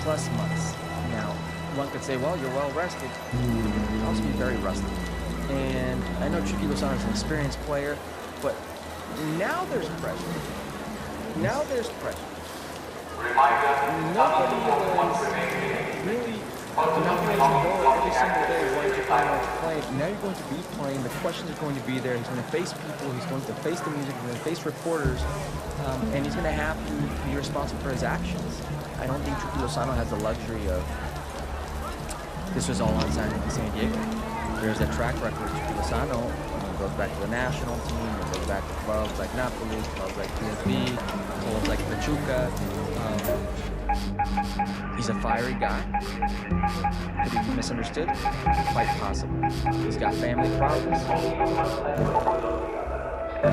plus months. Now, one could say, well, you're well rested. You can also be very rusty. And I know Chucky Lozano is an experienced player, but now there's pressure. Now there's pressure. Nobody is really not going to go every single day wanting to play. Now you're going to be playing. The questions are going to be there. He's going to face people. He's going to face the music. He's going to face reporters. And he's going to have to be responsible for his actions. I don't think Chucky Lozano has the luxury of this was all on San Diego. There's a track record of Chucky Lozano. It goes back to the national team. It goes back to clubs like Napoli, clubs like PSV, clubs like Pachuca. He's a fiery guy. Could he be misunderstood? Quite possible. He's got family problems.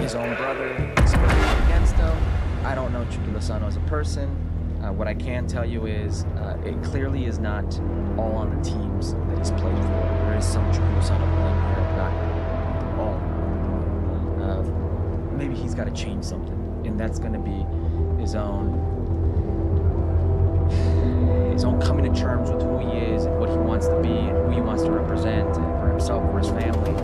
His own brother is against him. I don't know Chucky Lozano as a person. What I can tell you is it clearly is not all on the teams that he's played for. There is some Chucky Lozano playing here, not all. Maybe he's got to change something, and that's going to be his own coming to terms with who he is and what he wants to be and who he wants to represent for himself, for his family,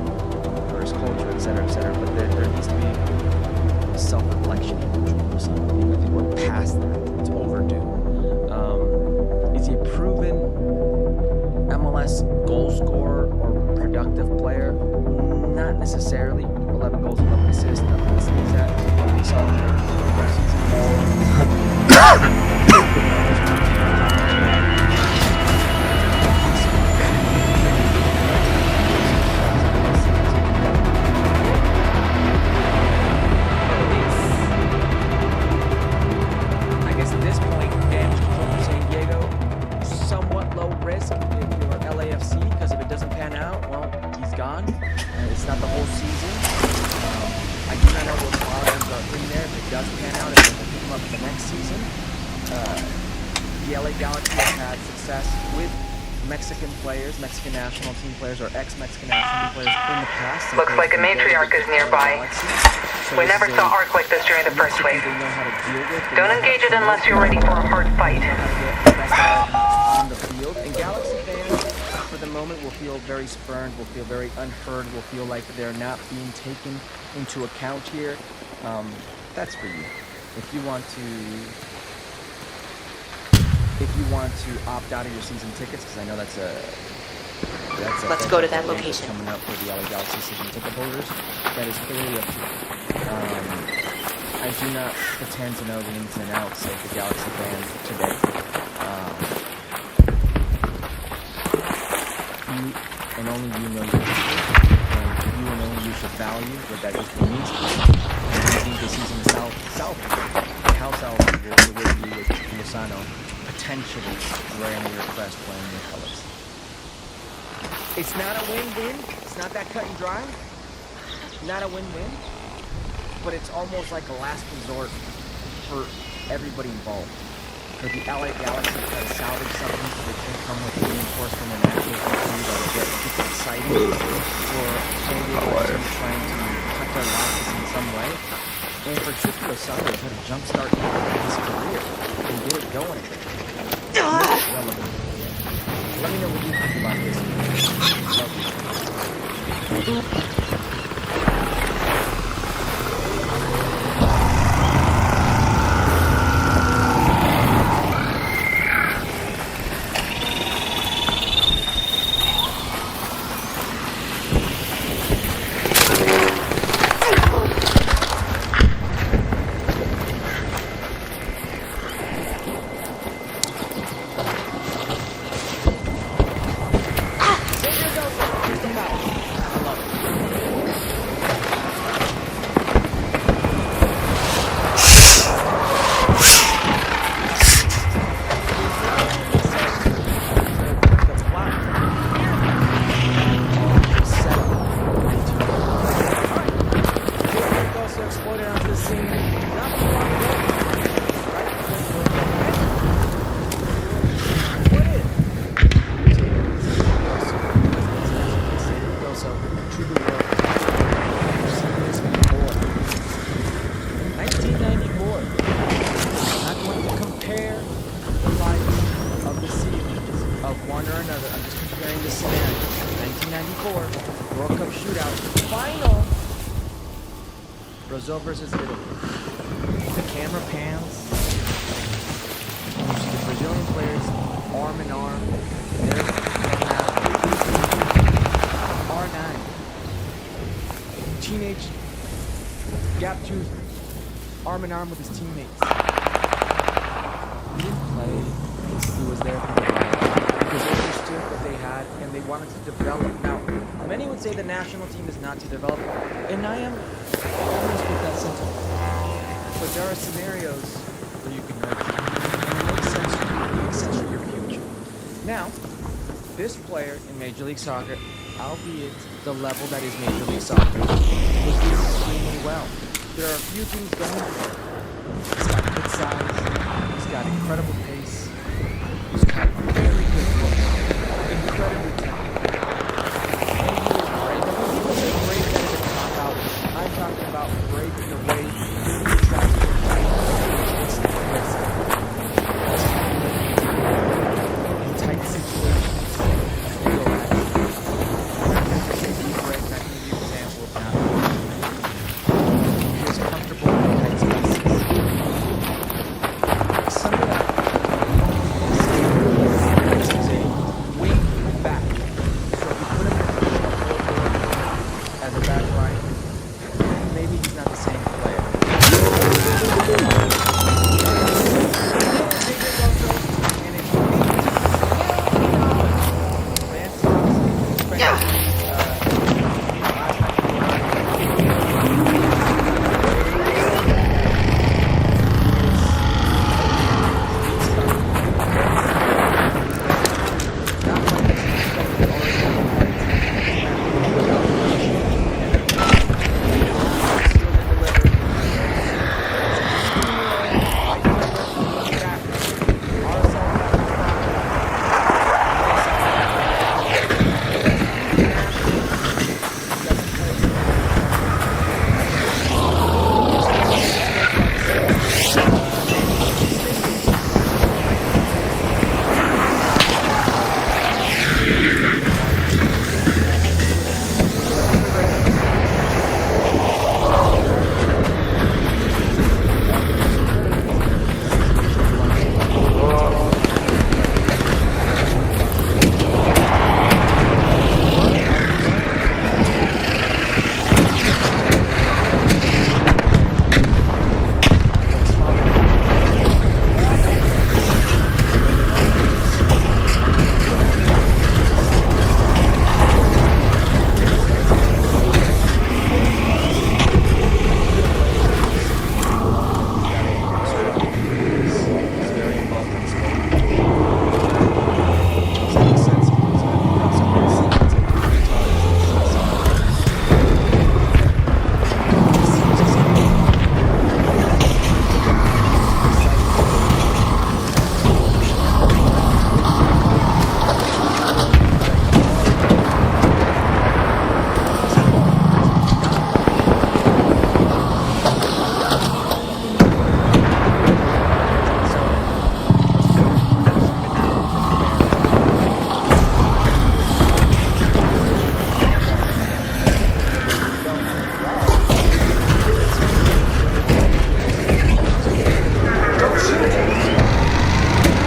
for his culture, etc., etc. But there needs to be self-reflection in Chucky Lozano. I think we're past that. It's overdue. Is he a proven MLS goal scorer or productive player? Not necessarily. 11 goals, 11 assists. Nothing to sneeze at. What we saw in I guess at this point, from San Diego, somewhat low risk if you're LAFC, because if it doesn't pan out, well, he's gone. It's not the whole season. I do not know what problems are in there. If it does pan out, if they pick him up the next season. The LA Galaxy has had success with Mexican players, Mexican national team players, or ex-Mexican national team players in the past. Looks like a matriarch is nearby. We never saw arc like this during the first wave. Don't engage it unless you're ready for a hard fight. On the field, and Galaxy fans, for the moment, will feel very spurned, will feel very unheard, will feel like they're not being taken into account here. That's for you. If you want to opt out of your season tickets, because I know that's a Let's go to that location. Coming up for the LA Galaxy season ticket holders, that is clearly up to you. I do not pretend to know the ins and outs of the Galaxy fans today. You and only you know your history, and you and only you should value what that history means to you. And I think this season is how salvageable it would be with Lozano potentially wearing your crest, playing your colors. It's not a win-win. It's not that cut and dry. Not a win-win. But it's almost like a last resort for everybody involved. For the LA Galaxy to try to salvage something so they can come with reinforcement and actually continue to get people excited for maybe trying to cut their losses in some way. And for Chucky Lozano to try to jumpstart his career and get it going. Relevant. Let me know what you think about this. Love you. I love it. one or another. I'm just comparing the scenario. 1994 World Cup shootout final. Brazil versus Italy. The camera pans. You see the Brazilian players arm in arm. They're R9. Teenage gap tooth arm in arm with his teammates. He didn't play. He was there for the fight because they understood what they had and they wanted to develop. Now, many would say the national team is not to develop, and I am almost with that sentiment. But there are scenarios where you can nurture, and it makes sense for your future. Now, this player in Major League Soccer, albeit the level that is Major League Soccer, was doing extremely well. There are a few things going for him. He's got good size, he's got incredible pace, he's got very good football, incredibly talented. And he is great. But when people say great, that is a cop-out. I'm talking about great in the way he attracts the in tight situations. Real life. He's great, and I can give you an example of that. He is comfortable in tight spaces. Some of that is a wing back. So if you put him in a position of forward as a back line, maybe he's not the same player.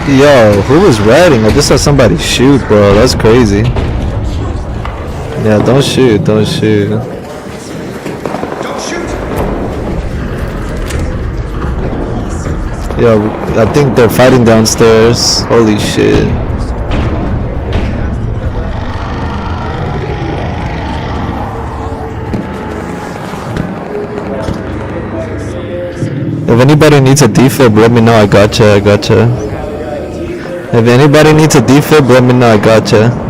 Yo, who was riding? I just saw somebody shoot, bro. That's crazy. Yeah, don't shoot, don't shoot. Yo, I think they're fighting downstairs. Holy shit. If anybody needs a defib, let me know. I gotcha. If anybody needs a defib, let me know. I gotcha.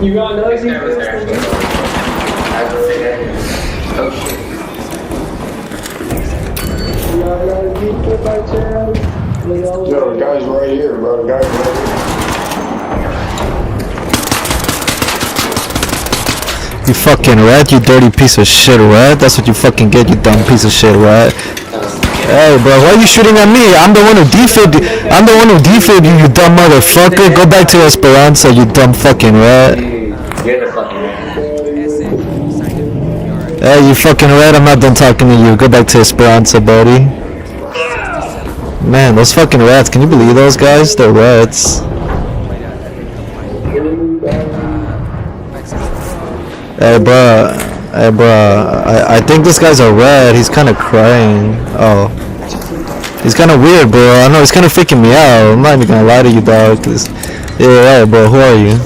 You got noisy? Oh shit. Yo, the guy's right here, bro. The guy's right here. You fucking rat, you dirty piece of shit rat. That's what you fucking get, you dumb piece of shit rat. Hey bro, why are you shooting at me? I'm the one who defibbed you. I'm the one who defibbed you, you dumb motherfucker. Go back to Esperanza, you dumb fucking rat. You're the fucking rat. Hey, you fucking rat, I'm not done talking to you. Go back to Esperanza, buddy. Man, those fucking rats, can you believe those guys? They're rats. Hey bro, I think this guy's a rat. He's kind of crying. Oh, he's kind of weird, bro. I know he's kind of freaking me out. I'm not even gonna lie to you, dog. Yeah, right, bro. Who are you?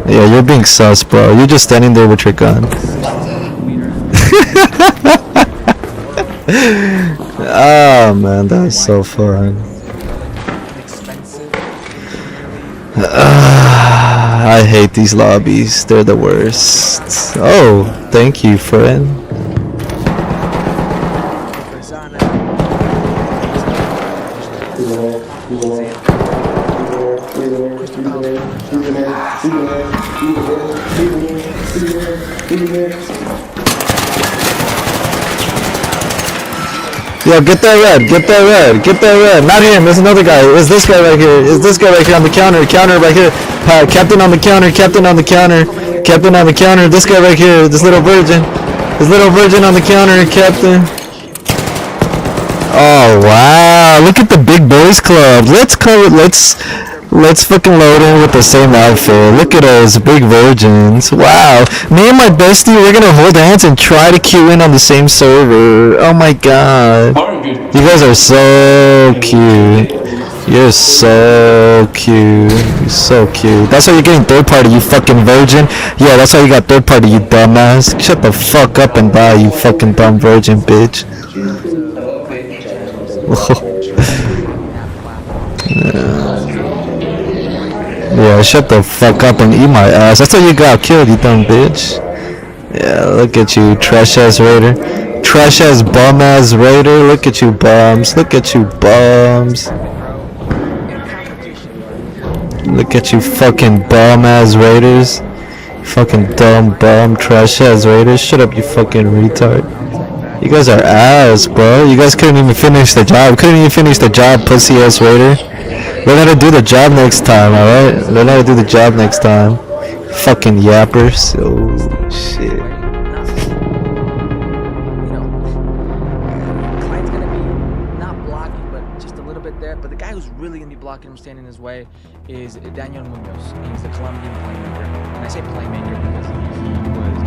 Yeah, you're being sus, bro. You're just standing there with your gun. Oh man, that's so fun. I hate these lobbies. They're the worst. Oh, thank you, friend. Yo, get that red, get that red, get that red. Not him, there's another guy. It's this guy right here. It's this guy right here on the counter. Counter right here. Captain on the counter, captain on the counter. Captain on the counter. This guy right here, this little virgin. This little virgin on the counter, captain. Oh wow, look at the big boys club. Let's fucking load in with the same outfit. Look at us, big virgins. Wow. Me and my bestie, we're gonna hold hands and try to queue in on the same server. Oh my god. You guys are so cute. You're so cute. You're so cute. That's why you're getting third party, you fucking virgin. Yeah, that's why you got third party, you dumbass. Shut the fuck up and die, you fucking dumb virgin bitch. Yeah, shut the fuck up and eat my ass. That's why you got killed, you dumb bitch. Yeah, look at you, trash ass raider. Trash ass bum ass raider. Look at you bums. Look at you bums. Look at you fucking bum ass raiders. Fucking dumb bum trash ass raiders. Shut up, you fucking retard. You guys are ass, bro. You guys couldn't even finish the job. Couldn't even finish the job, pussy ass raider. Learn how to do the job next time, alright? Learn how to do the job next time. Fucking yappers. Oh, shit. Client's gonna be not blocking, but just a little bit there. But the guy who's really gonna be blocking him, standing in his way, is Daniel Munoz. He's the Colombian playmaker. And I say playmaker because he was.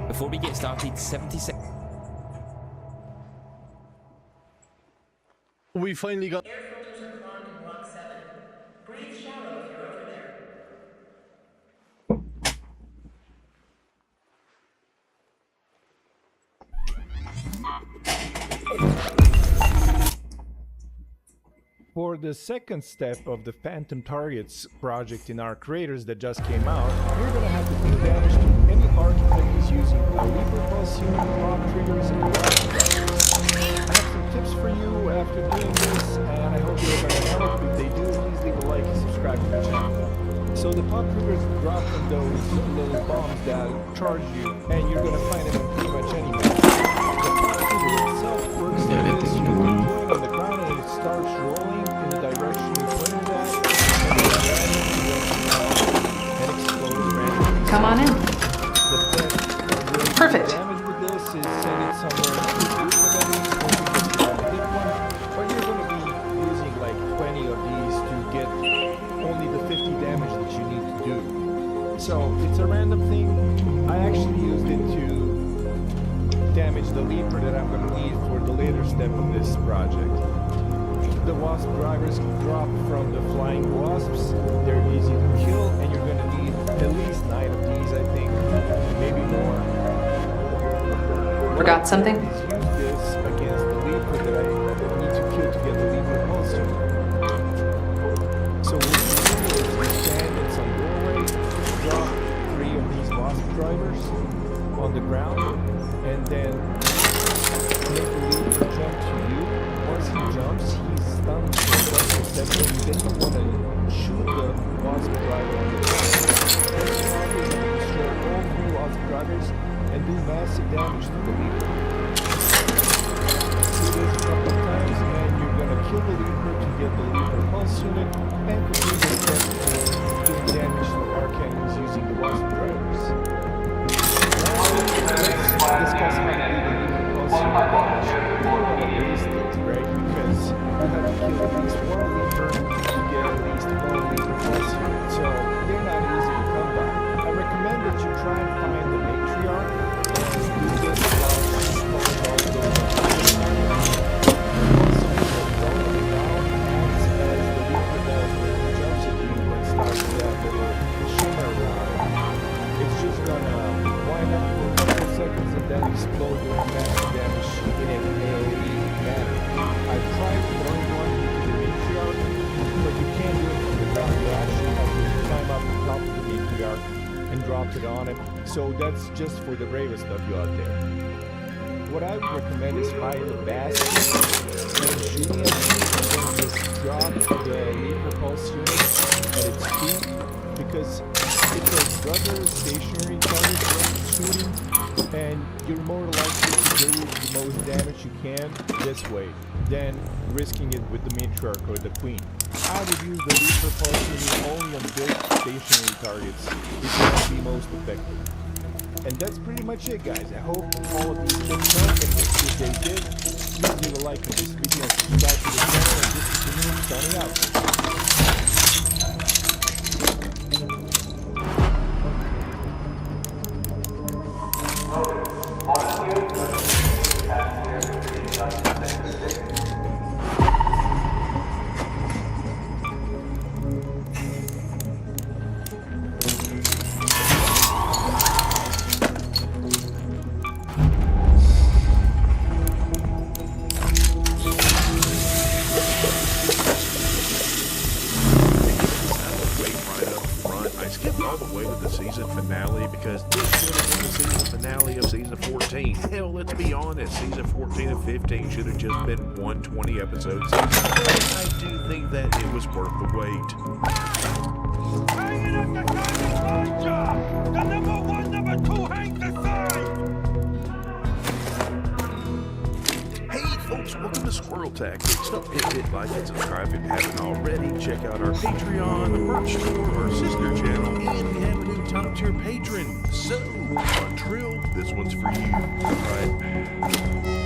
Before we get started, 70 seconds. We finally got. Air filters are clogged in Block 7. Breathe shallow if you're over there. For the second step of the Phantom Targets project in our creators that just came out, you're gonna have to do damage to any artifact is using a Reaper Pulse unit, pop triggers, and I have some tips for you after doing this, and I hope you're gonna help. If they do, please leave a like and subscribe to the channel. So the pop triggers drop from those little bombs that charge you, and you're gonna find them in pretty much any map. The pop trigger itself works like this. You put it on the ground and it starts rolling in the direction you put it at, and explodes randomly. Come on in. Perfect. Damage with this is send it somewhere to the group of enemies, hit one, but you're going to be using like 20 of these to get only the 50 damage that you need. So it's a random thing. I actually used it to damage the leaper that I'm going to need for the later step of this project. The wasp drivers drop from the flying wasps. They're easy to kill, and you're going to need at least 9 of these, I think, maybe more. Forgot something? Use this against the leaper that I need to kill to get the leaper pulse unit. So what you do is you stand in some doorway, drop 3 of these wasp drivers on the ground, and then make the leaper jump to you. Once he jumps, he's stunned for a second, then you want to shoot the wasp driver on the ground. Then you want to destroy all 3 wasp drivers and do massive damage to the leaper. Do this a couple of times and you're gonna kill the leaper to get the leaper pulse unit and complete the step of doing damage to arcannons using the wasp drivers. Let's discuss how to do the leaper pulse unit damage. You don't want to waste it, right? Because you have to kill at least 1 leaper to get at least 1 leaper pulse unit. So they're not easy to come by. I recommend that you try and find the matriarch. Explode doing massive damage in an AoE manner. I've tried throwing one into the matriarch, but you can't do it from the ground. You actually have to climb up the top of the matriarch and drop it on it. So that's just for the bravest of you out there. What I would recommend is finding the basket and shooting at it, and then just drop the leaper pulse unit at its feet, because it's a rather stationary target when shooting, and you're more likely to do the most damage you can this way than risking it with the matriarch or the queen. I would use the leaper pulse unit only on big stationary targets because it's the most effective. And that's pretty much it, guys. I hope all of these things help, and if they did, please leave a like on this video and subscribe to the channel, and this is the news signing out. All the way to the season finale because this should have been the season finale of season 14. Hell, let's be honest, season 14 and 15 should have just been 120 episodes. But I do think that it was worth the wait. The number 1, number 2 hang the Hey folks, welcome to Squirrel Tactics. Don't hit like and subscribe if you haven't already. Check out our Patreon, the merch store, our sister channel, and we have a new top tier patron. So, on Trill, this one's for you. Alright.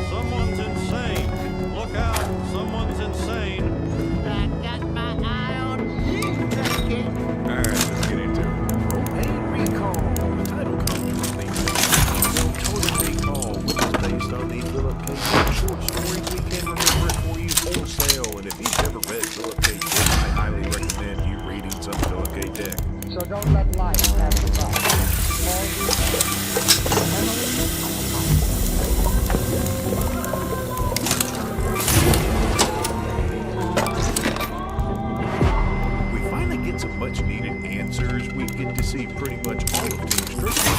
Someone's insane. Look out, someone's insane. I got my eye on you, kid. Alright, let's get into it. Propane Recall. The title comes from the Total Recall, which is based on the Philip K. short story. We can remember it for you wholesale. And if you've never read Philip K. Dick, I highly recommend you reading some Philip K. Dick. So don't let life pass you by. We finally get some much needed answers. We get to see pretty much all of Team Strickland.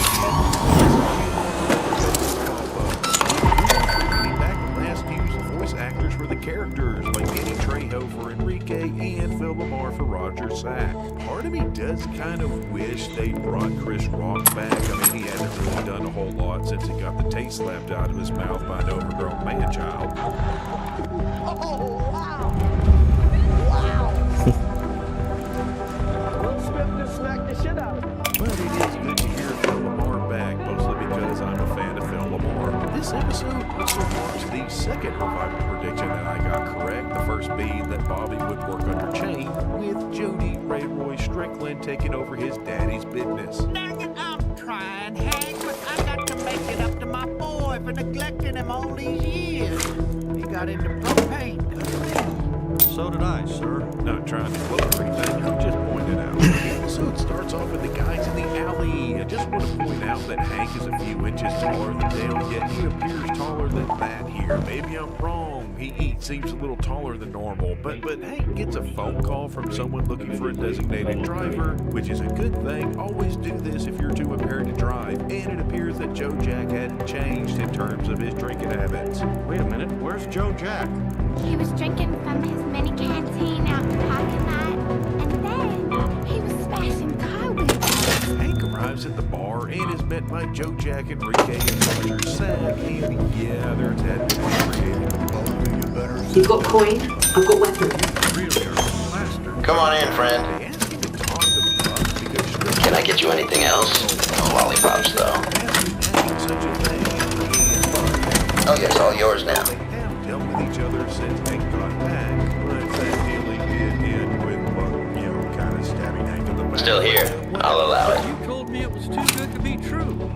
Actors for the characters like Danny Trejo for Enrique and Phil Lamar for Roger Sack. Part of me does kind of wish they brought Chris Rock back. I mean, he hasn't really done a whole lot since he got the taste slapped out of his mouth by an overgrown man-child. Oh, wow! Wow! Will Smith just smacked the shit out of him. But it is good to hear Phil Lamar back, mostly because I'm a fan of Phil Lamar. This episode also marks the second revival prediction that I got correct, the first being that Bobby would work under Chain with Jody Ray Roy Strickland taking over his daddy's business. Dang it, I'm trying, Hank, but I got to make it up to my boy for neglecting him all these years. He got into propane, couldn't he? So did I, sir. Not trying to quote or anything, I'm just pointing out. The episode starts off with the guys in the alley. I just want to point out that Hank is a few inches taller than Dale, yet he appears taller than that here. Maybe I'm wrong. He seems a little taller than normal, but Hank gets a phone call from someone looking for a designated driver, which is a good thing. Always do this if you're too impaired to drive. And it appears that Joe Jack hadn't changed in terms of his drinking habits. Wait a minute, where's Joe Jack? He was drinking from his mini canteen out in the parking lot, and then he was smashing car windows. Hank arrives at the bar and is met by Joe Jack, Enrique, and Roger Sack, and yeah, their tension is created. You've got coin, I've got weapons. Come on in, friend. They ask him to talk to Buck because Strickland Can I get you anything else? No lollipops, though. hasn't such a thing. Oh, yes, all yours now. They have dealt with each other since Hank got back, but that dealing did end with Buck, kind of stabbing Hank in the back. Still here. I'll allow it. You told me it was too good to be true.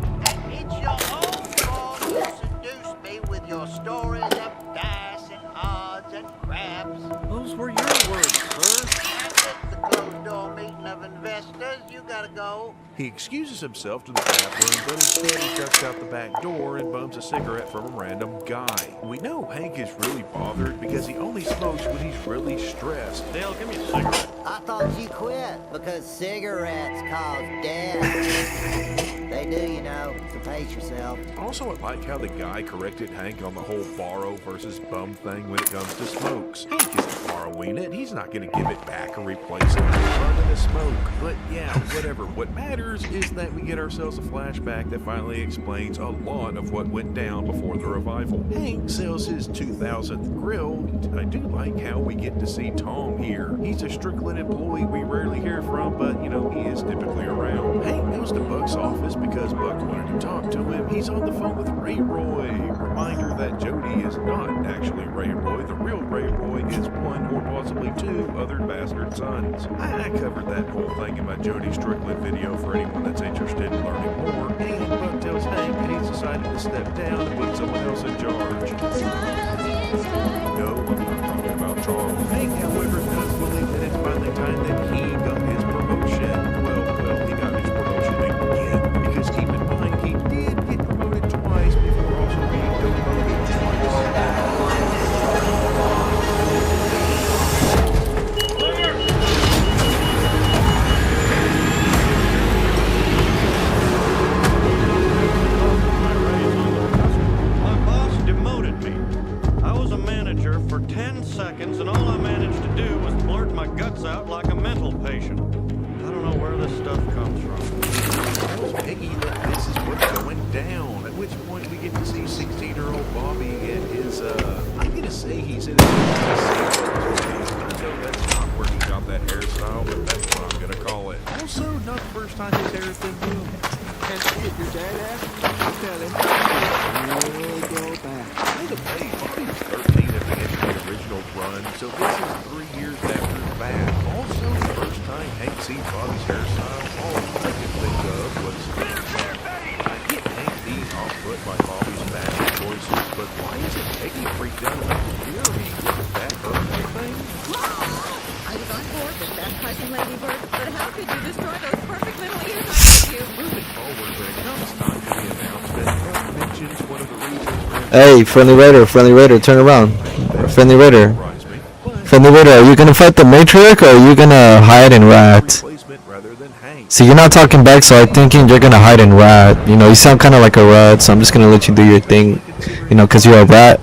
It's your own fault you seduced me with your stories of dice and odds and craps. Those were your words, sir. And it's the closed door meeting of investors. You gotta go. He excuses himself to the bathroom, but instead he ducks out the back door and bums a cigarette from a random guy. We know Hank is really bothered because he only smokes when he's really stressed. Dale, give me a cigarette. I thought you quit because cigarettes cause death. They do, you know, so pace yourself. Also, I like how the guy corrected Hank on the whole borrow versus bum thing when it comes to smokes. Hank isn't borrowing it. He's not going to give it back or replace it with burning a smoke. But yeah, whatever. What matters is that we get ourselves a flashback that finally explains a lot of what went down before the revival. Hank sells his 2000th grill. I do like how we get to see Tom here. He's a Strickland employee we rarely hear from, but you know, he is typically around. Hank goes to Buck's office because Buck wanted to talk to him. He's on the phone with Ray Roy. Reminder that Jody is not actually Ray Roy. The real Ray Roy is one or possibly two other bastard sons. I covered that whole thing in my Jody Strickland video for anyone that's interested in learning more. And Buck tells Hank that he's decided to step down and put someone else in charge. No, I'm not talking about Charles. Hank, however, does believe that it's finally time that he got his promotion. Well, he got his promotion again. Because keep in mind, he did get promoted twice before also being demoted twice. My boss demoted me. I was a manager for 10 seconds, and all I managed to do was blurt my guts out like a mental patient. I don't know where this stuff comes from. Tells Peggy that this is what's going down, at which point we get to see 16-year-old Bobby and his, I'm gonna say he's in his I know that's not where he got that hairstyle, but that's what I'm gonna call it. Also, not the first time his hair has been moved. And if your dad asks, tell him. Really go back. By the way, Bobby was 13 at the end of the original run, so this is 3 years after that. Also, the first time Hank seen Bobby's hairstyle, all I could think of was I get Hank being off-put by Bobby's fashion choices, but why isn't Peggy freaked out about the earring? Did that hurt anything? I was on board with baptizing Ladybird, but how could you destroy those perfect little ears of you? Moving forward, when it comes time to the announcement, Buck mentions one of the reasons for him. Hey, friendly raider, turn around. Friendly raider. Friendly raider, are you gonna fight the Matriarch or are you gonna hide and rat? See, you're not talking back, so I'm thinking you're gonna hide and rat. You know, you sound kind of like a rat, so I'm just gonna let you do your thing. You know, cause you're a rat.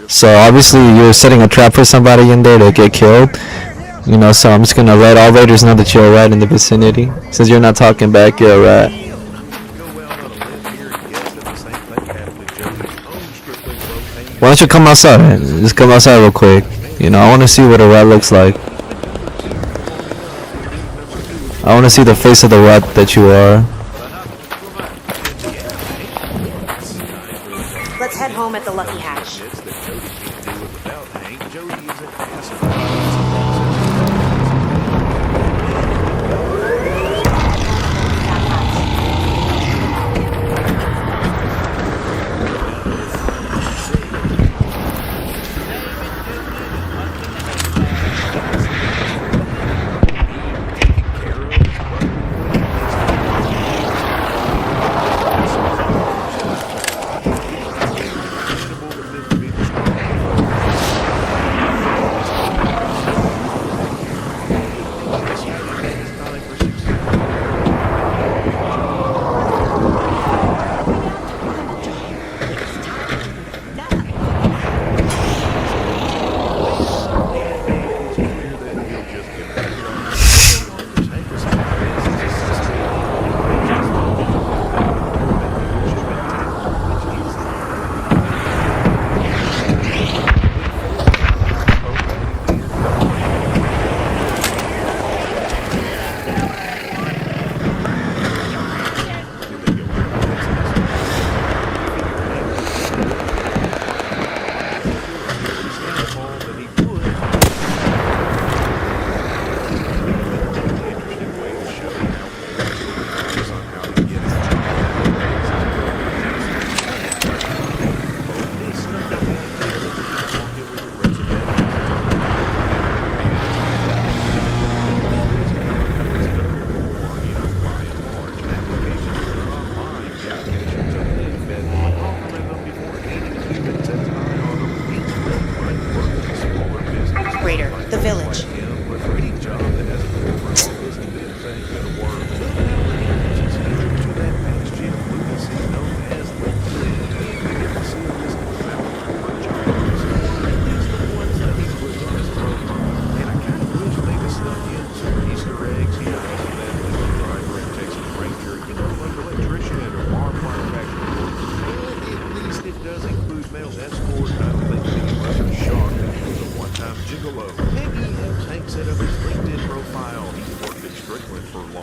So obviously you're setting a trap for somebody in there to get killed. You know, so I'm just gonna let all raiders know that you're a rat in the vicinity. Since you're not talking back, you're a rat. Why don't you come outside? Just come outside real quick. You know, I want to see what a rat looks like. I want to see the face of the rat that you are. Let's head home at the Lucky Hatch.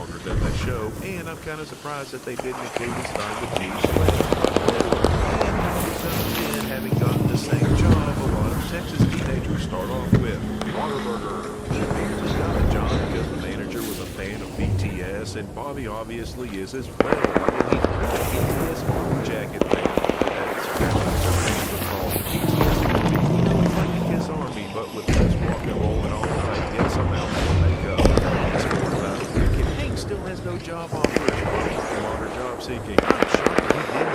longer than they show, and I'm kind of surprised that they didn't include sign with G's and having gotten the same job a lot of Texas teenagers start off with, Waterburger. He apparently got the job because the manager was a fan of BTS, and Bobby obviously is as well. And he's really into this armor jacket thing. That's called BTS. You know, it's like the Kiss Army, but with less rock and roll and all that. Yes, I'm out for makeup. It's more about it. Hank still has no job offers. Longer job seeking. I'm shocked that he didn't.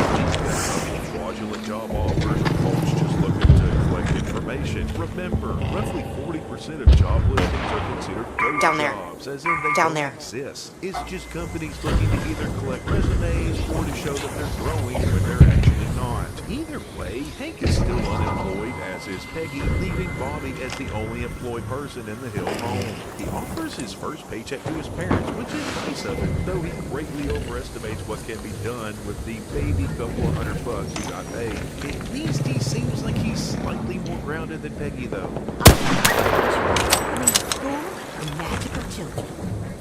Fraudulent job offers. Folks just looking to collect information. Remember, roughly 40% of job listings are considered ghost jobs, as in they don't exist. It's just companies looking to either collect resumes or to show that they're growing when they're actually not. Either way, Hank is still unemployed, as is Peggy, leaving Bobby as the only employed person in the Hill home. He offers his first paycheck to his parents, which is nice of him, though he greatly overestimates what can be done with the baby couple of $100 he got paid. At least he seems like he's slightly more grounded than Peggy, though. Magical children.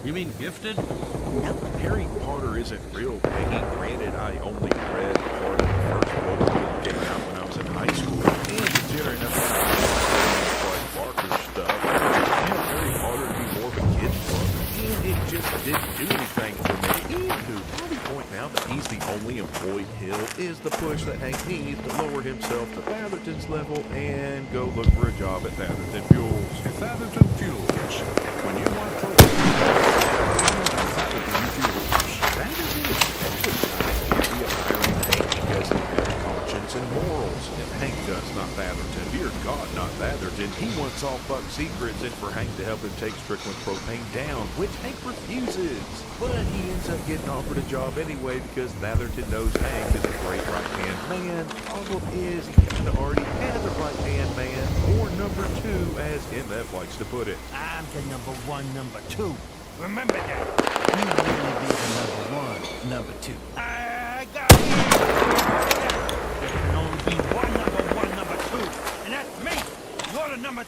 You mean gifted? No. Harry Potter isn't real, Peggy. Granted, I only read part of the first book when it came out when I was in high school. And considering I'm not like Barker stuff, Harry Potter to be more of a kid's book. And it just didn't do anything for me. Anywho, Bobby pointing out that he's the only employed Hill is the push that Hank needs to lower himself to Fatherton's level and go look for a job at Fatherton Fuels. Fatherton Fuels. When you want to Fatherton Fuels. Fatherton is exercise can be a hiring Hank because he has conscience and morals. If Hank does not Fatherton, dear God, not Fatherton, he wants all fuck secrets and for Hank to help him take Strickland propane down, which Hank refuses. But he ends up getting offered a job anyway because Fatherton knows Hank is a great right-hand man. Problem is, he kind of already has a right-hand man, or number two, as MF likes to put it. I'm the number one, number two. Remember that. You really be the number one, number two. I got you. There can only be one, number two. And that's me. You're the number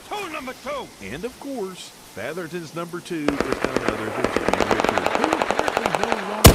two. And of course, Fatherton's number two is none other than Jimmy Richard, who apparently no longer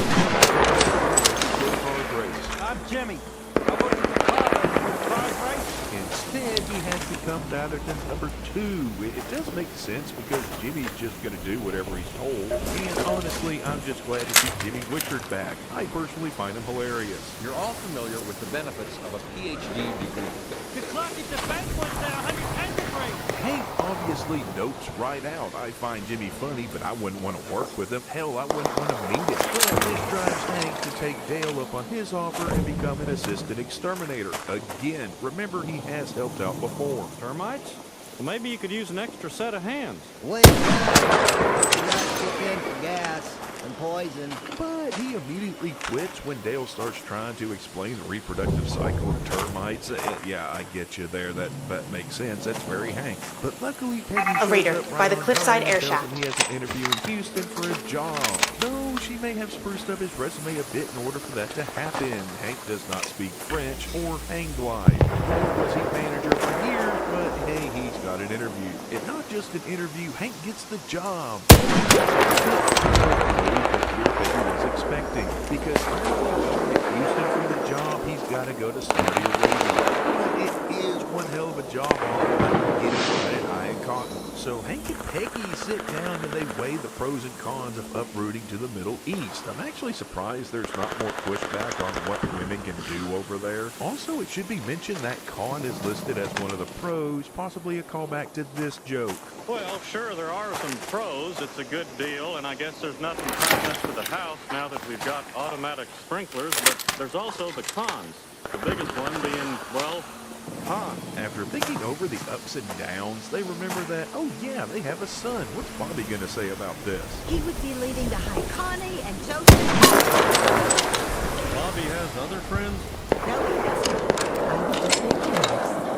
race. I'm Jimmy. I work at the car race. Instead, he has become Fatherton's number two. It does make sense because Jimmy's just going to do whatever he's told. And honestly, I'm just glad to see Jimmy Richard back. I personally find him hilarious. You're all familiar with the benefits of a PhD degree. The clock at the bank was at 110 degrees. Hank obviously notes right out. I find Jimmy funny, but I wouldn't want to work with him. Hell, I wouldn't want to meet him. But this drives Hank to take Dale up on his offer and become an assistant exterminator. Again, remember he has helped out before. Termites? Well, maybe you could use an extra set of hands. Wait, you gotta chip in for gas and poison. But he immediately quits when Dale starts trying to explain the reproductive cycle of termites. Yeah, I get you there. That makes sense. That's very Hank. But luckily, Peggy A reader, by the Cliffside Air tells Shaft. him he has an interview in Houston for a job. Though she may have spruced up his resume a bit in order for that to happen. Hank does not speak French or hang glide. Nor was he manager for years, but hey, he's got an interview. And not just an interview, Hank gets the job. Was expecting because Houston for the job, he's got to go to Saudi Arabia. But it is one hell of a job getting right at High and Cotton. So Hank and Peggy sit down and they weigh the pros and cons of uprooting to the Middle East. I'm actually surprised there's not more pushback on what women can do over there. Also, it should be mentioned that con is listed as one of the pros, possibly a callback to this joke. Well, sure, there are some pros. It's a good deal, and I guess there's nothing tying us to the house now that we've got automatic sprinklers, but there's also the cons. The biggest one being, well, cons. After thinking over the ups and downs, they remember that, oh yeah, they have a son. What's Bobby going to say about this? He would be leading the High Connie and Joseph. Bobby has other friends? No, he doesn't.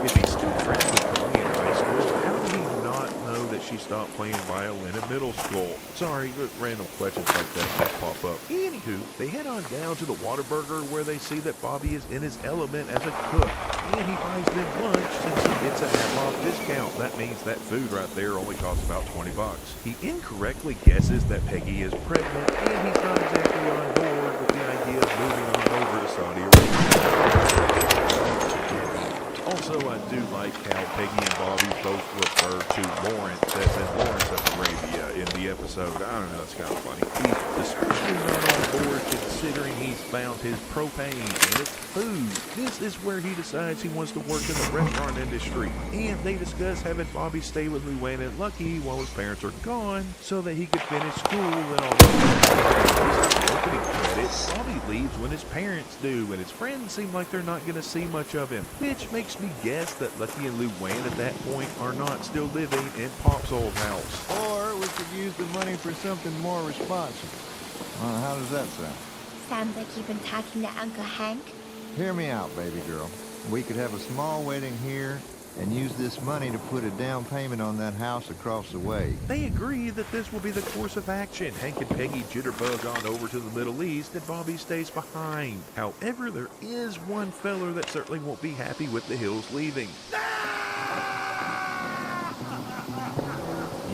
If he's still friends with Connie in high school, how did he not know that she stopped playing violin in middle school? Sorry, but random questions like that just pop up. Anywho, they head on down to the Whataburger where they see that Bobby is in his element as a cook. And he buys them lunch since he gets a half-off discount. That means that food right there only costs about $20. He incorrectly guesses that Peggy is pregnant, and he episode. I don't know, it's kind of funny. He's especially not on board considering he's found his propane and it's food. This is where he decides he wants to work in the restaurant industry. And they discuss having Bobby stay with Luann and Lucky while his parents are gone so that he could finish school and all that. Opening credits, Bobby leaves when his parents do, and his friends seem like they're not going to see much of him, which makes me guess that Lucky and Luann at that point are not still living in Pop's old house. Or we could use the money for something more responsible. How does that sound? Sounds like you've been talking to Uncle Hank. Hear me out, baby girl. We could have a small wedding here and use this money to put a down payment on that house across the way. They agree that this will be the course of action. Hank and Peggy jitterbug on over to the Middle East and Bobby stays behind. However, there is one feller that certainly won't be happy with the Hills leaving.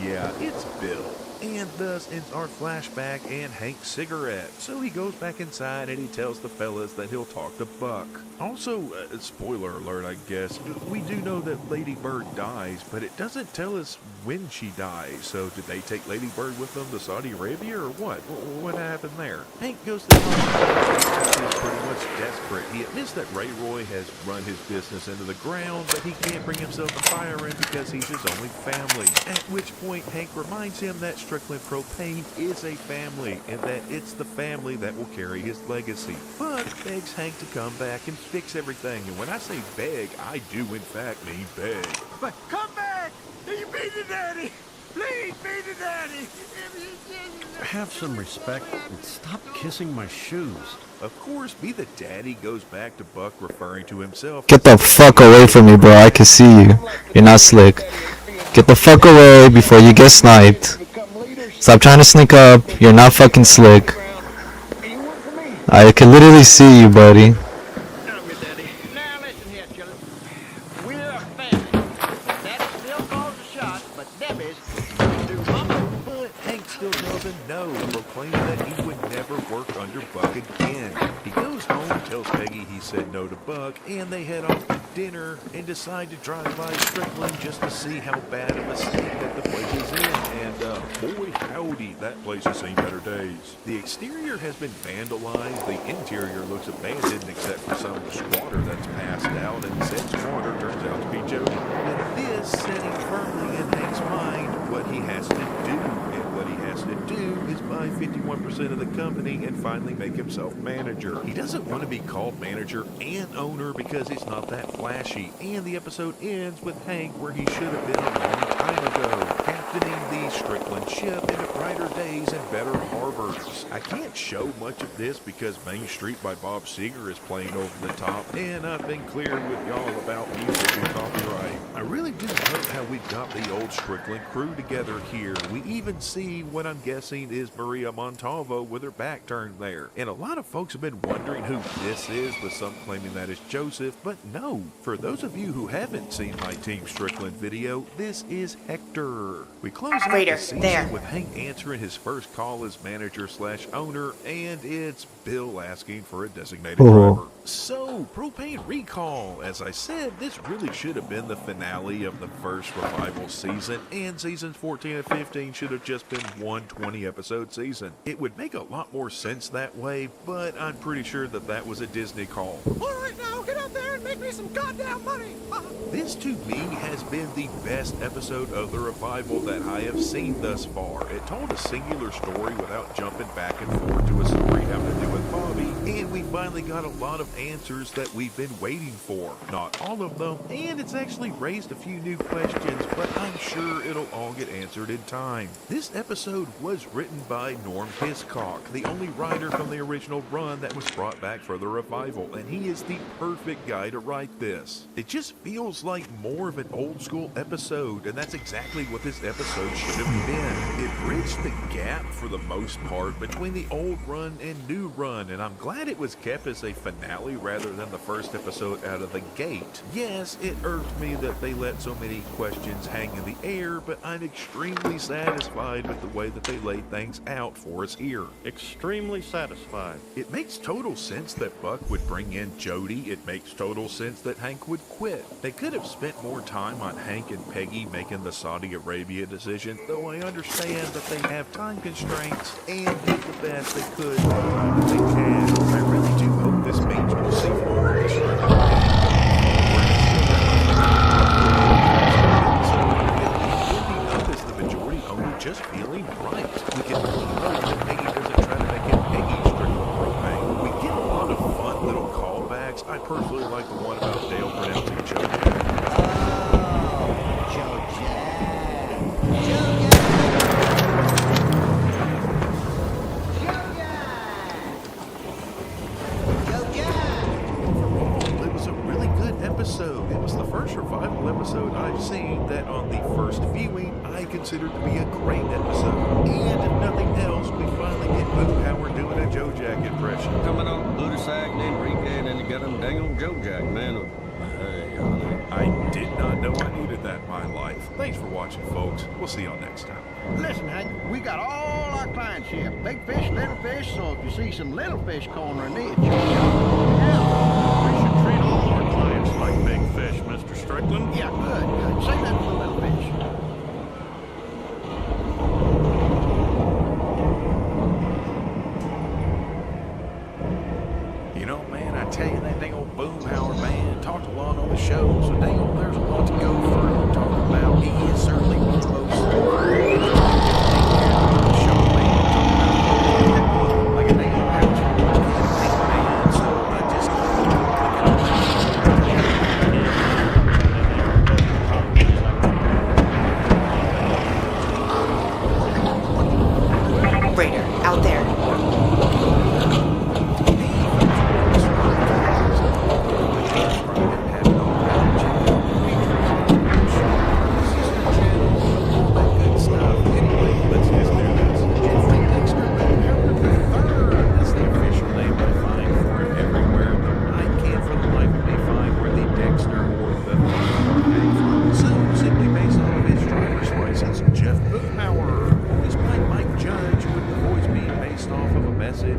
Yeah, it's Bill. And thus ends our flashback and Hank's cigarette. So he goes back inside and he tells the fellas that he'll talk to Buck. Also, spoiler alert, I guess, we do know that Lady Bird dies, but it doesn't tell us when she dies. So did they take Lady Bird with them to Saudi Arabia or what? What happened there? Hank goes to the hospital. He's pretty much desperate. He admits that Ray Roy has run his business into the ground, but he can't bring himself to fire him because he's his only family. At which point Hank reminds him that Strickland Propane is a family and that it's the family that will carry his legacy. But begs Hank to come back and fix everything. And when I say beg, I do in fact mean beg. But come back! You be the daddy! Please be the daddy! Have some respect and stop kissing my shoes. Of course, Be the Daddy goes back to Buck referring to himself. Get the fuck away from me, bro. I can see you. You're not slick. Get the fuck away before you get sniped. Stop trying to sneak up. You're not fucking slick. I can literally see you, buddy. Now listen here, children. We're a family. Daddy still calls the shots, but Debbie's do mama. But Hank still tells him no, proclaiming that he would never work under Buck again. He goes home and tells Peggy he said no to Buck, and they head off to dinner and decide to drive by Strickland just to see how bad of a state that the place is in. And boy howdy, that place has seen better days. The exterior has been vandalized, the interior looks abandoned except for some squatter that's passed out, and said squatter turns out to be Jody. And this setting firmly in Hank's mind what he has to do. And what he has to do is buy 51% of the company and finally make himself manager. He doesn't want to be called manager and owner because he's not that flashy. And the episode ends with Hank where he should have been a long time ago, captaining the Strickland ship into brighter days and better harbors. I can't show much of this because Main Street by Bob Seger is playing over the top, and I've been clear with y'all about music and copyright. I really do love how we've got the old Strickland crew together here. We even see what I'm guessing is Maria Montalvo with her back turned there. And a lot of folks have been wondering who this is, with some claiming that is Joseph, but no. For those of you who haven't seen my Team Strickland video, this is Hector. We close out the season with Hank answering his first call as manager/owner, and it's Bill asking for a designated driver. So, Propane Recall. As I said, this really should have been the finale of the first Revival season, and seasons 14 and 15 should have just been one 20-episode season. It would make a lot more sense that way, but I'm pretty sure that that was a Disney call. Alright now, get out there and make me some goddamn money! This to me has been the best episode of the Revival that I have seen thus far. It told a singular story without jumping back and forth to a story having to do with Bobby, and we finally got a lot of answers that we've been waiting for. Not all of them, and it's actually raised a few new questions, but I'm sure it'll all get answered in time. This episode was written by Norm Hiscock, the only writer from the original run that was brought back for the Revival, and he is the perfect guy to write this. It just feels like more of an old school episode, and that's exactly what this episode should have been. It bridged the gap for the most part between the old run and new run, and I'm glad it was kept as a finale rather than the first episode out of the gate. Yes, it irked me that they let so many questions hang in the air, but I'm extremely satisfied with the way that they laid things out for us here. Extremely satisfied. It makes total sense that Buck would bring in Jody. It makes total sense that Hank would quit. They could have spent more time on Hank and Peggy making the Saudi Arabia decision, though I understand that they have time constraints and did the best they could with the time that they can. I really do hope this means we'll see more of this just feeling right. We can really hope that Peggy doesn't try to make it Peggy's dream of propane. We get a lot of fun little callbacks. I personally like the one about Dale pronouncing Joe Jack. Joe Overall, it was a really good episode. It was the first survival episode I've seen that on the first viewing I considered to be a great episode. And if nothing else, we finally get Boom Howard doing a Joe Jack impression. Coming on Budasac and Enrique, and then you got him dang on Joe Jack, man. Hey, honey. I did not know I needed that in my life. Thanks for watching, folks. We'll see y'all next time. Listen, Hank, we got all our clients here. Big fish, little fish, so if you see some little fish cornering it, We should treat all our clients like big fish, Mr. Strickland. yeah, good. Say that for the little fish. You know, man, I tell you, that dang old Boom Howard, man, talked a lot on the show, so dang old, there's a lot to go further and talk about. He is certainly one of the most like a dang old average man, so I just Raider, out there.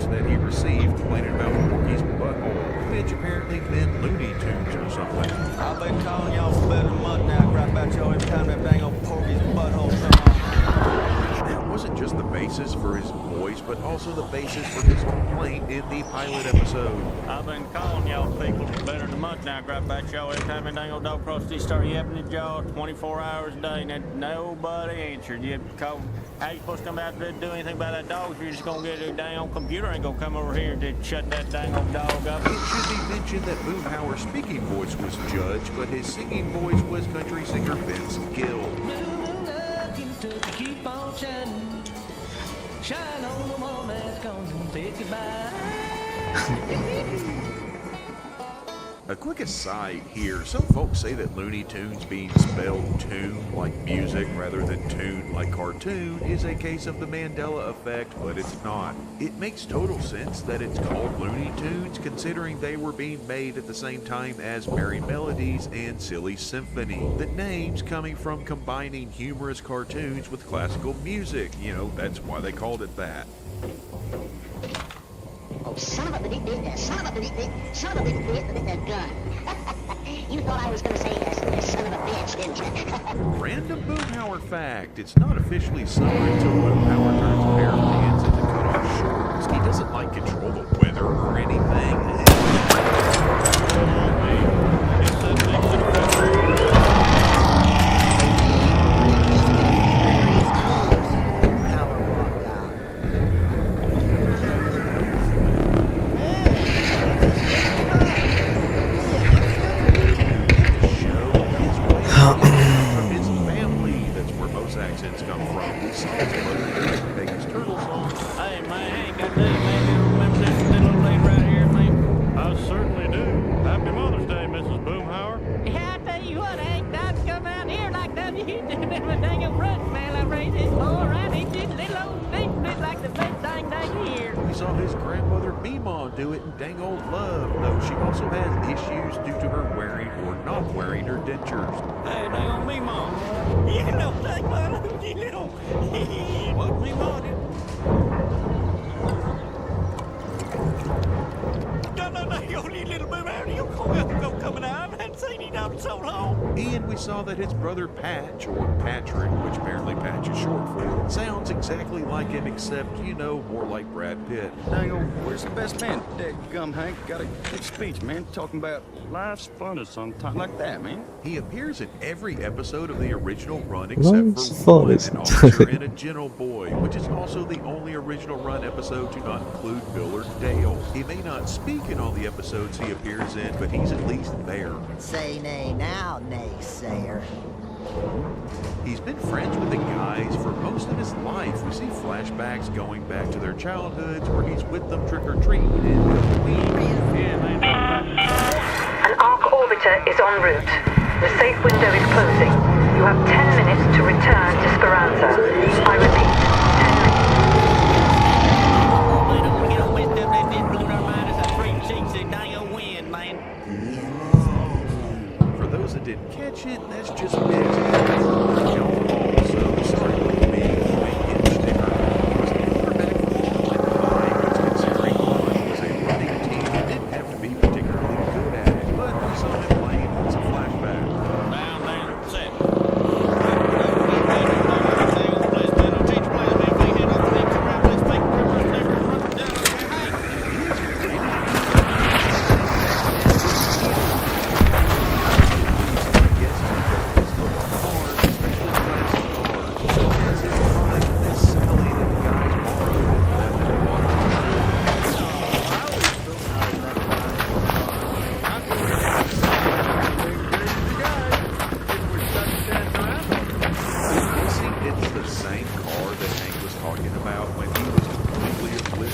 that he received complaining about Porky's butthole, which apparently meant Looney Tunes or something. I've been calling y'all for better than a month now, right about y'all every time that dang old Porky's butthole come on. That wasn't just the basis for his voice, but also the basis for his complaint in the pilot episode. I've been calling y'all people for better than a month now, right about y'all every time that dang old dog crusty started yapping at y'all 24 hours a day, and nobody answered. You call, how you supposed to come out there to do anything about that dog if you're just gonna get a dang old computer ain't gonna come over here to shut that dang old dog up? It should be mentioned that Boom Howard's speaking voice was Judge, but his singing voice was country singer Vince Gill. Keep on shining, shine on the one that's gonna say goodbye. A quick aside here, some folks say that Looney Tunes being spelled tune like music rather than tune like cartoon is a case of the Mandela effect, but it's not. It makes total sense that it's called Looney Tunes considering they were being made at the same time as Merry Melodies and Silly Symphony. The names coming from combining humorous cartoons with classical music. You know, that's why they called it that. Oh, son of a gun. You thought I was going to say son of a bitch, didn't you? Random Boom Howard fact. It's not officially summer until Boom Howard turns a pair of pants into cut-off shorts. He doesn't like control the weather or anything. Hey man, I ain't got grandmother Meemaw do it in dang old love, though she also has issues due to her wearing or not wearing her dentures. Hey, dang on me, Mom. You know, dang on, you know. What me, Mom? No, you little bit out. You go coming out. I haven't seen you down so long. And we saw that his brother Patch, or Patrick, which apparently Patch is short for, sounds exactly like him, except, you know, more like Brad Pitt. Dang, where's the best man? Gum Hank got a good speech, man, talking about life's fun or something like that, man. He appears in every episode of the original run except Life's for fun one, is- an officer and a gentle boy, which is also the only original run episode to not include Bill or Dale. He may not speak in all the episodes he appears in, but he's at least there. Say nay now, naysayer. He's been friends with the guys for most of his life. We see flashbacks going back to their childhoods where he's with them trick-or-treating and An Ark orbiter is en route. The safe window is closing. You have 10 minutes to return to Speranza. I repeat, 10 minutes. for those that didn't catch it, that's just Miz. Also, starting with me, Sticker. He was the quarterback for the which considering one was a running team, didn't have to be particularly good at it, but we saw him playing once a flashback. Down there, set. It's the same car that Hank was talking about when he was completely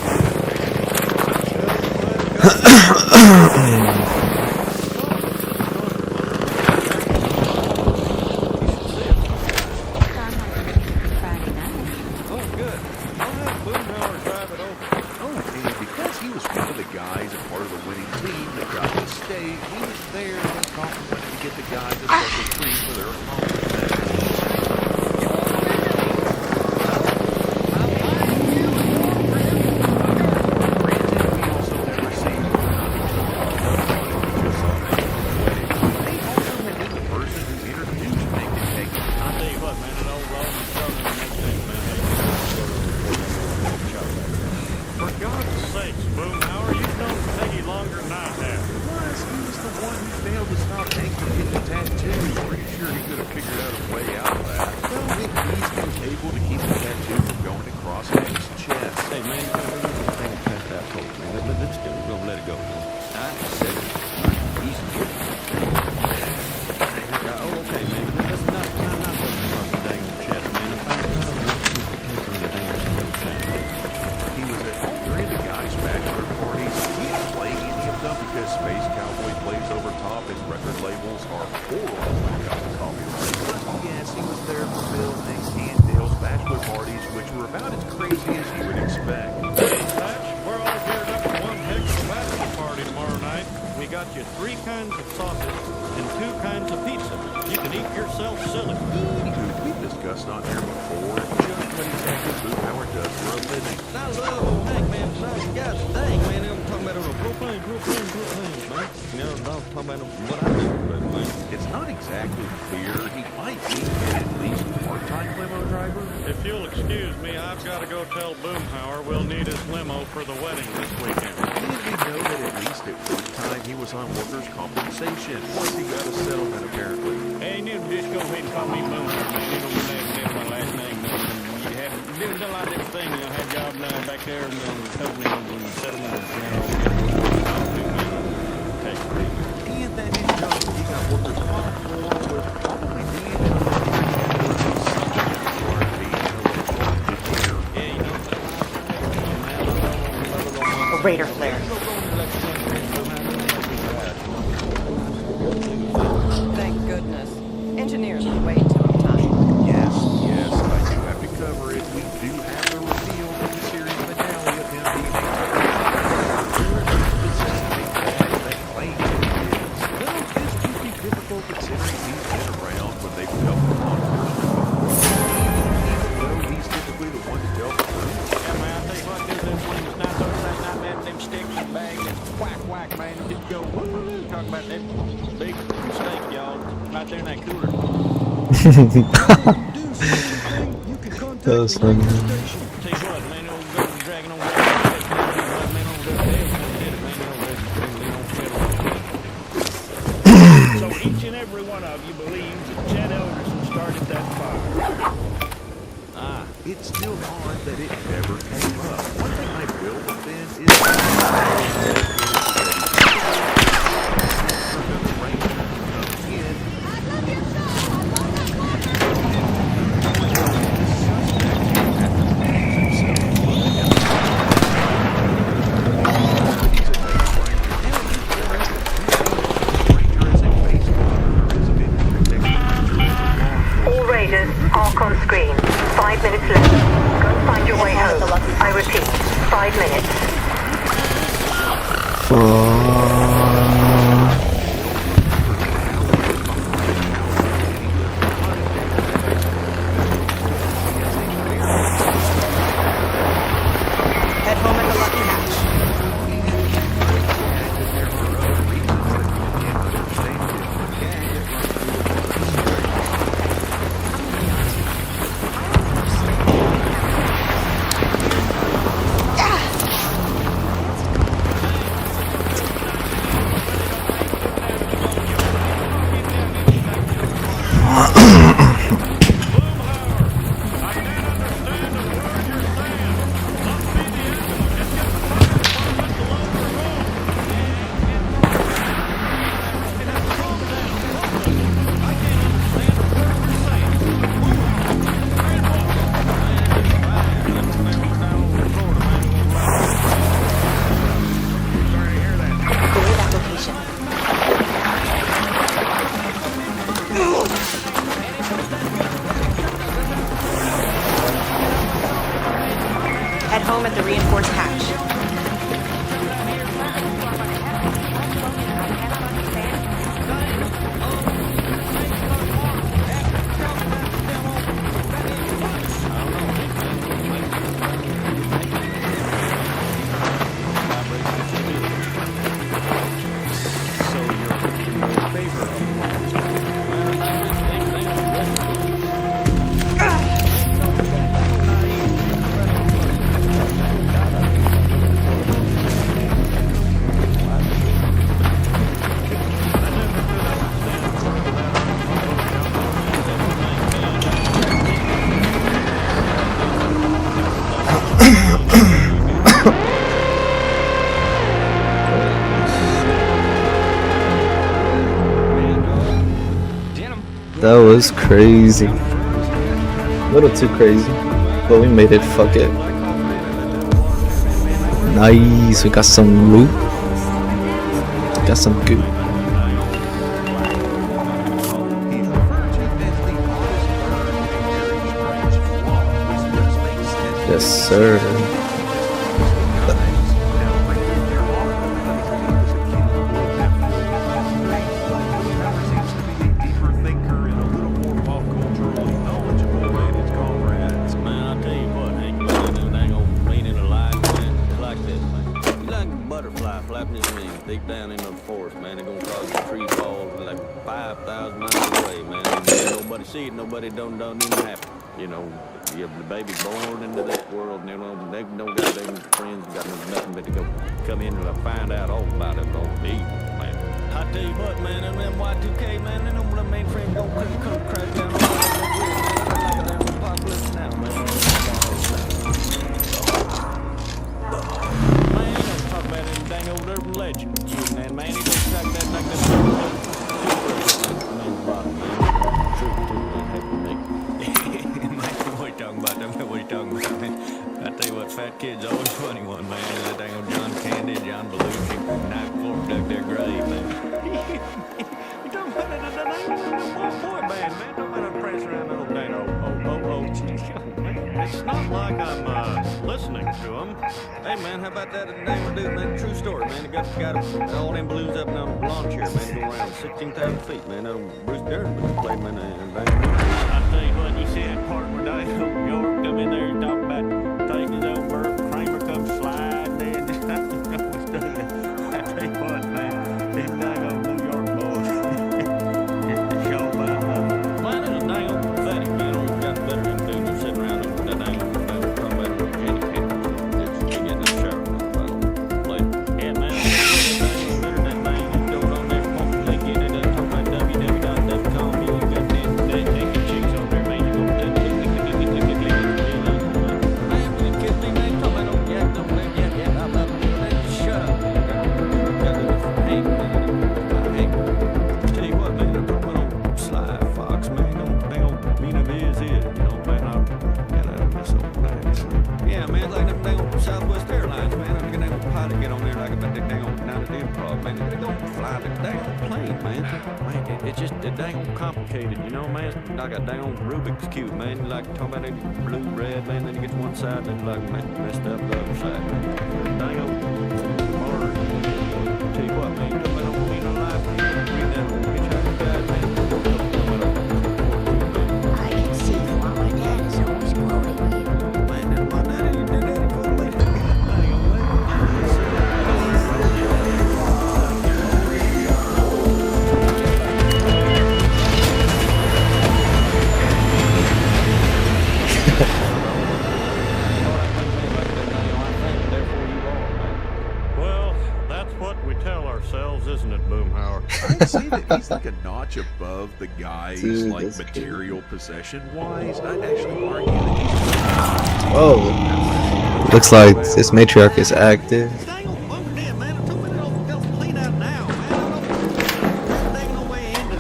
Oh, good. I'll have Boomhauer drive it over. Oh, and because he was one of the guys and part of the winning team that got to stay, he was there when Coffin went to get the guys a special treat for their For God's sakes, Boomhauer, you've known Peggy longer than I have. Plus, he was the one who failed to stop Hank from getting a tattoo. Pretty sure he could have figured out a way out of that. Well, if he's been able to keep the tattoo from going across Hank's chest. Hey, man, past that coat, man. Let's do it. Go let it go. I said it. Easy. Oh, okay, man. Let's not put it across the dang chest, man. He was at all three of the guys' bachelor parties. He didn't play any of them because Space Cowboy plays over top and record labels are horrible when it comes to copyright. But yes, he was there for Bill, Hank, and Dale's bachelor parties, which were about as crazy as you would expect. Patch, we're all geared up for one heck of a bachelor party tomorrow night. We got you 3 kinds of sausage and 2 kinds of pizza. You can eat yourself silly. Anywho, we've discussed on here before just what exactly Boomhauer does for a living. I love old Hank, man. Besides, God dang, man, I'm talking about on a propane, man. You know, I'm talking about what I do, man. It's not exactly clear. He might be at least part-time limo driver. If you'll excuse me, I've got to go tell Boomhauer we'll need his limo for the wedding this weekend. And we know that at least at one time he was on workers' compensation. Once he got a settlement, apparently. Hey, you just go ahead and call me Boomhauer, man. You know my last name. You had did a lot of this thing, you know, had job done back there and then totally and settlement, you know. And that is just he got workers' comp for was probably being A Raider flare. Thank goodness. Engineers will wait till time. Yes, I do have to cover it. We do have the reveal of the series finale of him being a mic, man, and just go, woo, talk about that big mistake, y'all, right there in that cooler. That was funny. Tell you what, man, old girl dragging on that man over there, did it, man, over there. So each and every one of you believes that Chet Elderson started that fire. It's still odd that it never came up. One thing I will defend is All raiders, arc on screen. 5 minutes left. Go find your way home. I repeat, 5 minutes. Head home at the Lucky Hatch. Head home at the reinforced hatch. That was crazy. A little too crazy. But we made it, fuck it. Nice, we got some loot. Got some goop. Yes, sir. Flapping his wings deep down in the forest, man. They're gonna cause the tree fall like 5,000 miles away, man. Nobody see it, nobody don't even happen. You know, you have the baby born into this world, and they don't got their friends, got nothing but to go come in and find out all about it on the evening, man. I tell you what, man, them Y2K, man, them mainframes don't come crash down on the apocalypse now, man. Dang old urban legend. And man, he don't track that like that. What are you talking about? What are you talking about, man? I tell you what, fat kid's always funny one, man. That dang old John Candy, John Belushi, night before dug their grave, man. You talking about that boy band, man? Talking about a press around that old dang old it's not like I'm listening to them. Hey man, how about that name dude, man? True story, man. They got all them balloons up and on the lawn chair, man. Go around 16,000 feet, man. That old Bruce Dern played, man. I tell you what, you see that part where Diane New York come in there and talk about taking his old Bert Kramer come slide there. I tell you what, down there like about the dang old down at the improv, man. They don't fly the dang old plane, man. Man, it's just dang old complicated, you know, man. It's like a dang old Rubik's Cube, man. Like talking about it blue, red, man. Then you get to one side, then like messed up the other side, man. Dang old bird. Tell you what, man, talking about old being alive, man. Read that old hitchhiker guide, man. I can see why my dad is always quoting you. Man, that's my daddy. Your daddy quoted me. Well, that's what we tell ourselves, isn't it, Boomhauer? I'd say that he's like a notch above the guys, Dude, like that's material possession-wise. I'd actually argue that he's. Oh, looks like this matriarch is active.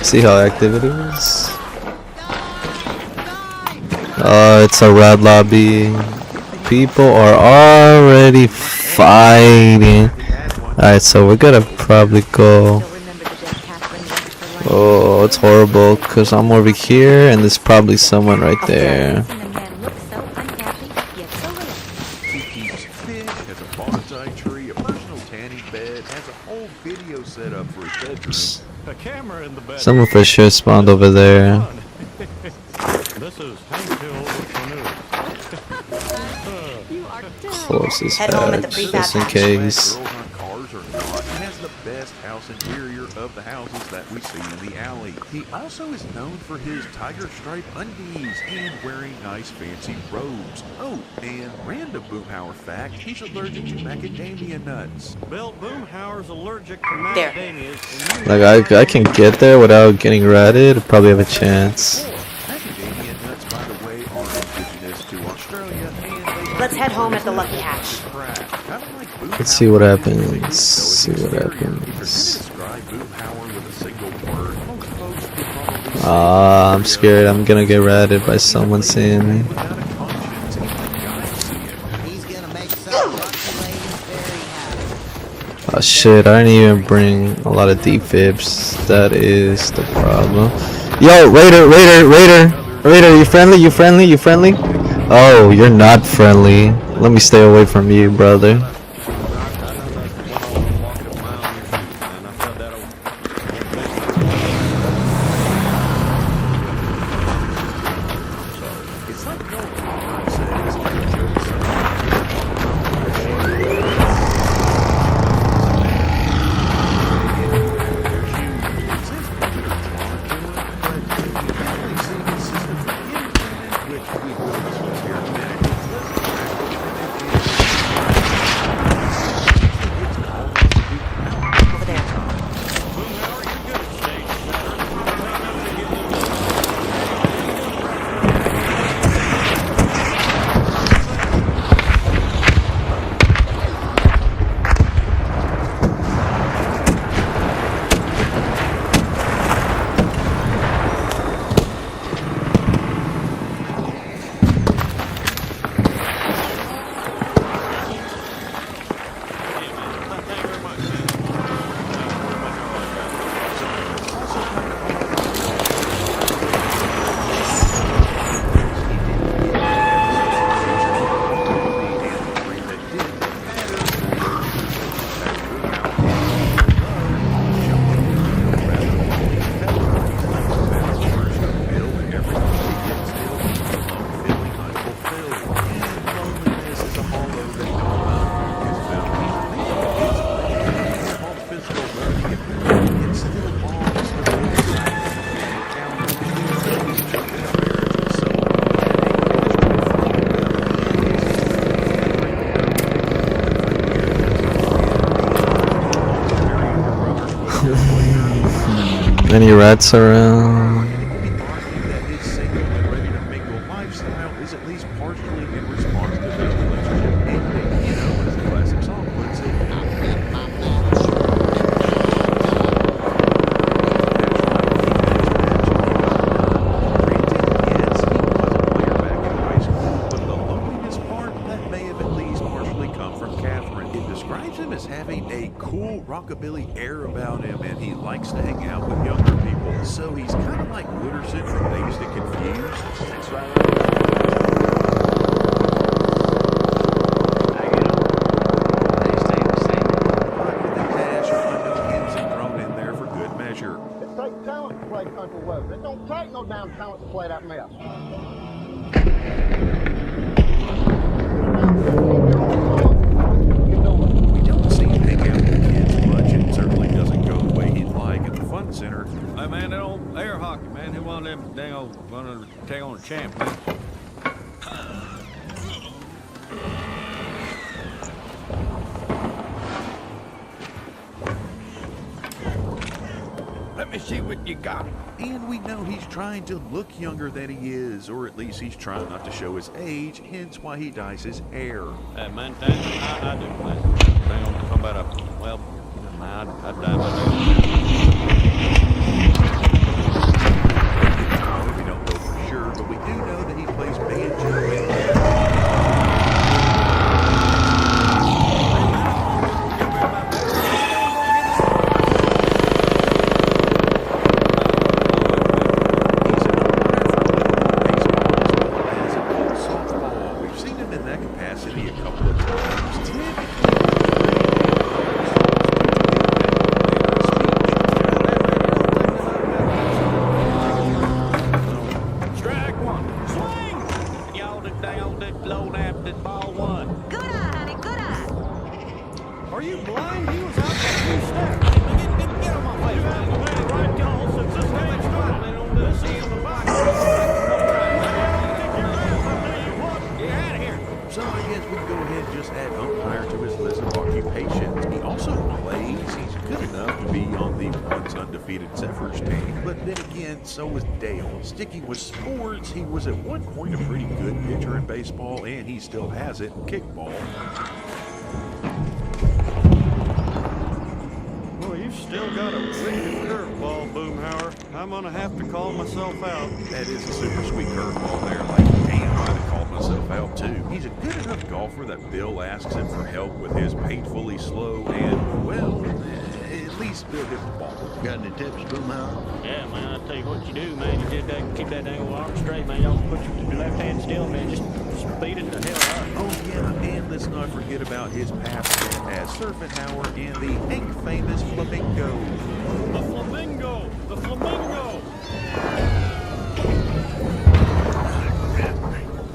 See how active it is. Oh, it's a red lobby. People are already fighting. Alright, so we're gonna probably go. Oh, it's horrible because I'm over here and there's probably someone right there. He keeps fish, has a bonsai tree, a personal tanning bed, has a whole video set up for his bedroom. A camera in the bed. Someone for sure spawned over there. This is Hank Hill with the news. Close his Head home at the head, prefab just in hatch. case. Girls on cars or not, he has the best house interior of the houses that we see in the alley. He also is known for his tiger stripe undies and wearing nice fancy robes. Oh, and random Boomhauer fact, he's allergic to macadamia nuts. Bill Boomhauer's allergic to There. macadamias. Like I can get there without getting ratted. Probably have a chance. Macadamia nuts, by the way, are indigenous to Australia and they Let's head home at the Lucky Hatch. Let's see what happens. See what happens. I'm scared. I'm gonna get ratted by someone seeing me. Oh shit! I didn't even bring a lot of defibs. That is the problem. Yo, Raider! You friendly? You friendly? You friendly? Oh, you're not friendly. Let me stay away from you, brother. Any rats around? Is at least partially in response to their relationship ending, you know, as the classic song puts it. Describes him as having a cool rockabilly air about him, and he likes to hang out with younger people. So he's kind of like Wooderson from Dazed and Confused. That's right. It takes talent to play country road. It don't take no damn talent to play that mess. We don't see him hang out with kids much. It certainly doesn't go the way he'd like at the fun center. Hey, man, that old air hockey, man. Who wanted them dang old gonna take on a champ, man? Let me see what you got. And we know he's trying to look younger than he is, or at least he's trying not to show his age, hence why he dyes his hair. Hey, man, I do, man. Dang on, talking about a, well, man, I'd dye my hair. We don't know for sure, but we do know that he plays banjo and so was Dale. Sticking with sports, he was at one point a pretty good pitcher in baseball, and he still has it in kickball. Well, you've still got a wicked curveball, Boomhauer. I'm gonna have to call myself out. That is a super sweet curveball there. Like, damn, I'd have called myself out too. He's a good enough golfer that Bill asks him for help with his painfully slow and, well, at least Bill hit the ball. Got any tips, Boomhauer? Yeah, man, I'll tell you what you do, man. You did that, keep that dang old arm straight, man. Y'all put your left hand still, man. Just beat it the hell up. Oh, yeah, and let's not forget about his past stint as Surfenhauer and the ink-famous Flamingo. The Flamingo! The Flamingo!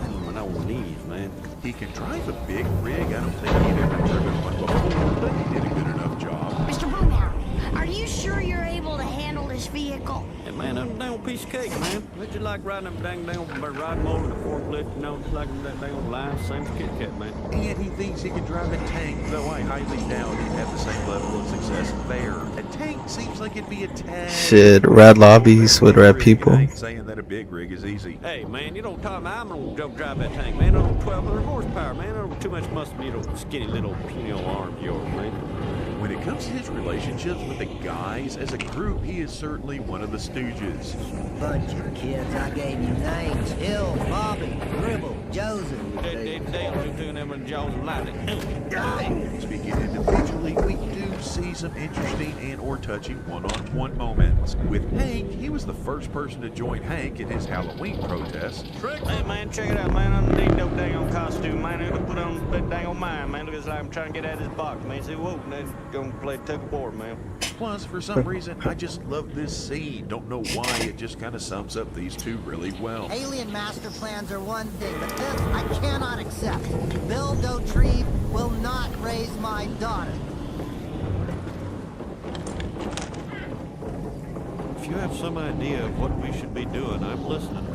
On my old knees, man. He can drive a big rig. I don't think he'd ever driven one before, but he did a good enough job. Mr. Boomhauer, are you sure you're able to handle this vehicle? Hey, man, that's a dang piece of cake, man. It's just like riding them dang riding motor, the forklift, you know, just like that dang old line, same as Kit Kat, man. And he thinks he can drive a tank, though I highly doubt he'd have the same level of success there. A tank seems like it'd be a tank. Shit, red lobbies with red people. I ain't saying that a big rig is easy. Hey, man, you don't talk about I'm gonna drive that tank, man. On 1,200 horsepower, man. Too much muscle, you know, skinny little puny arms, yours, man. When it comes to his relationships with the guys as a group, he is certainly one of the stooges. Bunch of kids, I gave you names. Hill, Bobby, Gribble, Joseph. They doing them and Jones like it. Speaking individually, we do see some interesting and or touching one-on-one moments. With Hank, he was the first person to join Hank in his Halloween protest. Hey, man, check it out, man. I need no dang on costume, man. I'm gonna put on that dang on mine, man. Looks like I'm trying to get out of this box, man. See, whoa, then gonna play tug-of-war, man. Plus, for some reason, I just love this scene. Don't know why, it just kind of sums up these two really well. Alien master plans are one thing, but this I cannot accept. Bill Dauterive will not raise my daughter. If you have some idea of what we should be doing, I'm listening.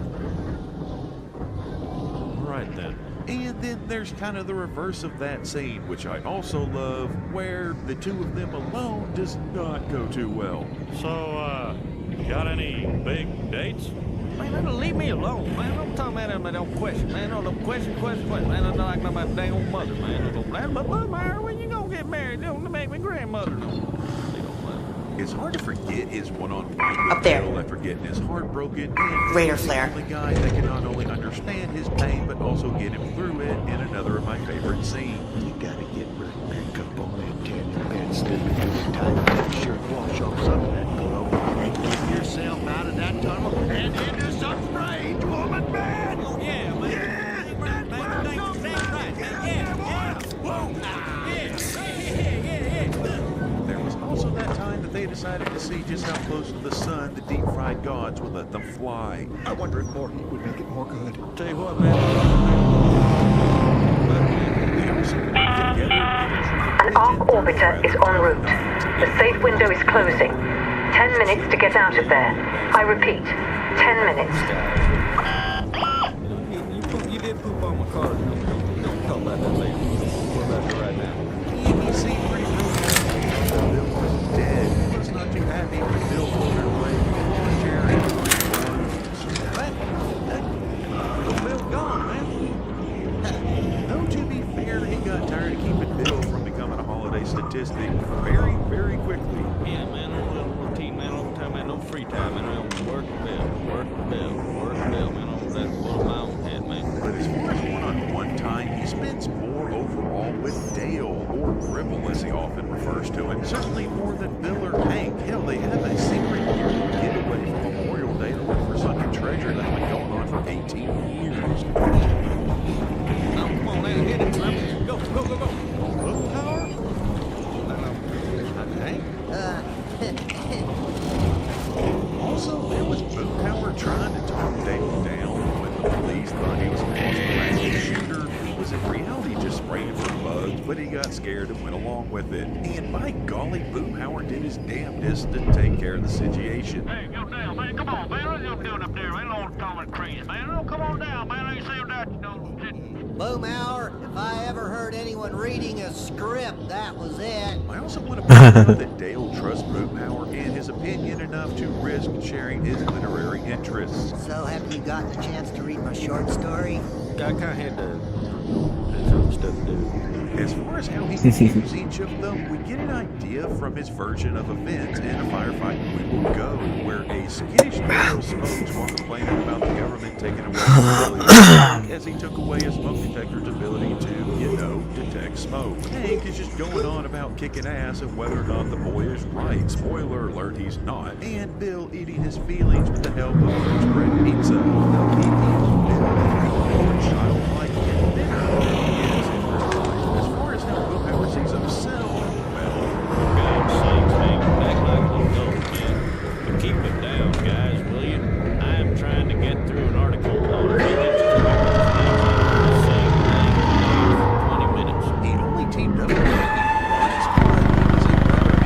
All right, then. And then there's kind of the reverse of that scene, which I also love, where the two of them alone does not go too well. So, you got any big dates? Man, leave me alone, man. Don't talk about that, don't question, man. Don't question. Man, I'm not like my dang old mother, man. But when you gonna get married? Don't make me grandmother. It's hard to forget his one-on-one with Bill after getting his heart broken, and Radar he's flare. the only guy that can not only understand his pain, but also get him through it in another of my favorite scenes. You gotta get right back up on that canyon bed Just gonna be enough time to make sure to wash off some of that glow and get yourself out of that tunnel and into some strange woman bed. Oh, yeah, man. Yeah, Right, man. That's right. Yeah. Whoa. There was also that time that they decided to see just how close to the sun the deep-fried gods would let them fly. I wonder if more heat would make it more good. Tell you what, man. An arc orbiter is en route. The safe window is closing. 10 minutes to get out of there. I repeat, 10 minutes. You did poop on my car. Don't talk about that later. What about it right now? He seemed pretty Bill was dead. He was not too happy when Bill pulled her away from the chair and Bill gone, man. though to be fair, he got tired of keeping Bill from becoming a holiday statistic very, very quickly. Yeah, man, a little routine, man, all the time, man, no free time, man, I don't work the bill, man, all that little my own head, man. But as far as one-on-one time, he spends more overall with Dale, or Gribble as he often refers to him. Certainly more than Bill or Hank. Hell, they have a secret yearly getaway for Memorial Day to look for sunken treasure that's been going on for 18 years. Oh, come on, man, hit it, Gribble. Go. Blue Power? Hank? Also, there was Boo Power trying to talk Dale down when the police thought he was an active shooter. He was in reality just spraying for bugs, but he got scared and went along with it. And by golly, Boo Power did his damnedest to take care of the situation. Hey, go down, man. Come on, man. What are you doing up there, man? Old Tom and crazy, man. Oh, come on down, man. I ain't saying that, you know. Boomhauer, if I ever heard anyone reading a script, that was it. I also want to point out that Dale trusts Boo Power and his opinion enough to risk sharing his literary interests. So have you gotten a chance to read my short story? I kind of had to do some stuff to do. As far as how he views each of them, we get an idea from his version of events in A Firefight We Will Go, where a skittish man smokes while complaining about the government taking away his ability as he took away a smoke detector's ability to, detect smoke. Hank is just going on about kicking ass and whether or not the boy is right. Spoiler alert, he's not. And Bill eating his feelings with the help of French bread pizza. He views Bill as more childlike and bitter than he is in real life. As far as how Boo Power sees himself, well, God's sakes, Hank, act like an adult, man. But keep it down, guys, will you? I am trying to get through an article on village for 20 minutes. he only teamed up with Mickey once, but he was a brother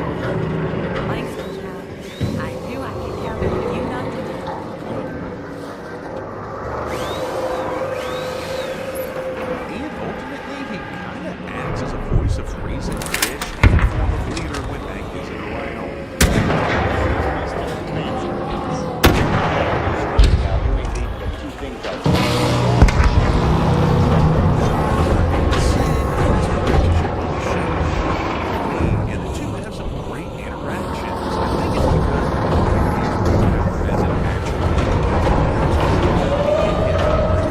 Thanks, Boomhauer. I knew I could count on you not to do. and ultimately he kind of acts as a voice of reason-ish and a form of leader when Hank isn't around. And the two have some great interactions. I think it's because as an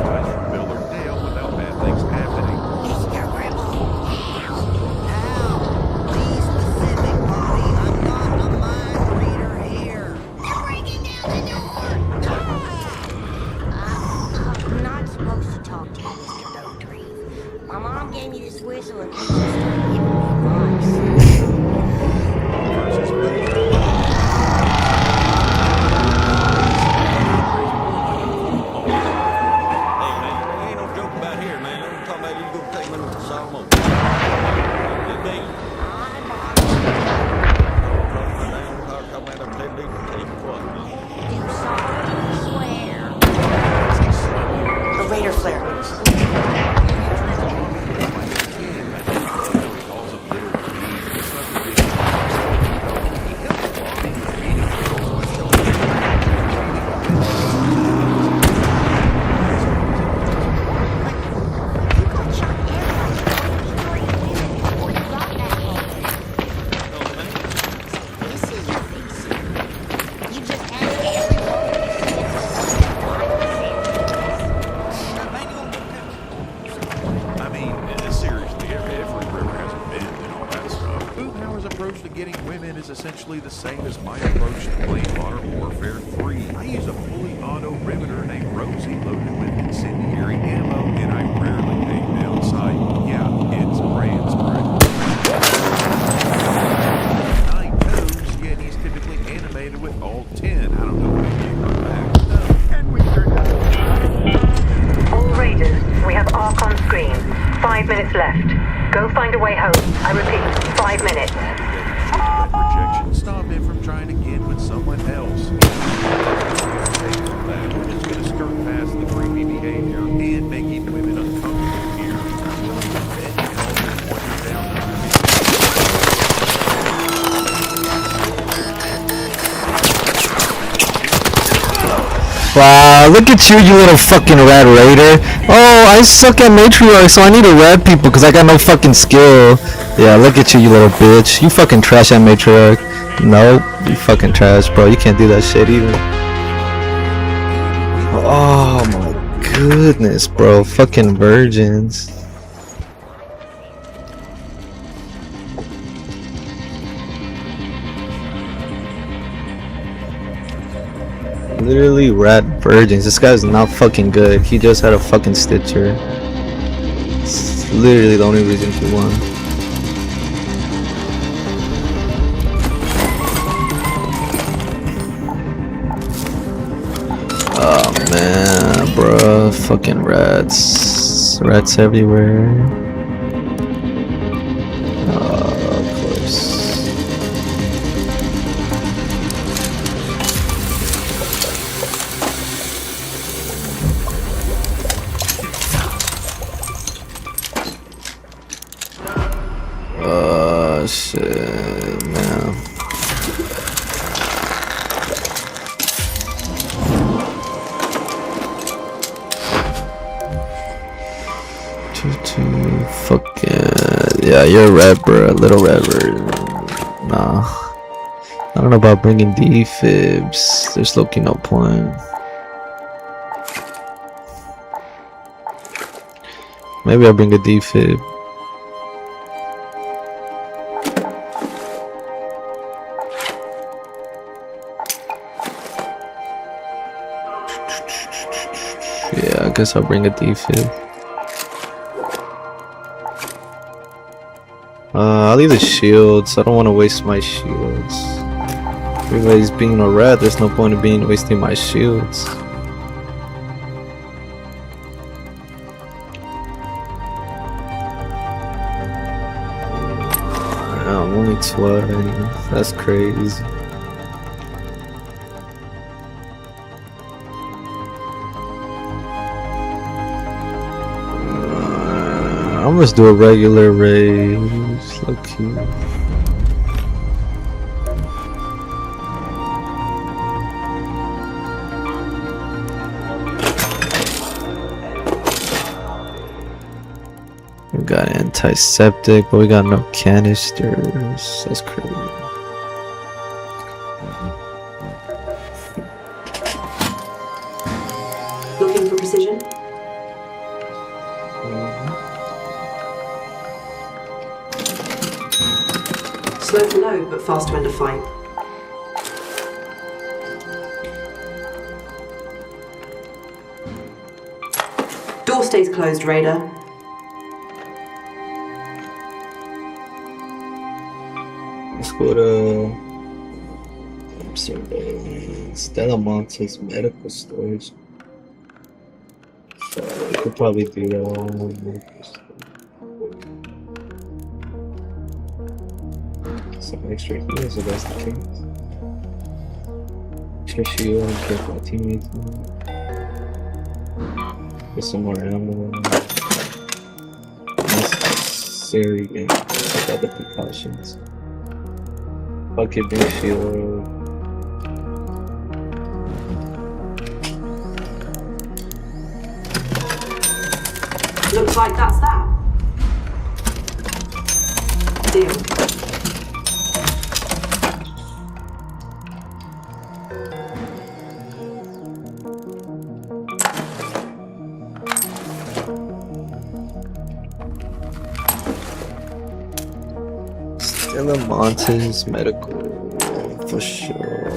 actual Bill or Dale without bad things happening. Mr. Gribble. Now, be specific, Bobby. I'm not a mind reader here. They're breaking down the door! I'm not supposed to talk to you, Mr. Dogtree. My mom gave me this whistle and she started giving me advice. Hey, man, there ain't no joke about here, man. I'm talking about you gonna take me to Solomon. Big Dale. Do solemnly swear. A radar flare. essentially the same as my approach to playing Modern Warfare 3. I use a fully auto riveter named Rosie loaded with incendiary ammo, and I rarely aim down sight. Yeah, it's brand spray. 9 toes, yet he's typically animated with all 10. I don't know if you heard that. All Raiders, we have ARC on screen. 5 minutes left. Go find a way home. I repeat, 5 minutes. That rejection stop him from trying again with someone else. We're just going to skirt past the creepy behavior and making women uncomfortable here. Then you can all just wander down Wow, look at you, you little fucking rat raider. Oh, I suck at matriarch, so I need to rat people because I got no fucking skill. Yeah, look at you, you little bitch. You fucking trash at matriarch. Nope, you fucking trash, bro. You can't do that shit either. Oh my goodness, bro. Fucking virgins. Literally rat virgins. This guy's not fucking good. He just had a fucking stitcher. It's literally the only reason he won. Oh man, bruh. Fucking rats. Rats everywhere. Oh, of course. Shit, man. Fucking yeah, you're a red, bro. Little red bird. Nah, I don't know about bringing defibs. There's low-key no point. Maybe I'll bring a defib. Yeah, I guess I'll bring a defib. I'll leave the shields. I don't want to waste my shields. Everybody's being a rat. There's no point in wasting my shields. I'm only 12. That's crazy. I'm just do a regular raid. So cute. We got antiseptic, but we got no canisters. That's crazy. Looking for precision? Slow to load, but fast to end a fight. Door stays closed, Raider. Let's go to Stella Monte's medical storage. So we could probably do that. Some extra heals if that's the case. Extra shield and care for our teammates. Get some more ammo. Necessary and take out the precautions. Bucket big shield. Looks like that's that. Deal. Stella Monte's medical. For sure.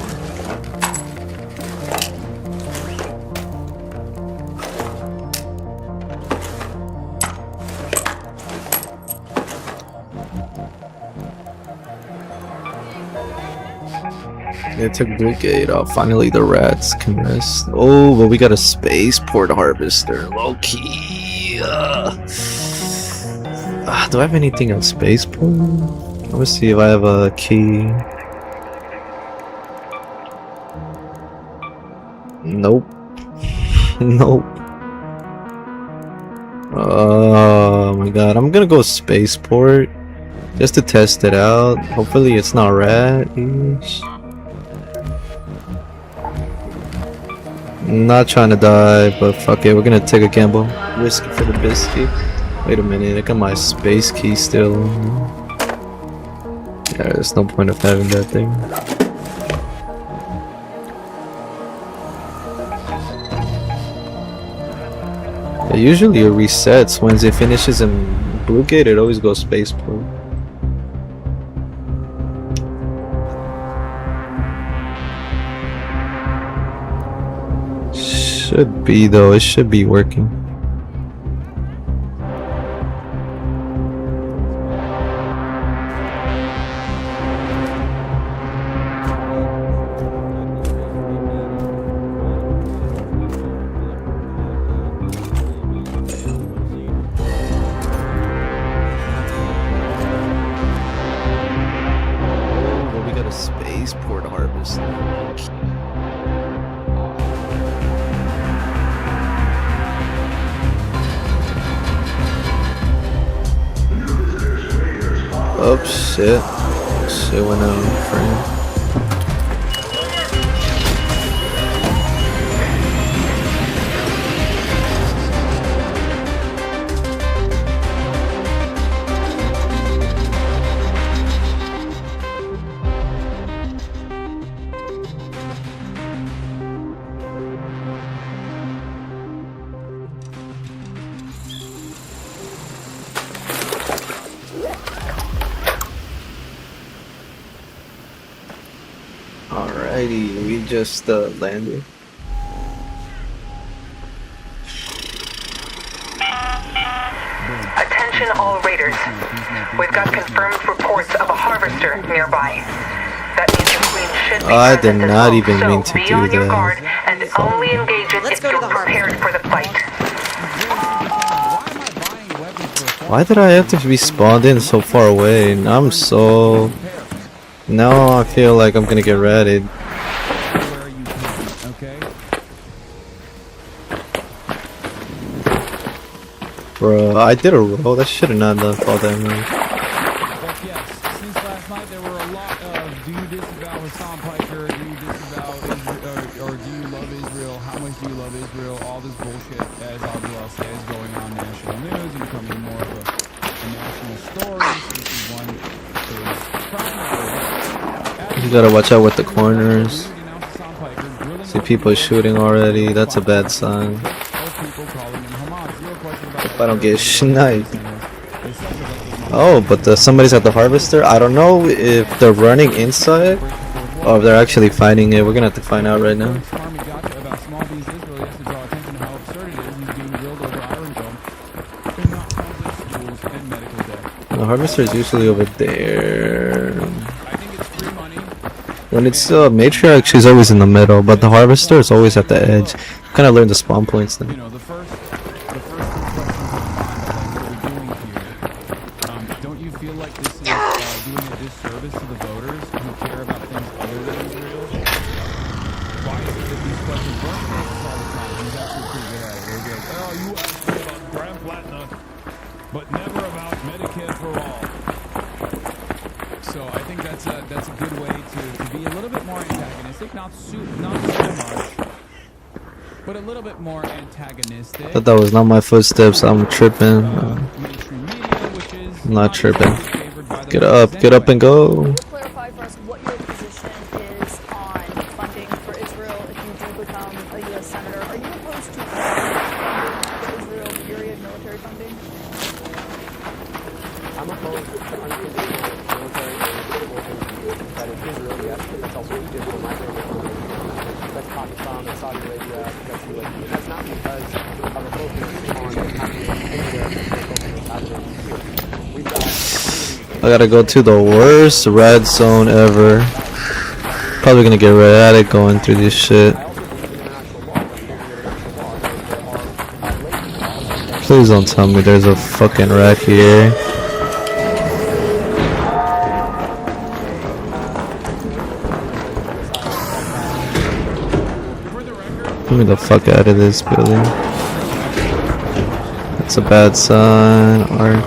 They took Brigade off. Finally, the rats can rest. Oh, but we got a spaceport harvester. Low key. Do I have anything on spaceport? Let me see if I have a key. Nope. Nope. Oh my god. I'm gonna go spaceport just to test it out. Hopefully, it's not rat-ish. Not trying to die, but fuck it, we're gonna take a gamble. Risk it for the biscuit. Wait a minute, I got my space key still. Yeah, there's no point of having that thing. Yeah, usually it resets once it finishes in Blue Gate, it always goes spaceport. Should be though, it should be working. Oh, but we got a spaceport harvest. Oh shit. Shit went out of frame. Alrighty, we just landed. Attention all raiders. We've got confirmed reports of a harvester nearby. That means the Queen should be I did present as not well, even so mean to be do on your that. guard and only engage it if you're prepared for the fight. Why did I have to be spawned in so far away? And I'm so... Now I feel like I'm gonna get ratted. Bro, I did a roll. That should have not done all that much. But yes, since last night there were a lot of do you disavow Hassan Piker, do you disavow Israel, or do you love Israel, how much do you love Israel, all this bullshit, as Abdullah says, going on national news and becoming more of a national story. This is one is primary. You gotta watch out with the corners. See people shooting already. That's a bad sign. If I don't get sniped. Oh, but somebody's at the harvester. I don't know if they're running inside or if they're actually fighting it. We're gonna have to find out right now. The harvester is usually over there. When it's matriarch, she's always in the middle, but the harvester is always at the edge. Kind of learn the spawn points then. Don't you feel like this is doing a disservice to the voters who care about things other than Israel? Why is it that these questions weren't asked all the time? He's actually pretty good at it. They'll be like, oh, you asked me about Grand Platinum, but never about Medicare for all. So I think that's a good way to be a little bit more antagonistic, not so much, but a little bit more antagonistic. Thought that was not my footsteps. I'm tripping. I'm not tripping. Get up and go. Clarify for us what your position is on funding for Israel if you do become a U.S. Senator. Are you opposed to Israel period military funding? I'm opposed to unconditional military support that is Israel, yes, but that's also I gotta go to the worst red zone ever. Probably gonna get red at it going through this shit. Please don't tell me there's a fucking wreck here. Get me the fuck out of this building. That's a bad sign. Arc.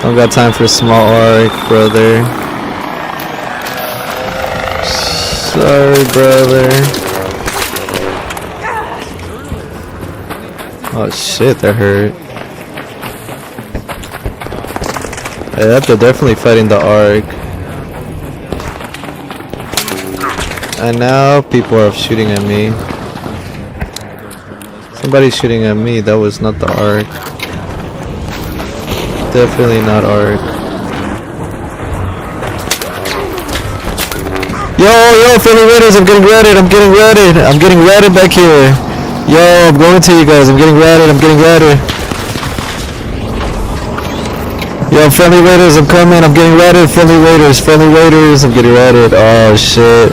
Don't got time for a small arc, brother. Sorry, brother. Oh shit, that hurt. Yeah, they're definitely fighting the arc. And now people are shooting at me. Somebody's shooting at me. That was not the arc. Definitely not arc. Yo, Philly Raiders, I'm getting redded. I'm getting redded back here. Yo, I'm going to you guys. I'm getting redded. Yo, Friendly Raiders, I'm coming. I'm getting redded. Friendly Raiders, I'm getting redded. Oh shit.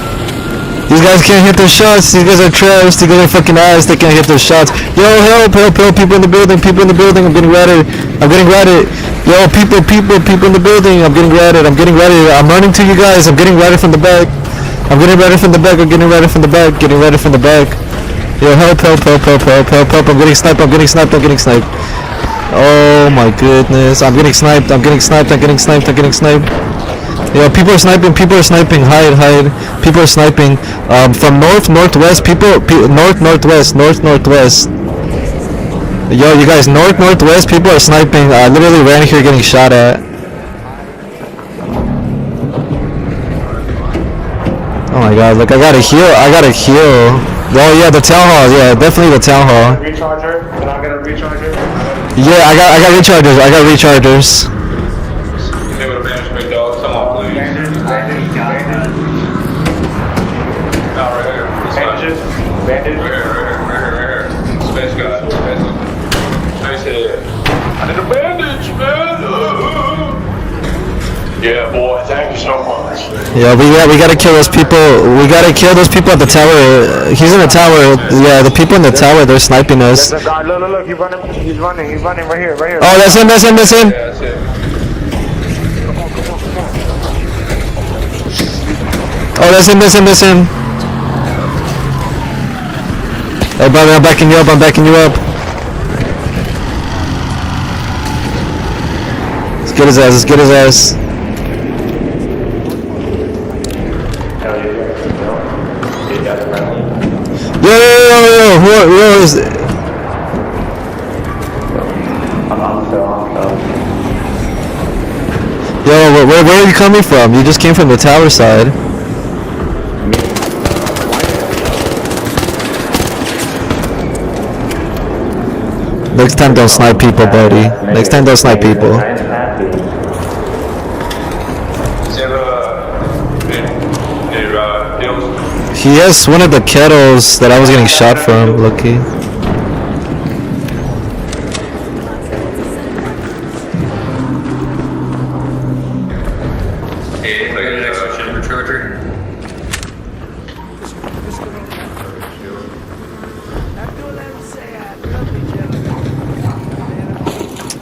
These guys can't hit their shots. These guys are trash. These guys are fucking ass. They can't hit their shots. Yo, help. People in the building. I'm getting redded. Yo, people in the building. I'm getting redded. I'm running to you guys. I'm getting redded from the back. Getting redded from the back. Yo, help. I'm getting sniped. Oh my goodness. I'm getting sniped. Yo, people are sniping. Hide. People are sniping. From northwest. Northwest. Yo, you guys, northwest. People are sniping. I literally ran here getting shot at. Oh my god, look, I gotta heal. Oh yeah, the town hall. Yeah, definitely the town hall. Recharger? Can I get a recharger? Yeah, I got rechargers. They would have managed me, dog. Come on, please. Bandage. No, right here. Bandage. Right here. Space guy. Space head. I need a bandage, man. Yeah, boy. Thank you so much. Yeah, we gotta kill those people. We gotta kill those people at the tower. He's in the tower. Yeah, the people in the tower, they're sniping us. There's a guy. Look. He's running right here. Oh, that's him. Yeah, that's it. Oh, that's him. Hey, brother, I'm backing you up. Let's get his ass. Yo, who is it? Yo, where are you coming from? You just came from the tower side. Next time don't snipe people, buddy. He has one of the kettles that I was getting shot from, lucky.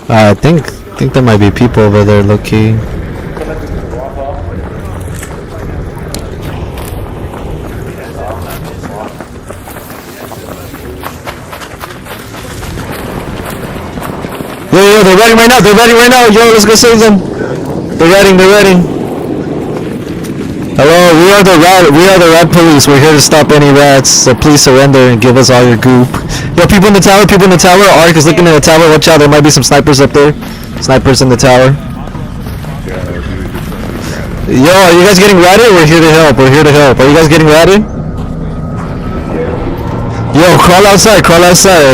I think there might be people over there, low-key. Yo, they're ready right now. Yo, let's go save them. They're ready. Hello, we are the rat police. We're here to stop any rats, so please surrender and give us all your goop. Yo, people in the tower. Ark is looking at the tower. Watch out, there might be some snipers up there. Snipers in the tower. Yo, are you guys getting ratted? We're here to help. Are you guys getting ratted? Yo, crawl outside.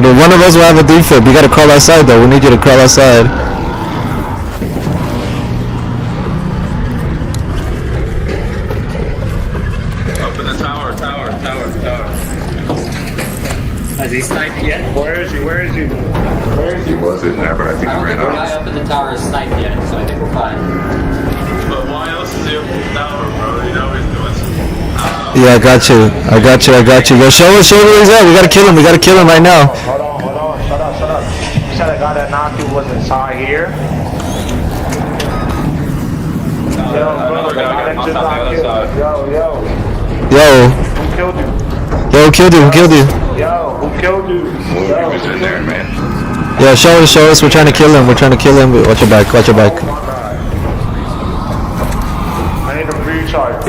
One of us will have a defib. You gotta crawl outside though. We need you to crawl outside. Has he sniped yet? Where is he? Where is he? Where is he? He wasn't there, but I think I he don't think ran the guy out. up at the tower is sniped yet, so I think we're fine. But why else is he up in the tower, bro? You know he's doing some... Yeah, I got you. I got you. I got you. Yo, show us where he's at. We gotta kill him. We gotta kill him right now. Hold on. Shut up. You said the guy that knocked you was inside here? Another guy got knocked on the other side. Yo. Yo. Who killed you? Yo, who killed you? Who killed you? Yo, who killed you? He was in there, man. Yeah, show us. We're trying to kill him. Watch your back. I need a recharge.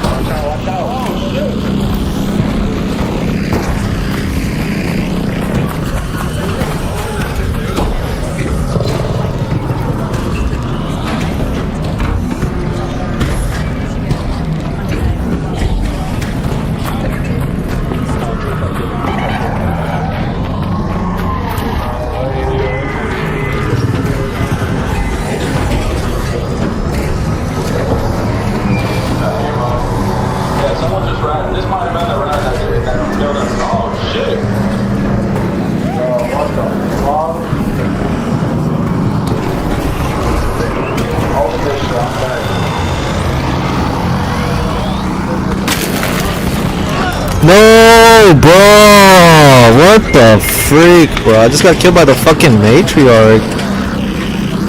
Watch out. Oh, shit. Yeah, someone just ran. This might have been the rat that killed us. Oh, shit. What the fuck? Oh, shit, I'm back. No, bro. What the freak, bro? I just got killed by the fucking matriarch.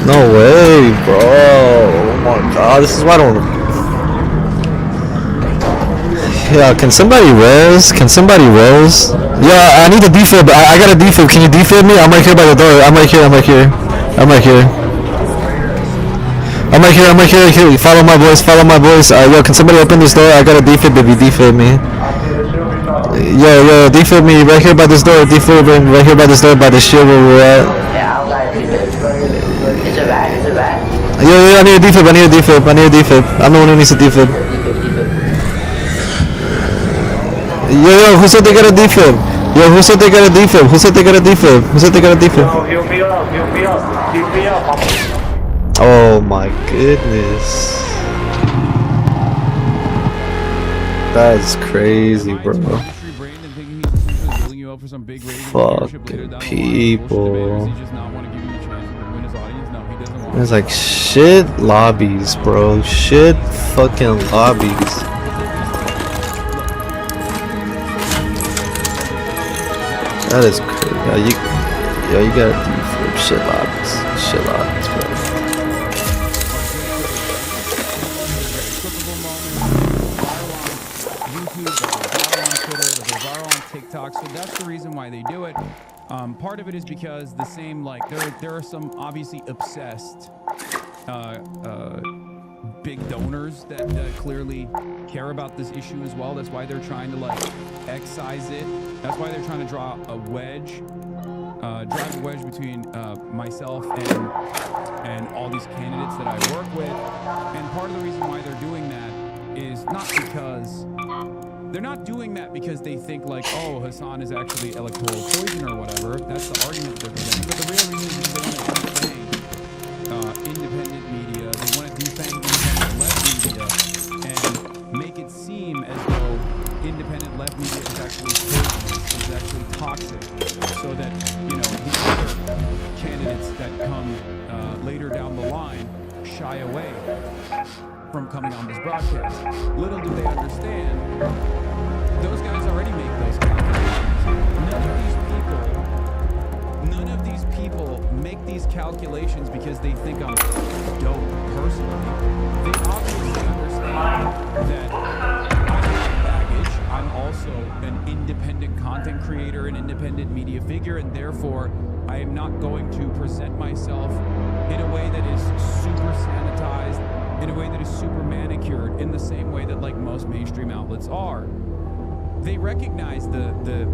No way, bro. Oh my god, this is why I don't... Yeah, can somebody res? Yeah, I need a defib. I got a defib. Can you defib me? I'm right here by the door. I'm right here. Follow my voice. Yo, can somebody open this door? I got a defib if you defib me. Yo, defib me right here by this door. Defib me right here by this door by the shield where we're at. Yeah, I'll die. It's a rat. Yo, I need a defib. I'm the one who needs a defib. Yo, who said they got a defib? Who said they got a defib? Heal me up. Oh my goodness. That's crazy, bro. Fucking people. It's like shit lobbies, bro. Shit fucking lobbies. That is crazy. You gotta defib shit lobbies, bro. TikTok, so that's the reason why they do it. Part of it is because the same, like, there are some obviously obsessed big donors that clearly care about this issue as well. That's why they're trying to like excise it. That's why they're trying to draw a wedge, drive a wedge between myself and all these candidates that I work with. And part of the reason why they're doing that is not because they're not doing that because they think like, oh, Hassan is actually electoral poison or whatever. That's the argument they're presenting. But the real reason is they want to defang independent media. They want to defang independent left media and make it seem as though independent left media is actually poisonous, is actually toxic, so that, you know, the other candidates that come later down the line shy away from coming on this broadcast. Little do they understand, those guys already make those calculations. None of these people make these calculations because they think I'm dope personally. They obviously understand that I have baggage. I'm also an independent content creator, an independent media figure, and therefore I am not going to present myself in a way that is super sanitized, in a way that is super manicured, in the same way that like most mainstream outlets are. They recognize the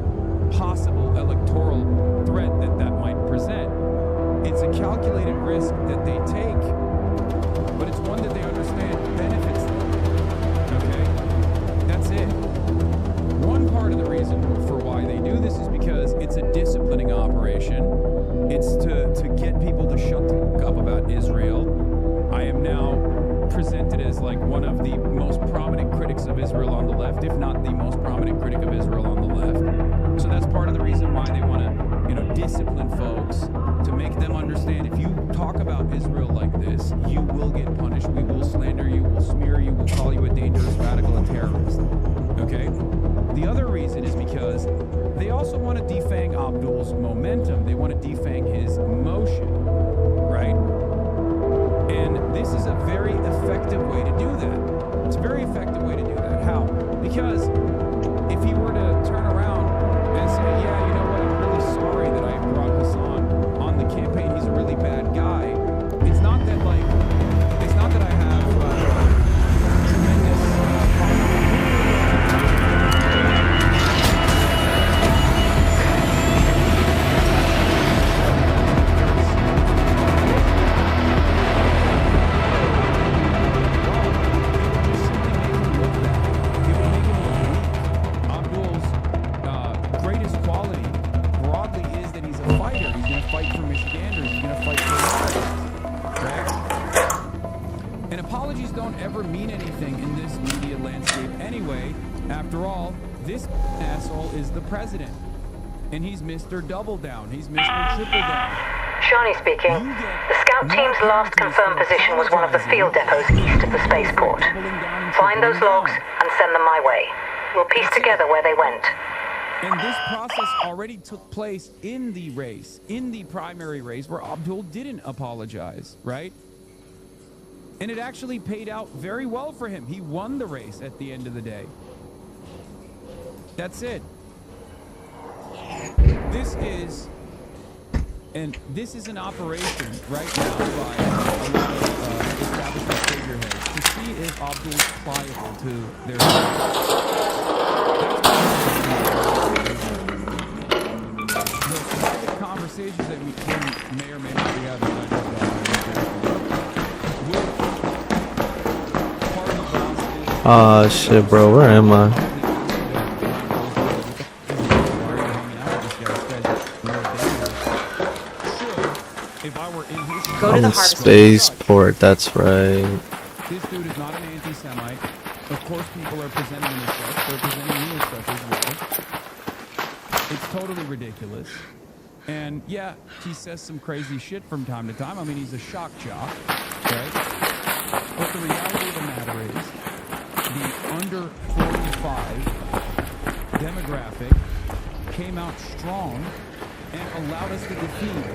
possible electoral threat that might present. It's a calculated risk that they take, but it's one that they understand benefits them. Okay? That's it. One part of the reason for why they do this is because it's a disciplining operation. It's to get people to shut the fuck up about Israel. I am now presented as like one of the most prominent critics of Israel on the left, if not the most prominent critic of Israel on the left. So that's part of the reason why they want to, discipline folks to make them understand if you talk about Israel like this, you will get punished. We will slander you, we'll smear you, we'll call you a dangerous radical and terrorist. Okay? The other reason is because they also want to defang Abdul's momentum. They want to defang his motion, right? And this is a very effective way to do that. It's a very effective way to do that. How? Because if he were to turn around and say, yeah, you know what, I'm really sorry that I brought Hassan on the campaign. He's a really bad guy. It's not that, like, it's not that I have tremendous ever mean anything in this media landscape anyway. After all, this asshole is the president. And he's Mr. Double Down. He's Mr. Triple Down. Shani speaking. The scout team's last confirmed position was one of the field depots east of the spaceport. Find those logs and send them my way. We'll piece together where they went. And this process already took place in the race, in the primary race, where Abdul didn't apologize, right? And it actually paid out very well for him. He won the race at the end of the day. That's it. This is an operation right now by a lot of establishment figureheads to see if Abdul's pliable to their the conversations that we may or may not be having. Ah, shit, bro. Where am I? On the spaceport, that's right. This dude is not an anti-Semite. Of course, people are presenting him as such. They're presenting me as such as well. It's totally ridiculous. And yeah, he says some crazy shit from time to time. I mean, he's a shock jock, right? But the reality of the matter is, the under 45 demographic came out strong and allowed us to defeat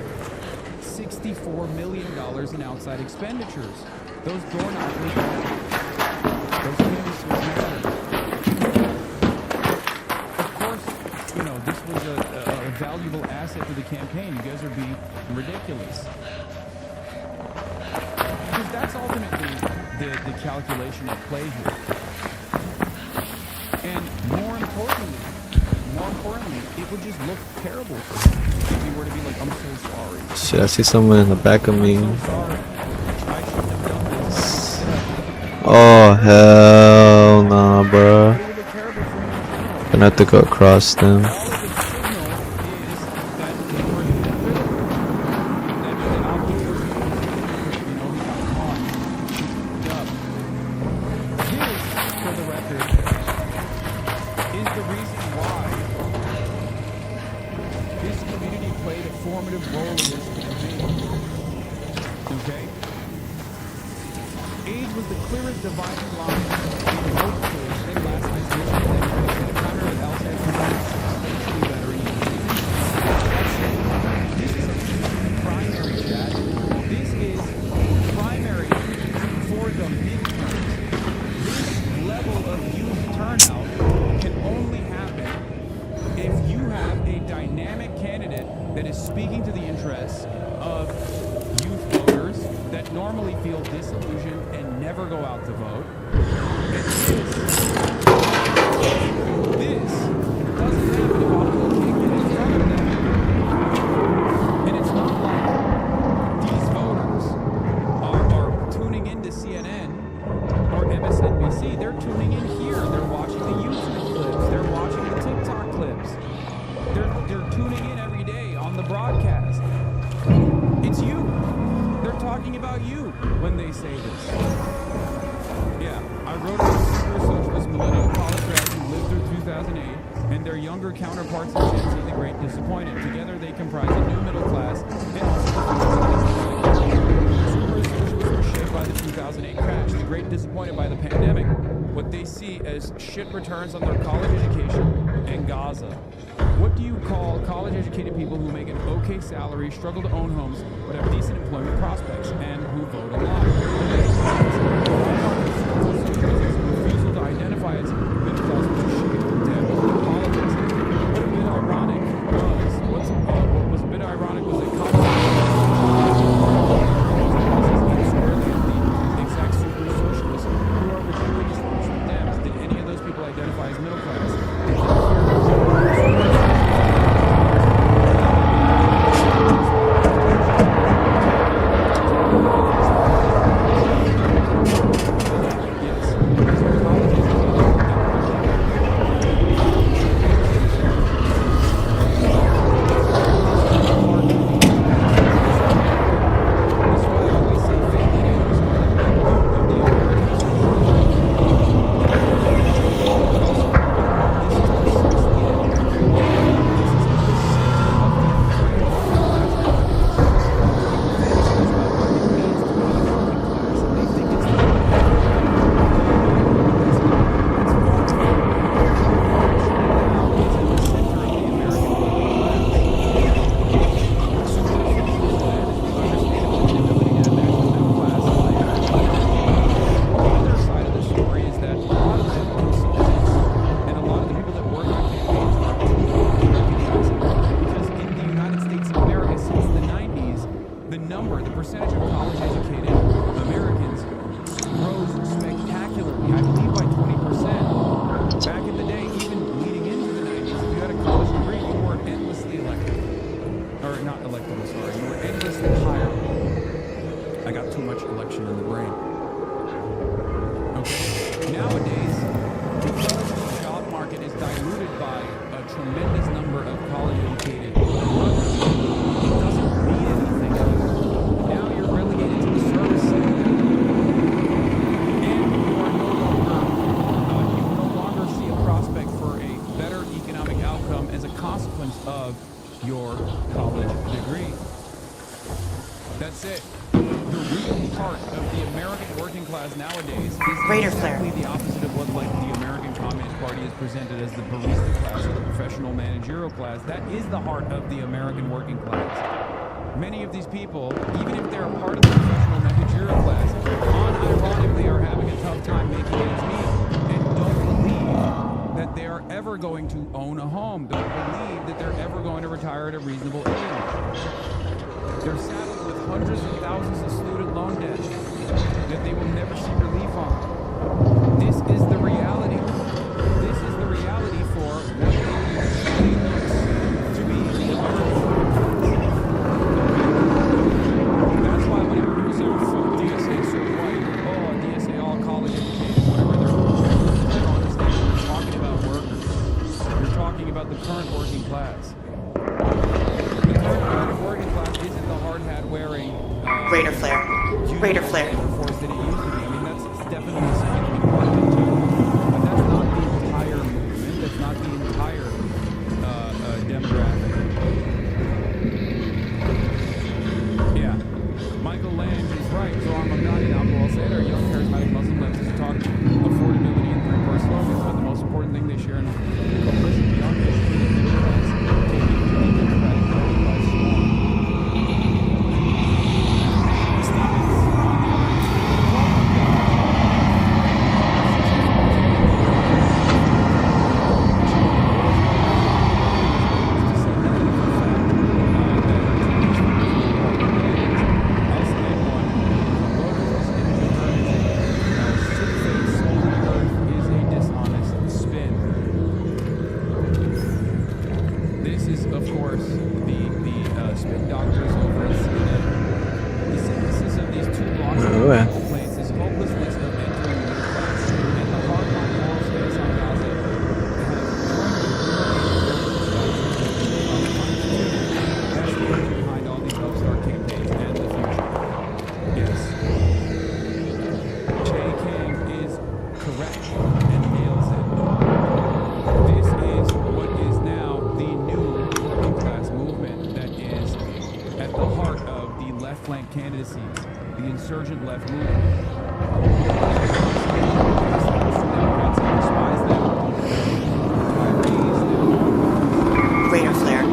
$64 million in outside expenditures. Those door knockers matter. Those canvassers matter. Of course, this was a valuable asset to the campaign. You guys are being ridiculous. Because that's ultimately the calculation at play here. And more importantly, it would just look terrible for him if he were to be like, I'm so sorry. Shit, I see someone in the back of me. Oh, hell nah, bro. Gonna have to go across them. their younger counterparts in Gen Z the Great Disappointed. Together they comprise a new middle class and also consumer socialists were shaped by the 2008 crash, the Great Disappointed by the pandemic. What they see as shit returns on their college education and Gaza. What do you call college-educated people who make an okay salary, struggle to own homes, but have decent employment prospects, and who vote a lot? Refusal to identify as middle class was a shame of dead politics. What was a bit ironic was that the exact super socialists who are rejecting establishment Dems. Did any of those people identify as middle class? That is the heart of the American working class. Many of these people, even if they're a part of the professional managerial class, unironically are having a tough time making ends meet and don't believe that they are ever going to own a home, don't believe that they're ever going to retire at a reasonable age. They're saddled with hundreds of thousands of student loan debt that they will never see relief on. This is the reality. This is the reality for what they to be the That's why whenever people say, fuck DSA so white, or DSA all college educated, whatever they don't understand what you're talking about workers. You're talking about the current working class. The current working class isn't the hard hat wearing Raider flare. Raider flare. Force that it used to be. I mean, that's definitely a significant part of it too. insurgent left movement. Democrats despise them. Radar flare.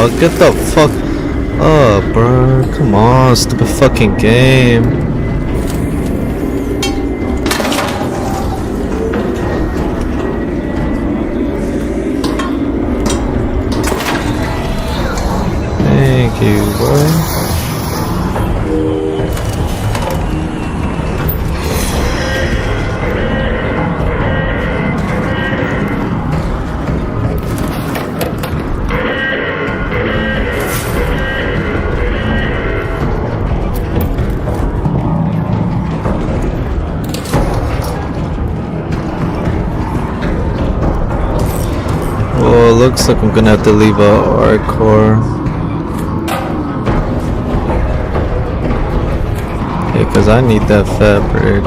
dog. Get the fuck up, bro. Come on, stupid fucking game. Thank you, bro. Well, looks like I'm gonna have to leave a hardcore. Yeah, cause I need that fabric.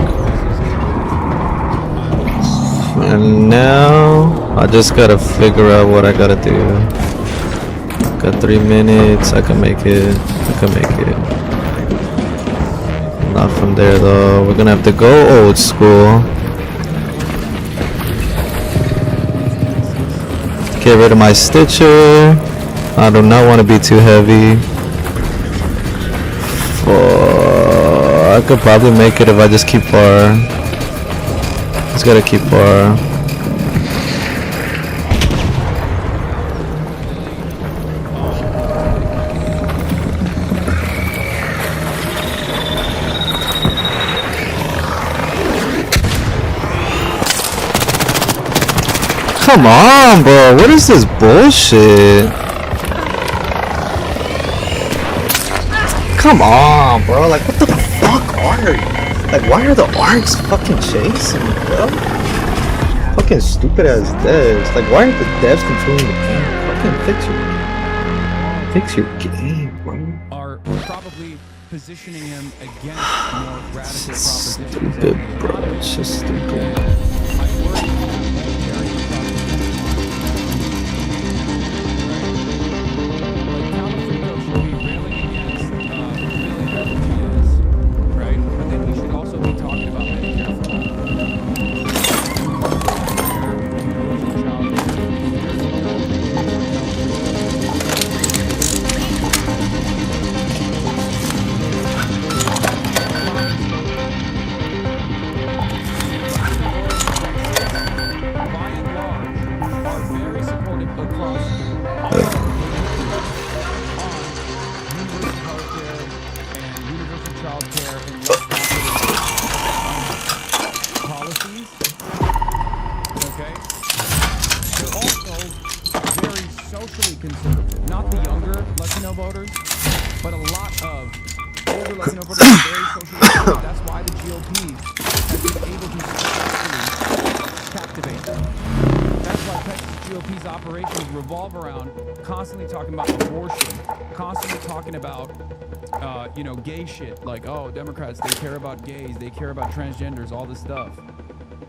And now I just gotta figure out what I gotta do. Got 3 minutes. I can make it. I can make it. Not from there though. We're gonna have to go old school. Get rid of my stitcher. I do not want to be too heavy. I could probably make it if I just keep far. Just gotta keep far. Come on, bro. What is this bullshit? Come on, bro. Like, what the fuck are you? Like, why are the arcs fucking chasing me, bro? Fucking stupid ass devs. Like, why are the devs controlling the game? Fucking fix your game, bro. Are probably positioning him against more radical propositions. Stupid, bro. It's just stupid. Gay shit, like, oh, Democrats, they care about gays, they care about transgenders, all this stuff.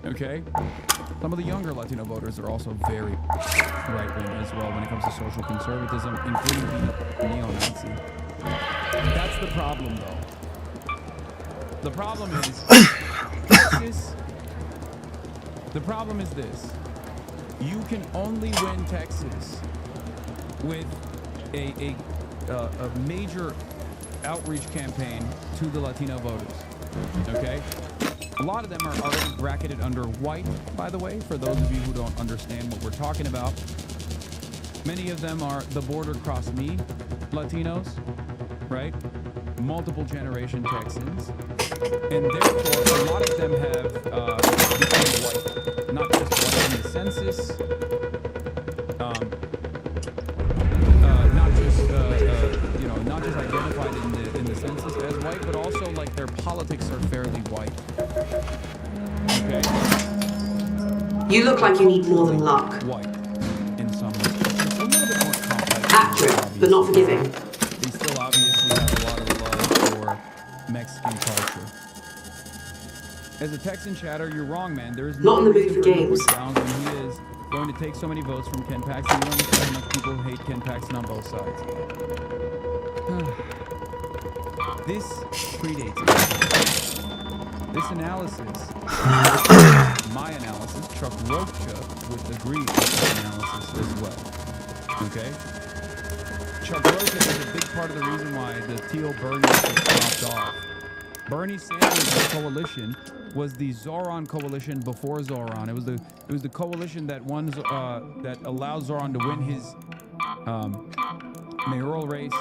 Okay? Some of the younger Latino voters are also very right-wing as well when it comes to social conservatism, including being neo-Nazi. That's the problem, though. The problem is Texas. The problem is this: you can only win Texas with a major outreach campaign to the Latino voters. Okay? A lot of them are already bracketed under white, by the way, for those of you who don't understand what we're talking about. Many of them are the border cross me Latinos, right? Multiple generation Texans. And therefore, a lot of them have become white. Not just white in the census, not just identified in the census as white, but also like their politics are fairly white. Okay. You look like you need more than luck. White, in some ways. It's a little bit more complex. Accurate, but not forgiving. They still obviously have a lot of love for Mexican culture. As a Texan chatter, you're wrong, man. There is not in the mood for games. When he is going to take so many votes from Ken Paxton. You understand how much people hate Ken Paxton on both sides. This predates me. This analysis, my analysis, Chuck Rocha would agree with this analysis as well. Okay? Chuck Rosen is a big part of the reason why the teal Bernie dropped off. Bernie Sanders' coalition was the Zoran coalition before Zoran. It was the coalition that that allowed Zoran to win his mayoral race.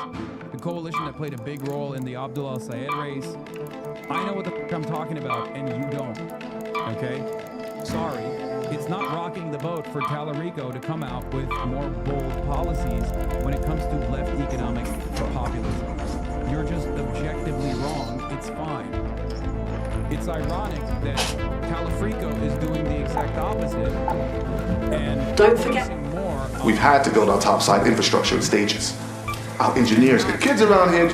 The coalition that played a big role in the Abdul al-Sayed race. I know what the fuck I'm talking about, and you don't. Okay? Sorry. It's not rocking the boat for Tallarico to come out with more bold policies when it comes to left economic populism. You're just objectively wrong. It's fine. It's ironic that Tallarico is doing the exact opposite and don't forget more. We've had to build our topside infrastructure in stages. Our engineers, the kids around here.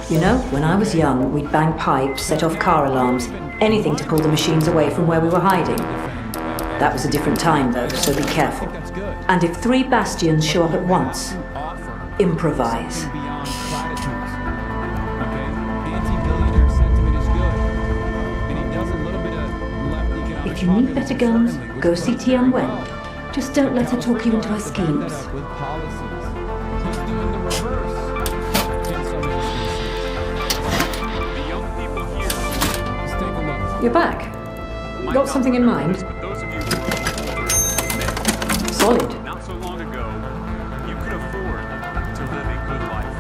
You know, when I was young, we'd bang pipes, set off car alarms, anything to pull the machines away from where we were hiding. That was a different time, though, so be careful. And if 3 bastions show up at once, improvise. If you need better guns, go see Tian Wen. Just don't let her talk you into her schemes. You're back. Got something in mind? Solid. Not so long ago, you could afford to live a good life.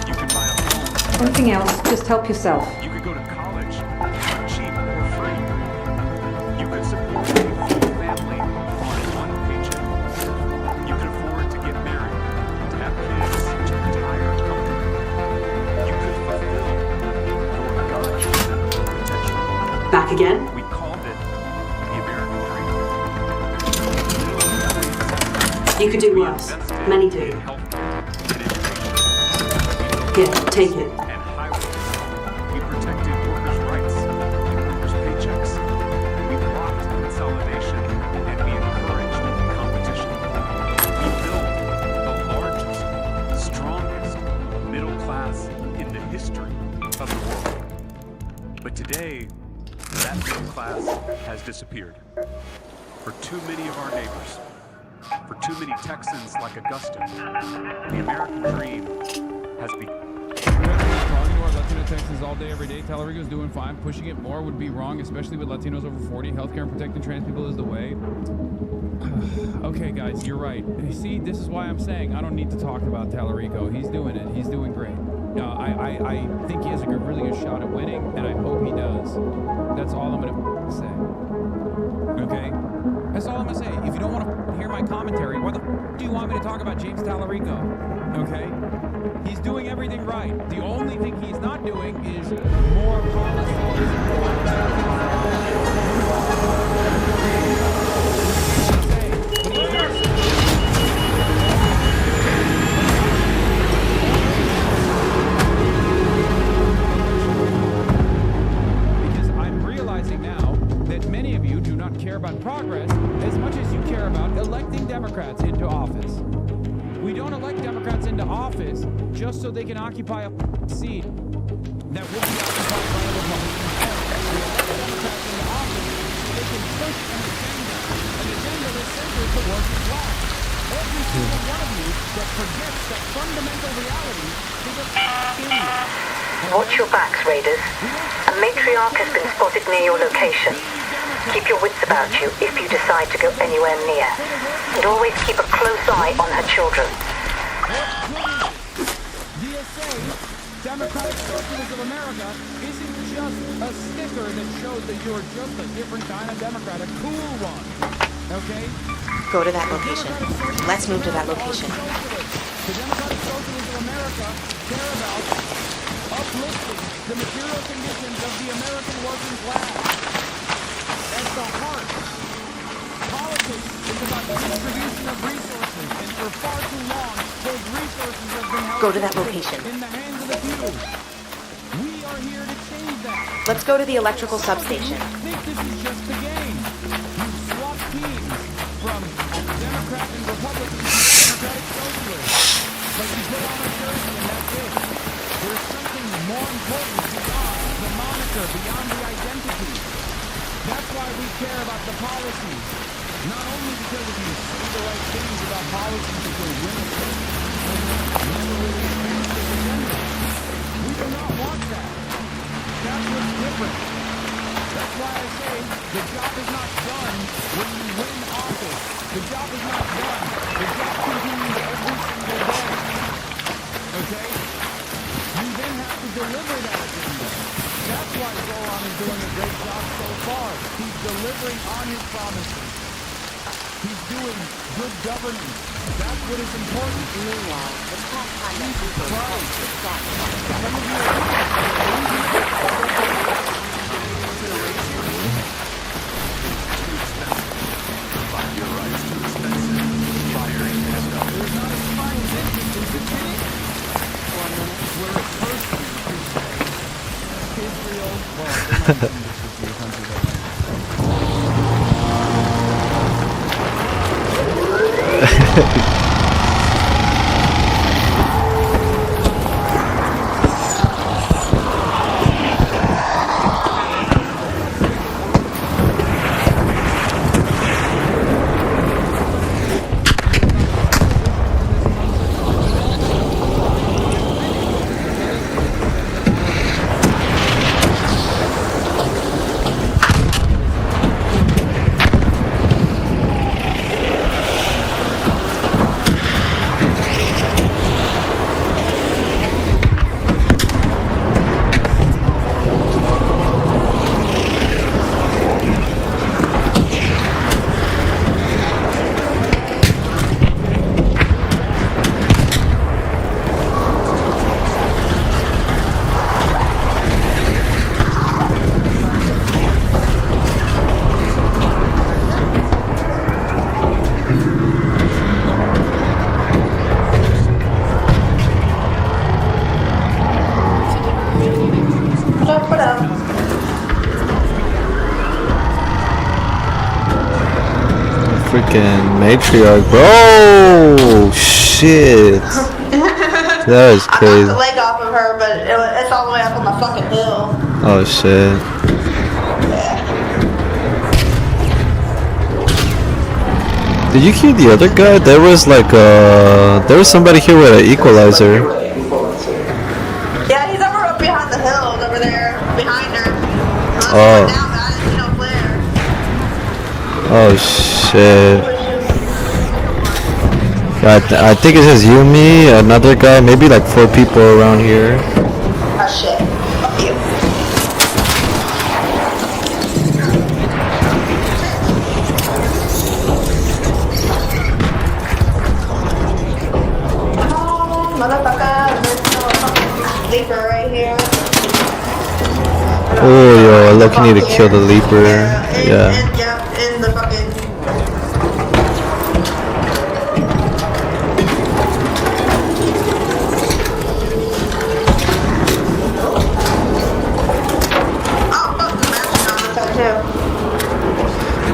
You could buy a home. Anything else, just help yourself. You could go to college, cheap or free. You could support a whole family on one paycheck. You could afford to get married, to have kids, to retire comfortably. You could fulfill your God-given potential. Back again? We called it the American dream. You could do worse. Many do. Here, take it. We protected workers' rights and workers' paychecks. We blocked consolidation and we encouraged competition. We built the largest, strongest middle class in the history of the world. But today, that middle class has disappeared. For too many of our neighbors, for too many Texans like Augusta, the American dream has been. Talking to our Latino Texans all day, every day. Tallarico's doing fine. Pushing it more would be wrong, especially with Latinos over 40. Healthcare and protecting trans people is the way. Okay, guys, you're right. See, this is why I'm saying I don't need to talk about Tallarico. He's doing it. He's doing great. I think he has a really good shot at winning, and I hope he does. That's all I'm going to say. Okay? That's all I'm going to say. If you don't want to hear my commentary, why the do you want me to talk about James Tallarico? Okay? He's doing everything right. The only thing he's not doing is more policies. Because I'm realizing now that many of you do not care about progress as much as you care about electing Democrats into office. We don't elect Democrats into office just so they can occupy a seat that will be occupied by a Republican. We elect Democrats into office so they can push an agenda that centers the working class. Every single one of you that forgets that fundamental reality is a idiot. Watch your backs, Raiders. A matriarch has been spotted near your location. Keep your wits about you if you decide to go anywhere near. And always keep a close eye on her children. DSA, Democratic Socialists of America, isn't just a sticker that shows that you're just a different kind of Democrat, a cool one. Okay? Go to that location. Let's move to that location. The Democratic Socialists of America care about uplifting the material conditions of the American working class. That's the heart. Politics is about the distribution of resources, and for far too long, those resources have been held Go to that location. in the hands of the few. We are here to change that. Let's go to the electrical substation. I think this is just the game. You swap teams from Democrat and Republican to Democratic Socialists. Like you put on a jersey and that's it. There's something more important beyond the moniker, beyond the identity. That's why we care about the policies. Not only because if you say the right things about policies, it will win us. We do not want that. That's what's different. That's why I say the job is not done when you win office. The job is not done. The job continues every single day. Okay? You then have to deliver that agenda. That's why Zoran is doing a great job so far. He's delivering on his promises. He's doing good governance. That's what is important. Meanwhile, the top conduct people Freaking matriarch, bro! Shit. That is I crazy. knocked the leg off of her, but it's all the way up on the fucking hill. Oh shit. Did you kill the other guy? There was like there was somebody here with an equalizer. Yeah, he's over up behind the hills over there, behind her. Oh. Down, but I didn't see no flare. Oh shit. I think it's just you, me, another guy, maybe like 4 people around here. Oh shit. Fuck you. Oh, motherfucker. There's no fucking leaper right here. Oh yo, I look need to kill the leaper. Yeah. In the fucking...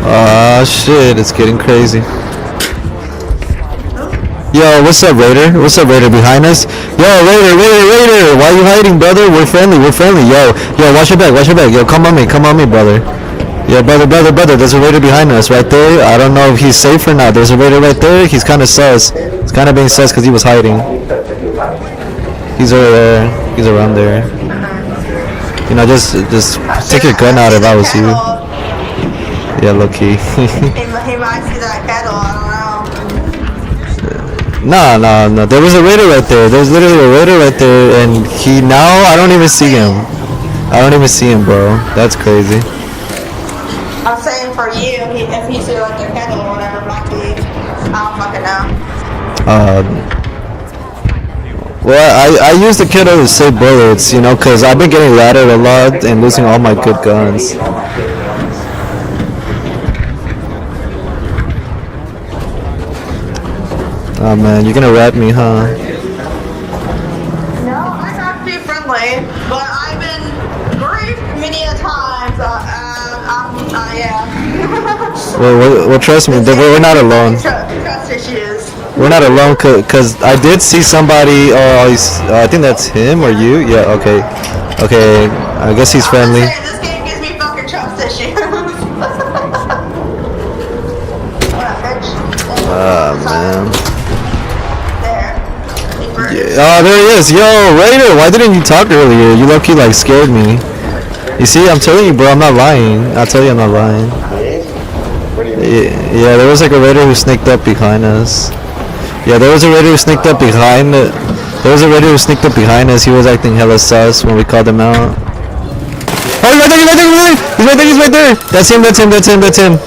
Ah shit, it's getting crazy. Yo, what's up, Raider? What's up, Raider? Behind us? Yo, Raider! Why are you hiding, brother? We're friendly. Yo, watch your back. Yo, come on me, brother. Yeah, brother. There's a Raider behind us, right there. I don't know if he's safe or not. There's a Raider right there. He's kind of sus. He's kind of being sus because he was hiding. He's over there. He's around there. You know, just take your gun out if I was you. Yeah, low key. he might see that kettle, I don't know. No. There was a Raider right there. There's literally a Raider right there, and I don't even see him. Bro. That's crazy. I'm saying for you, if he see like a kettle or whatever, it might be. I don't fucking know. Well, I use the kettle to save bullets, you know, because I've been getting laddered a lot and losing all my good guns. Oh man, you're gonna rat me, huh? No, I have to be friendly, but I've been griefed many a times. Yeah. Well, trust me, we're not alone. Trust issues. We're not alone, cause I did see somebody. I think that's him or you. Yeah. Okay. I guess he's friendly. This game gives me fucking trust issues. What up, bitch? Man. Oh, there he is. Yo, Raider, why didn't you talk earlier? You low-key like scared me. You see, I'm telling you, bro, I'm not lying. I'll tell you I'm not lying. Yeah, there was like a Raider who sneaked up behind us. Yeah, there was a Raider who sneaked up behind. There was a Raider who sneaked up behind us. He was acting hella sus when we called him out. Oh, he's right there, he's right there, he's right there, he's right there. That's him, that's him, that's him, that's him.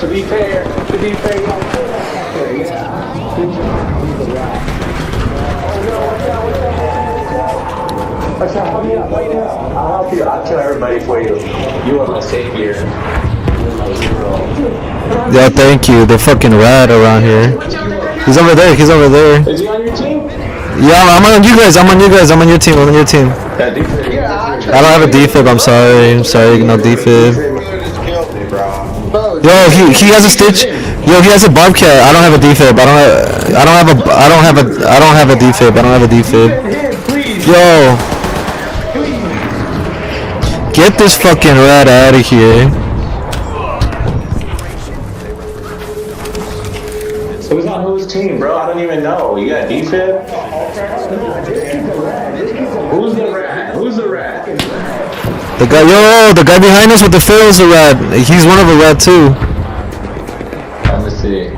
To be fair, I'll help you. I'll tell everybody for you. You are my savior. Yeah, thank you. They're fucking rad around here. He's over there. He's over there. Is he on your team? Yeah, I'm on you guys. I'm on you guys. I'm on your team. I'm on your team. I don't have a defib. I'm sorry. I'm sorry. No defib. Yo, he has a stitch. Yo, he has a bobcat. I don't have a defib. I don't have a defib. I don't have a defib. Yo, get this fucking rat out of here. Who's on whose team, bro? I don't even know. You got defib? Who's the rat? Who's the rat? The guy behind us with the fail is a rat. He's one of a rat too. Let me see.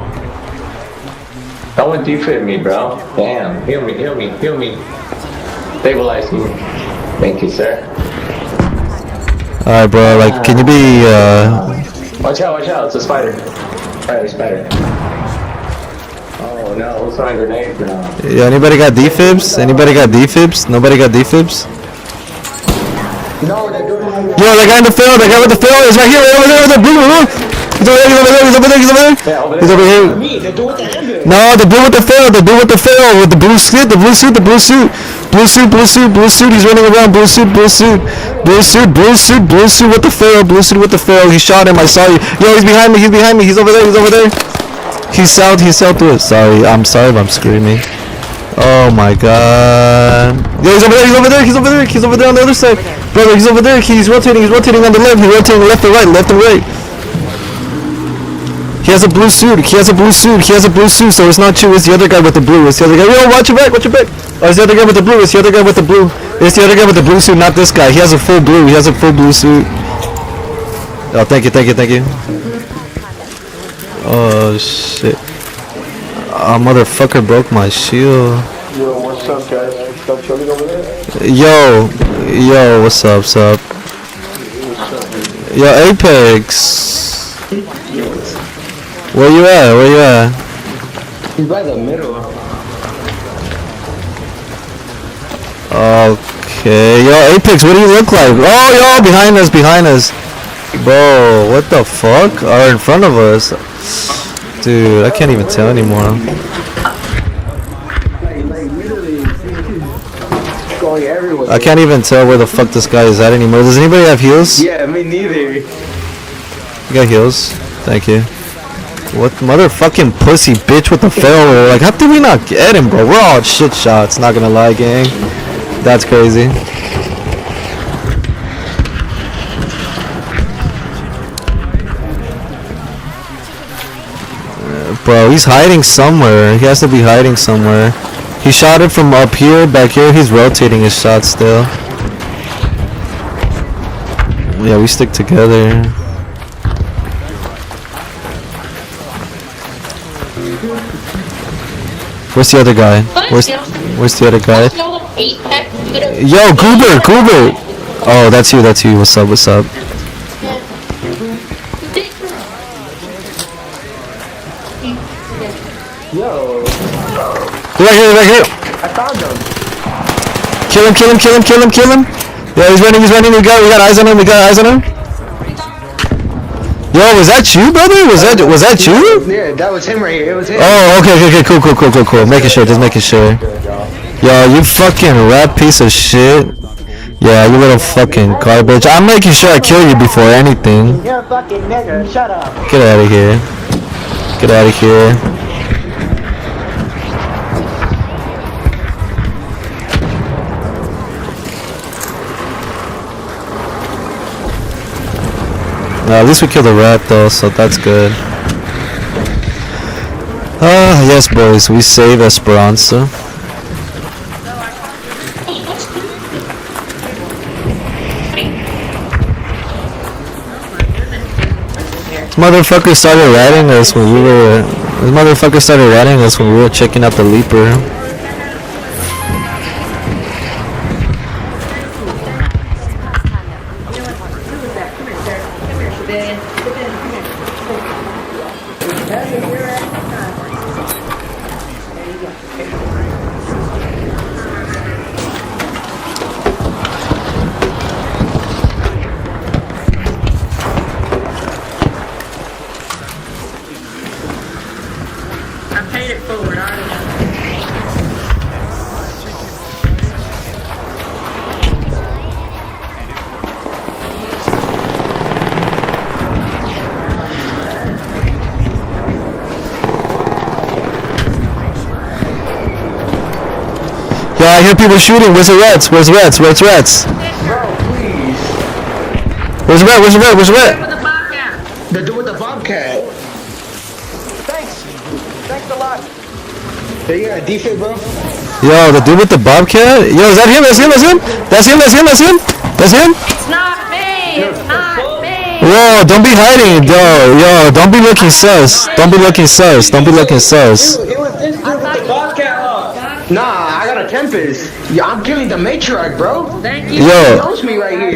That one defib me, bro. Damn. Heal me, heal me, heal me. Stabilize me. Thank you, sir. Alright, bro. Like, can you be, Watch out, watch out. It's a spider. Spider. Oh, no. Who's throwing grenades now? Yeah, anybody got defibs? Anybody got defibs? Nobody got defibs? No, they're doing it. Yo, the guy in the field, the guy with the field is right here, right over there, the blue, He's over there, he's over there, he's over there, he's over there. He's over here. No, the dude with the field, with the blue suit, blue suit, he's running around, blue suit, with the field, he shot him, I saw you. Yo, he's behind me, he's over there. He's southwest, sorry, I'm sorry if I'm screaming. Oh my god. Yo, he's over there on the other side. Brother, he's over there, he's rotating on the left, he's rotating left and right. He has a blue suit, so it's not you, it's the other guy with the blue, Yo, watch your back. Oh, it's the other guy with the blue, It's the other guy with the blue suit, not this guy. He has a full blue suit. Oh, thank you. Oh, shit. Oh, motherfucker broke my shield. Yo, what's up, guys? Stop chilling over there? Yo, what's up? Yo, Apex. Where you at? He's by the middle. Okay, yo, Apex, what do you look like? Oh, yo, behind us. Bro, what the fuck? Or in front of us. Dude, I can't even tell anymore. I can't even tell where the fuck this guy is at anymore. Does anybody have heals? Yeah, me neither. You got heals? Thank you. What motherfucking pussy bitch with the failure? Like, how did we not get him, bro? We're all shit shots, not gonna lie, gang. That's crazy. Bro, he's hiding somewhere. He has to be hiding somewhere. He shot it from up here, back here. He's rotating his shot still. Yeah, we stick together. Where's the other guy? Where's the other guy? Yo, Goober! Oh, that's you. What's up? Yo. Right here. I found him. Kill him. Yeah, he's running. We got eyes on him. Yo, was that you, brother? Was that you? Yeah, that was him right here. It was him. Oh, okay. Cool. Just making sure. Yo, you fucking rat piece of shit. Yeah, you little fucking garbage. I'm making sure I kill you before anything. You're a fucking nigger. Shut up. Get out of here. Get out of here. At least we killed a rat though, so that's good. Ah, yes boys, we save Esperanza. This motherfucker started ratting us when we were... This motherfucker started ratting us when we were checking out the Leaper. Yo, I hear people shooting. Where's the rats? Where's the rats? Where's the rats? Where's the rat? Where's the rat? Where's the rat? The dude with the bobcat. Thanks a lot. Yeah, you got a defib, bro? Yo, the dude with the bobcat? Yo, is that him? That's him? That's him? That's him? That's him? That's him? That's him? It's not me! It's not me! Whoa, don't be hiding, yo, don't be looking sus. Don't be looking sus. Don't be looking sus. It was this dude with the bobcat on. Nah, I got a Tempest. Yeah, I'm killing the matriarch, bro. Thank you. Yo, He knows me right here.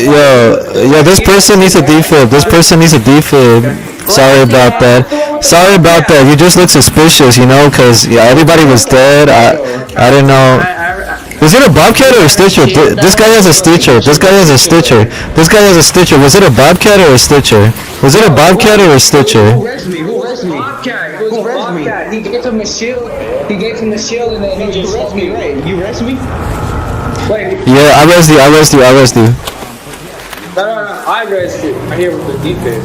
yo, this person needs a defib. This person needs a defib. Sorry about that. Sorry about that. You just look suspicious, you know, cause yeah, everybody was dead. I didn't know. Was it a bobcat or a stitcher? This guy has a stitcher. This guy has a stitcher. This guy has a stitcher. Was it a bobcat or a stitcher? Was it a bobcat or a stitcher? Who res me? Who res me? Bobcat. It was a bobcat. He gave him a shield. He gave him the shield and then he just res me, right? You res me? Wait. Yeah, I resed you. I resed you. I resed you. No. I resed you. I'm here with the defense.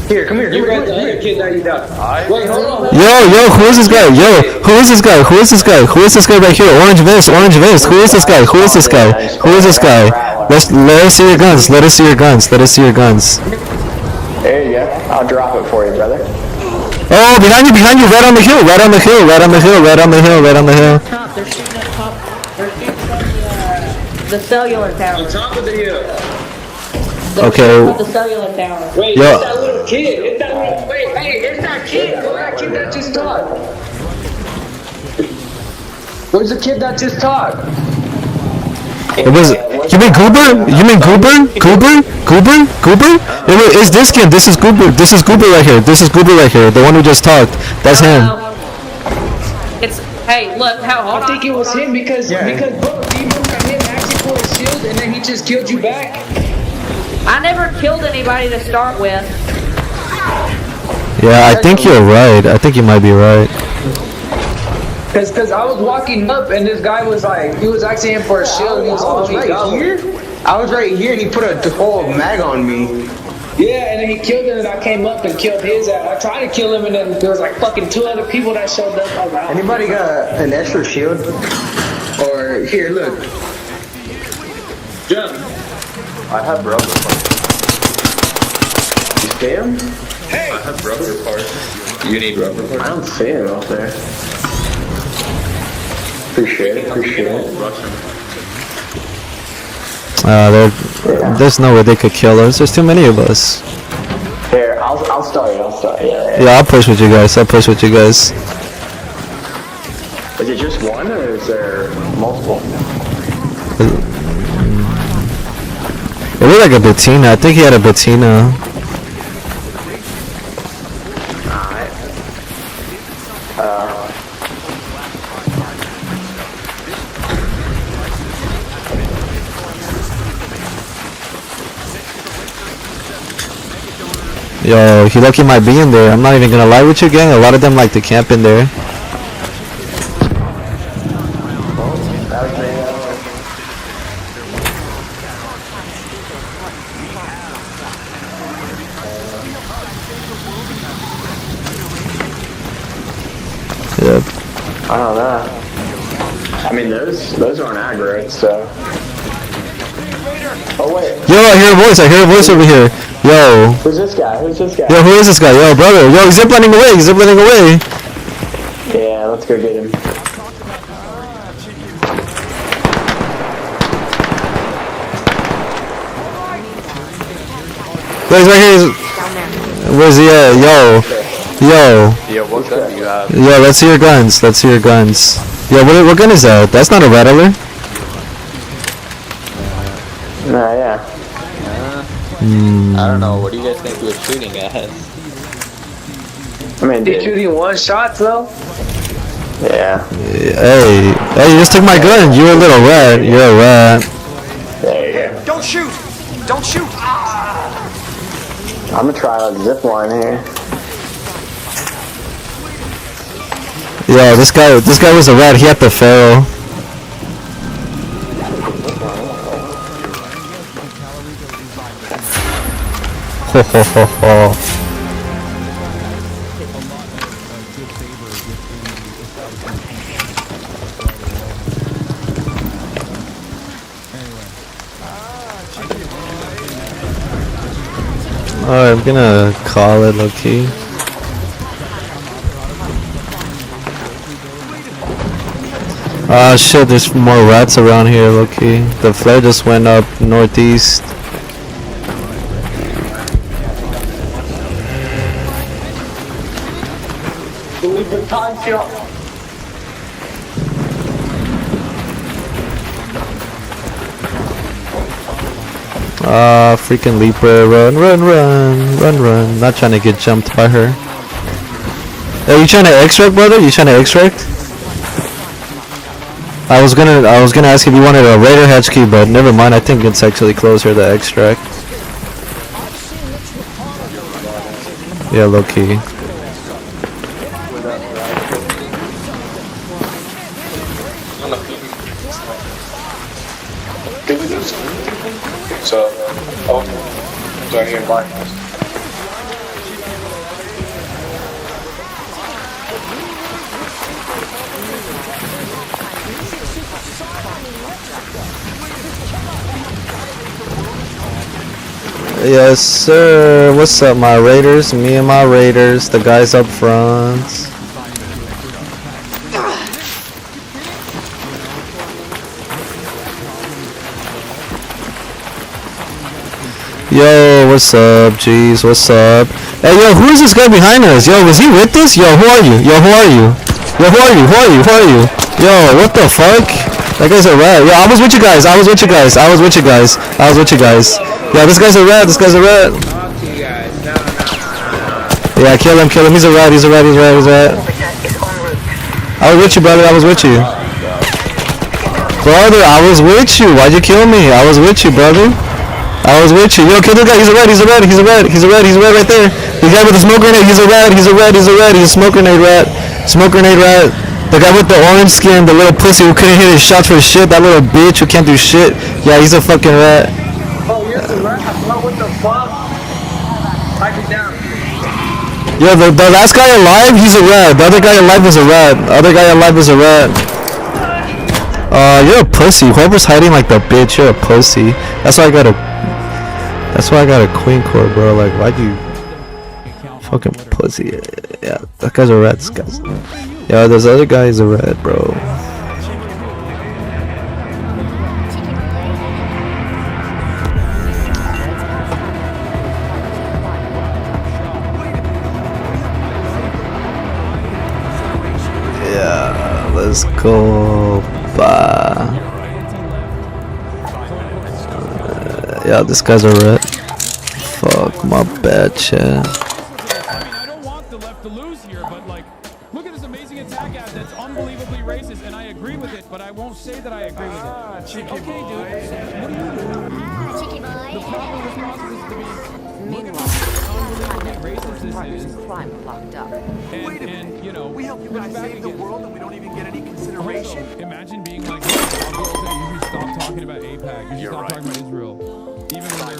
Here, come here. You read the other kid that you got. Wait, hold on. Yo, who is this guy? Yo, who is this guy? Who is this guy? Who is this guy right here? Orange vest, orange vest. Who is this guy? Who is this guy? Who is this guy? Let us see your guns. Let us see your guns. Let us see your guns. There you go. I'll drop it for you, brother. Oh, behind you, right on the hill, right on the hill, right on the hill, right on the hill, right on the hill. They're shooting at top. They're shooting from the cellular tower. On top of the hill. Okay. The cellular tower. Wait, Yo. it's that little kid. It's that little. Wait, hey, it's that kid. Where's that kid that just talked? Where's the kid that just talked? It was. You mean Goober? You mean Goober? Goober? It's this kid. This is Goober. This is Goober right here. This is Goober right here. The one who just talked. That's him. It's. Hey, look. I think it was him because bro, do you remember him asking for a shield and then he just killed you back? I never killed anybody to start with. Yeah, I think you're right. I think you might be right. Cause I was walking up and this guy was like, he was asking him for a shield. And he was right here. I was right here and he put a whole mag on me. Yeah, and then he killed him and I came up and killed his ass. I tried to kill him and then there was like fucking 2 other people that showed up around. Anybody got an extra shield? Or here, look. Jump. I have rubber parts. You see him? Hey! I have rubber parts. You need rubber parts? I don't see him out there. Appreciate it. There's no way they could kill us. There's too many of us. Here, I'll start. Yeah, I'll push with you guys. Is it just one or is there multiple? It looked like a Bettina. I think he had a Bettina. Yo, he lucky might be in there. I'm not even gonna lie with you, gang. A lot of them like to camp in there. I don't know. I mean, those aren't aggro, so. Oh wait. Yo, I hear a voice. I hear a voice over here. Yo. Who's this guy? Who's this guy? Yo, who is this guy? Yo, brother. Yo, he's ziplining away. He's ziplining away. Yeah, let's go get him. Yo, he's right here. Where's he at? Yo. Yo. Yo, what gun do you have? Yo, let's see your guns. Let's see your guns. Yo, what gun is that? That's not a rattler. Nah, yeah. I don't know. What do you guys think we were shooting at? I mean, Did shooting one shot though? Yeah. Hey, you just took my gun. You're a little rat. You're a rat. There you go. Don't shoot! Don't shoot! I'm gonna try a zip line here. Yo, this guy was a rat. He had the ferro. Ho ho ho ho. Alright, I'm gonna call it low-key. Ah shit, there's more rats around here, low-key. The flare just went up northeast. Freaking Leaper, run. Not trying to get jumped by her. Are you trying to extract, brother? You trying to extract? I was gonna ask if you wanted a Raider hatch key, but never mind. I think it's actually closer to extract. Yeah, low key. So, do I hear black? Yes, sir. What's up, my Raiders? Me and my Raiders, the guys up front. Yo, what's up, jeez, what's up? Hey, yo, who is this guy behind us? Yo, was he with us? Yo, who are you? Yo, who are you? Yo, who are you? Who are you? Who are you? Yo, what the fuck? That guy's a rat. Yo, I was with you guys. I was with you guys. I was with you guys. I was with you guys. Yeah, this guy's a rat. This guy's a rat. Yeah, kill him, kill him. He's a rat. He's a rat. He's a rat. He's a rat. I was with you, brother. I was with you. Brother, I was with you. Why'd you kill me? I was with you, brother. I was with you. Yo, kill the guy. He's a rat. He's a rat. He's a rat. He's a rat. He's a rat right there. The guy with the smoke grenade. He's a rat. He's a rat. He's a rat. He's a smoke grenade rat. Smoke grenade rat. The guy with the orange skin, the little pussy who couldn't hit his shots for shit. That little bitch who can't do shit. Yeah, he's a fucking rat. Oh, you're the rat. What the fuck? Pipe it down. Yo, the last guy alive, he's a rat. The other guy alive is a rat. The other guy alive is a rat. You're a pussy. Whoever's hiding like the bitch, you're a pussy. That's why I got a queen core, bro. Like, why'd you fucking pussy? Yeah, that guy's a rat. This guy's. Yo, this other guy is a rat, bro. Yeah, let's go. Yeah, this guy's a rat. Fuck, my bad, chat. I don't want the left to lose here, but like, look at this amazing attack ad that's unbelievably racist, and I agree with it, but I won't say that I agree with it. Cheeky okay, boy. dude, what are you doing? Cheeky boy. The proper response is to be, Meanwhile, unbelievably racist this partners is. in crime are locked up. And you know, We help you guys save the world and we don't even get any consideration. Imagine being like, you stop talking about AIPAC, you stop talking about Israel, even when they're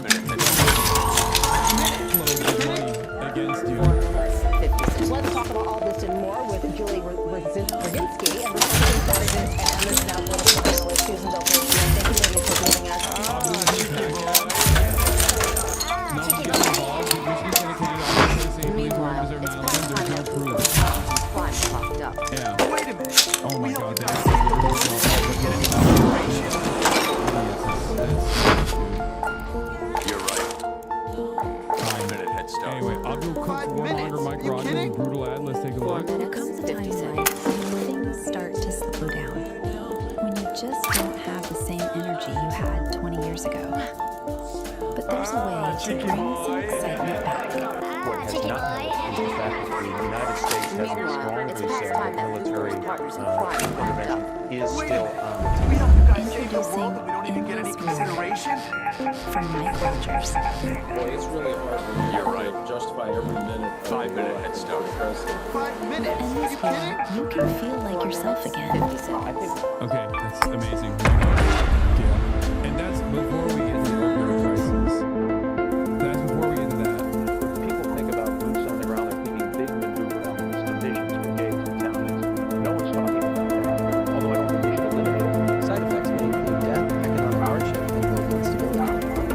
against you. Let's talk about all this and more with Julie Brzezinski. years ago. But there's a way to bring some excitement back. What has not happened is the fact that the United States has strongly said that military intervention is still on the table. Introducing Endless Glory from Mike Rogers. Boy, it's really hard when you're right. Justify every minute. 5 minute head start. 5 minutes? Endless Glory, you can feel like yourself again. Okay, that's amazing. Yeah. And that's before we get to the opioid crisis. That's before we get to that. People think about boots on the ground, they're thinking big maneuver elements, divisions, brigades, battalions. No one's talking about that. Although I don't think we should eliminate it. Side effects may include death, economic hardship, and global instability.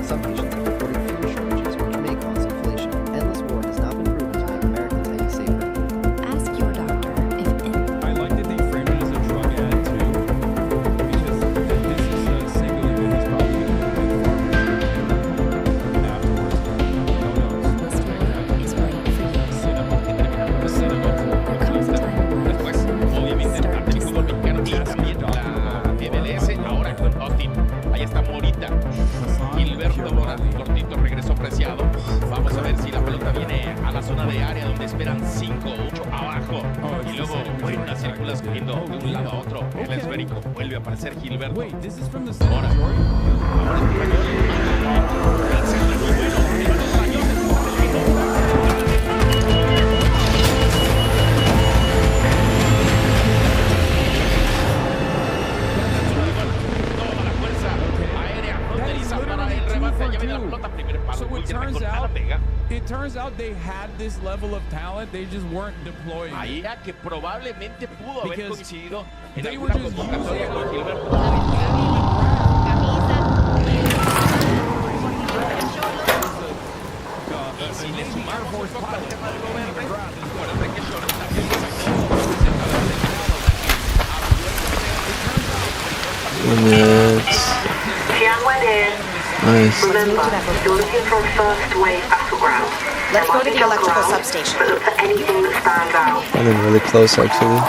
Some patients have reported fuel shortages, which may cause inflation. Endless war has not been proven to make Americans any safer. Ask your doctor if I like that they frame it as a drug ad too, because this is a singular that he's probably going to be afterwards. Endless Glory is right for you. Cinema. There comes a time in life when you start to slow down. Y también la MLS ahora con Austin. Ahí está Morita. Gilberto Mora, cortito, regresó preciado. Vamos a ver si la pelota viene a la zona de área donde esperan 5 o 8 abajo. Y luego una circula corriendo de un lado a otro. El esférico vuelve a aparecer Gilberto. Mora. It turns out they had this level of talent, they just weren't deploying. Ahí era que probablemente pudo haber coincidido en they were alguna just convocatoria using con Gilberto. Si le sumamos un poco al tema del gobierno, acuérdate que Shore también Minutes. Nice. Remember, you're looking for a first wave battleground. Let's go to the electrical substation. But look for anything that stands out. I'm in really close actually.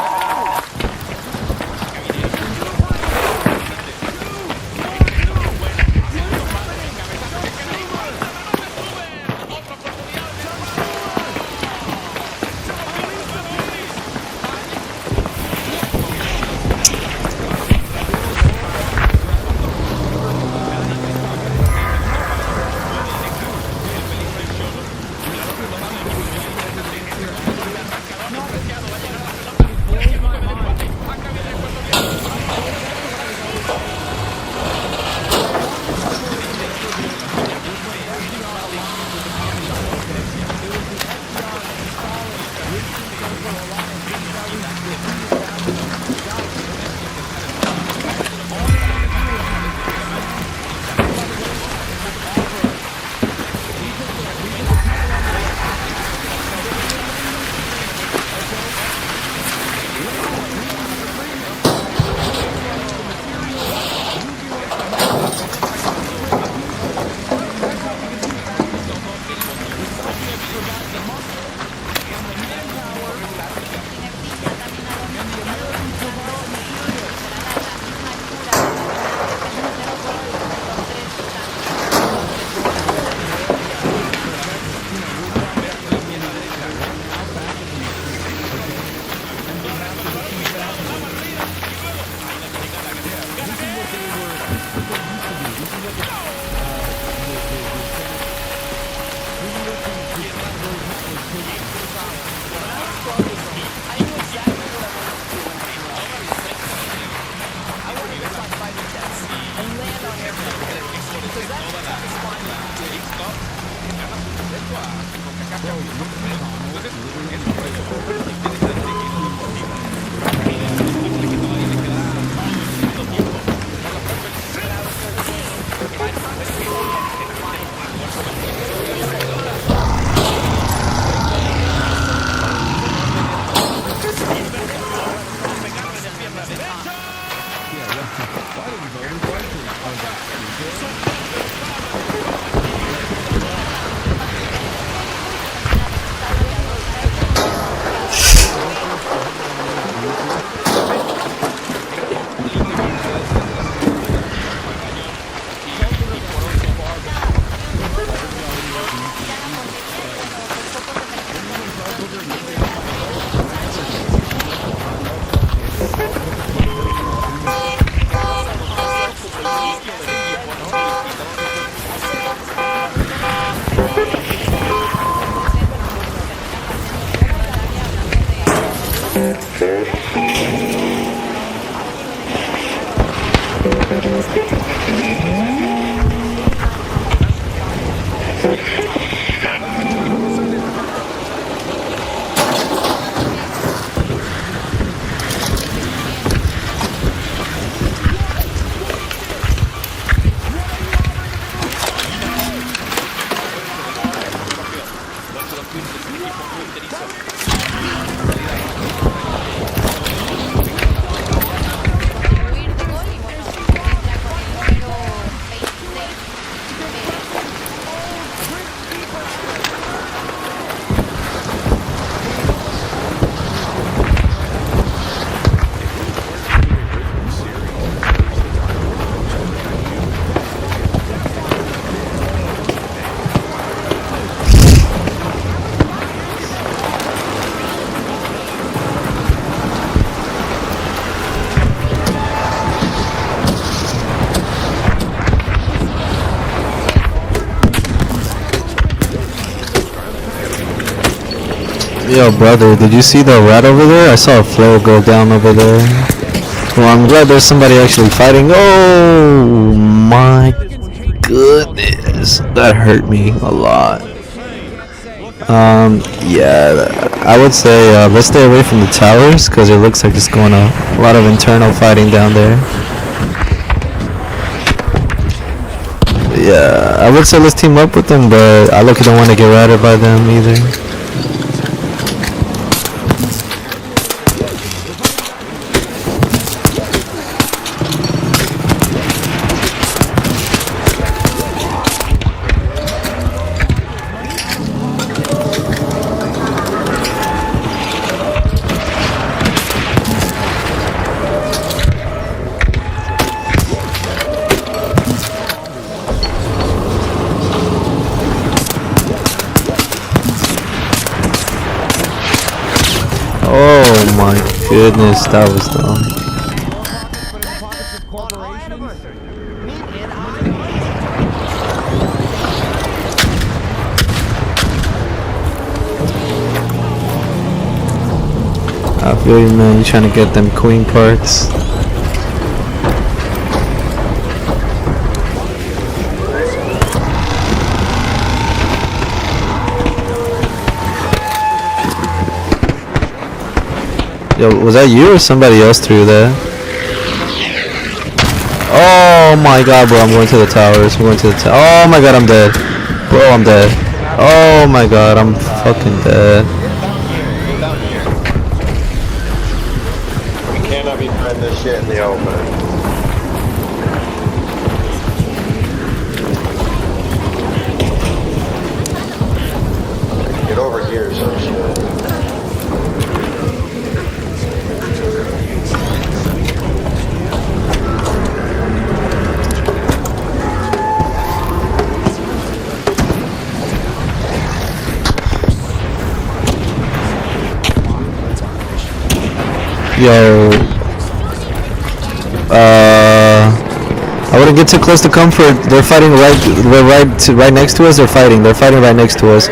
Yo, brother, did you see the rat over there? I saw a flare go down over there. Well, I'm glad there's somebody actually fighting. Oh my goodness, that hurt me a lot. Yeah, I would say let's stay away from the towers because it looks like it's going on a lot of internal fighting down there. Yeah, I would say let's team up with them, but I look, don't want to get ratted by them either. Oh my goodness, that was dumb. I feel you, man. You trying to get them queen parts. Yo, was that you or somebody else threw that? Oh my god, bro, I'm going to the towers. I'm going to the oh my god, I'm dead. Bro, I'm dead. Oh my god, I'm fucking dead. We cannot be doing this shit in the open. Get over here, some shit. Yo, I wouldn't get too close to comfort. They're fighting right next to us. They're fighting right next to us.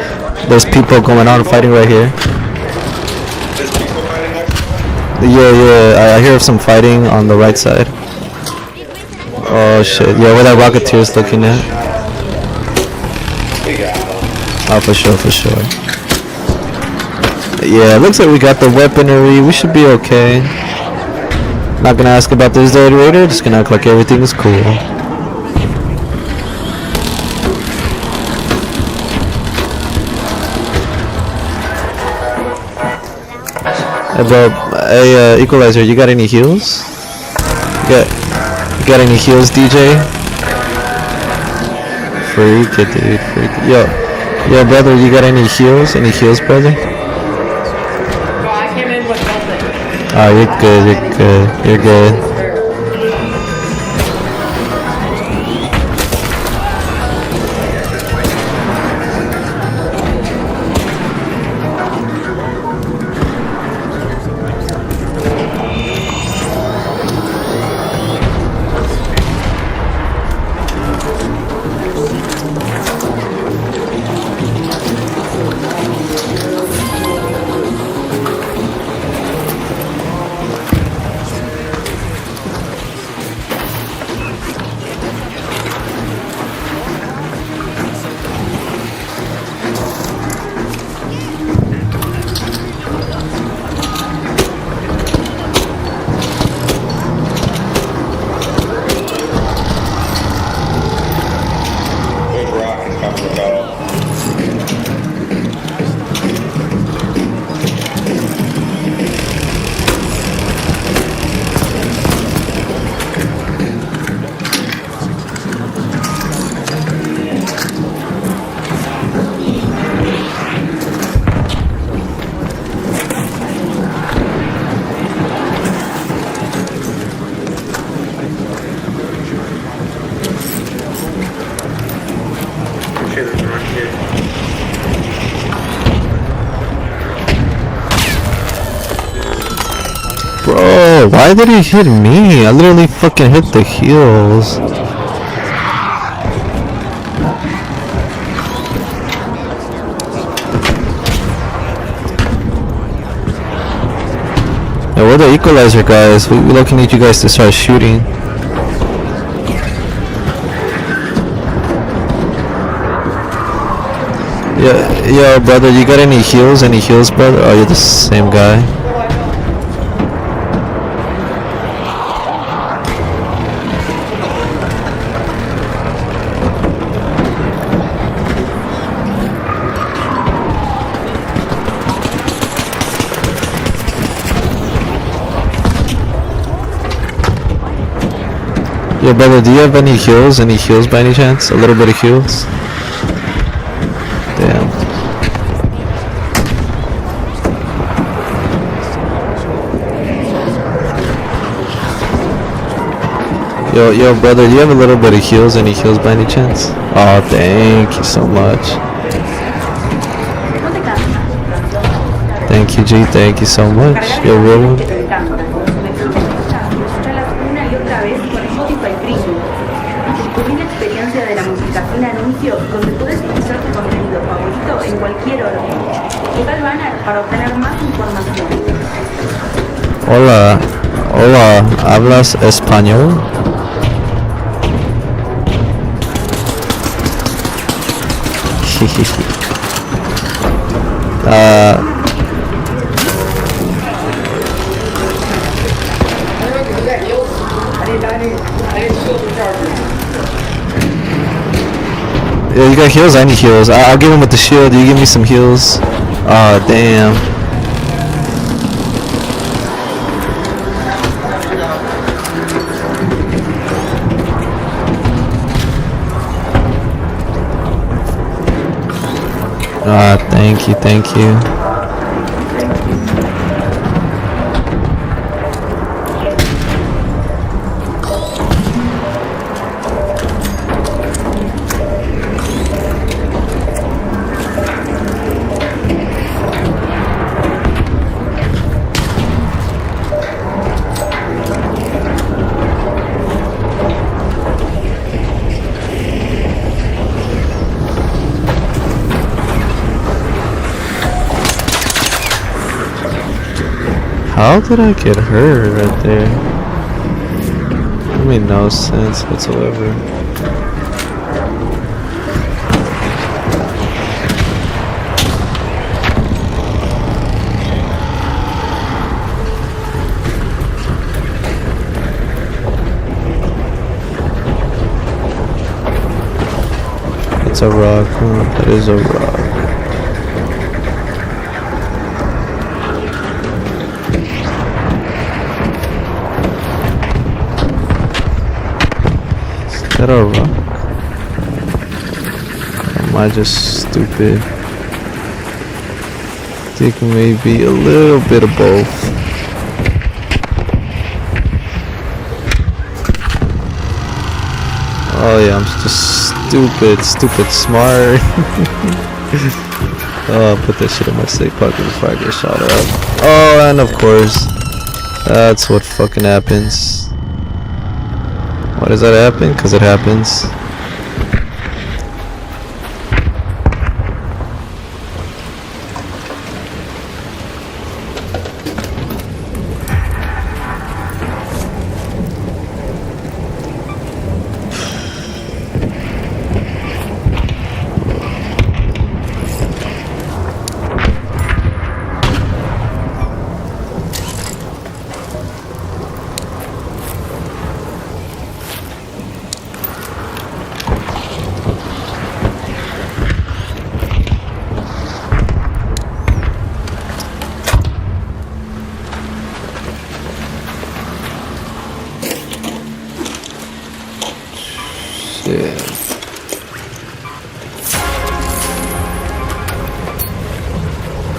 There's people going on fighting right here. Yeah, I hear some fighting on the right side. Oh shit, yeah, where that Rocketeer's looking at. Oh, for sure. Yeah, it looks like we got the weaponry. We should be okay. Not gonna ask about this dead raider. Just gonna act like everything is cool. Hey, bro. Hey, Equalizer. You got any heals? You got any heals, DJ? Freak it, dude. Freak it. Yo, brother. You got any heals? Any heals, brother? Oh, you're good. You're good. Why did he hit me? I literally fucking hit the heels. Yeah, we're the equalizer guys. We lucky need you guys to start shooting. Yeah, yo, brother, you got any heals? Any heals, brother? Oh, you're the same guy. Yo, brother, do you have any heals? Any heals by any chance? A little bit of heals? Damn. Yo, brother, do you have a little bit of heals? Any heals by any chance? Oh, thank you so much. Thank you, G. Thank you so much. Yo, real one. Descubrí la experiencia de la multiplicación anuncio donde puedes utilizar tu contenido favorito en cualquier orden. Toca el banner para obtener más información. Hola, hola, ¿hablas español? Yeah, you got heals? I need heals. I'll give him with the shield. You give me some heals. Aw, damn. Thank you, thank you. How did I get hurt right there? That made no sense whatsoever. It's a rock, huh? That is a rock. Is that a rock? Or am I just stupid? I think maybe a little bit of both. Oh yeah, I'm just stupid smart. Oh, I'll put that shit in my safe pocket before I get shot up. Oh, and of course, that's what fucking happens. Why does that happen? Because it happens.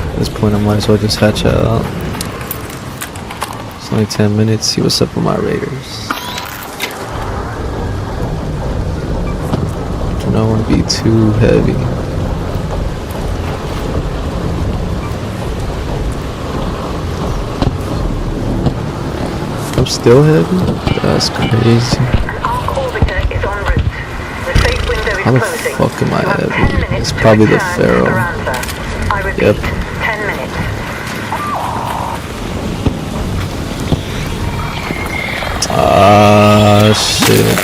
At this point I might as well just hatch out. It's only 10 minutes, see what's up with my raiders. I don't want to be too heavy. I'm still heavy? That's crazy. How the fuck am I heavy? It's probably the Pharaoh. Yep. 10 minutes. Ah, shit.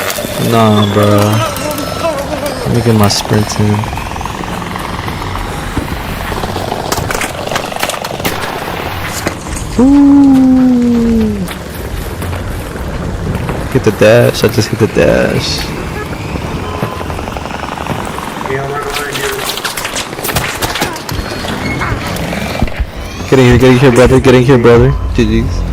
Nah, bro. Let me get my sprint in. Ooh. Hit the dash. I just hit the dash. Get in here, brother. Get in here, brother. GG's.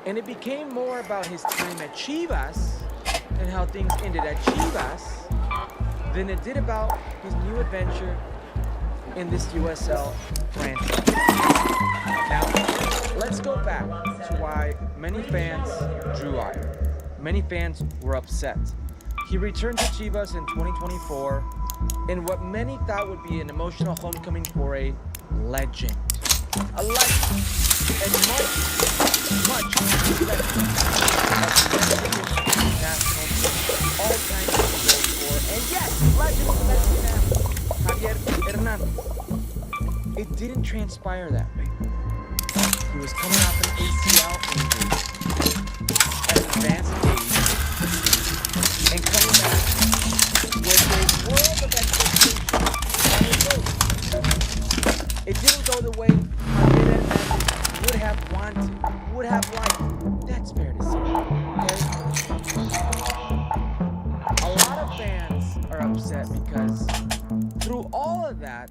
And it became more about his time at Chivas and how things ended at Chivas than it did about his new adventure in this USL franchise. Now, let's go back to why many fans drew ire. Many fans were upset. He returned to Chivas in 2024 in what many thought would be an emotional homecoming for a legend. A legend. And much national all-time goal scorer. And yes, legend Javier Hernandez. It didn't transpire that way. He was coming off an ACL injury at an advanced age and coming back with a world of expectations. It didn't go the way Javier Hernandez would have wanted, would have liked. That's fair to say, okay? A lot of fans are upset because through all of that,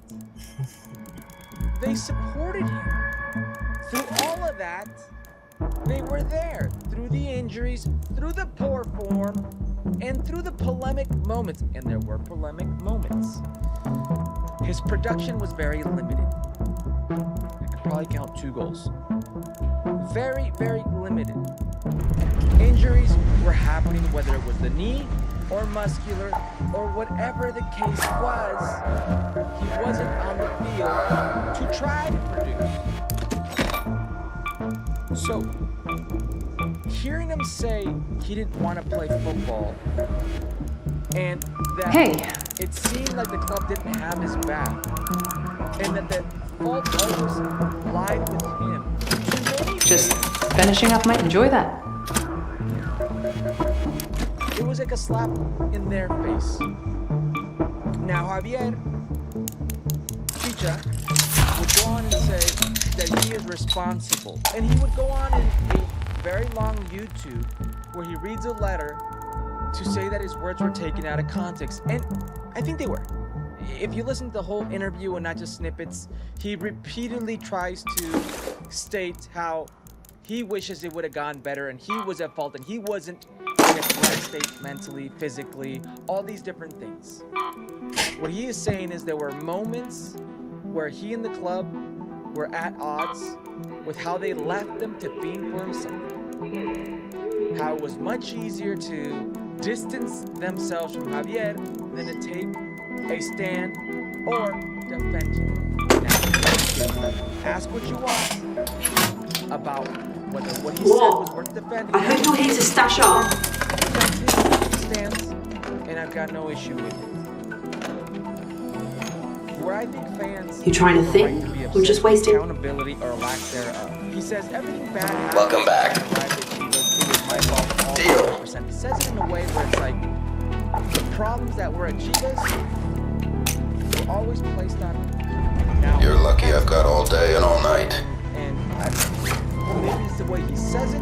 they supported him. Through all of that, they were there. Through the injuries, through the poor form, and through the polemic moments. And there were polemic moments. His production was very limited. I could probably count 2 goals. Very, very limited. Injuries were happening, whether it was the knee or muscular or whatever the case was. He wasn't on the field to try to produce. So, hearing him say he didn't want to play football and that it seemed like the club didn't have his back and that the fault always lied with him. Just finishing up, might enjoy that. It was like a slap in their face. Now Javier Chicha would go on and say that he is responsible. And he would go on in a very long YouTube where he reads a letter to say that his words were taken out of context. And I think they were. If you listen to the whole interview and not just snippets, he repeatedly tries to state how he wishes it would have gone better and he was at fault and he wasn't in a correct state mentally, physically, all these different things. What he is saying is there were moments where he and the club were at odds with how they left them to fend for himself. How it was much easier to distance themselves from Javier than to take a stand or defend him. Now, ask what you want about whether what he said was worth defending. I heard you're here to stash up. Stands, and I've got no issue with it. Where I think fans You trying to think? Or just wasting? Accountability or lack thereof. He says everything bad happened. Welcome back. It was my fault all Deal. He says it in a way where it's like the problems that were at Chivas were always placed on. Now, You're lucky I've got all day and all night. And maybe it's the way he says it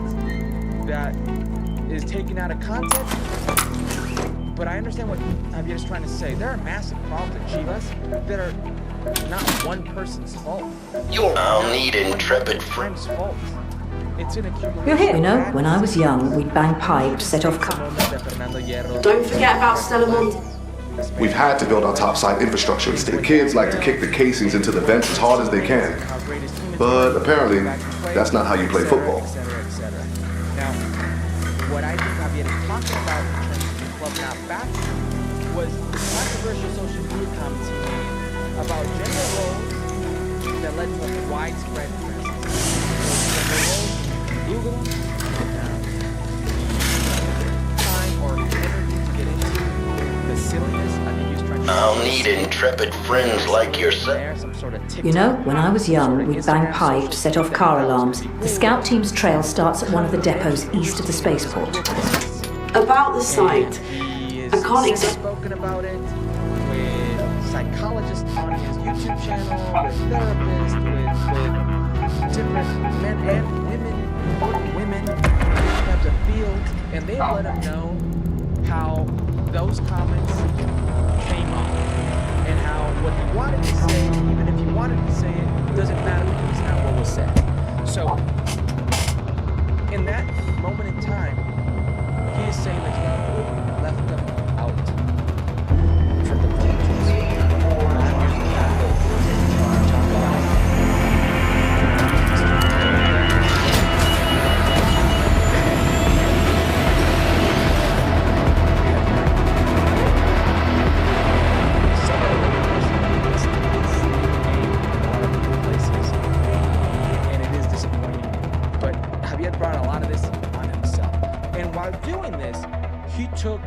that is taken out of context. But I understand what Javier's trying to say. There are massive problems at Chivas that are not one person's fault. I'll need intrepid friend's fault. It's an accumulation. You're here. You know, when I was young, we'd bang pipes, set off Don't forget about Stella Monte. We've had to build our topside infrastructure. The kids like to kick the casings into the vents as hard as they can. But apparently, that's not how you play football. Now, what I think Javier is talking about in terms of the club not backing was the controversial social media comments he made about gender roles that led to a widespread criticism. Gender roles, Google, time or energy to get into the silliness. I think he was trying to. I'll need intrepid friends like yourself. You know, when I was young, we'd bang pipes, set off car alarms. The scout team's trail starts at one of the depots east of the spaceport. About the site, I can't exactly. Spoken about it with psychologists on his YouTube channel, with therapists, with different men and women, important women, different types of fields, and they've let him know how those comments came up and how what he wanted to say, even if he wanted to say it, doesn't matter because it's not what was said. So, in that moment in time, he is saying that he left them out for the doing this, he took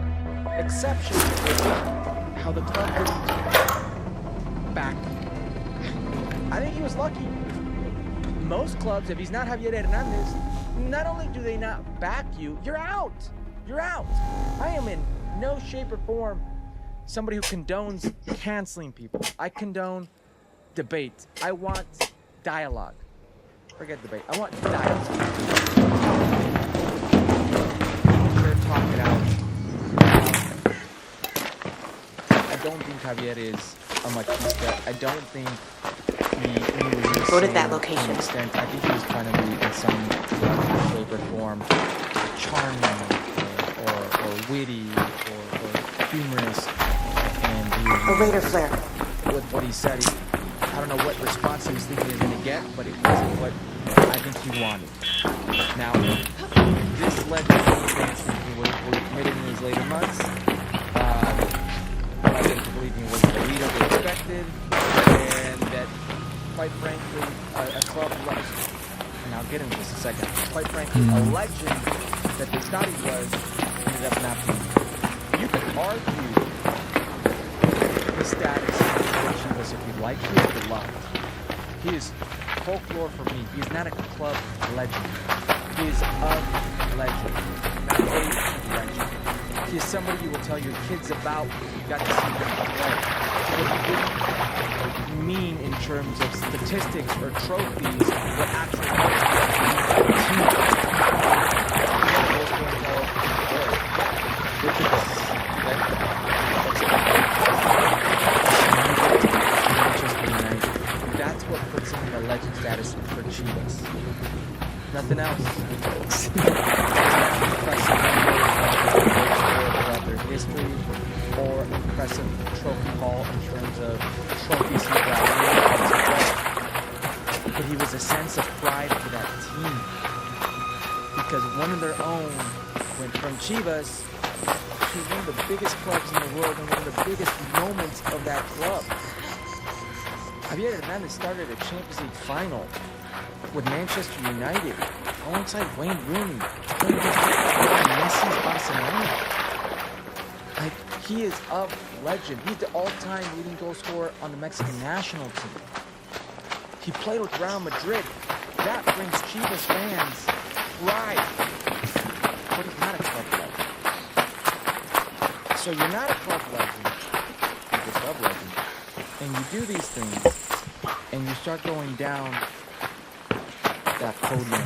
exception with how the club didn't back him. I think he was lucky. Most clubs, if he's not Javier Hernandez, not only do they not back you, you're out. You're out. I am in no shape or form somebody who condones canceling people. I condone debate. I want dialogue. Forget debate. I want dialogue. Talk it out. I don't think Javier is a machista. I don't think he was Go to that location. To an extent. I think he was trying to be in some shape or form charming or witty or humorous. And he was A radar flare. With what he said, I don't know what response he was thinking he was going to get, but it wasn't what I think he wanted. Now, this led to advancement were committed in these later months. I didn't believe he was the leader they expected, and that, quite frankly, a club legend, and I'll get into this in a second, quite frankly, a legend that they thought he was, ended up not being. You could argue his status in Chivas if you like, he is beloved. He is folklore for me. He is not a club legend. He is a legend, not a legend. He is somebody you will tell your kids about if you got to see him play. What he didn't mean in terms of statistics or trophies, what actually that's what puts him in the legend status for Chivas. Nothing else. Throughout their history or impressive trophy haul in terms of trophies he brought in. But he was a sense of pride for that team. Because one of their own went from Chivas to one of the biggest clubs in the world and one of the biggest moments of that club. Javier Hernandez started a Champions League final with Manchester United alongside Wayne Rooney playing against Messi's Barcelona. Like, he is a legend. He's the all-time leading goal scorer on the Mexican national team. He played with Real Madrid. That brings Chivas fans pride. But he's not a club So you're not a club legend, you're a club legend. And you do these things, and you start going down that podium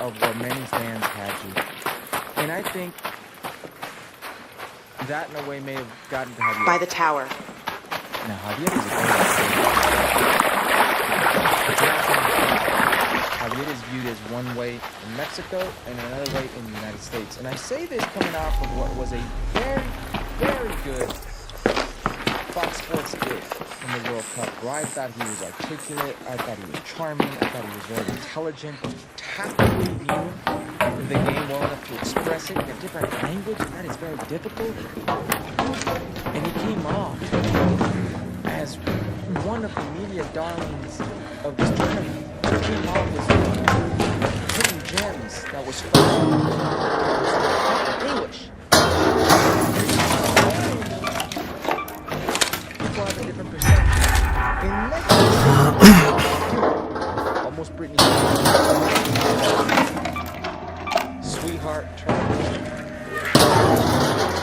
of where many fans had you. And I think that in a way may have gotten to Javier. By the tower. Now, Javier is a great athlete. Javier is viewed as one way in Mexico and another way in the United States. And I say this coming off of what was a very, very good Fox Sports did in the World Cup, where I thought he was articulate, I thought he was charming, I thought he was very intelligent, tactically knew the game well enough to express it in a different language, and that is very difficult. And he came off as one of the media darlings of this tournament. He came off as hidden gems that was fun. English. People have a different perception. In Mexico, almost Britney. Sweetheart,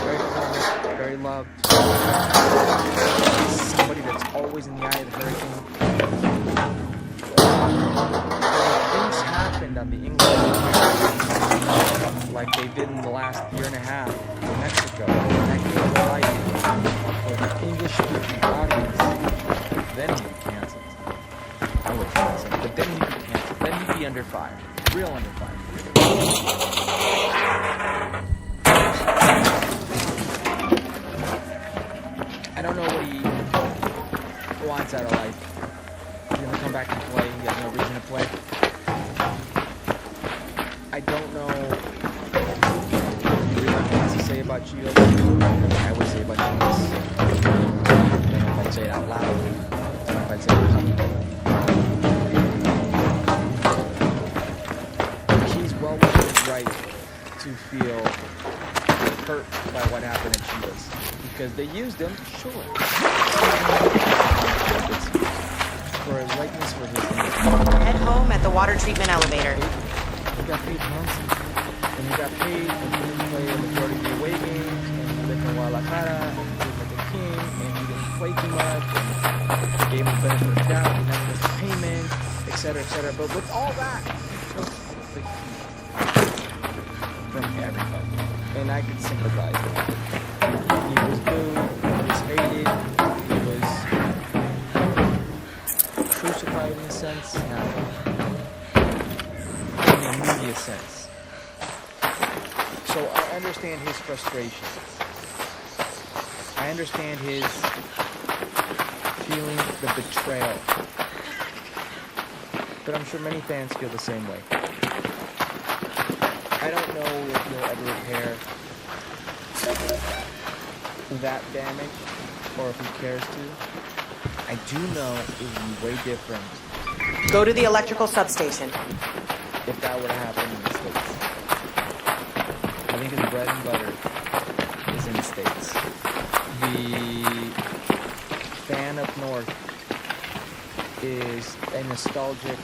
very clever, very loved. Somebody that's always in the eye of the hurricane. Things happened on the English like they did in the last year and a half in Mexico. And that gave life for the English-speaking audience. Then he'd be canceled. I would cancel him, but then he'd be canceled. Then he'd be under fire. Real under fire. I don't know what he wants out of life. He's gonna come back and play. He has no reason to play. I don't know what he really wants to say about Chivas. I would say about Chivas. I don't know if I'd say it out loud. I don't know if I'd say it he's well within his right to feel hurt by what happened at Chivas. Because they used him, sure. For a likeness for his name. Head home at the water treatment elevator. He got paid monthly. And he got paid and he didn't play the majority of the away games. And he lived in Guadalajara and he lived like a king. And he didn't play too much. And they gave him the benefit of the doubt. He never missed a payment, etc., etc. But with all that, he took the heat from everybody. And I could sympathize with him. He was booed, he was hated, he was crucified in a sense, now in a media sense. So I understand his frustration. I understand his feeling the betrayal. But I'm sure many fans feel the same way. I don't know if he'll ever repair that damage, or if he cares to. I do know it would be way different. Go to the electrical substation. If that were to happen in the States. I think his bread and butter is in the States. The fan up north is a nostalgic,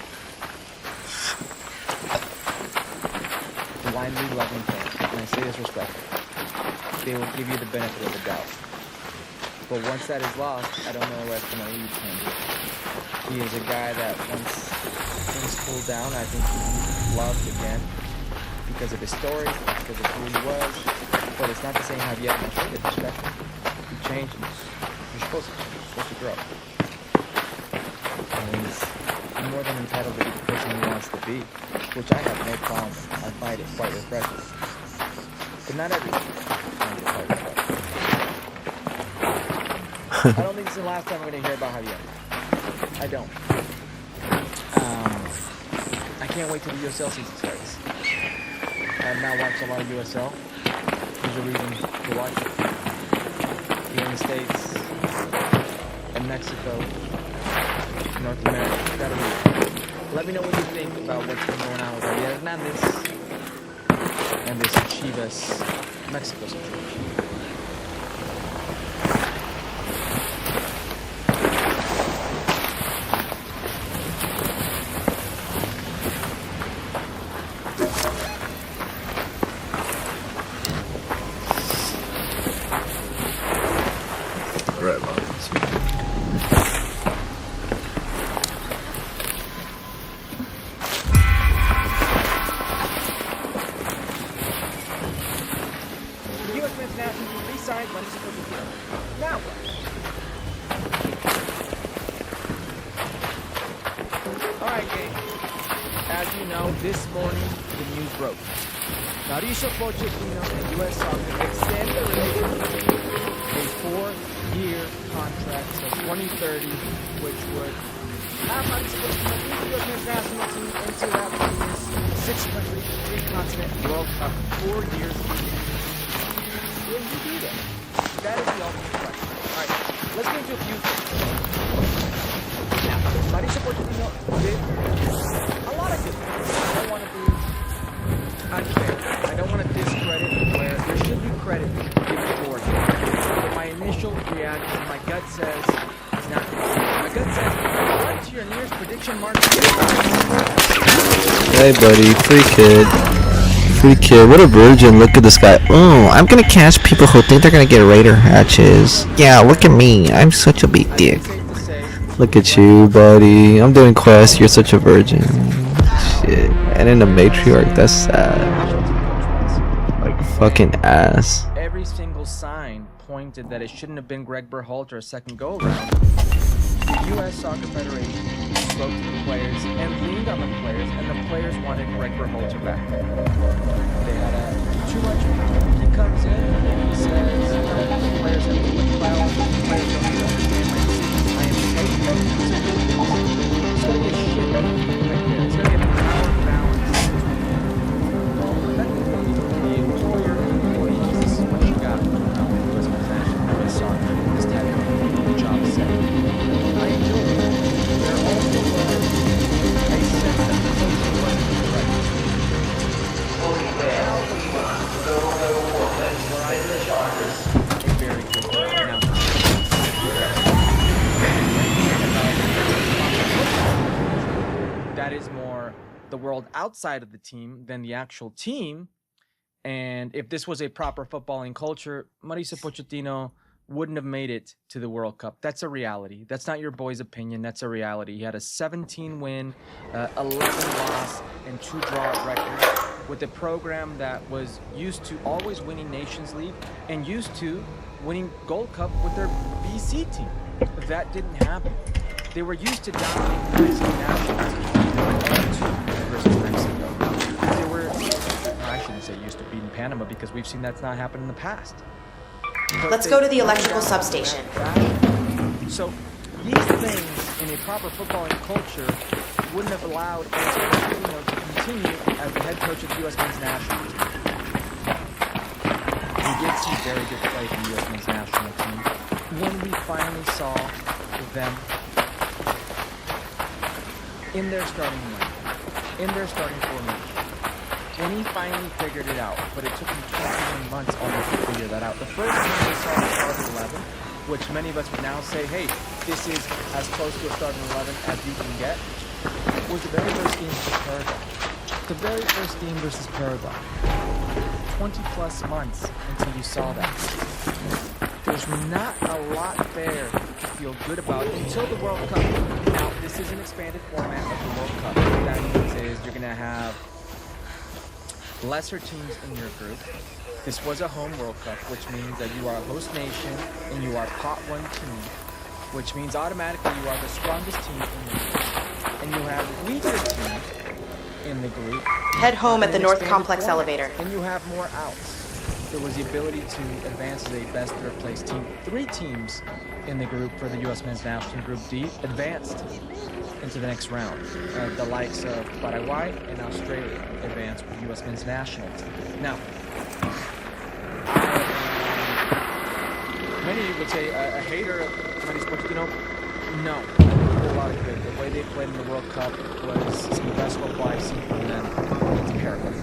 blindly loving fan. And I say this respectfully. They will give you the benefit of the doubt. But once that is lost, I don't know where it's going to lead him. He is a guy that once things cooled down, I think he's loved again because of his story, because of who he was. But it's not the same Javier and I should disrespect him. You change, you're supposed to grow. And he's more than entitled to be the person he wants to be, which I have no problem with. I find it quite refreshing. But not everyone. I don't think this is the last time we're going to hear about Javier. I don't. I can't wait till the USL season starts. I've not watched a lot of USL. There's a reason to watch it. Here in the States, in Mexico, North America. Gotta read. Let me know what you think about what's been going on with Javier Hernandez and this Chivas Mexico situation. right, Mauricio Pochettino. Now what? Alright, gang. As you know, this morning the news broke. Mauricio Pochettino and U.S. Soccer extend their relationship a 4-year contract till 2030, which would have Mauricio Pochettino lead the U.S. men's national team into that famous 6-country, 3-continent World Cup 4 years. Will he be there? That is the ultimate question. Alright, let's get into a few things. Now, Mauricio Pochettino did a lot of good things. I don't want to be unfair. I don't want to discredit where there should be credit given for it. But my initial reaction, my gut says, is not good. My gut says, right to your nearest prediction mark. Hey buddy, free kid. Free kid, what a virgin. Look at this guy. Oh, I'm gonna catch people who think they're gonna get Raider hatches. Yeah, look at me. I'm such a big dick. Look at you, buddy. I'm doing quests. You're such a virgin. Shit. And in the matriarch, that's sad. Like fucking ass. Every single sign pointed that it shouldn't have been Greg Berhalter a second go around. The U.S. Soccer Federation spoke to the players and leaned on the players, and the players wanted Greg Berhalter back. They had too much power. He comes in and he says, the players have too much power. The players don't need to understand my decisions. I am taking them. It's going to be a shit right there. It's going to be a power balance between the employer and employees. This is what you got from the U.S. U.S. Soccer. This type of job setting. I enjoy it. There also was a sense that the coaching wasn't right. Where I live, a very good now. That is more the world outside of the team than the actual team. And if this was a proper footballing culture, Mauricio Pochettino wouldn't have made it to the World Cup. That's a reality. That's not your boy's opinion. That's a reality. He had a 17-win, 11-loss, and 2-draw record with a program that was used to always winning Nations League and used to winning Gold Cup with their BC team. That didn't happen. They were used to dominating the Mexican national team. Versus Mexico. They were, I shouldn't say used to beating Panama because we've seen that's not happened in the past. Let's go to the electrical substation. So these things in a proper footballing culture wouldn't have allowed Pochettino to continue as the head coach of the U.S. men's national team. We did see very good play from the U.S. men's national team when we finally saw them in their starting lineup, in their starting formation. When he finally figured it out, but it took him 21 months almost to figure that out. The first time we saw the starting 11, which many of us would now say, hey, this is as close to a starting 11 as you can get, was the very first game versus Paraguay. The very first game versus Paraguay. 20 plus months until you saw that. There's not a lot there to feel good about until the World Cup. Now, this is an expanded format of the World Cup. What that means is you're going to have lesser teams in your group. This was a home World Cup, which means that you are a host nation and you are pot 1 team, which means automatically you are the strongest team in the group. And you have weaker teams in the group. Head home at the North Complex elevator. And you have more outs. There was the ability to advance as a best third place team. 3 teams in the group for the U.S. men's national team, Group D, advanced into the next round. The likes of Paraguay and Australia advanced with the U.S. men's national team. Now, many would say a hater of Mauricio Pochettino. No, I think they did a lot of good. The way they played in the World Cup was some of the best football I've seen from them against Paraguay.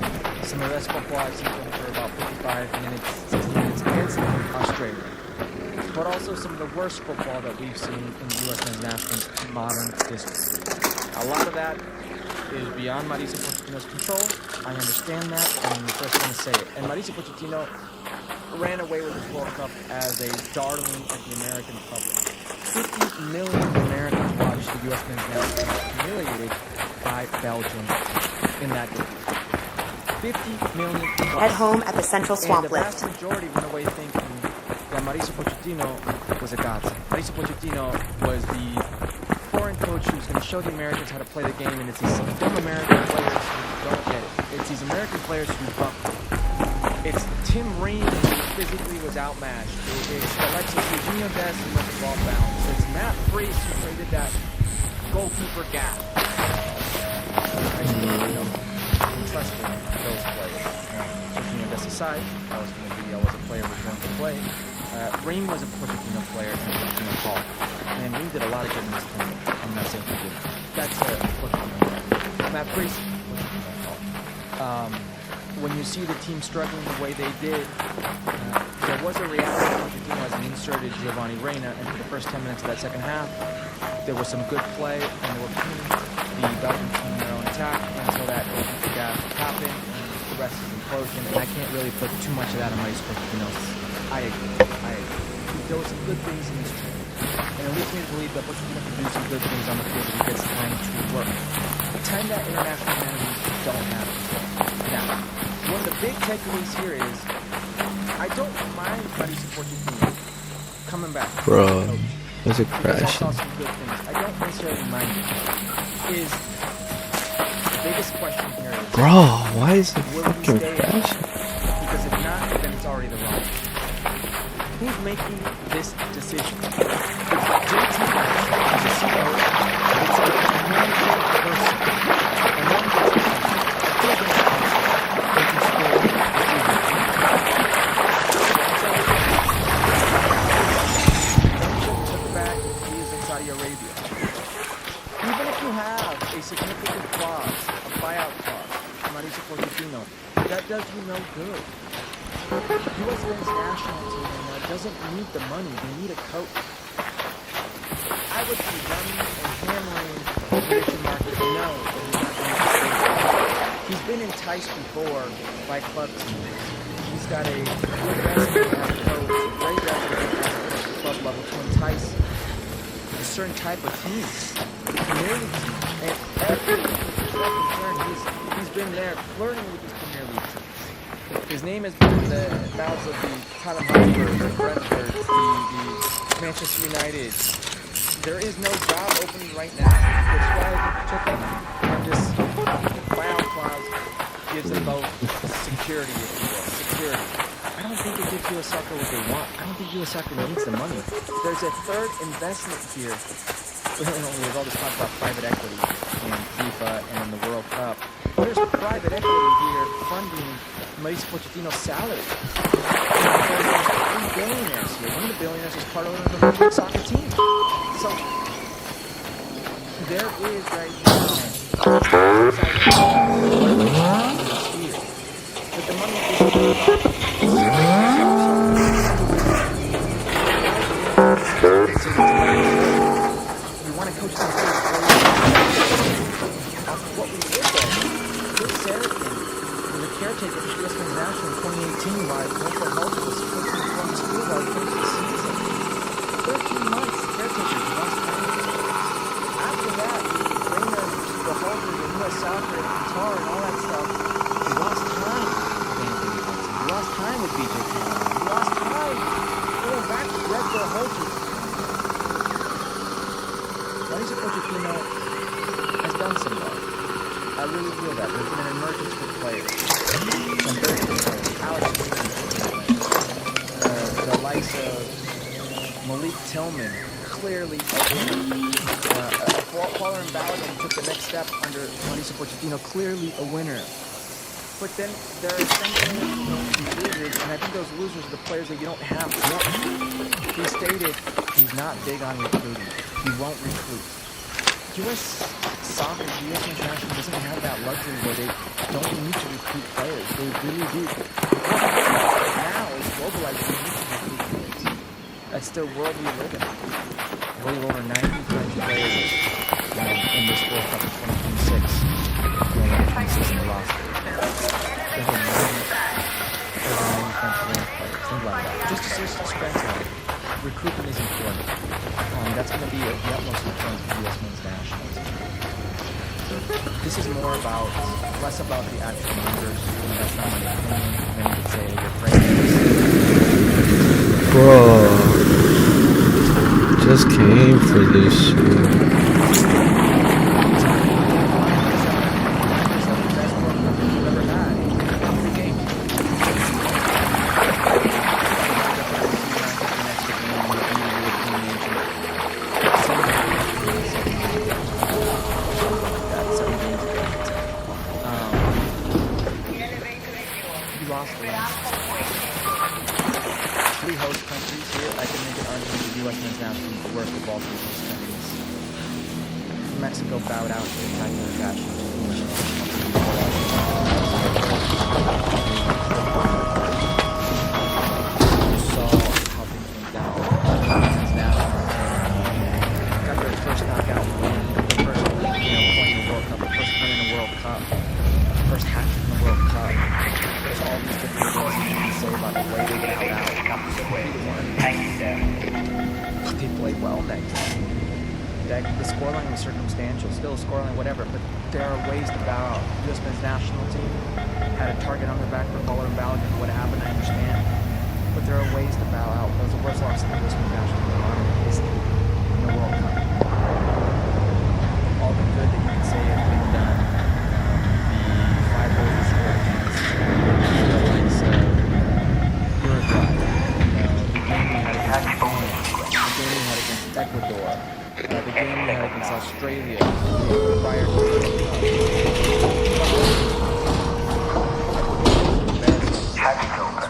Some of the best football I've seen from them for about 55 minutes, 60 minutes against Australia. But also some of the worst football that we've seen in the U.S. men's national team's modern history. A lot of that is beyond Mauricio Pochettino's control. I understand that, and I'm the first one to say it. And Mauricio Pochettino ran away with his World Cup as a darling of the American public. 50 million Americans watched the U.S. men's national team humiliated by Belgium in that game. 50 million plus. Head home at the Central Swamp And the Lift. vast majority went away thinking that Mauricio Pochettino was a godsend. Mauricio Pochettino was the foreign coach who's going to show the Americans how to play the game, and it's these dumb American players who don't get it. It's these American players who bump. It's Tim Ream who physically was outmatched. It's Alexis Eugenio Des who let the ball bounce. It's Matt Freese who created that goalkeeper gap. Trust me, those players. Eugenio Des aside, I was a player who was going to play. Ream was a Pochettino player and Pochettino call. And Ream did a lot of good in this tournament. I'm not saying he didn't. That's Pochettino call. Matt Freese, Pochettino call. When you see the team struggling the way they did, there was a reality. Pochettino has inserted Giovanni Reina, and for the first 10 minutes of that second half, there was some good play, and they were putting the Belgian team in their own attack until that goalkeeper gap happened, and the rest is implosion. And I can't really put too much of that on Mauricio Pochettino. I agree. There were some good things in this trip, and it leads me to believe that Pochettino can do some good things on the field if he gets time to work. Pretend that international managers don't have control. Now, one of the big takeaways here is I don't mind Mauricio Pochettino coming back. Bro, there's a because I crash. saw some good things. I don't necessarily mind it. Is the biggest question here is, Bro, why is it will he fucking stay? crashing? Because if not, then it's already the wrong. Who's making this decision? It's JT as a CEO. It's a management person. And one gets the took back the keys in Saudi Arabia. Even if you have a significant clause, a buyout clause, Mauricio Pochettino, that does you no good. U.S. men's national team doesn't need the money, they need a coach. I would be running and hammering the prediction market to know that he's not going to stay. He's been enticed before by club teams. He's got a good resume as a coach, a great resume at the club level to entice a certain type of teams, Premier League teams. And every turn he's been there flirting with these Premier League teams. His name has been in the mouths of the Tottenham Hotspur, the Brentford, the Manchester United. There is no job opening right now. That's why he took him. And this buyout clause gives them both security, if you will. Security. I don't think it gives US Soccer what they want. I don't think US Soccer needs the money. There's a third investment here. There's all this talk about private equity in FIFA and in the World Cup. There's private equity here funding Mauricio Pochettino's salary. There's 3 billionaires here. One of the billionaires is part of the World Soccer team. So there is right now but the money you want to coach them what we did though. Chris Saracen was a caretaker for U.S. men's national in 2018 while Wilfred Holter was coaching from school while he finished the season. 13 months caretaker, he lost time. After that, Reina, the Holter, the U.S. Soccer, Qatar, and all that stuff, he lost time with Anthony Johnson. He lost time with BJ Cannavaro. He lost time going back to Red Bull Holter. Mauricio Pochettino has done some work. I really feel that. There's been an emergence for players. Some very good players. Alex Green, the likes of Malik Tillman, clearly a winner. Fowler and Balogun took the next step under Mauricio Pochettino, clearly a winner. But then there are some losers, and I think those losers are the players that you don't have. He stated he's not big on recruiting. He won't recruit. U.S. Soccer, U.S. International doesn't have that luxury where they don't need to recruit players. They really do. Now is globalized. They need to recruit players. That's the world we live in. We have over 90 country players in this World Cup of 2026. We only have 26 in the roster. There's over 90 country players. Think about that. Just to see strength on it. Recruitment is important. That's going to be of the utmost importance for U.S. men's national team. This is more about, less about the actual numbers. That's not my opinion. Many would say you're crazy. Bro. Just came for this shit. Three host countries here. I can make an argument the U.S. men's national team is the worst of all three host countries. Mexico bowed out in spectacular fashion. You saw how things went down. Men's national team got their first knockout win, the first point in the World Cup, the first win in the World Cup, the first hat trick in the World Cup. There's all these different things you can say about the way they got out. But they played well that game. The scoreline was circumstantial, still a scoreline, whatever, but there are ways to bow out. U.S. men's national team had a target on their back for Baller and Balogun. What happened, I understand. But there are ways to bow out. That was the worst loss in the U.S. men's national team in history in the World Cup. All the good that you can say has been done. The 5 goals were scored against Uruguay. The game we had against Japan. The game we had against Ecuador. The game we had against Australia prior to the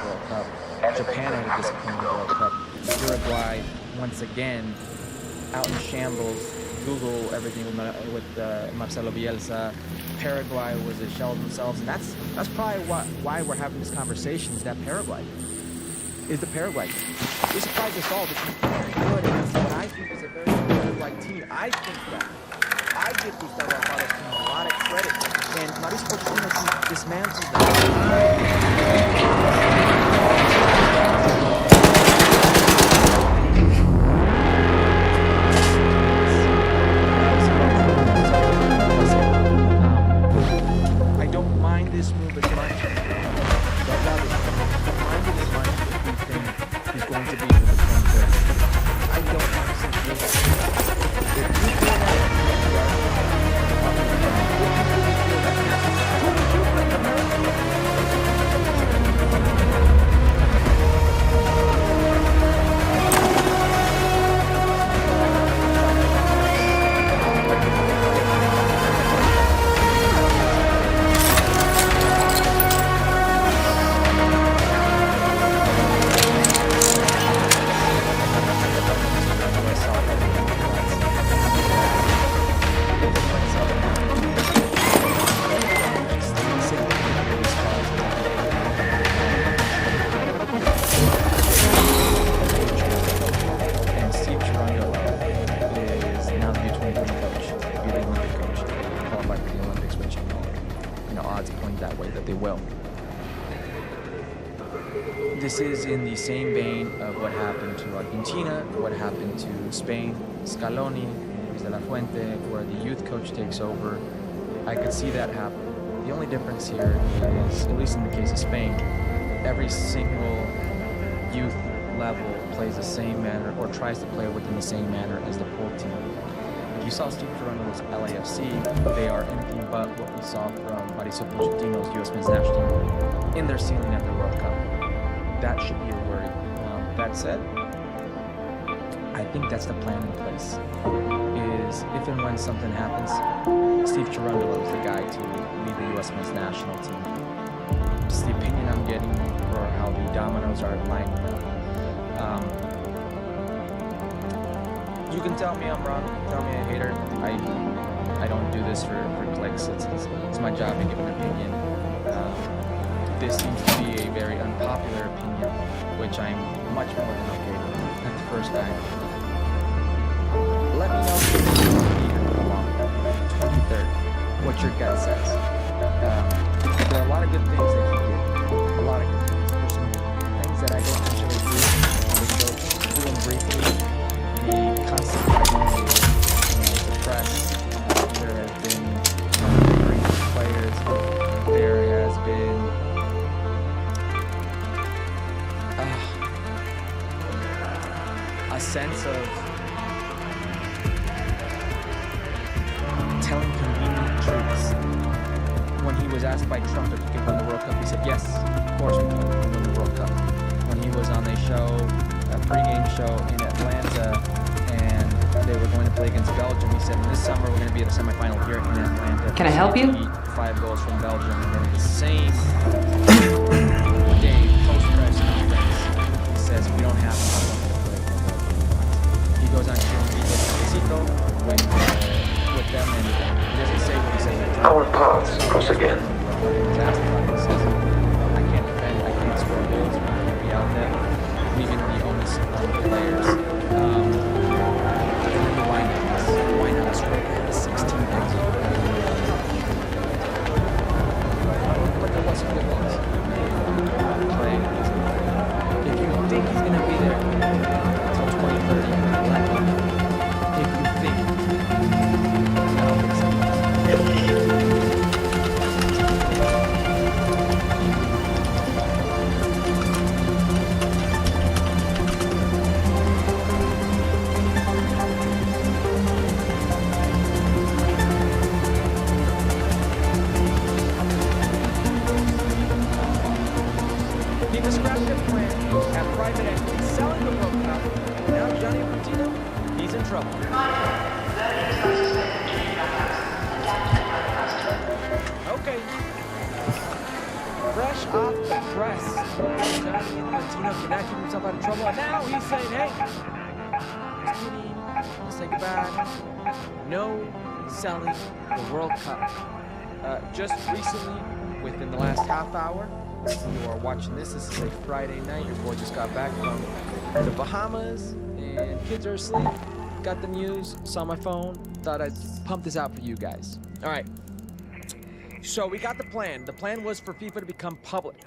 World Cup. Japan had a disappointing World Cup. Uruguay, once again, out in shambles. Google everything with Marcelo Bielsa. Paraguay was a shell of themselves, and that's probably why we're having this conversation. Is that Paraguay? Is the Paraguay game? It surprised us all because it's very good against what I think is a very good Paraguay team. I think that. I give Gustavo Alfaro's team a lot of credit, and Mauricio Pochettino dismantled I don't mind this move as much. Don't love it. Don't mind it as much as we think he's going to be for the 2030. I don't mind this. If you feel This is in the same vein of what happened to Argentina, what happened to Spain, Scaloni, Luis de la Fuente, where the youth coach takes over. I could see that happen. The only difference here is, at least in the case of Spain, every single youth level plays the same manner or tries to play within the same manner as the pro team. If you saw Steve Toronto's LAFC, they are anything but what we saw from Mauricio Pochettino's U.S. men's national team in their ceiling at the World Cup. That should be a worry. That said, I think that's the plan in place. Is if and when something happens, Steve Toronto is the guy to lead the U.S. men's national team. It's the opinion I'm getting for how the dominoes are lining up. You can tell me I'm wrong. Tell me a hater. I don't do this for clicks. It's my job to give an opinion. This seems to be a very unpopular opinion, which I'm much more than okay with at the first time. Let me know if you think you're along 23rd, what your gut says. There are a lot of good things that he did. A lot of good things. There's some things that I don't necessarily agree with. So, do them briefly. The constant fighting with the press. There has been great players. There has been a sense of telling convenient truths. When he was asked by Trump if he could win the World Cup, he said, yes, of course we can win the World Cup. When he was on a show, a pregame show in Atlanta, and they were going to play against Belgium, he said, this summer we're going to be at a semifinal here in Atlanta. Can I help you? 5 goals from Belgium, and then the same day, post-press conference, he says, we don't have enough to play for Belgium. He goes on to meet Mexico with them, and he doesn't say what he says. Our paths cross again. He's asked about it, he says, I can't defend, I can't score goals, I can't be out there, leaving the onus on the players. Why not score the 16 exit? But there was some good ones. Playing. If you think he's going to be there until 2030, let him. If you think, I don't think so. He described their plan at private equity selling the World Cup. Now Johnny Infantino, he's in trouble. Okay. Fresh off the press, Johnny Infantino cannot keep himself out of trouble. And now he's saying, hey, just kidding, let's take it back. No selling the World Cup. Just recently, within the last half hour, you are watching this is a Friday night. Your boy just got back from the Bahamas, and kids are asleep. Got the news, saw my phone, thought I'd pump this out for you guys. All right. So we got the plan. The plan was for FIFA to become public.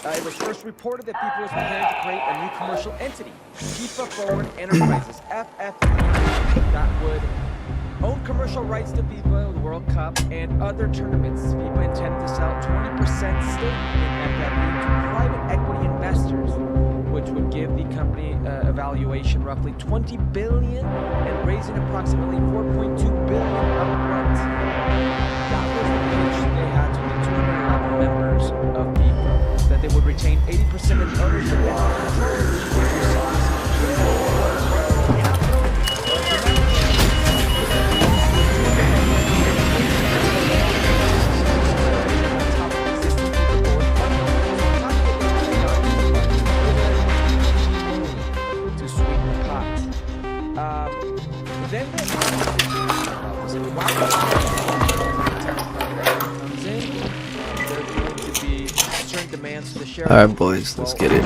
It was first reported that FIFA was preparing to create a new commercial entity, FIFA Forward Enterprises, FFE, that would own commercial rights to FIFA, the World Cup, and other tournaments. FIFA intended to sell 20% stake in FFE to private equity investors, which would give the company a valuation roughly $20 billion and raising approximately $4.2 billion upfront. That was the pitch they had to the 211 members of FIFA, that they would retain 80% of the ownership and control, which you saw. Alright, boys, let's get it.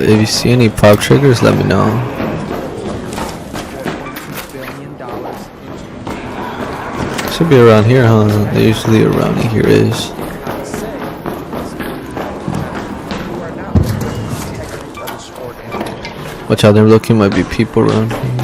If you see any pop triggers, let me know. Should be around here, huh? They're usually around here-ish. Watch out, they're looking, might be people around here.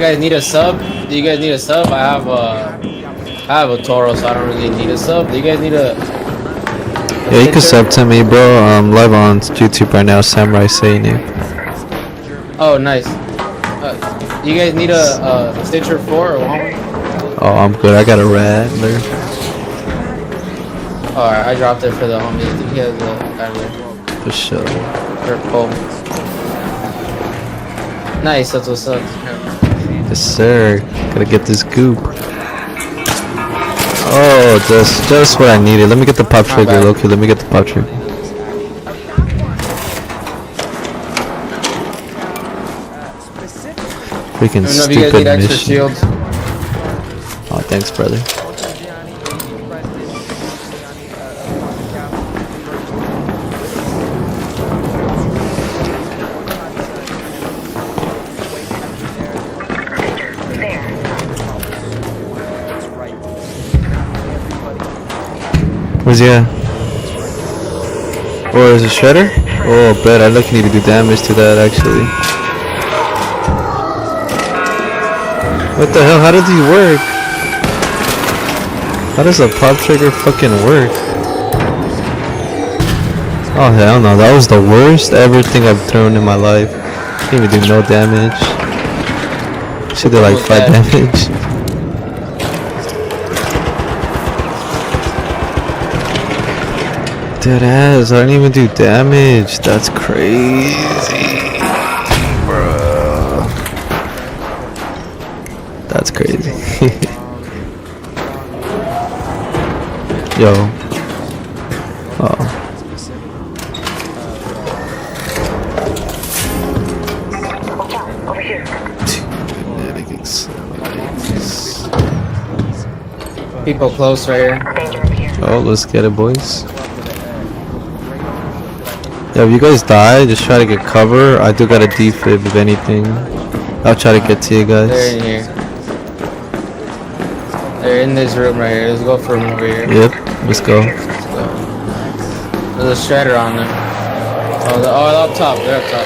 guys need a sub? Do you guys need a sub? I have a Toro, so I don't really need a sub. Do you guys need a Yeah, you can sub to me, bro. I'm live on YouTube right now. Samurai saying it. Oh, nice. You guys need a Stitcher 4 or one? Oh, I'm good. I got a Rattler. Alright, I dropped it for the homie. I think he has a Rattler. For sure. Or Cole. Nice, that's what's up. Yes, sir. Gotta get this goop. Oh, just what I needed. Let me get the pop trigger, Loki. Let me get the pop trigger. Freaking stupid mission. Oh, thanks, brother. Where's he at? Or is it shredder? Oh, bet I look need to do damage to that actually. What the hell? How does he work? How does a pop trigger fucking work? Oh hell no! That was the worst ever thing I've thrown in my life. Didn't even do no damage. Should do like 5 damage. Dead ass, I didn't even do damage. That's crazy, bro. That's crazy. Yo. Oh. People close right here. Oh, let's get it, boys. Yeah, if you guys die, just try to get cover. I do got a defib if anything. I'll try to get to you guys. They're in here. They're in this room right here. Let's go for them over here. Yep, let's go. There's a shredder on them. Oh, they're up top. They're up top.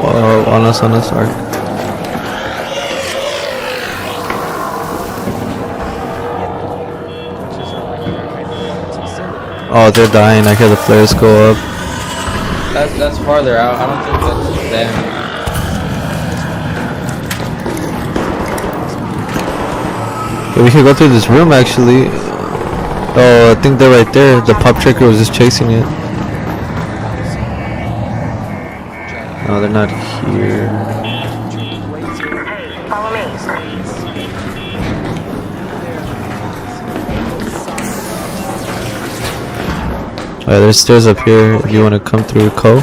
Oh, on us, alright. Oh, they're dying. I hear the flares go up. That's farther out. I don't think that's them. Yeah, we could go through this room actually. Oh, I think they're right there. The pop trigger was just chasing it. No, they're not here. Follow me. Alright, there's stairs up here. If you want to come through, Cole.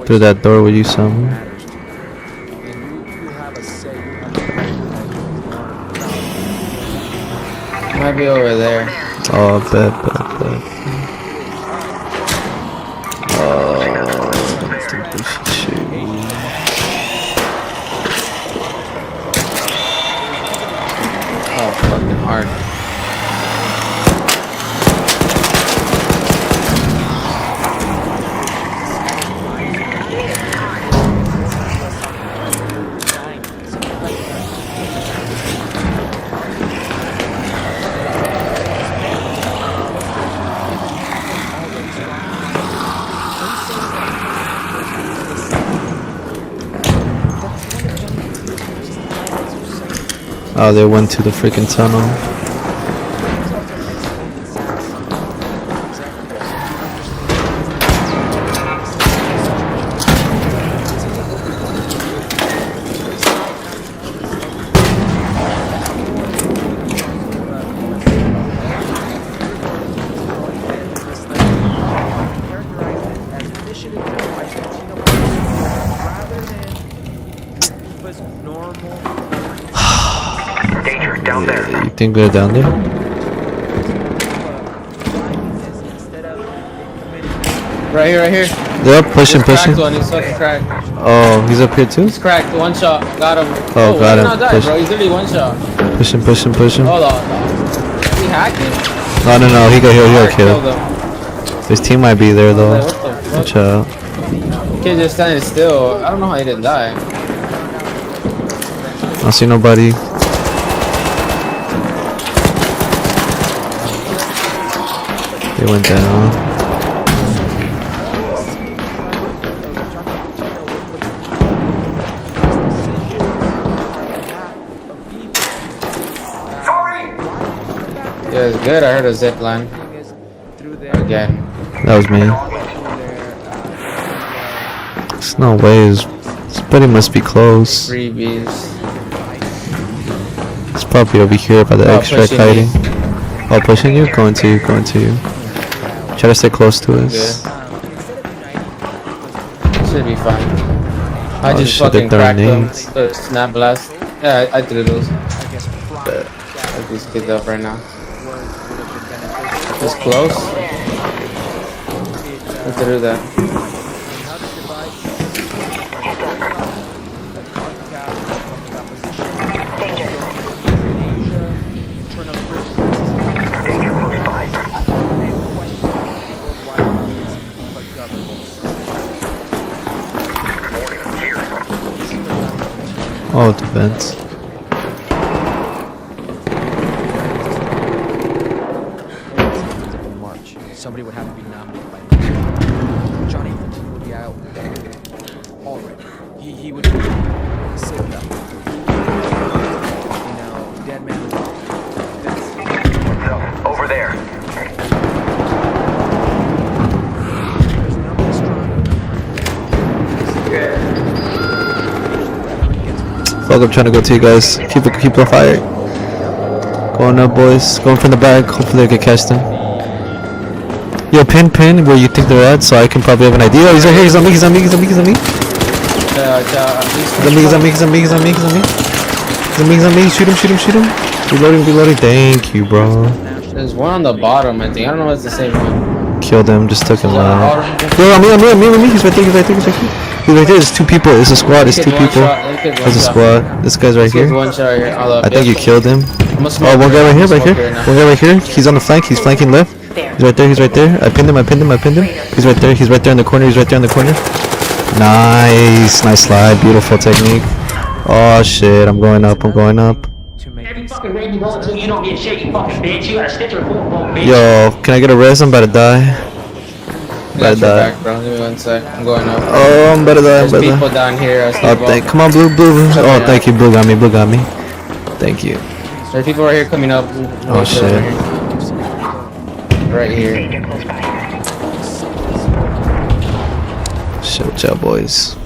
Through that door with you somewhere. Might be over there. Oh, bet. Oh, I think they should shoot me. Oh, fucking hard. Oh, they went to the freaking tunnel. You think they're down there? Right here. Yep, pushing. Cracked one. He's fucking cracked. Oh, he's up here too? He's cracked. One shot. Got him. Oh, got him. Not die, bro. He's literally one shot. Pushing. Hold on. Is he hacking? No. He got killed. His team might be there though. What the fuck? Watch out. Kid just standing still. I don't know how he didn't die. don't see nobody. They went down. Yeah, it's good. I heard a zip line. Again. That was me. There's no way. Somebody must be close. Freebies. It's probably over here by the extract hiding. Oh, pushing you? Going to you, going to you. Try to stay close to us. Should be fine. I Oh, just shit, fucking they're cracked throwing them. Snap blast. Yeah, I threw those. Like these kids up right now. It's close. I threw that. Oh, it depends. March. Somebody would have to be nominated by March. Johnny would be out already. He would be saved up. You know, dead man. Over there. Fuck, I'm trying to go to you guys. Keep the fire. Going up, boys. Going from the back. Hopefully I can catch them. Yo, pin where you think they're at, so I can probably have an idea. Oh, he's right here. He's on me. He's on me. He's on me. He's on me. He's on me. He's on me. He's on me. He's on me. He's on me. He's on me. Shoot him. Shoot him. Shoot him. Reloading. Reloading. Thank you, bro. There's one on the bottom, I think. I don't know if it's the same one. Killed him. Just took him out. Yo, on me. He's right there. He's right there. He's right there. He's right there. There's two people. It's a squad. It's two people. There's a squad. This guy's right here. I think you killed him. Oh, one guy right here. Right here. One guy right here. He's on the flank. He's flanking left. He's right there. He's right there. I pinned him. I pinned him. I pinned him. He's right there. He's right there in the corner. He's right there in the corner. Nice. Nice slide. Beautiful technique. Oh shit. I'm going up. I'm going up. Every fucking raid you go to, you don't get shit, you fucking bitch. You gotta stitch your phone, bitch. Yo, can I get a res? I'm about to die. Got your back, bro. Give me 1 sec. I'm going up. Oh, I'm about to die. There's people down here. Come on, blue. Oh, thank you. Blue got me. Blue got me. Thank you. There's people right here coming up. Oh shit. Right here. Shit, what's up, boys?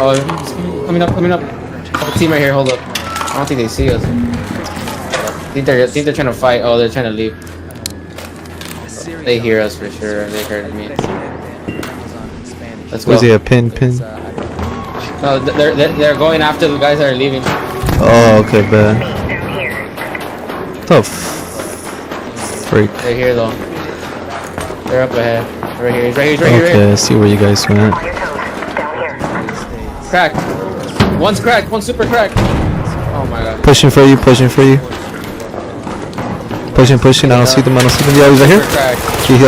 Oh, coming up. Oh, team right here. Hold up. I don't think they see us. I think they're trying to fight. Oh, they're trying to leave. They hear us for sure. They heard me. Let's go. Was he a pin? No, they're going after the guys that are leaving. Oh, okay, bad. The freak. They're here though. They're up ahead. Right here. He's right here. Okay, I see where you guys went. Crack. One's cracked. One's super cracked. Oh my god. Pushing for you. Pushing. I don't see them. Yeah, he's right here. I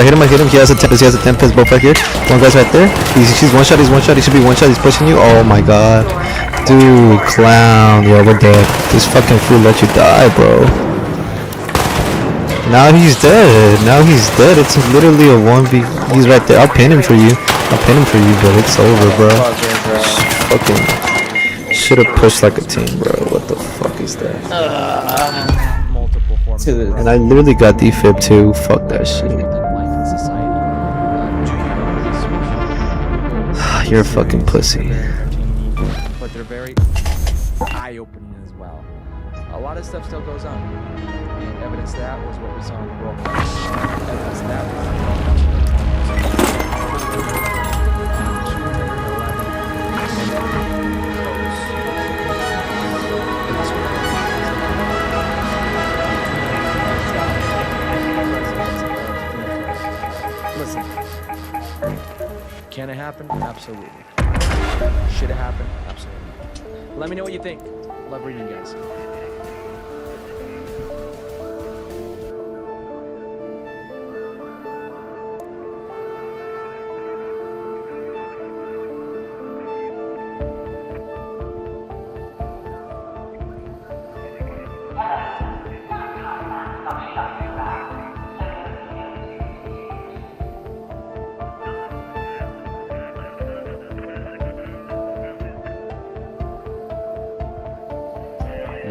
hit him. He has a tempest. Both right here. One guy's right there. He's one shot. He should be one shot. He's pushing you. Oh my god. Dude, clown. Yo, we're dead. This fucking fool let you die, bro. Now he's dead. It's literally a 1v. He's right there. I'll pin him for you. But it's over, bro. Fucking should have pushed like a team, bro. What the fuck is that? And I literally got defib too. Fuck that shit. You're a fucking pussy. But they're very eye-opening as well. A lot of stuff still goes on. And evidence of that was what we saw in the World Cup. Evidence of that Listen, can it happen? Absolutely. Should it happen? Absolutely. Let me know what you think. Love reading you guys.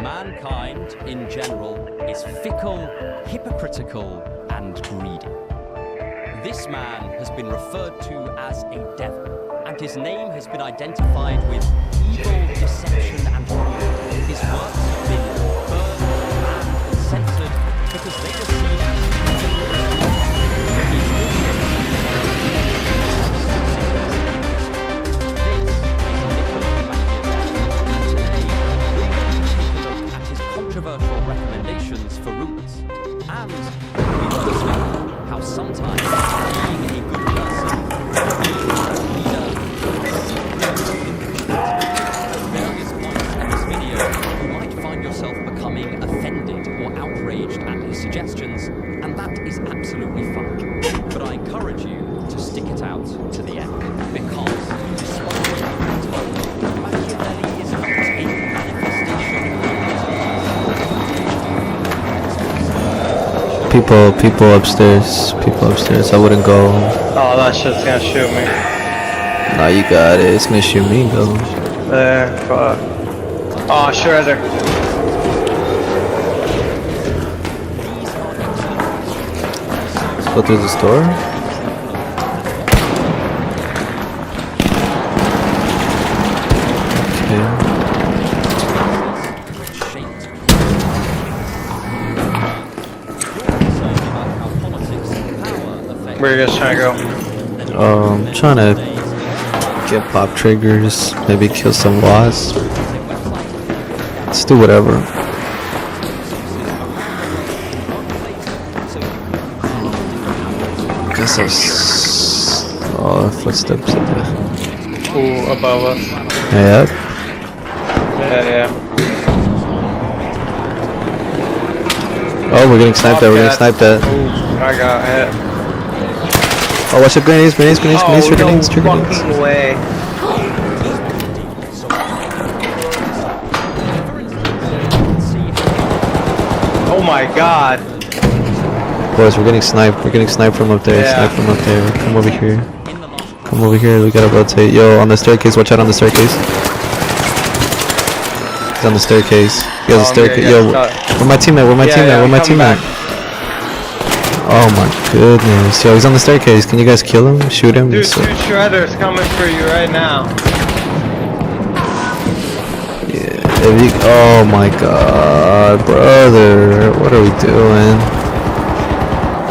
Mankind, in general, is fickle, hypocritical, and greedy. This man has been referred to as a devil, and his name has been identified with evil, deception, and fraud. His works have been burned, banned, and censored because they were seen as controversial recommendations for rulers, and we will discover how sometimes being a good person, being a leader, at various points in this video, you might find yourself becoming offended or outraged at his suggestions, and that is absolutely fine. But I encourage you to stick it out to the end, because despite what I've been told, Machiavelli is not a manifestation People upstairs. People upstairs. I wouldn't go. Oh, that shit's gonna shoot me. Nah, you got it. It's gonna shoot me though. There, fuck. Oh, shredder. Let's go through the store. Okay. Where are you guys trying to go? Trying to get pop triggers, maybe kill some wasps. Let's do whatever. Guess oh, footsteps up there. Ooh, above us. Yep. Yeah. Oh, we're getting sniped at. We're getting sniped at. Ooh, I got hit. Oh, watch the grenades, grenades, grenades, grenades, no grenades, grenades. fucking way. Oh my god. Boys, we're getting sniped. We're getting sniped from up there. Yeah. Sniped from up there. Come over here. Come over here. We gotta rotate. Yo, on the staircase. Watch out on the staircase. He's on the staircase. He has a staircase. Yo, where my teammate? Where my teammate? Where my teammate? Oh my goodness. Yo, he's on the staircase. Can you guys kill him? Shoot him? Dude, two shredders coming for you right now. Oh my god, brother. What are we doing?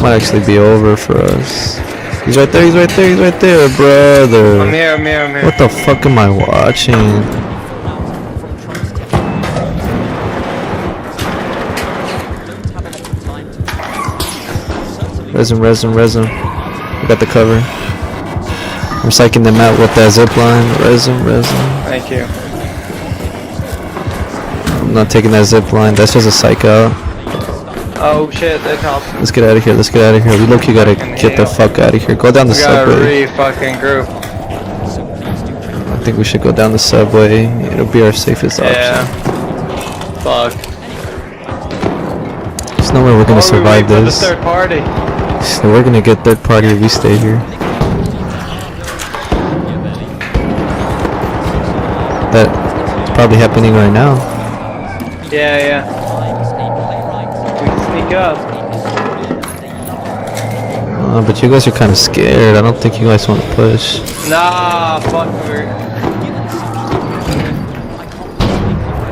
Might actually be over for us. He's right there, he's right there, he's right there, brother. I'm here, I'm here, I'm here. What the fuck am I watching? Resin. We got the cover. I'm psyching them out with that zip line. Resin. Thank you. I'm not taking that zip line. That's just a psych out. Oh shit, they helped. Let's get out of here. We look, you gotta get the fuck out of here. Go down the subway. Fucking group. I think we should go down the subway. It'll be our safest option. Yeah. Fuck. There's no way we're gonna survive this. this. Third party. So we're gonna get third party if we stay here. That's probably happening right now. Yeah. We can sneak up. But you guys are kind of scared. I don't think you guys want to push. Nah, fuck.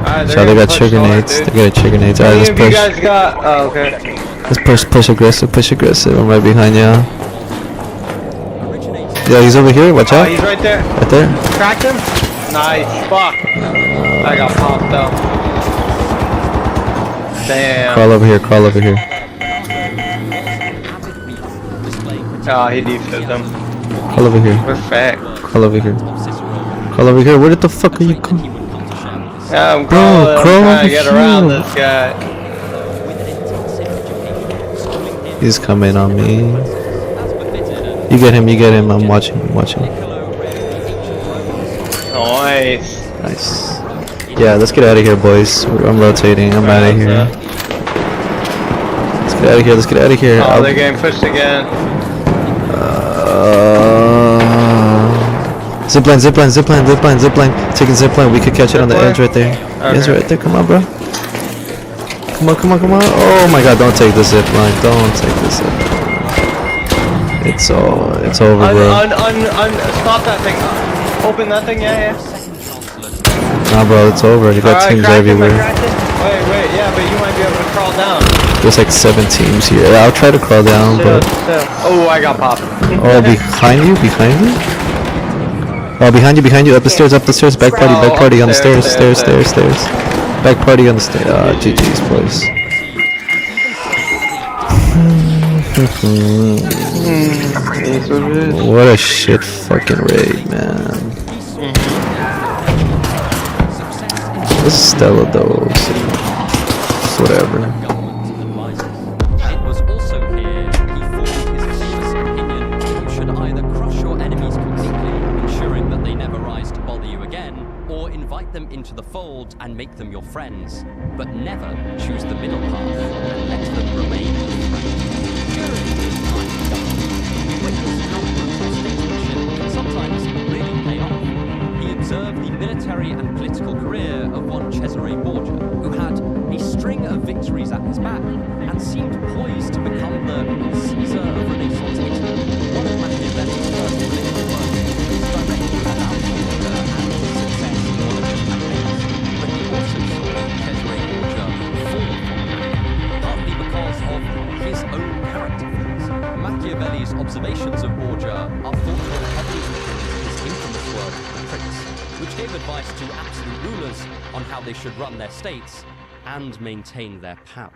Alright, So they got trigger nades. They got trigger nades. Alright, let's push. You guys got. Oh, okay. Let's push aggressive. I'm right behind you. Yeah, he's over here. Watch out. He's right there. Right there. Cracked him. Nice. Fuck. I got popped out. Damn. Crawl over here. Oh, he defibed him. Crawl over here. We're fat. Crawl over here. Where the fuck are you going? Yeah, I'm crawling. I'm trying to get around this guy. He's coming on me. You get him. I'm watching. Nice. Yeah, let's get out of here, boys. I'm rotating. I'm out of here. Let's get out of here. Oh, they're getting pushed again. Zipline. Taking zipline. We could catch it on the edge right there. Edge right there. Come on, bro. Come on, come on, come on. Oh my god, don't take the zip line. Don't take the zip line. It's over, bro. Stop that thing. Open that thing, yeah. Nah, bro, it's over. You got teams everywhere. Wait, yeah, but you might be able to crawl down. There's like 7 teams here. I'll try to crawl down, but... Oh, I got popped. Oh, behind you? Behind you? Oh, behind you, up the stairs, back party on the stairs. Back party on the stairs. Ah, GG's, boys. What a shit fucking raid, man. This is Stella though, so whatever. It was also here he formed his famous opinion that you should either crush your enemies completely, ensuring that they never rise to bother you again, or invite them into the fold and make them your friends, but never choose the middle path and let them remain during his time in government. He witnessed how brutal statesmanship can sometimes really pay off. He observed the military and political career of one Cesare Borgia, who had a string of victories at his back and seemed poised to become the Caesar of Renaissance Italy. One of Machiavelli's first political works was directly about Borgia and his success in one of his campaigns, but he also saw Cesare Borgia fall from grace, partly because of his own character flaws. Machiavelli's observations of Borgia are thought to have heavily influenced his infamous work, The Prince, which gave advice to absolute rulers on how they should run their states and maintain their power.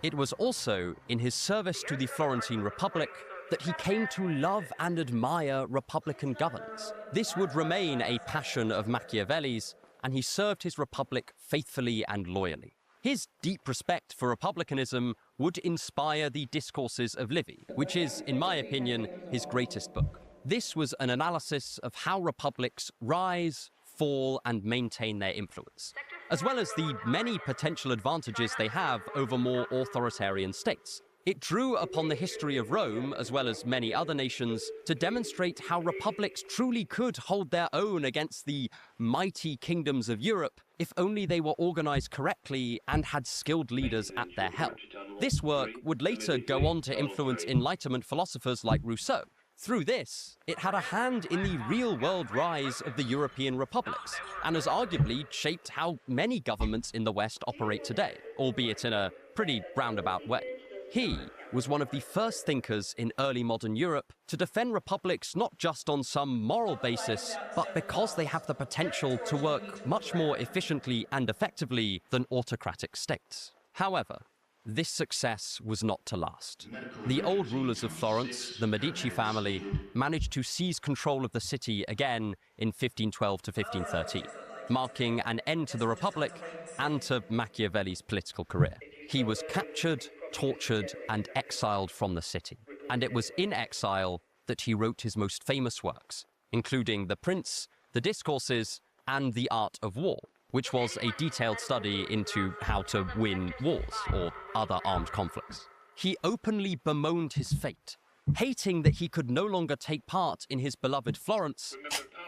It was also in his service to the Florentine Republic that he came to love and admire republican governance. This would remain a passion of Machiavelli's, and he served his republic faithfully and loyally. His deep respect for republicanism would inspire the Discourses of Livy, which is, in my opinion, his greatest book. This was an analysis of how republics rise, fall, and maintain their influence, as well as the many potential advantages they have over more authoritarian states. It drew upon the history of Rome, as well as many other nations, to demonstrate how republics truly could hold their own against the mighty kingdoms of Europe if only they were organized correctly and had skilled leaders at their help. This work would later go on to influence Enlightenment philosophers like Rousseau. Through this, it had a hand in the real-world rise of the European republics, and has arguably shaped how many governments in the West operate today, albeit in a pretty roundabout way. He was one of the first thinkers in early modern Europe to defend republics not just on some moral basis, but because they have the potential to work much more efficiently and effectively than autocratic states. However, this success was not to last. The old rulers of Florence, the Medici family, managed to seize control of the city again in 1512 to 1513, marking an end to the Republic and to Machiavelli's political career. He was captured, tortured, and exiled from the city. And it was in exile that he wrote his most famous works, including The Prince, The Discourses, and The Art of War, which was a detailed study into how to win wars or other armed conflicts. He openly bemoaned his fate, hating that he could no longer take part in his beloved Florence,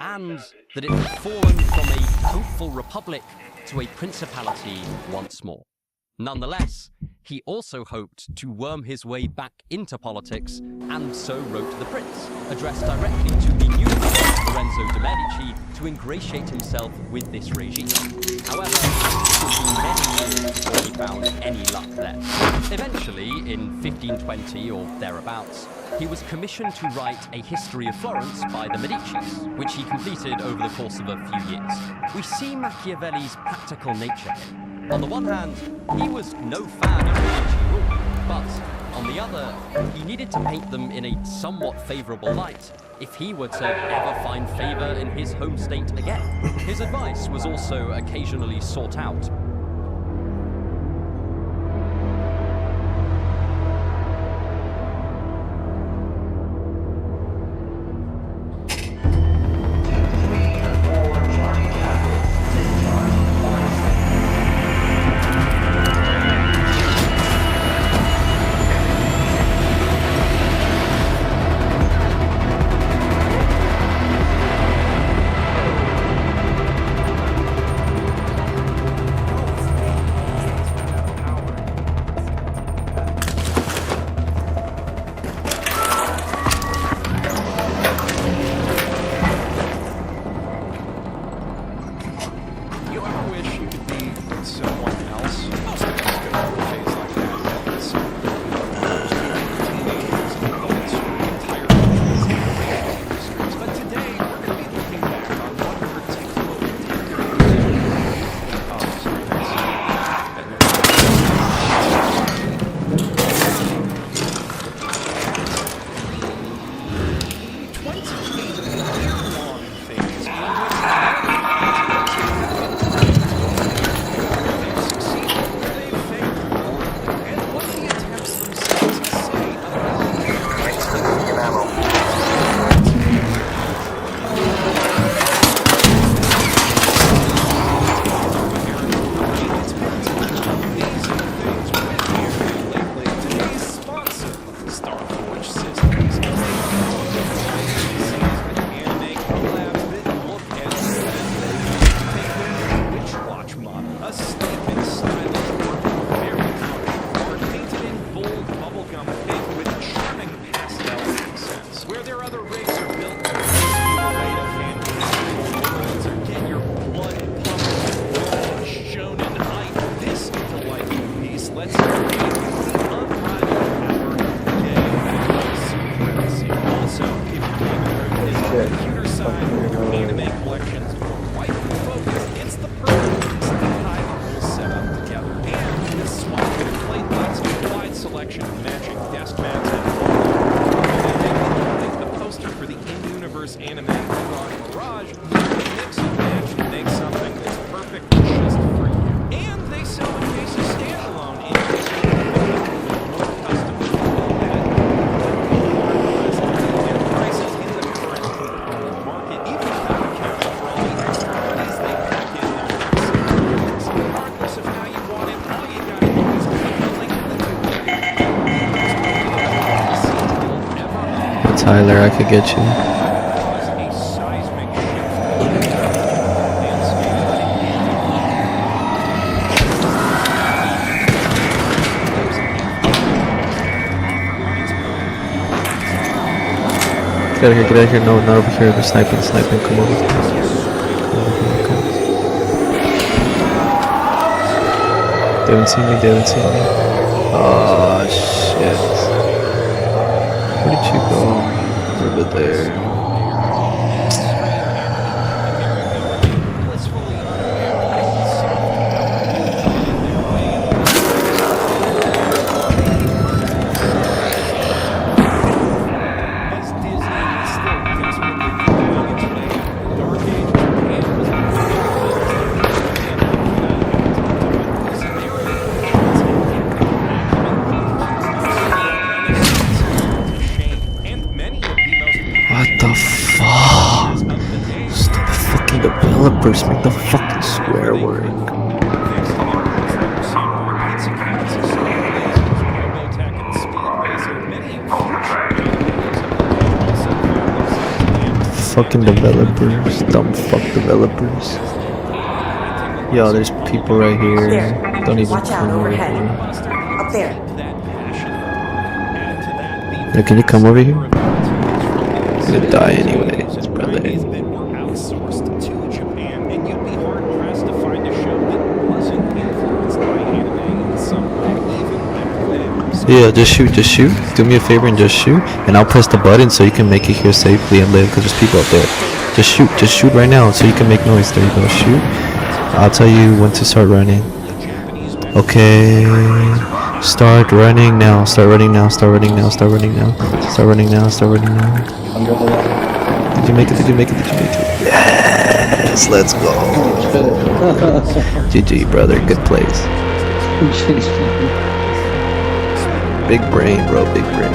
and that it had fallen from a hopeful republic to a principality once more. Nonetheless, he also hoped to worm his way back into politics, and so wrote The Prince, addressed directly to the new Lorenzo de' Medici to ingratiate himself with this regime. However, it would be many years before he found any luck there. Eventually, in 1520 or thereabouts, he was commissioned to write a history of Florence by the Medicis, which he completed over the course of a few years. We see Machiavelli's practical nature here. On the one hand, he was no fan of Medici rule, but on the other, he needed to paint them in a somewhat favorable light if he were to ever find favor in his home state again. His advice was also occasionally sought out. wish you could be someone else. Most of us go through a phase like that. So, teenagers, adults, entire industries. But today, we're going to be looking back on one particular Tyler, I could get you. Get out of here, get out of here. No, not over here. They're sniping, sniping. Come over here. Come. They haven't seen me, they haven't seen me. Oh, shit. Where did you go? Over there. Developers make the fucking square work. Fucking developers, dumb fuck developers. Yo, there's people right here. Don't even come over here. Up there. Yo, can you come over here? I'm gonna die anyways, brother. Yeah, just shoot, just shoot. Do me a favor and just shoot, and I'll press the button so you can make it here safely and live, because there's people up there. Just shoot right now so you can make noise. There you go, shoot. I'll tell you when to start running. Okay, start running now, start running now, start running now, start running now, start running now, start running now. Did you make it, did you make it, did you make it? Yes, let's go. GG, brother, good place. Big brain, bro, big brain.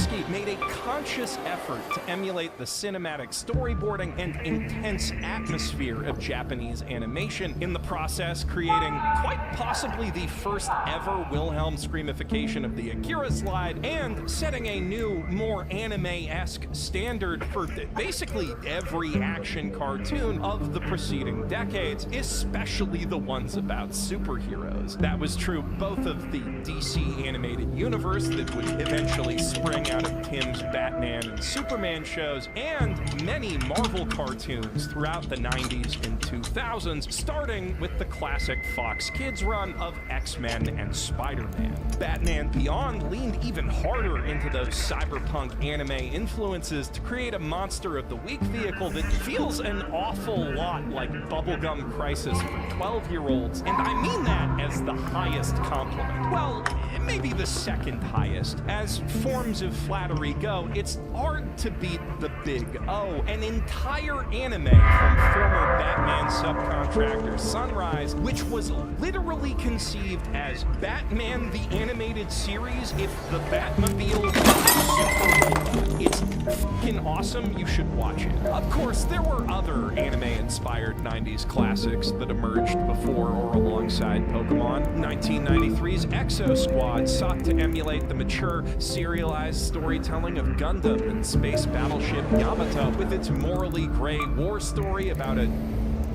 Tartakovsky made a conscious effort to emulate the cinematic storyboarding and intense atmosphere of Japanese animation, in the process creating quite possibly the first ever Wilhelm screamification of the Akira slide, and setting a new, more anime-esque standard for basically every action cartoon of the preceding decades, especially the ones about superheroes. That was true both of the DC animated universe that would eventually spring out of Tim's Batman and Superman shows, and many Marvel cartoons throughout the 90s and 2000s, starting with the classic Fox Kids run of X-Men and Spider-Man. Batman Beyond leaned even harder into those cyberpunk anime influences to create a Monster of the Week vehicle that feels an awful lot like Bubblegum Crisis for 12-year-olds, and I mean that as the highest compliment. Well, maybe the second highest. As forms of flattery go, it's hard to beat the Big O, an entire anime from former Batman subcontractor Sunrise, which was literally conceived as Batman the Animated Series if the Batmobile was super. It's fucking awesome, you should watch it. Of course, there were other anime-inspired 90s classics that emerged before or alongside Pokemon. 1993's Exo Squad sought to emulate the mature, serialized storytelling of Gundam and space battleship Yamato with its morally gray war story about a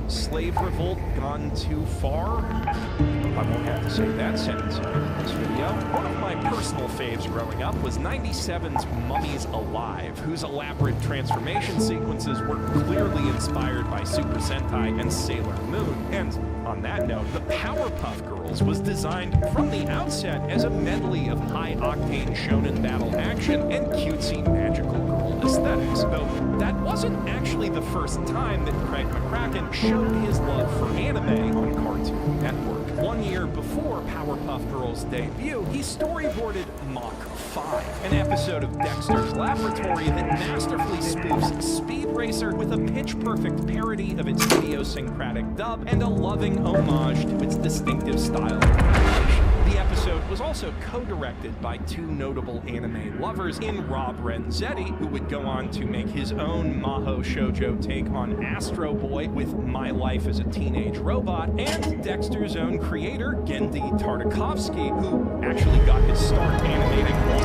slave revolt gone too far. I won't have to say that sentence in this video. One of my personal faves growing up was 97's Mummies Alive, whose elaborate transformation sequences were clearly inspired by Super Sentai and Sailor Moon. And on that note, the Powerpuff Girls was designed from the outset as a medley of high-octane shonen battle action and cutesy magical girl aesthetics, though that wasn't actually the first time that Craig McCracken showed his love for anime on Cartoon Network. 1 year before Powerpuff Girls' debut, he storyboarded Mach 5, an episode of Dexter's Laboratory that masterfully spoofs Speed Racer with a pitch-perfect parody of its idiosyncratic dub and a loving homage to its distinctive style of animation. The episode was also co-directed by two notable anime lovers in Rob Renzetti, who would go on to make his own Maho shoujo take on Astro Boy with My Life as a Teenage Robot, and Dexter's own creator, Genndy Tartakovsky, who actually got his start animating on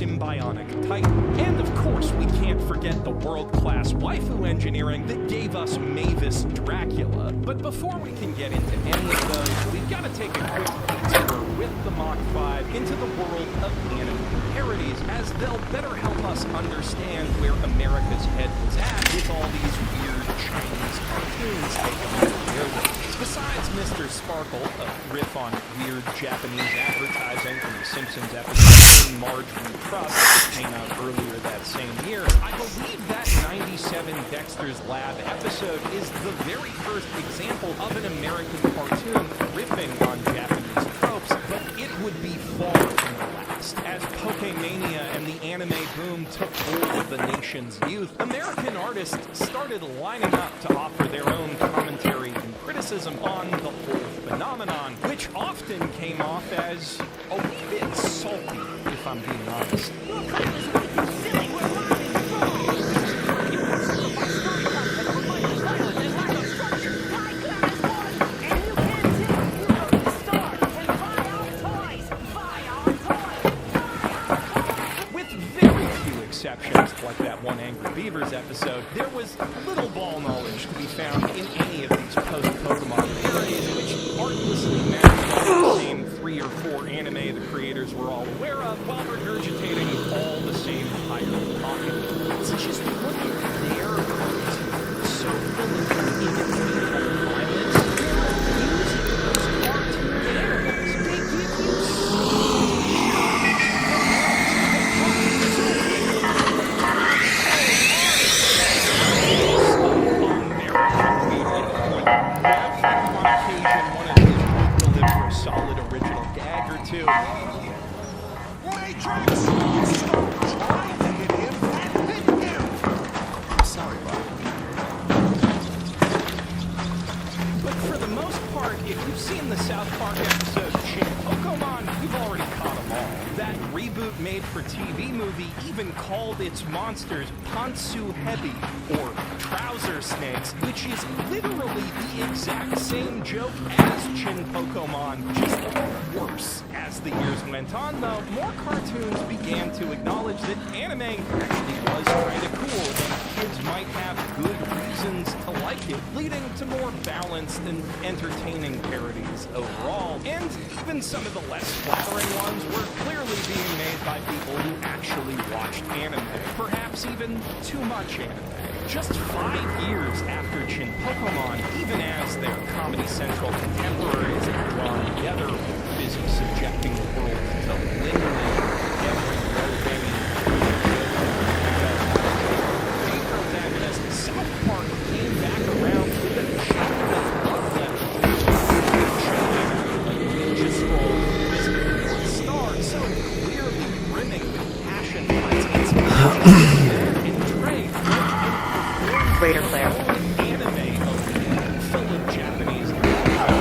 Symbionic Titan. And of course, we can't forget the world-class waifu engineering that gave us Mavis Dracula. But before we can get into any of those, we've got to take a quick detour with the Mach 5 into the world of anime parodies, as they'll better help us understand where America's head was at with all these weird Chinese cartoons taking over their world. Besides Mr. Sparkle, a riff on weird Japanese advertising from the Simpsons episode Marjorie Trust that came out earlier that same year, I believe that 97 Dexter's Lab episode is the very first example of an American cartoon riffing on Japanese tropes, but it would be far from the last. As Pokemania and the anime boom took hold of the nation's youth, American artists started lining up to offer their own commentary and criticism on the whole phenomenon, which often came off as a wee bit salty, if I'm being honest. Exceptions, like that one Angry Beavers episode, there was little ball knowledge to be found in any of these post-Pokemon parodies, which artlessly matched the same 3 or 4 anime the creators were all aware of, while regurgitating all the same higher pocket. It's just look at their cartoons, so full of inevitable violence, they're using those cartoon animals. They give you solid original gag or two. Sorry, Bob. But for the most part, if you've seen the South Park episode Shin Pokemon, you've already caught them all. That reboot made-for-TV movie even called its monsters Pantsu Hebi, or trouser snakes, which is literally the exact same joke as Shin Pokemon, just worse. As the years went on, though, more cartoons began to acknowledge that anime actually was kind of cool, and kids might have good reasons to like it, leading to more balanced and entertaining parodies overall. And even some of the less flattering ones were clearly being made by people who actually watched anime, perhaps even too much anime. Just 5 years after Shin Pokemon, even as their Comedy Central contemporaries had drawn together, busy subjecting the world to lingering every low-hanging fruit protagonist, South Park came back around with a chocolate love letter to like Ninja Scroll, Visible North Star, so clearly brimming with passion for its and trade. Raider Claire. Anime full of Japanese naturally.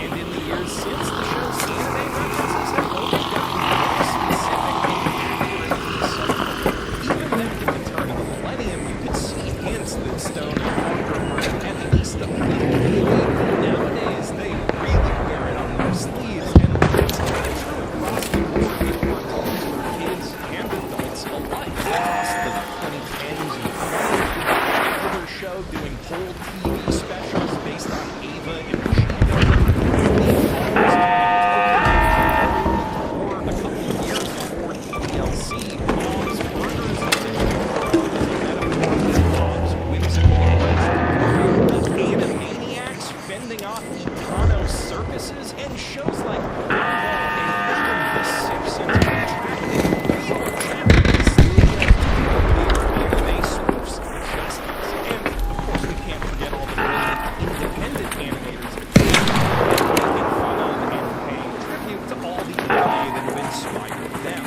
And in the years since, the show's anime references have always gotten more specific and accurate each cycle. Even back at the turn of the millennium, you could see hints that Stone and Parker were at least a little really. Nowadays, they really wear it on their sleeves, and it's kind of true across the board with cartoons for kids and adults alike. Across the 2010s and 20s, regular show doing whole TV specials based on Ava and Chico, or a couple of years before TLC, Bob's Burgers and Bob's Whimsical Animaniacs fending off Chicano circuses, and shows like Gumball and even The Simpsons attracted real Japanese studios anime spoofs justice. And of course, we can't forget all the brilliant independent animators making fun of and paying tribute to all the anime that have inspired them.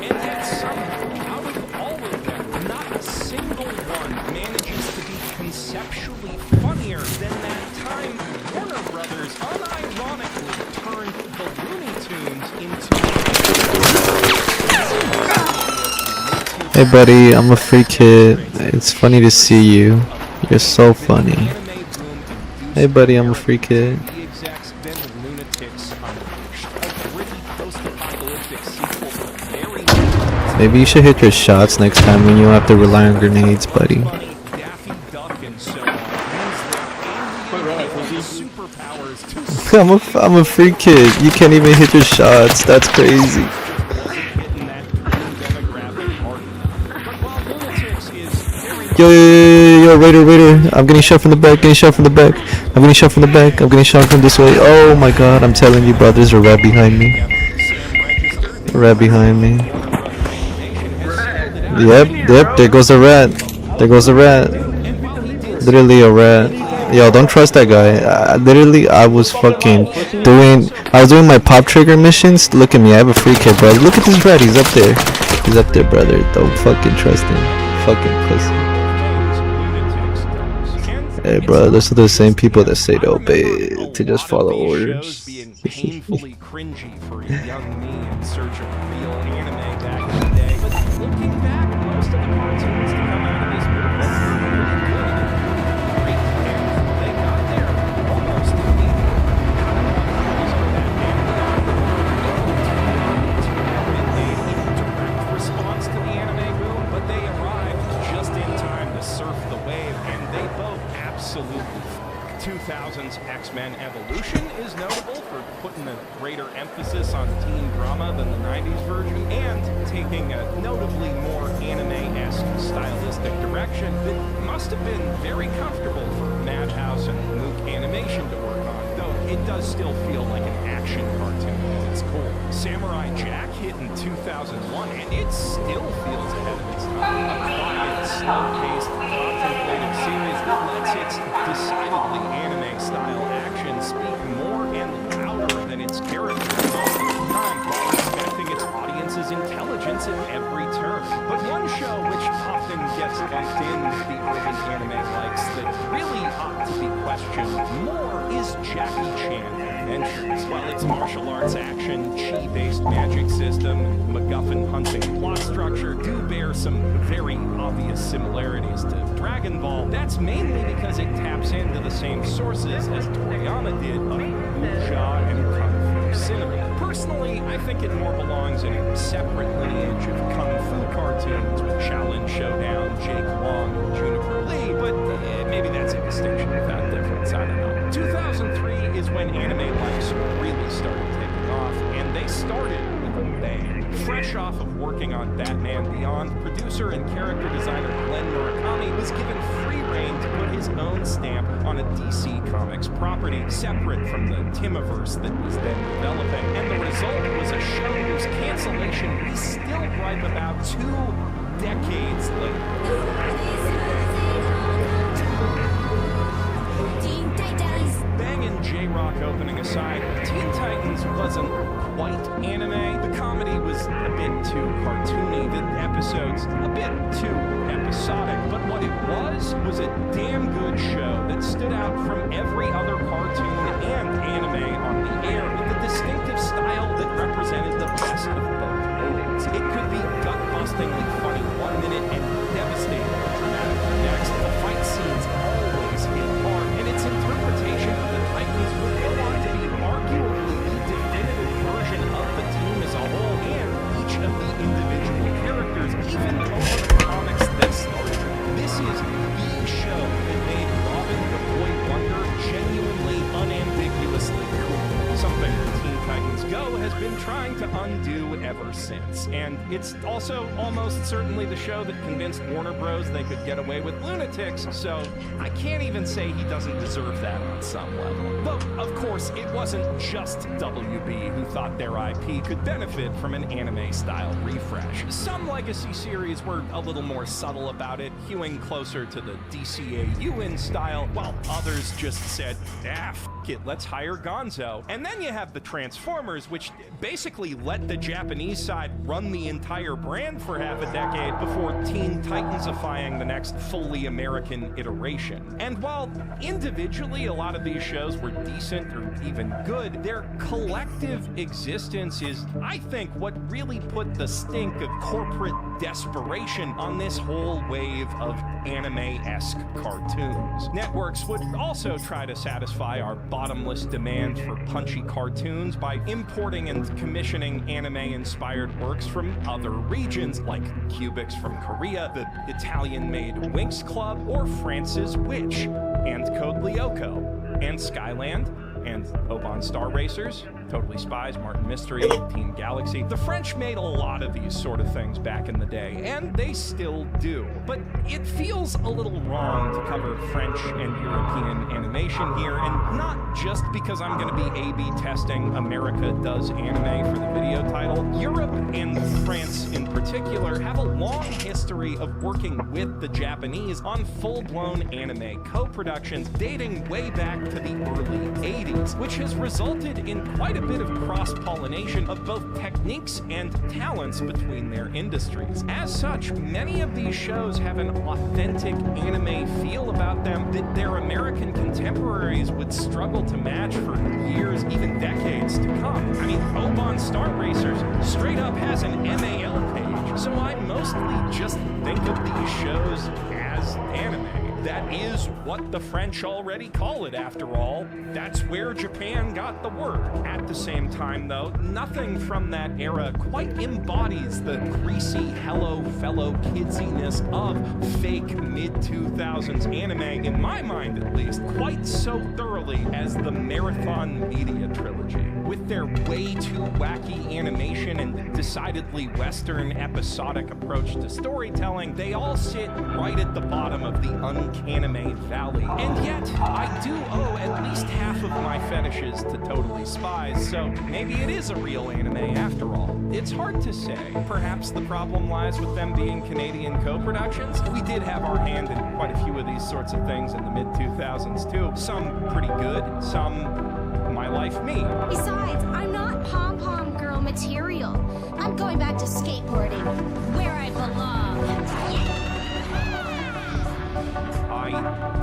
And yet somehow, out of all of them, not a single one manages to be conceptually funnier than that time Warner Brothers unironically turned the Looney Tunes into... Hey buddy, I'm a free kid. It's funny to see you. You're so funny. Hey buddy, I'm a free kid. The execs then the lunatics unleashed. A gritty post-apocalyptic sequel to very Maybe you should hit your shots next time when you don't have to rely on grenades, buddy. Daffy Duck and so on. Superpowers to I'm a free kid. You can't even hit your shots. That's crazy. Yo, Raider. I'm getting shot from the back, I'm getting shot from this way. Oh my god, I'm telling you, brothers are right behind me. Yep, there goes a rat. Literally a rat. Yo, don't trust that guy. I was doing my pop trigger missions. Look at me, I have a free kid, bro. Look at this rat, he's up there, brother. Don't fucking trust him. Fucking pussy. Hey bro, those are the same people that say to obey, to just follow orders. Being painfully cringy for a young me in search of real anime back in the day. But looking back, most of the cartoons to come out of this movement were pretty good and great, and they got there almost immediately. Direct response to the anime boom, but they arrived just in time to surf the wave, and they both absolutely 2000's X-Men Evolution is notable for putting a greater emphasis on teen drama than the 90s version, and taking a notably more anime-esque stylistic direction that must have been very comfortable for Madhouse and Mook Animation to work on, though it does still feel like an action cartoon at its core. Samurai Jack hit in 2001, and it still feels ahead of its time. A quiet, slow-paced, contemplative series that lets its decidedly anime-style action speak more and louder than its characters. series. While its martial arts action, chi-based magic system, and MacGuffin hunting plot structure do bear some very obvious similarities to Dragon Ball, that's mainly because it taps into the same sources as Toriyama did of wuxia and kung fu cinema. Personally, I think it more belongs in a separate lineage of kung fu cartoons with Shaolin Showdown, Jake Long, and Juniper Lee, but maybe that's a distinction without difference, I don't know. 2003 is when anime lives really started taking off, and they started with a bang. Fresh off of working on Batman Beyond, producer and character designer Glenn Murakami was given free rein to put his own stamp on a DC Comics property, separate from the Timiverse that was then developing. And the result was a show whose cancellation we still gripe about 2 decades later. Bangin' J-Rock opening aside, Teen Titans wasn't quite anime. The comedy was a bit too cartoony, the episodes a bit too episodic, but what it was a damn good show that stood out from every other cartoon and anime on the air with a distinctive style that represented the best of both worlds. It could be gut-bustingly funny one minute and devastatingly dramatic the next. The fight scenes always hit hard, and its interpretation of the Titans would go on to be arguably the definitive version of the team as a whole and each of the individual characters, even over the comics that started. This is the show that made Robin the Boy Wonder genuinely, unambiguously cool. Something Teen Titans Go has been trying to undo ever since. And it's also almost certainly the show that convinced Warner Bros. They could get away with lunatics, so I can't even say he doesn't deserve that on some level. Though, of course, it wasn't just WB who thought their IP could benefit from an anime-style refresh. Some legacy series were a little more subtle about it, hewing closer to the DCAU in style, while others just said, f it, let's hire Gonzo. And then you have the Transformers, which basically let the Japanese side run the entire brand for half a decade before Teen Titansifying the next fully American iteration. And while individually a lot of these shows were decent or even good, their collective existence is, I think, what really put the stink of corporate desperation on this whole wave of anime-esque cartoons. Networks would also try to satisfy our bottomless demand for punchy cartoons by importing and commissioning anime-inspired works from other regions, like Cubics from Korea, the Italian-made Winx Club, or France's Witch, and Code Lyoko, and Skyland, and Oban Star Racers, Totally Spies, Martin Mystery, Team Galaxy. The French made a lot of these sort of things back in the day, and they still do. But it feels a little wrong to cover French and European animation here, and not just because I'm going to be A/B testing America Does Anime for the video title. Europe and France in particular have a long history of working with the Japanese on full-blown anime co-productions dating way back to the early 80s, which has resulted in quite a bit of cross-pollination of both techniques and talents between their industries. As such, many of these shows have an authentic anime feel about them that their American contemporaries would struggle to match for years, even decades to come. I mean, Oban Star Racers straight up has an MAL page, so I mostly just think of these shows as anime. That is what the French already call it, after all. That's where Japan got the word. At the same time, though, nothing from that era quite embodies the greasy, hello, fellow kidsiness of fake mid-2000s anime, in my mind at least, quite so thoroughly as the Marathon Media trilogy. With their way too wacky animation and decidedly Western episodic approach to storytelling, they all sit right at the bottom of the uncanime valley. And yet, I do owe at least half of my fetishes to Totally Spies, so maybe it is a real anime after all. It's hard to say. Perhaps the problem lies with them being Canadian co-productions. We did have our hand in quite a few of these sorts of things in the mid-2000s too. Some pretty good, some My Life Me. Besides, I'm not pom-pom girl material. I'm going back to skateboarding, where I belong. I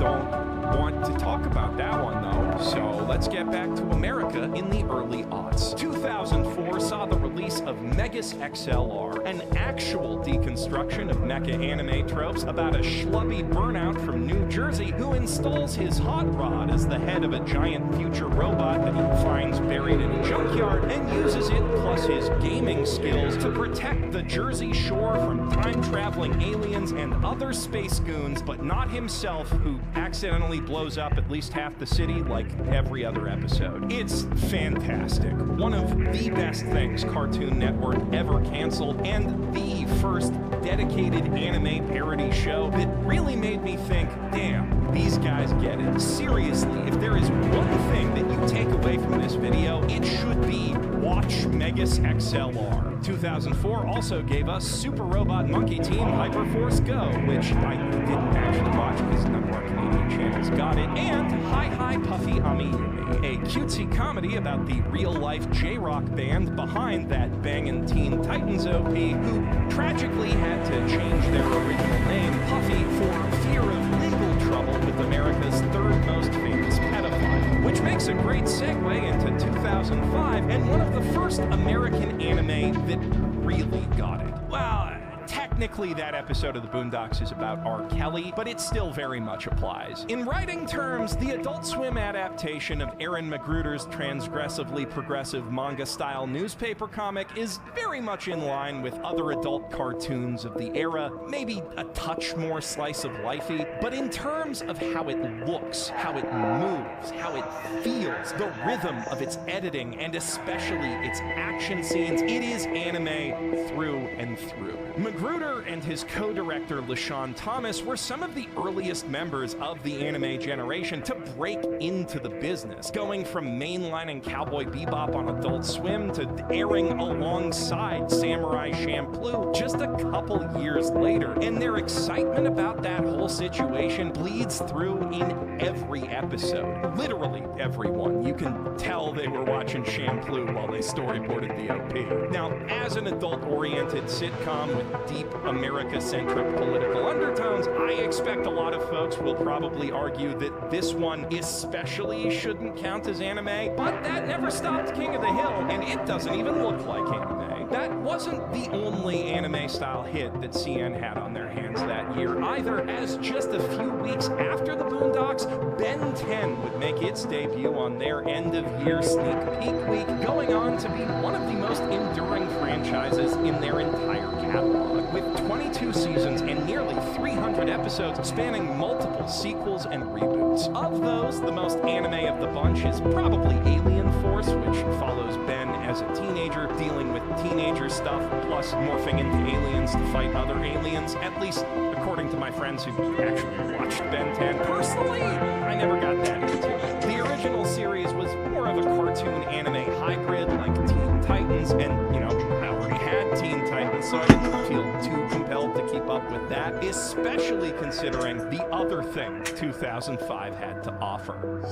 don't want to talk about that one though, so let's get back to America in the early early aughts. 2004 saw the release of Megas XLR, an actual deconstruction of mecha anime tropes about a schlubby burnout from New Jersey who installs his hot rod as the head of a giant future robot that he finds buried in a junkyard and uses it plus his gaming skills to protect the Jersey Shore from time-traveling aliens and other space goons, but not himself, who accidentally blows up at least half the city like every other episode. It's fantastic. One of the best things Cartoon Network ever canceled, and the first dedicated anime parody show that really made me think, damn, these guys get it. Seriously, if there is one thing that you take away from this video, it should be watch Megas XLR. 2004 also gave us Super Robot Monkey Team Hyperforce Go, which I didn't actually watch because none of our Canadian channels got it, and Hi Hi Puffy Amiyumi, a cutesy comedy about the real-life J-rock band behind that bangin' Teen Titans OP, who tragically had to change their original name, Puffy, for fear of legal trouble with America's third most famous pedophile, which makes a great segue into 2005 and one of the first American anime that really got it. Well, technically that episode of the Boondocks is about R. Kelly, but it still very much applies. In writing terms, the Adult Swim adaptation of Aaron Magruder's transgressively progressive manga-style newspaper comic is very much in line with other adult cartoons of the era, maybe a touch more slice-of-lifey, but in terms of how it looks, how it moves, how it feels, the rhythm of its editing, and especially its action scenes, it is anime through and through. Magruder and his co-director LaShawn Thomas were some of the earliest members of the anime generation to break into the business, going from mainlining Cowboy Bebop on Adult Swim to airing alongside Samurai Champloo just a couple years later, and their excitement about that whole situation bleeds through in every episode. Literally everyone. You can tell they were watching Champloo while they storyboarded the OP. Now, as an adult-oriented sitcom with deep America-centric political undertones, I expect a lot of folks will probably argue that this one especially shouldn't count as anime, but that never stopped King of the Hill, and it doesn't even look like anime. That wasn't the only anime-style hit that CN had on their hands that year either, as just a few weeks after the Boondocks, Ben 10 would make its debut on their end-of-year sneak peek week, going on to be one of the most enduring franchises in their entire catalog, with 22 seasons and nearly 300 episodes spanning multiple sequels and reboots. Of those, the most anime of the bunch is probably Alien Force, which follows Ben as a teenager dealing with teenager stuff, plus morphing into aliens to fight other aliens, at least according to my friends who actually watched Ben 10. Personally, I never got that into it. The original series was more of a cartoon anime hybrid like Teen Titans, and, you know, I already had Teen Titans, so I didn't feel too compelled to keep up with that, especially considering the other thing 2005 had to offer.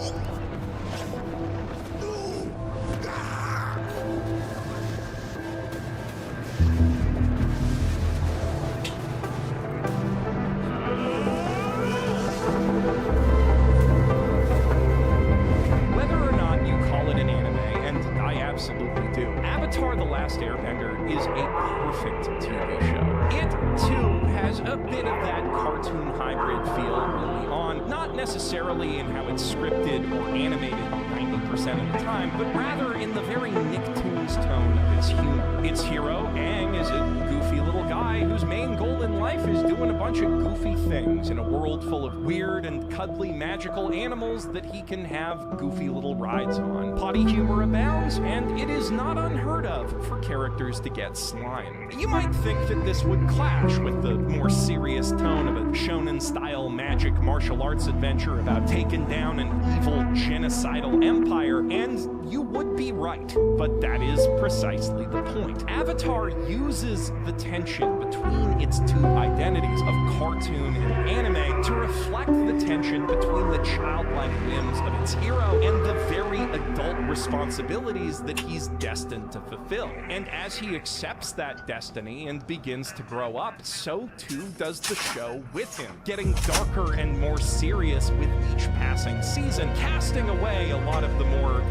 Absolutely do. Avatar: The Last Airbender is a perfect TV show. It, too, has a bit of that cartoon hybrid feel early on, not necessarily in how it's scripted or animated 90% of the time, but rather in the very Nicktoons tone of its humor. Its hero, Aang, is a goofy little guy whose main goal in life is doing a bunch of goofy things in a world full of weird and cuddly magical animals that he can have goofy little rides on. Potty humor abounds, and it is not unheard of for characters to get slime. You might think that this would clash with the more serious tone of a shonen-style magic martial arts adventure about taking down an evil genocidal empire, and you would be right, but that is precisely the point. Avatar uses the tension between its two identities of cartoon and anime to reflect the tension between the childlike whims of its hero and the very adult responsibilities that he's destined to fulfill. And as he accepts that destiny and begins to grow up, so too does the show with him, getting darker and more serious with each passing season, casting away a lot of the more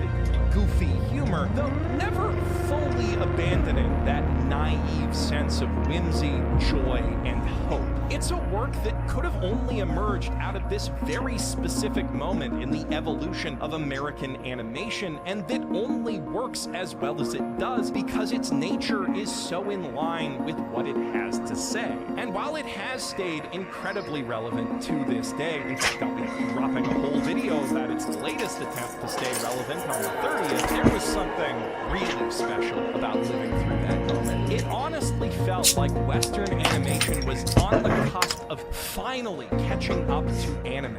goofy humor, though never fully abandoning that naive sense of whimsy, joy, and hope. It's a work that could have only emerged out of this very specific moment in the evolution of American animation, and that only works as well as it does because its nature is so in line with what it has to say. And while it has stayed incredibly relevant to this day, in fact, I'll be dropping a whole video about its latest attempt to stay relevant on the 30th, there was something really special about living through that moment. It honestly felt like Western animation was on the cusp of finally catching up to anime,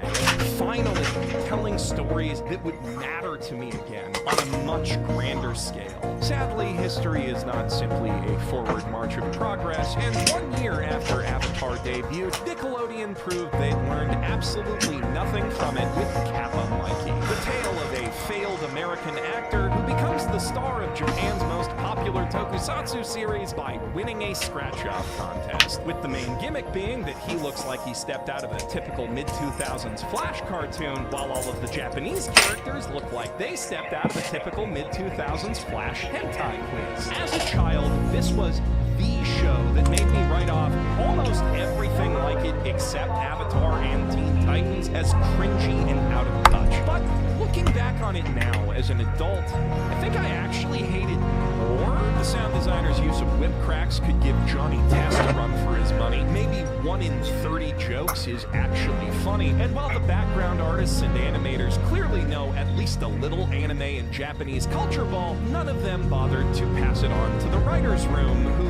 finally telling stories that would matter to me again on a much grander scale. Sadly, history is not simply a forward march of progress, and 1 year after Avatar debuted, Nickelodeon proved they'd learned absolutely nothing from it with Kappa Mikey, the tale of a failed American actor who becomes the star of Japan's most popular tokusatsu series by winning a scratch-off contest, with the main gimmick being that he looks like he stepped out of a typical mid-2000s Flash cartoon, while all of the Japanese characters look like they stepped out of a typical mid-2000s Flash hentai quiz. As a child, this was the show that made me write off almost everything like it except Avatar and Teen Titans as cringy and out of touch. But looking back on it now as an adult, I think I actually hated more the sound designer's use of whip cracks could give Johnny Test a run for his money. Maybe 1 in 30 jokes is actually funny, and while the background artists and animators clearly know at least a little anime and Japanese culture ball, none of them bothered to pass it on to the writer's room, who,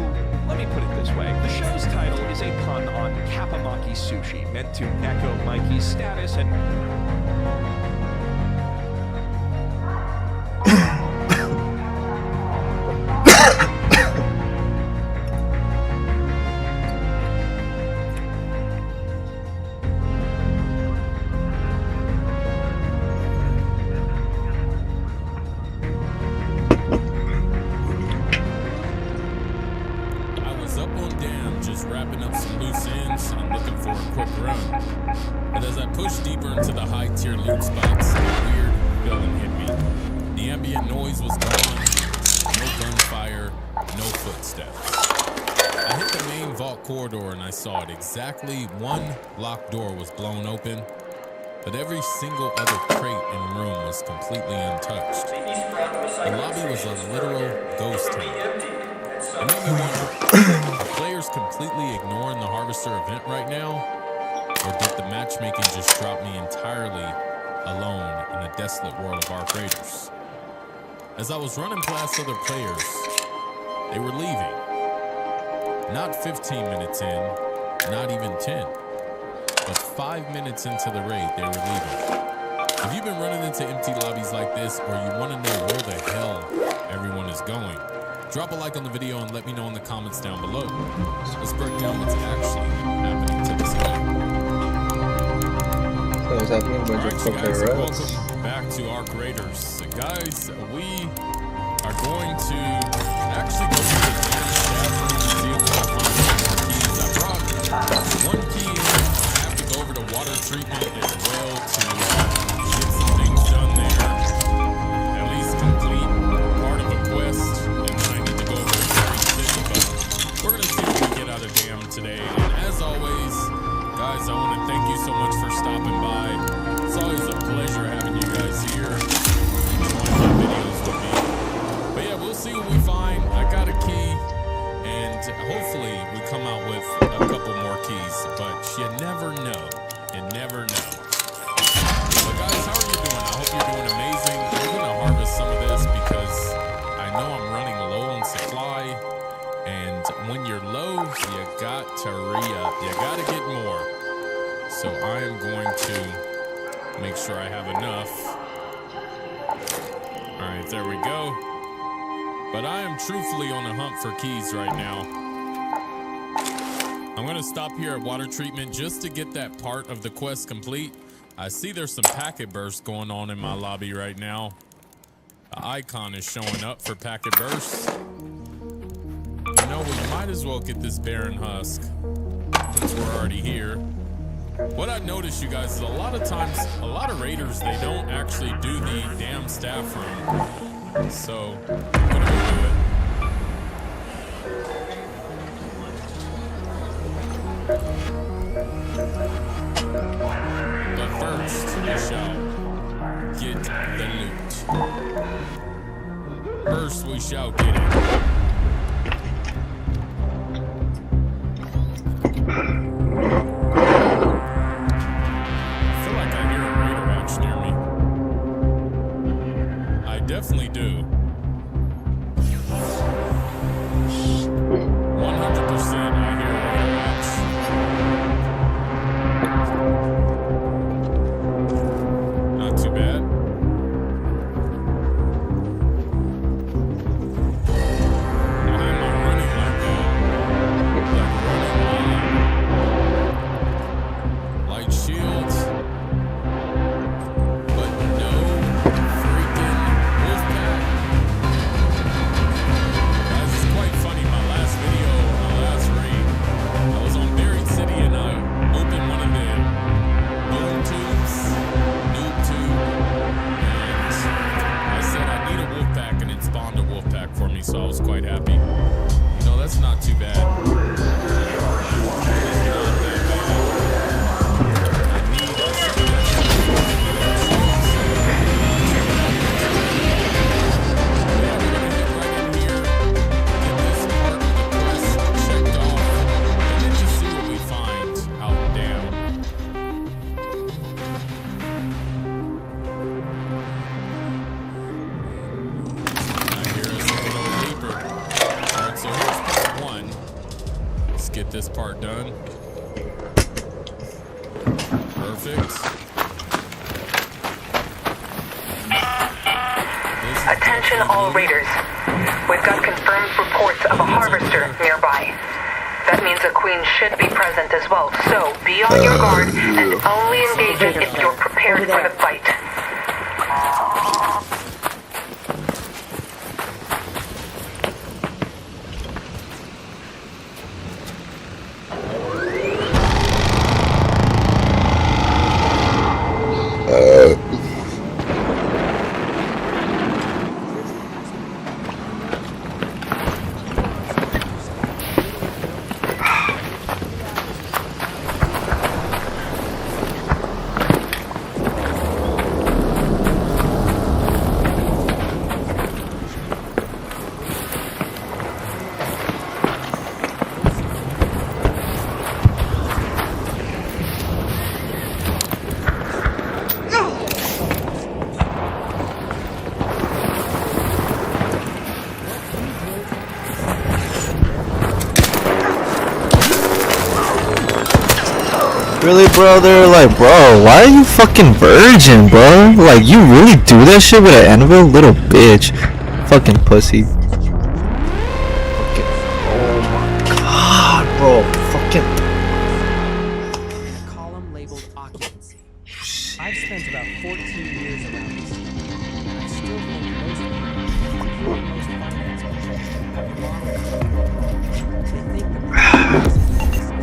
let me put it this way, the show's title is a pun on Kappamaki Sushi, meant to echo Mikey's status and... corridor and I saw it. Exactly one locked door was blown open, but every single other crate in the room was completely untouched. The lobby was a literal ghost town. It made me wonder, are players completely ignoring the Harvester event right now? Or did the matchmaking just drop me entirely alone in a desolate world of Arc Raiders? As I was running past other players, they were leaving. Not 15 minutes in, not even 10, but 5 minutes into the raid, they were leaving. If you've been running into empty lobbies like this, or you want to know where the hell everyone is going, drop a like on the video and let me know in the comments down below. Let's break down what's actually happening to this event. So what's happening? Alright, guys, welcome back to Arc Raiders. So guys, we are going to actually go to the one key is I have to go over to water treatment as well to get some things done there. At least complete part of a quest, and then I need to go over to City, but we're gonna see what we get out of Dam today. And as always, guys, I want to thank you so much for stopping by. It's always a pleasure having you guys here enjoying my videos with me. But yeah, we'll see what we find. I got a key, and hopefully we come out with a couple more keys, but you never know. You never know. But guys, how are you doing? I hope you're doing amazing. We're gonna harvest some of this because I know I'm running low on supply, and when you're low, you got to re-up. You gotta get more. So I am going to make sure I have enough. All right, there we go. But I am truthfully on a hunt for keys right now. I'm going to stop here at water treatment just to get that part of the quest complete. I see there's some packet bursts going on in my lobby right now. The icon is showing up for packet bursts. You know, we might as well get this barren husk since we're already here. What I noticed, you guys, is a lot of times, a lot of raiders, they don't actually do the damn staff room. So, what do we do? But first, we shall get the loot. First, we shall get it. I feel like I hear a radar ouch near me. I definitely do. 100% I hear a radar ouch. Not too bad. Why am I running like that? Like running light shields. But no freaking wolfpack. Guys, it's quite funny. My last video, my last raid, I was on Buried City and I opened one of the boom tubes, noob tube, and I said I need a wolf pack, and it spawned a wolf pack for me, so I was quite happy. You know, that's not too bad. Get this part done. Perfect. Attention all raiders. We've got confirmed reports of a harvester nearby. That means a queen should be present as well, so be on your guard and only engage if you're prepared for the fight. Really, brother? Like, bro, why are you fucking virgin, bro? Like, you really do that shit with an anvil? Little bitch. Fucking pussy. Fucking, oh my god, bro. Fucking. Column labeled occupancy. I've spent about 14 years around this stuff, and I still think most people, most finance people, have the wrong idea. They think the process is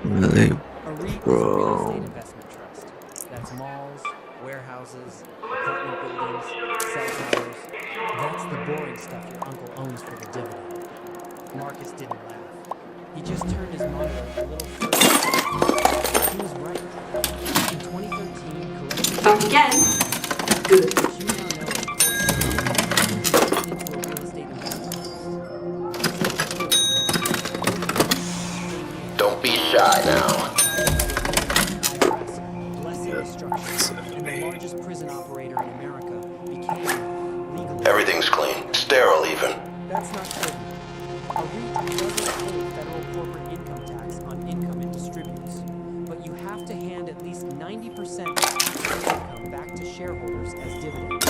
Really, bro. Investment trust. That's malls, warehouses, apartment buildings, cell towers. That's the boring stuff your uncle owns for the dividend. Marcus didn't laugh. He just turned his monitor a little further. He was right. In 2013, Talk again. Good. Don't be shy now. Everything's clean. Sterile even. That's not true. A REIT doesn't pay federal corporate income tax on income it distributes, but you have to hand at least 90% of income back to shareholders as dividends.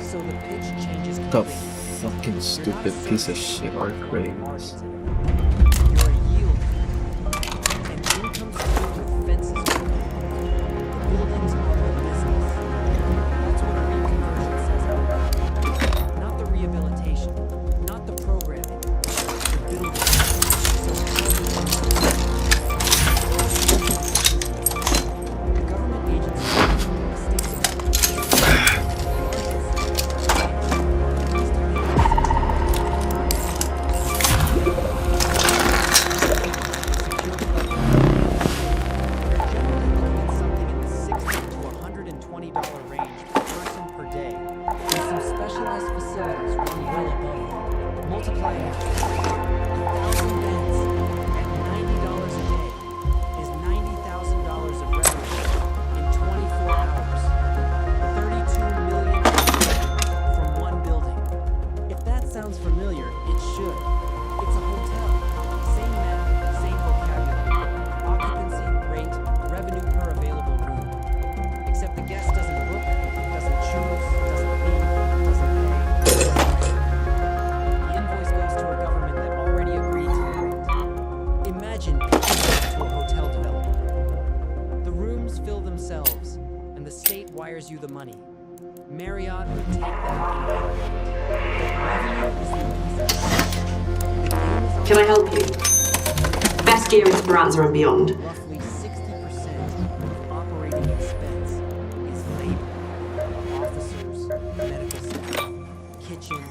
So the pitch changes The completely. fucking stupid piece of shit art rails. You're a yield. And income stream with fences around it. The buildings are a business. That's what a reconversion says out there. Not the rehabilitation, not the programming, the building. So the government agencies $120 range per person per day, with some specialized facilities run well above that. Multiply it out. 1,000 beds at $90 a day is $90,000 of revenue in 24 hours. $32 million from one building. If that sounds familiar, it should. It's a hotel. Same math, same vocabulary. Occupancy, rate, revenue per available room. Except the guest doesn't book, doesn't choose, doesn't leave, doesn't pay. The invoice goes to a government that already agreed to the rate. Imagine pitching that to a hotel developer. The rooms fill themselves, and the state wires you the money. Marriott would take that and run it. But revenue is the easy. Can I help you? Best gear in Esperanza and beyond. Roughly 60% of operating expense is labor. Officers, medical staff, kitchen,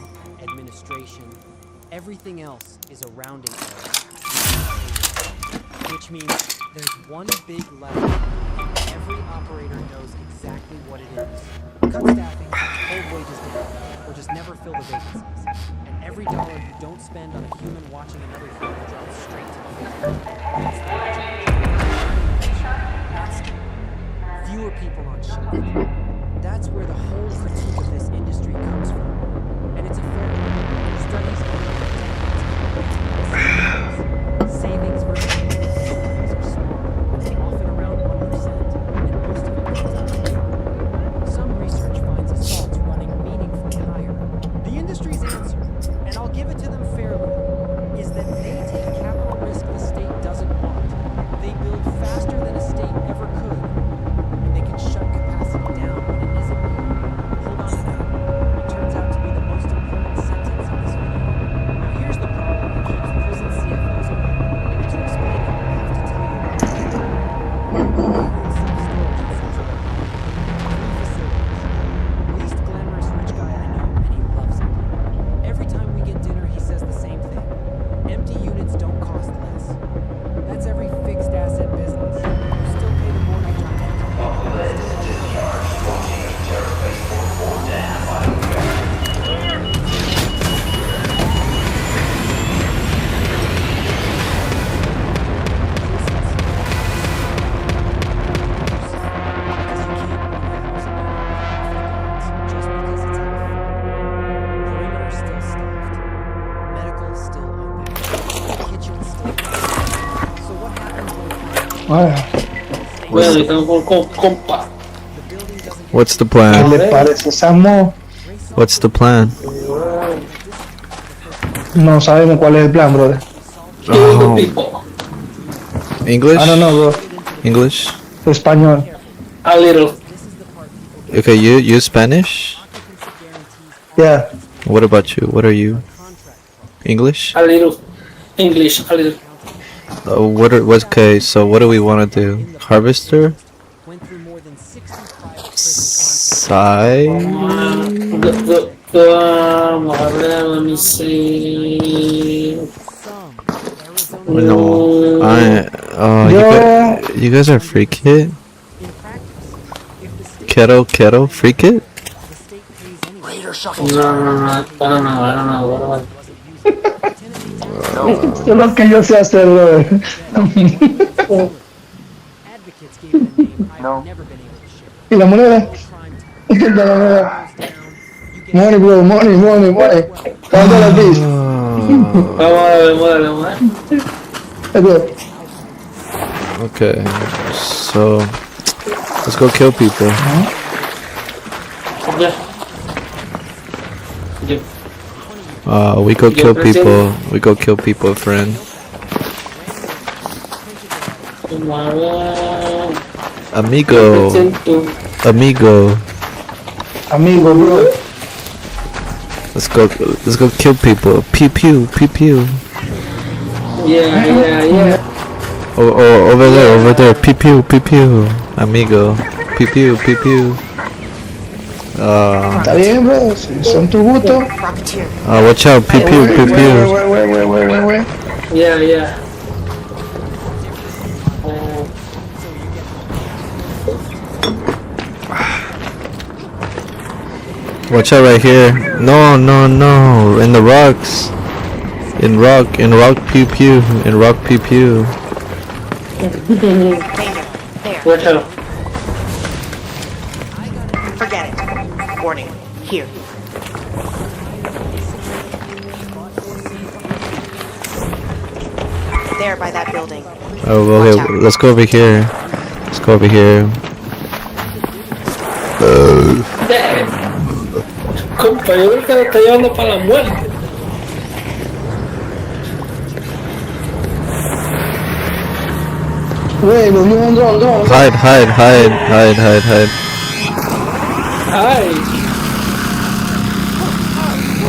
administration. Everything else is a rounding error. Which means there's one big lever, and every operator knows exactly what it is. Cut staffing, hold wages down, or just never fill the vacancies. And every dollar you don't spend on a human watching another human drops straight to the victim. That's the logic. Not skill. Fewer people on shift. That's where the whole critique of this industry comes from. And it's a fair one. Studies savings versus savings are small, often around 1%, and most of it comes out of some research finds assaults running meaningfully higher. The industry's answer, and I'll give it to them fairly, is that they take capital risk the state doesn't want. They build faster than a state ever could, and they can shut capacity down when it isn't needed. Hold on to that. It turns out to be the most important sentence in this video. Now here's the problem that keeps prison CFOs away. And to explain it, I have to tell you about self-storage in Central Ohio. 3 facilities. Least glamorous rich guy I know, and he loves it. Every time we get dinner, he says the same thing. Empty units don't cost less. That's every fixed asset business. You still pay the mortgage on empty. Just because it's half full. Perimeter still staffed. Medical still open. Kitchen still open. So what happens when Bueno, estamos con compa. What's the ¿Qué plan? le parece, Samo? What's the plan? No sabemos cuál es el plan, brother. Oh. English? I don't know, bro. English? Español. A little. Okay, you Spanish? Yeah. What about you? What are you? English? A little. English, a little. Okay, so what do we want to do? Harvester? Side? Vamos a ver, let me see. No, you guys are free kit? Keto, free kit? No, I don't know. Esto es lo que yo sé hacer, brother. No. ¿Y la moneda? ¿Y la moneda? Money, bro, money. $1 piece. Vamos a ver. Okay, so let's go kill people. We go kill people. We go kill people, friend. Amigo. Amigo. Amigo, bro. Let's go kill people. Pew pew, pew pew. Yeah. Oh, over there. Pew pew, pew pew. Amigo. Pew pew, pew pew. Está bien, bro. Son tu gusto. Watch out. Pew pew, pew pew. Wait. Yeah. Watch out right here. No. In the rocks. In rock, pew pew. In rock, pew pew. Watch out. Forget it. Warning. Here. There by that building. Oh, okay. Let's go over here. Compa, yo creo que lo está llevando para la muerte. Wey, lo vio un dron. Hide. Ay.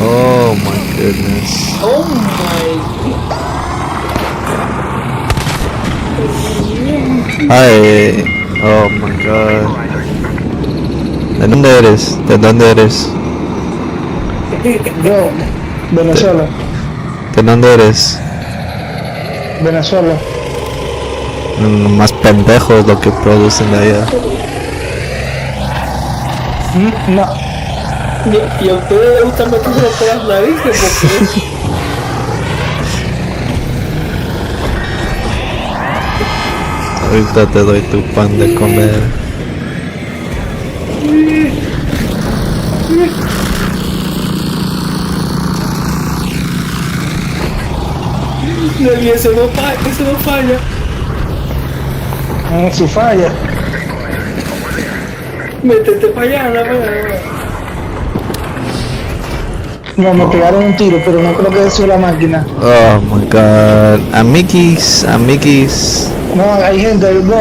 Oh my goodness. Oh my. Hi. Oh my god. ¿De dónde eres? Bro, Venezuela. ¿De dónde eres? Venezuela. Más pendejos lo que producen de allá. No. Y a ustedes les gusta meterse por las narices, porque... Ahorita te doy tu pan de comer. Nadie, eso no falla. Si falla. Métete para allá, No, me pegaron un tiro, pero no creo que sea la máquina. Oh my god. Amiguis. No, hay gente, bro,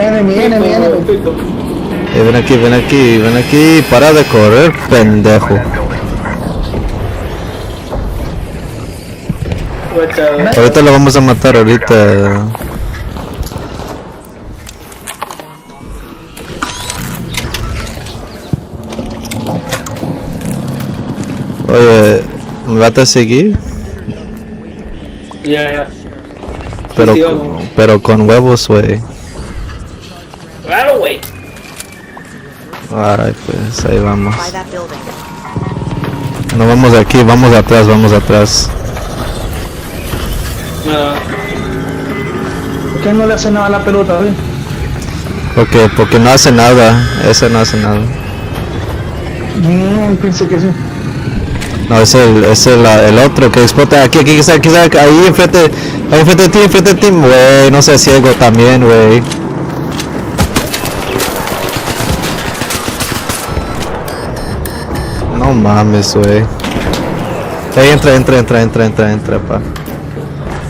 enemy. Ven aquí. Para de correr, pendejo. Ahorita lo vamos a matar, ahorita. Oye, ¿me vas a seguir? Ya. Pero con huevos, güey. Claro, güey. Alright, pues ahí vamos. No vamos de aquí, vamos atrás. ¿Por qué no le hace nada a la pelota, güey? Porque no hace nada. Ese no hace nada. Pensé que sí. No, es el otro que explota. Aquí está, ahí enfrente de ti, güey. No seas ciego también, güey. No mames, güey. Entra, pa.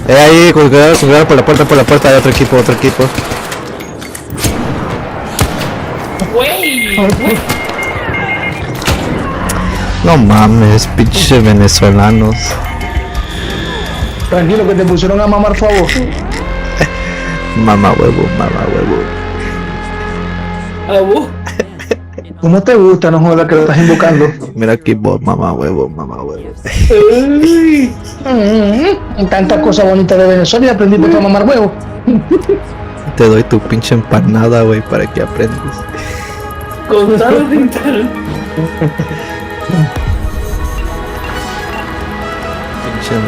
Ahí, cuidado por la puerta, hay otro equipo. Güey. No mames, pinches venezolanos. Tranquilo, que te pusieron a mamar favor. Mamá huevo. ¿A vos? ¿Cómo te gusta, no jodas, que lo estás invocando? Mira aquí vos, mamá huevo. Tanta cosa bonita de Venezuela y aprendí a mamar huevo. Te doy tu pinche empanada, güey, para que aprendas. Con tal de pinche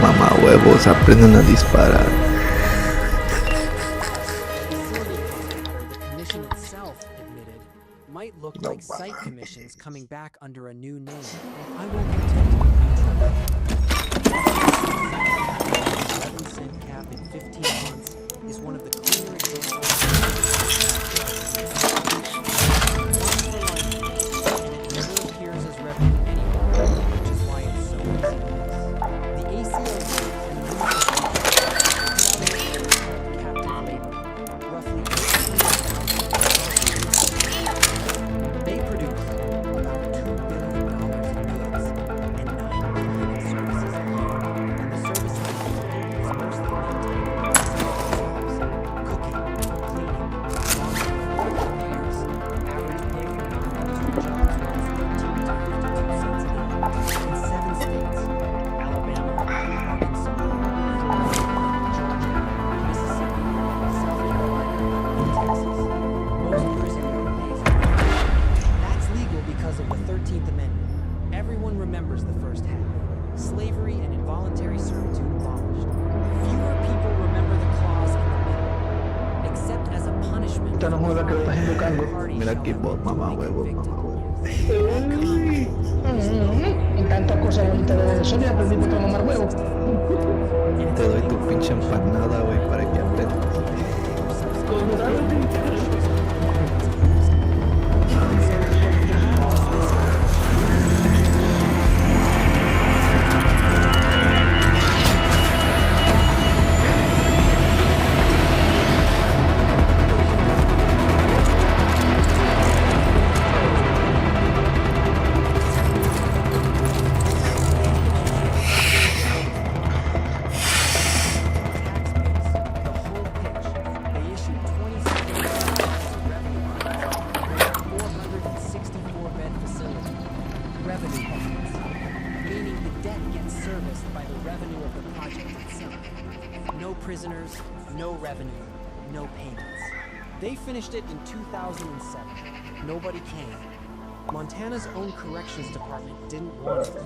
mamá huevos, aprenden a disparar. Look like site commissions coming back under a new name. I won't pretend to be 11-cent cap in 15 months is one of the cleaner examples and it never appears as revenue anymore. remembers the first half. Slavery and involuntary servitude abolished. Fewer people remember the clause in the middle, except as a punishment Esta no juega que lo estás invocando. Mira aquí, mamá huevo. Y tantas cosas bonitas de Sony aprendimos para mamar huevo. Te doy tu pinche empanada, güey, para que aprendas. Prisoners, no revenue, no payments. They finished it in 2007. Nobody came. Montana's own corrections department didn't want it.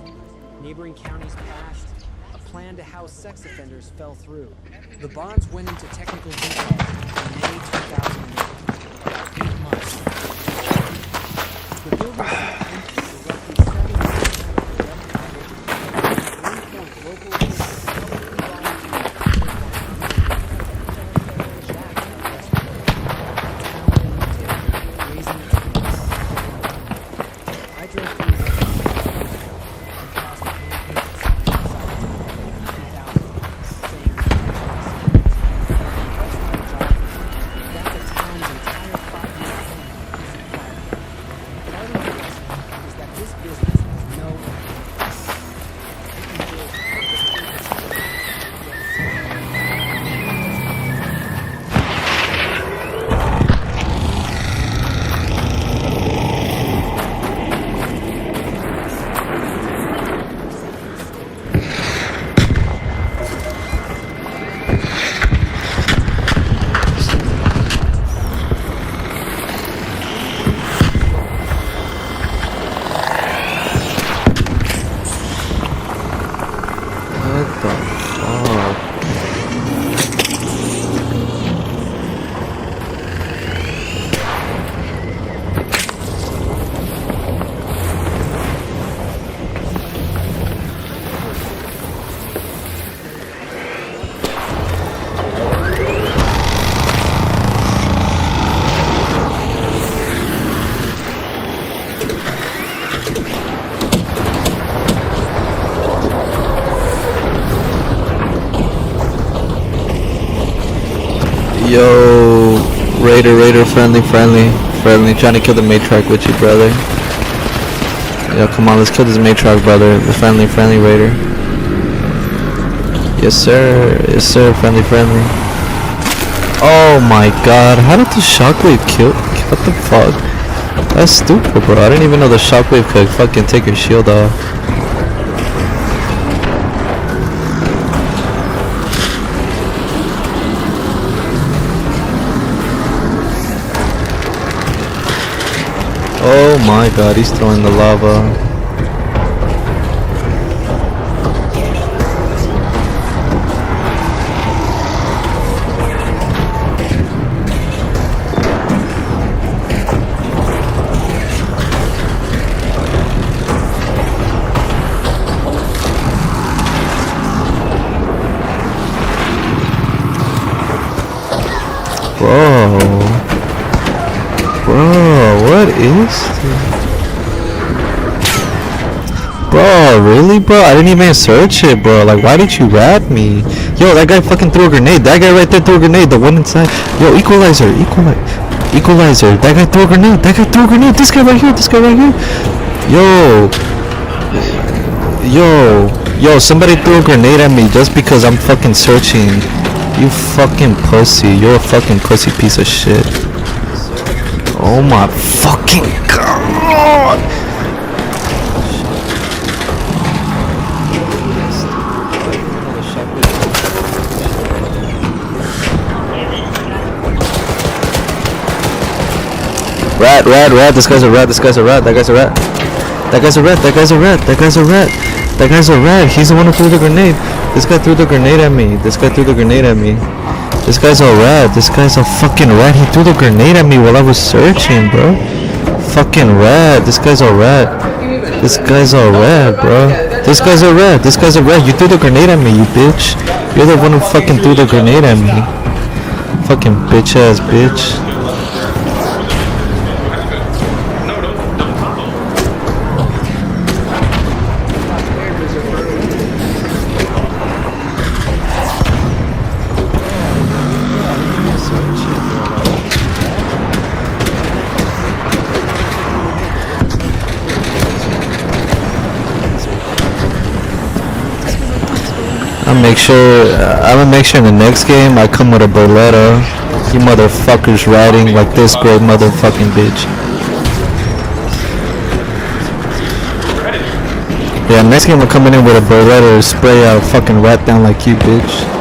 Neighboring counties passed. A plan to house sex offenders fell through. The bonds went into technical default in May 2008. About 8 months. The building sat empty for roughly 7 years. Local Yo, Raider, friendly, trying to kill the Matriarch with you, brother. Yo, come on, let's kill this Matriarch, brother. The friendly Raider. Yes, sir, friendly. Oh my god, how did the shockwave kill? What the fuck? That's stupid, bro. I didn't even know the shockwave could fucking take your shield off. Oh my god, he's throwing the lava. Bro, what is this? Bro, really, bro? I didn't even search it, bro. Like, why did you rat me? Yo, that guy fucking threw a grenade. That guy right there threw a grenade. The one inside. Yo, equalizer. That guy threw a grenade. This guy right here. Yo, somebody threw a grenade at me just because I'm fucking searching. You fucking pussy. You're a fucking pussy piece of shit. Oh my fucking god! Rat, this guy's a rat, that guy's a rat. That guy's a rat. That guy's a rat. That guy's a rat. That guy's a rat. He's the one who threw the grenade. This guy threw the grenade at me. This guy threw the grenade at me. This guy's a rat. This guy's a fucking rat. He threw the grenade at me while I was searching, bro. Fucking rat. This guy's a rat. This guy's a rat, bro. This guy's a rat. This guy's a rat. You threw the grenade at me, you bitch. You're the one who fucking threw the grenade at me. Fucking bitch ass bitch. I'm gonna make sure in the next game I come with a Beretta. You motherfuckers riding like this great motherfucking bitch. Yeah, next game I'm coming in with a Beretta to spray a fucking rat down like you, bitch.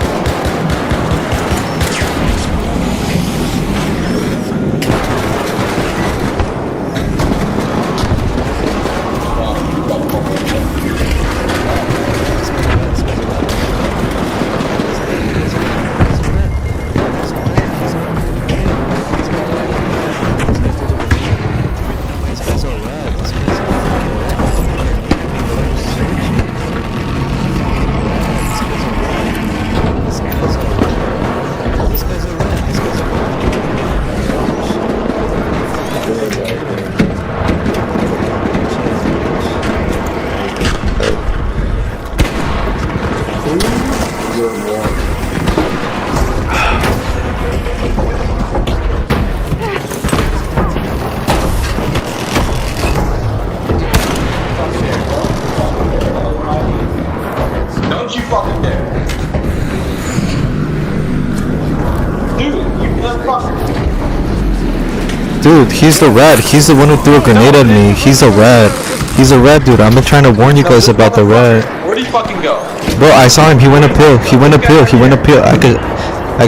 Dude, he's the rat. He's the one who threw a grenade at me. He's a rat. He's a rat, dude. I've been trying to warn you guys about the rat. Where'd he fucking go? Bro, I saw him. He went uphill. He went uphill. He went uphill. I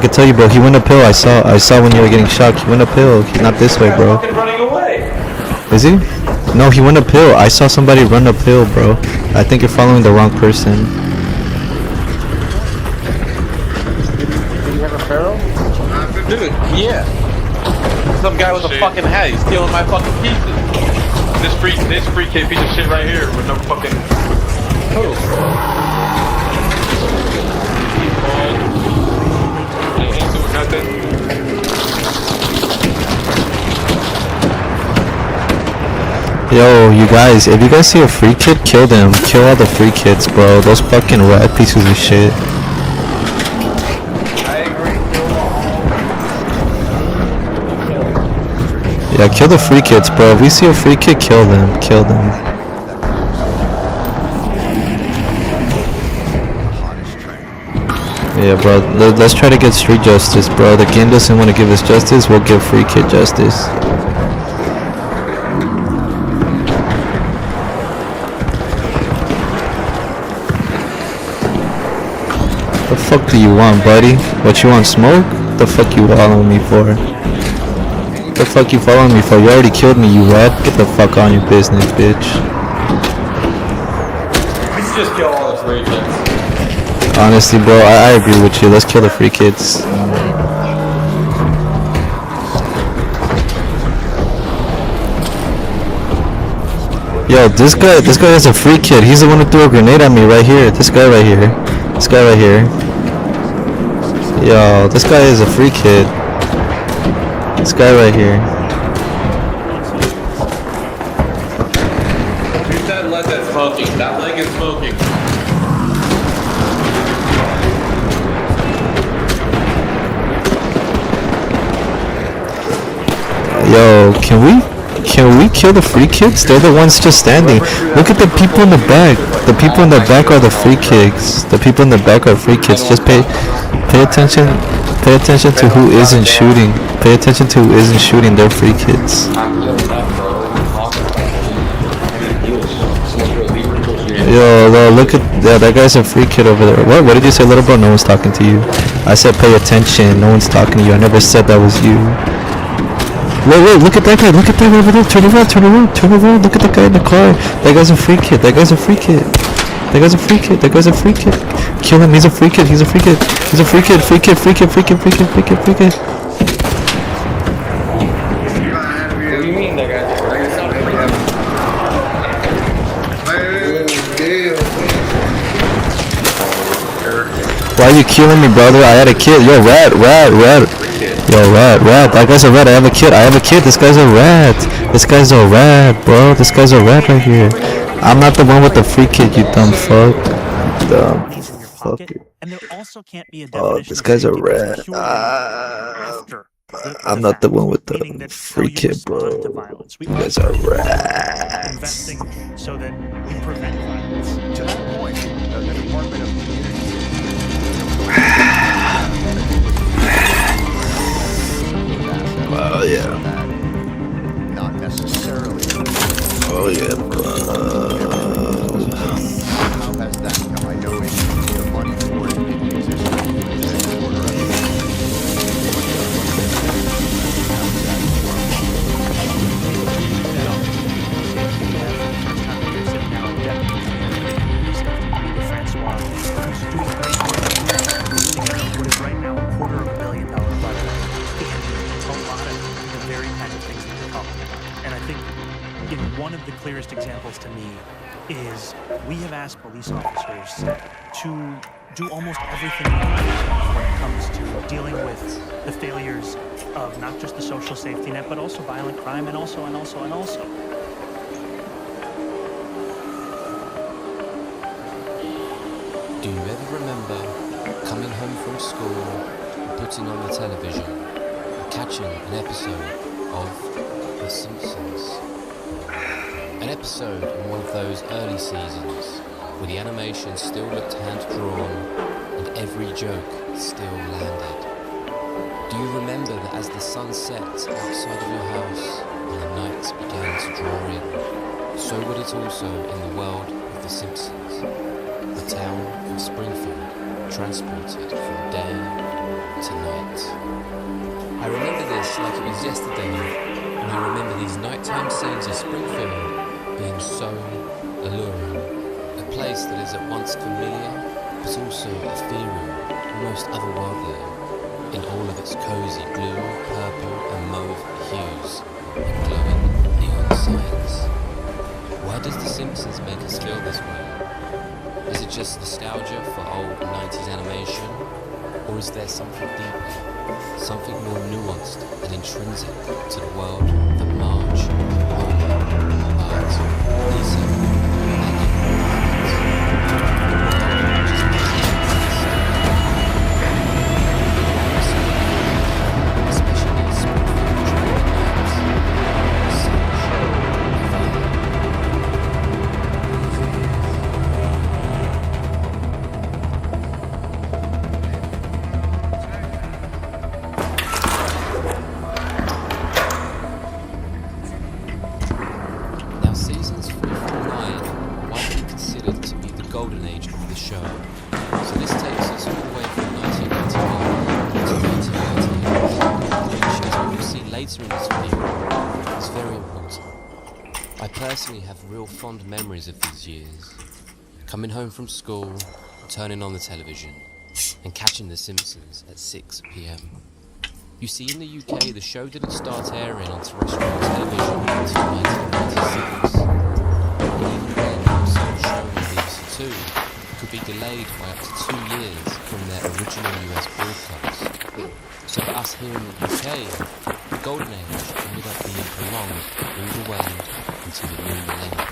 could tell you, bro. He went uphill. I saw when you were getting shot. He went uphill. He's not this way, bro. Running away. Is he? No, he went uphill. I saw somebody run uphill, bro. I think you're following the wrong person. Do you have a barrel? Dude, yeah. Some guy with a fucking hat. He's stealing my fucking pieces. This free kid piece of shit right here with no fucking. Ain't doing nothing. Yo, you guys, if you guys see a free kid, kill them. Kill all the free kids, bro. Those fucking rat pieces of shit. Yeah, kill the free kids, bro. If we see a free kid, kill them. Kill them. Yeah, bro. Let's try to get street justice, bro. The game doesn't want to give us justice. We'll give free kid justice. The fuck do you want, buddy? What, you want smoke? The fuck you following me for? The fuck you following me for? You already killed me, you rat. Get the fuck on your business, bitch. We should just kill all the free kids. Honestly, bro, I agree with you. Let's kill the free kids. Yo, this guy is a free kid. He's the one who threw a grenade at me right here. This guy right here. This guy right here. Yo, this guy is a free kid. This guy right here. Shoot that leg that's smoking. That leg is smoking. Yo, can we kill the free kids? They're the ones just standing. Look at the people in the back. The people in the back are the free kids. The people in the back are free kids. Just pay attention. Pay attention to who isn't shooting. Pay attention to who isn't shooting. They're free kids. Yo, look at that guy's a free kid over there. What did you say, little bro? No one's talking to you. I said pay attention. No one's talking to you. I never said that was you. Wait, look at that guy. Look at that guy over there. Turn around. Look at that guy in the car. That guy's a free kid. Kill him. He's a free kid. Free kid. What do you mean that guy? Why are you killing me, brother? I had a kid. Yo, rat. Yo, rat. That guy's a rat. I have a kid. This guy's a rat, bro. This guy's a rat right here. I'm not the one with the free kid, you dumb fuck. And there also can't be a Oh, this guy's a rat. I'm not the one with the free kid, bro. You guys are rats. Investing so that we prevent violence. To that point, the Department of Oh yeah. Not necessarily. Oh yeah, bro. How has that come? I know the money for it didn't exist. What is right now $250 million budget, and a lot of the very kind of things that you're talking about. And I think one of the clearest examples to me is we have asked police officers to do almost everything when it comes to dealing with the failures of not just the social safety net, but also violent crime, and also. Do you ever remember coming home from school and putting on the television and catching an episode of The Simpsons? An episode in one of those early seasons where the animation still looked hand-drawn and every joke still landed. Do you remember that as the sun set outside of your house and the nights began to draw in, so would it also in the world of The Simpsons? The town of Springfield transported from day to night. I remember this like it was yesterday, and I remember these nighttime scenes of Springfield being so alluring. A place that is at once familiar, but also ethereal, almost otherworldly, in all of its cozy blue, purple and mauve hues, and glowing neon signs. Why does The Simpsons make us feel this way? Is it just nostalgia for old 90s animation? Or is there something deeper, something more nuanced and intrinsic to the world that Marge, Homer, Bart, Lisa, fond memories of these years, coming home from school, turning on the television, and catching The Simpsons at 6 p.m. You see, in the UK, the show didn't start airing on terrestrial television until 1996. Even then, the same show on BBC Two could be delayed by up to 2 years from their original US broadcast. So for us here in the UK, the golden age ended up being prolonged all the way into the new millennium.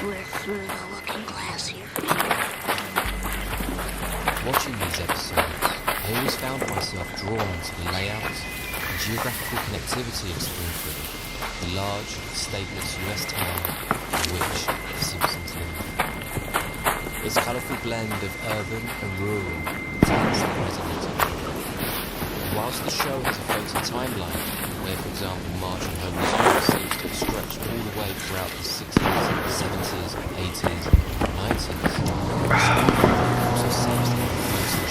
We're through the looking glass here. Watching these episodes, I always found myself drawn to the layout and geographical connectivity of Springfield, the large, stateless US town in which The Simpsons live. Its colourful blend of urban and rural intensely resonated. Whilst the show has a floating timeline, where, for example, Marge and Homer's youth seems to have stretched all the way throughout the 60s, 70s, 80s, and 90s, Springfield also seems to have the most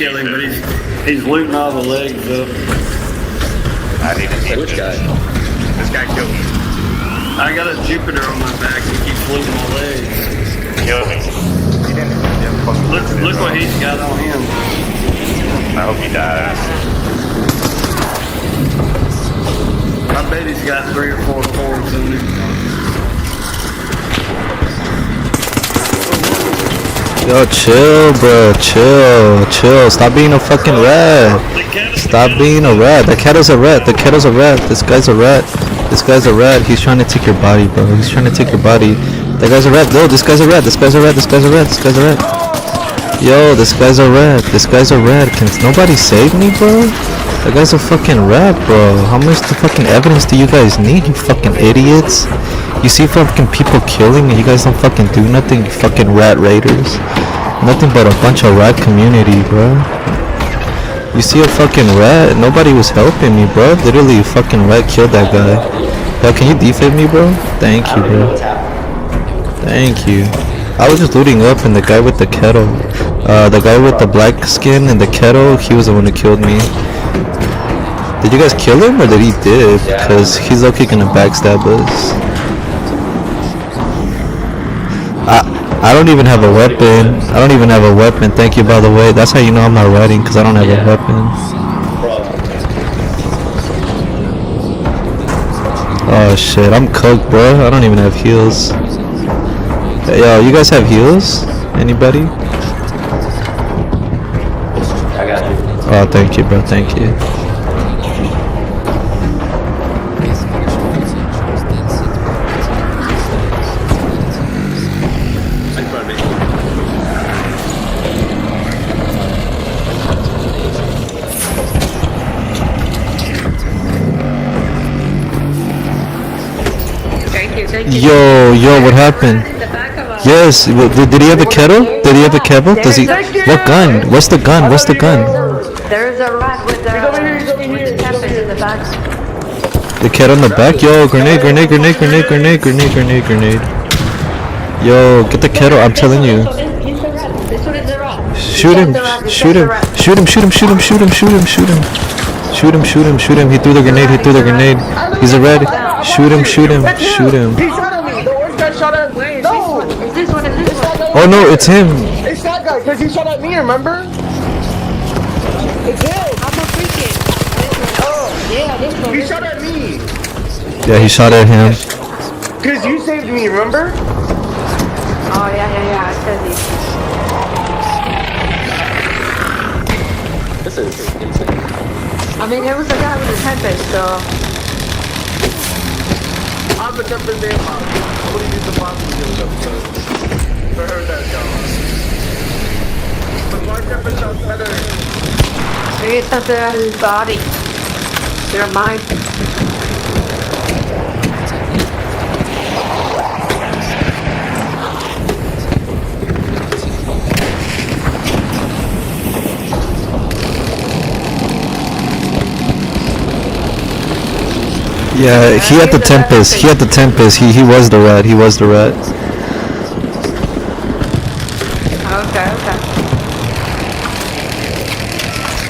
kill him, but he's looting all the legs up. I need to see Which guy? This guy killed me. I got a Jupiter on my back. He keeps looting my legs. Kill me. He didn't. Look what he's got on him. I hope he dies. I bet he's got 3 or 4 cords in him. Yo, chill, bro. Chill. Stop being a fucking rat. Stop being a rat. That kettle's a rat. This guy's a rat. He's trying to take your body, bro. He's trying to take your body. That guy's a rat. No, this guy's a rat. Yo, this guy's a rat. Can nobody save me, bro? That guy's a fucking rat, bro. How much the fucking evidence do you guys need, you fucking idiots? You see fucking people killing and you guys don't fucking do nothing, you fucking rat raiders. Nothing but a bunch of rat community, bro. You see a fucking rat, nobody was helping me, bro. Literally, a fucking rat killed that guy. Yo, can you defib me, bro? Thank you, bro. Thank you. I was just looting up and the guy with the kettle, the guy with the black skin and the kettle, he was the one who killed me. Did you guys kill him or did he dip? Because he's okay gonna backstab us. I don't even have a weapon. Thank you, by the way. That's how you know I'm not riding, because I don't have a weapon. Oh shit, I'm cooked, bro. I don't even have heals. Hey, yo, you guys have heals? Anybody? I got you. Oh, thank you, bro. Thank you. Yo, what happened? Yes, did he have a kettle? Does he? What gun? What's the gun? There's a rat with the tempest in the back. The cat on the back? Yo, grenade. Yo, get the kettle, I'm telling you. Shoot him. He threw the grenade. He's a red. Shoot him. He shot at me. The orange guy shot at me. No. Is this one? Oh no, it's him. It's that guy, because he shot at me, remember? It's him. I'm a freaking. Oh, yeah, this one. He shot at me. Yeah, he shot at him. Because you saved me, remember? Oh, yeah, I said this. This is insane. I mean, there was a guy with a tempest, so... I'm the tempest there, Mom. I would have used the bomb to kill them, so... I heard that, y'all. But my tempest sounds better. Maybe it's not his body. They're mine. Yeah, he had the tempest. He was the rat. Okay.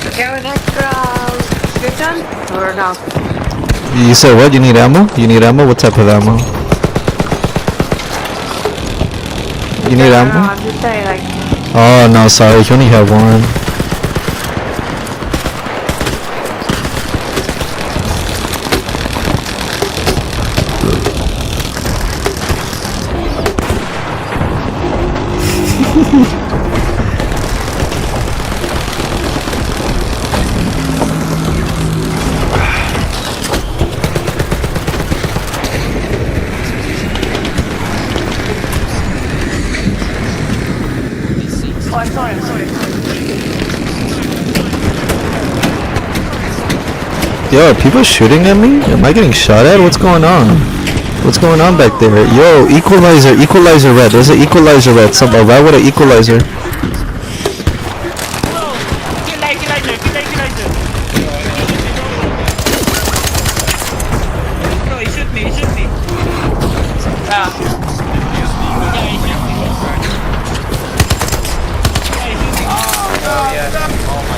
Okay, an extra good gun? Or no? You said what? You need ammo? What type of ammo? You need ammo? No, I'm just saying, like... Oh no, sorry, you only have one. Yo, are people shooting at me? Am I getting shot at? What's going on? What's going on back there? Yo, equalizer red. There's an equalizer red. A rat with an equalizer. No, he shoot me. Oh my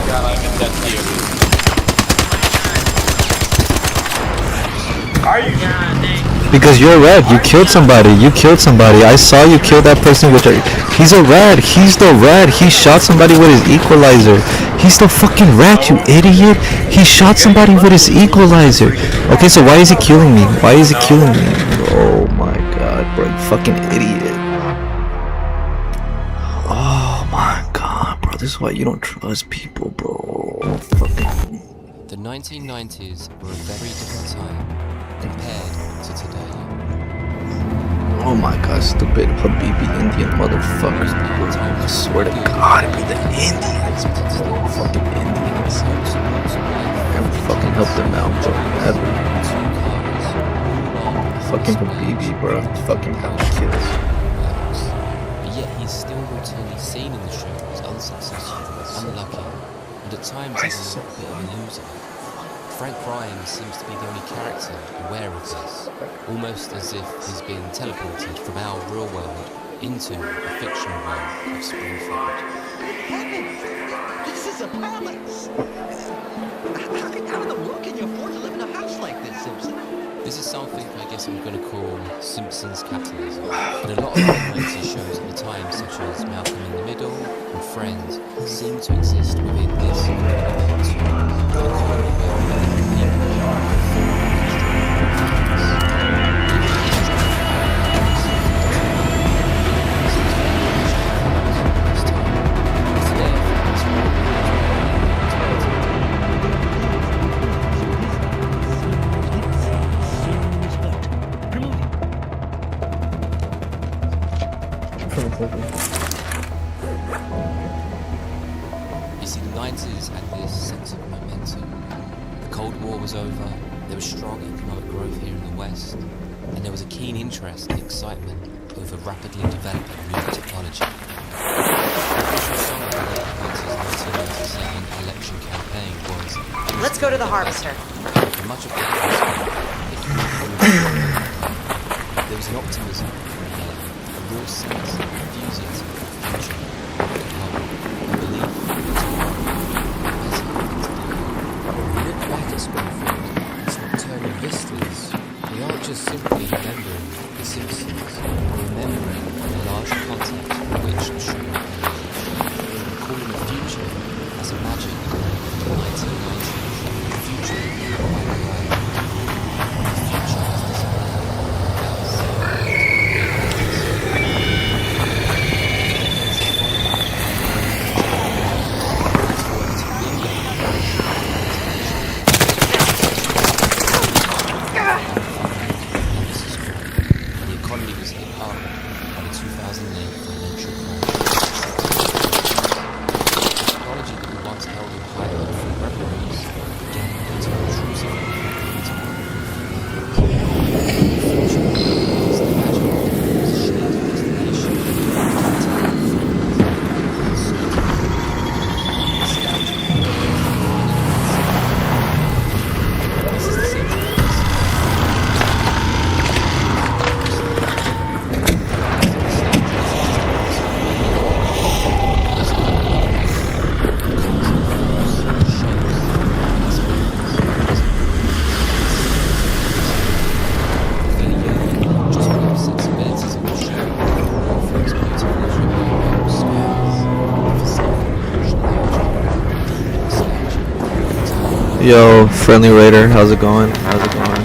Are you? Because you're a rat. You killed somebody. You killed somebody. I saw you kill that person with a... He's a rat. He's the rat. He shot somebody with his equalizer. He's the fucking rat, you idiot. He shot somebody with his equalizer. Okay, so why is he killing me? Why is he killing me? Oh my god, bro. You fucking idiot. Oh my god, bro. This is why you don't trust people, bro. Fucking... The 1990s were a very different time compared to today. Oh my god, stupid Habibi Indian motherfuckers. I swear to god, it'd be the Indians, bro. Fucking Indians. Never fucking help them out, bro. Ever. Fucking Habibi, bro. Fucking got me killed. But yet he's still routinely seen in the show as unsuccessful, unlucky, and at times he's a bit of a loser. Frank Ryan seems to be the only character aware of this, almost as if he's been teleported from our real world into a fictional world of Springfield. This is a palace! How in the world can you afford to live in a house like this, Simpson? This is something I guess I'm going to call Simpsons capitalism. And a lot of other 90s shows at the time, such as Malcolm in the Middle and Friends, seem to exist within this economy where you see, the 90s had this sense of momentum. The Cold War was over, there was strong economic growth here in the West, and there was a keen interest and excitement over rapidly developing new technology. The song of the late 1997 election campaign was... Let's go to the Harvester. For much of the there was an optimism, a real sense of enthusiasm for the future, a belief that look back at Springfield, its nocturnal vistas, they aren't just simply remembering the Simpsons, or remembering the larger context in which the show was recalling the future as imagined in the 1990s, the future of the future as designed. Yo, friendly raider, how's it going? How's it going?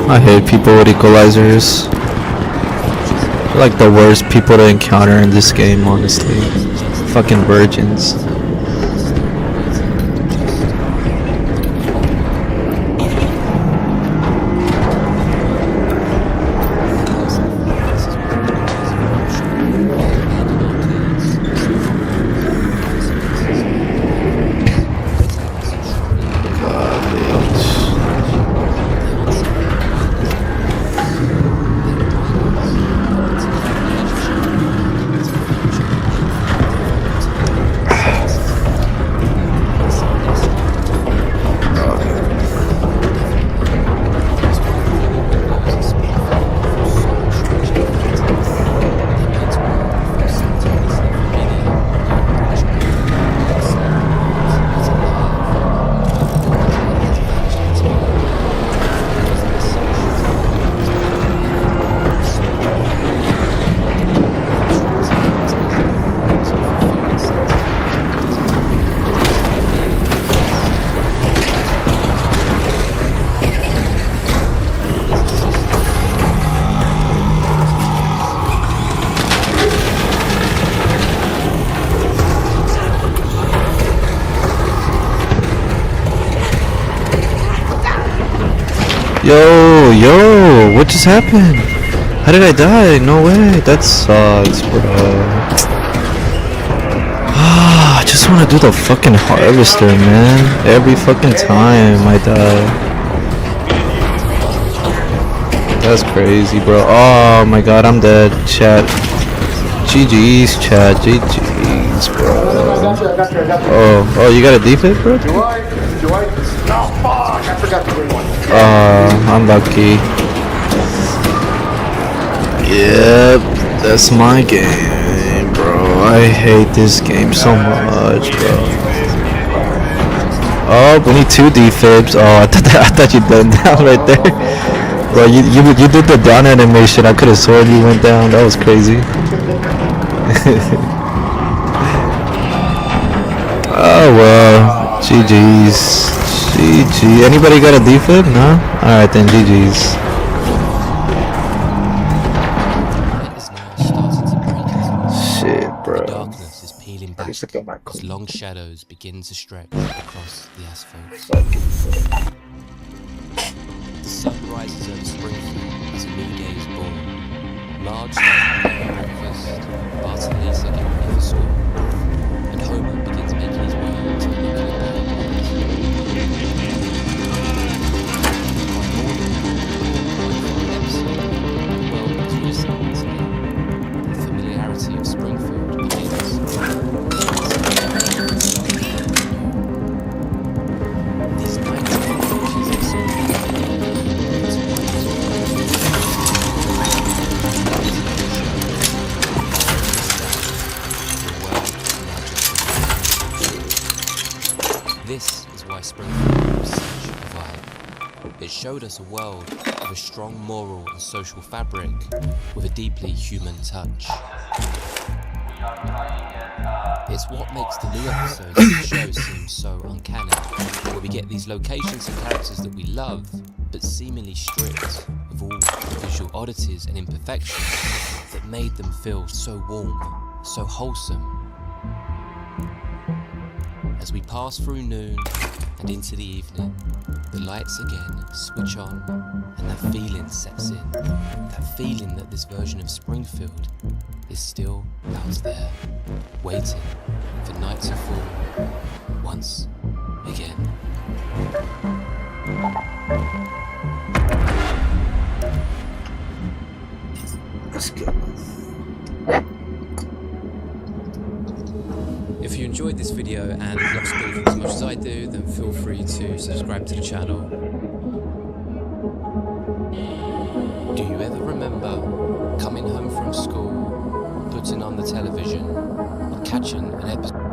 I hate people with equalizers. They're like the worst people to encounter in this game, honestly. Fucking virgins. Yo, what just happened? How did I die? No way. That sucks, bro. I just want to do the fucking harvester, man. Every fucking time I die. That's crazy, bro. Oh my god, I'm dead. Chat. GG's, chat. GG's, bro. Oh, you got a defib, bro? Do I? No, fuck! I forgot to bring one. Unlucky. Yep, that's my game, bro. I hate this game so much, bro. Oh, we need 2 defibs. Oh, I thought you went down right there. Bro, you did the down animation. I could have sworn you went down. That was crazy. Oh well, GG's. GG. Anybody got a defib? No? Alright then, GG's. Shit, bro. Darkness is peeling back as long shadows begin to stretch across the asphalt. The sun rises over Springfield as a new day is born. Large breakfast, Bart and Lisa get ready for school, and Homer begins making his way to the local bank. The familiarity of Springfield begins. These nights This is why Springfield was such a vibe. It showed us a world of a strong moral and social fabric with a deeply human touch. It's what makes the new episodes of the show seem so uncanny, where we get these locations and characters that we love, but seemingly stripped of all the visual oddities and imperfections that made them feel so warm, so wholesome. As we pass through noon and into the evening, the lights again switch on and that feeling sets in. That feeling that this version of Springfield is still out there, waiting for night to fall once again. Let's go. If you enjoyed this video and love Springfield as much as I do, then feel free to subscribe to the channel. Do you ever remember coming home from school, putting on the television, or catching an episode?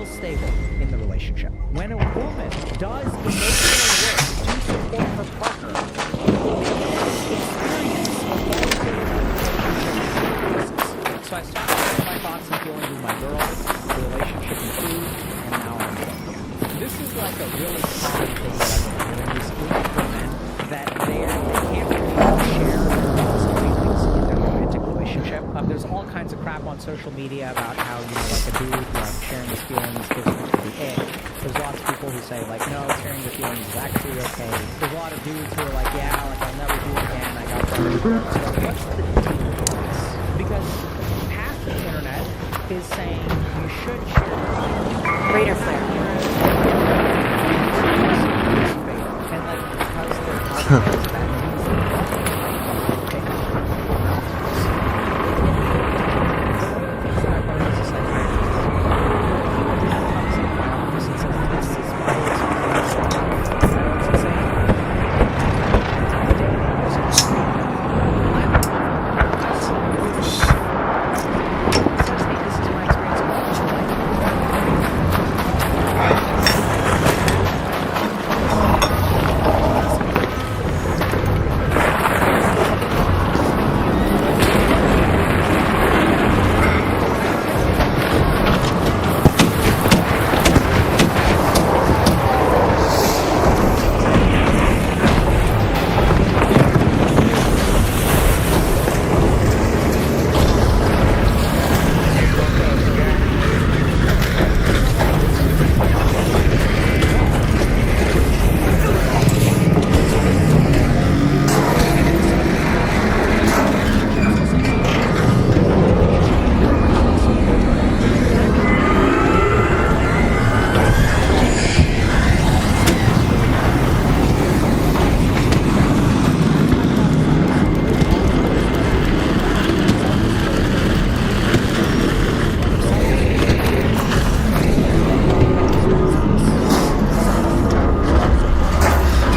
Stable in the relationship. When a woman does emotional work to support her partner, so I started sharing my thoughts and feelings with my girl, the relationship improved, and now I'm here. This is like a really common thing that I've been hearing recently from men, that they can't really share their feelings in their romantic relationship. There's all kinds of crap on social media about how, like a dude, like sharing his feelings gives him to the ick. There's lots of people who say like, no, sharing your feelings is actually okay. There's a lot of dudes who are like, yeah, like I'll never do it again. I got better friends. So what's the deal with this? Because half the internet is saying you should share your feelings. Radar flare. And like because they're podcasts that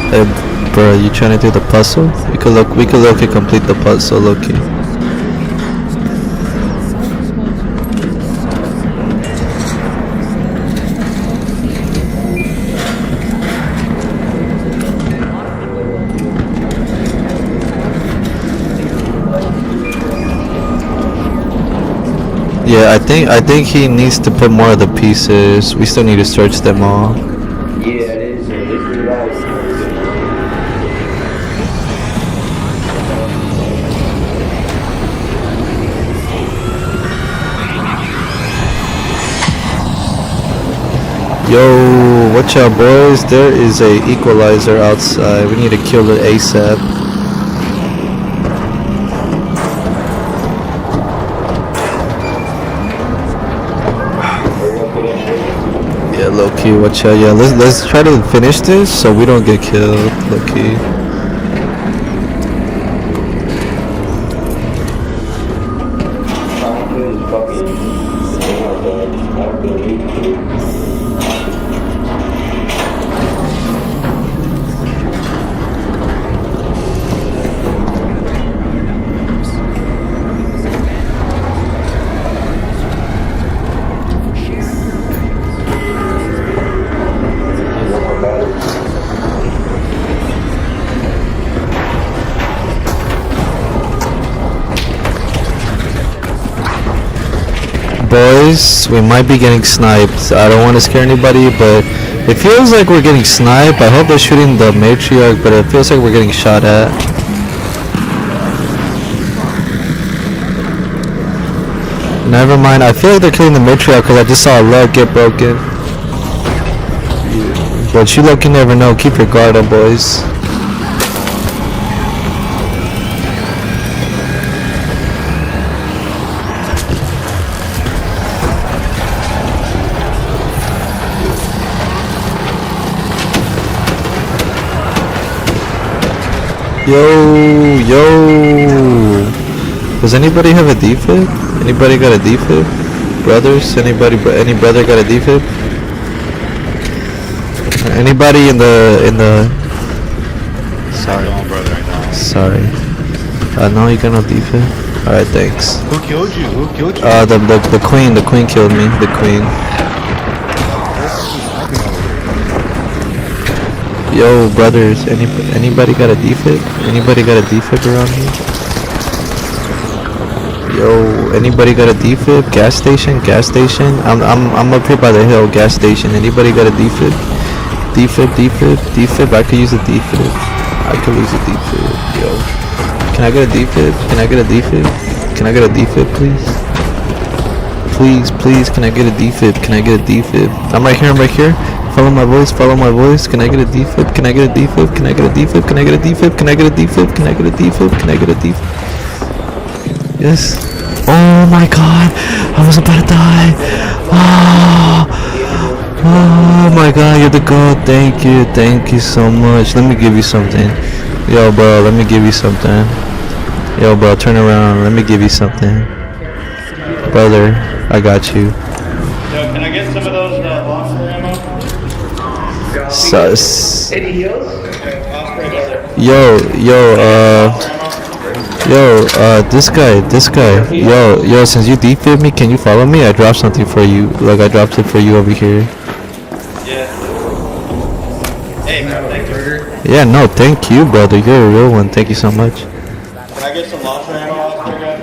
Hey, bro, you trying to do the puzzle? We could look and complete the puzzle, Loki. Yeah, I think he needs to put more of the pieces. We still need to search them all. Yeah, it is. This is right. Yo, watch out, boys. There is a equalizer outside. We need to kill it ASAP. Yeah, low key. Watch out. Yeah, let's try to finish this so we don't get killed. Low key. Boys, we might be getting sniped. I don't want to scare anybody, but it feels like we're getting sniped. I hope they're shooting the matriarch, but it feels like we're getting shot at. Never mind. I feel like they're killing the matriarch because I just saw a leg get broken. But you look, you never know. Keep your guard up, boys. Yo. Does anybody have a defib? Anybody got a defib? Brothers? Any brother got a defib? Anybody in the Sorry. Sorry. No, you got no defib? Alright, thanks. Who killed you? Who killed you? The queen. The queen killed me. The queen. Yo, brothers, anybody got a defib? Anybody got a defib around here? Yo, anybody got a defib? Gas station? I'm up here by the hill. Gas station. Anybody got a defib? Defib. I could use a defib. Yo, can I get a defib? Can I get a defib, please? Please, can I get a defib? I'm right here. Follow my voice, follow my voice. Can I get a defib? Can I get a defib? Can I get a defib? Can I get a defib? Can I get a defib? Can I get a defib? Can I get a defib? Yes. Oh my god. I was about to die. Oh my god, you're the god. Thank you. Thank you so much. Let me give you something. Yo, bro, let me give you something. Yo, bro, turn around. Let me give you something. Brother, I got you. Yo, can I get some of those Oscar ammo? Sus. Any heals? Yo, this guy, yo, since you defib me, can you follow me? I dropped something for you, like I dropped it for you over here. Yeah. Hey, man, thank you. Yeah, no, thank you, brother, you're a real one, thank you so much. Can I get some launcher ammo, Oscar guy?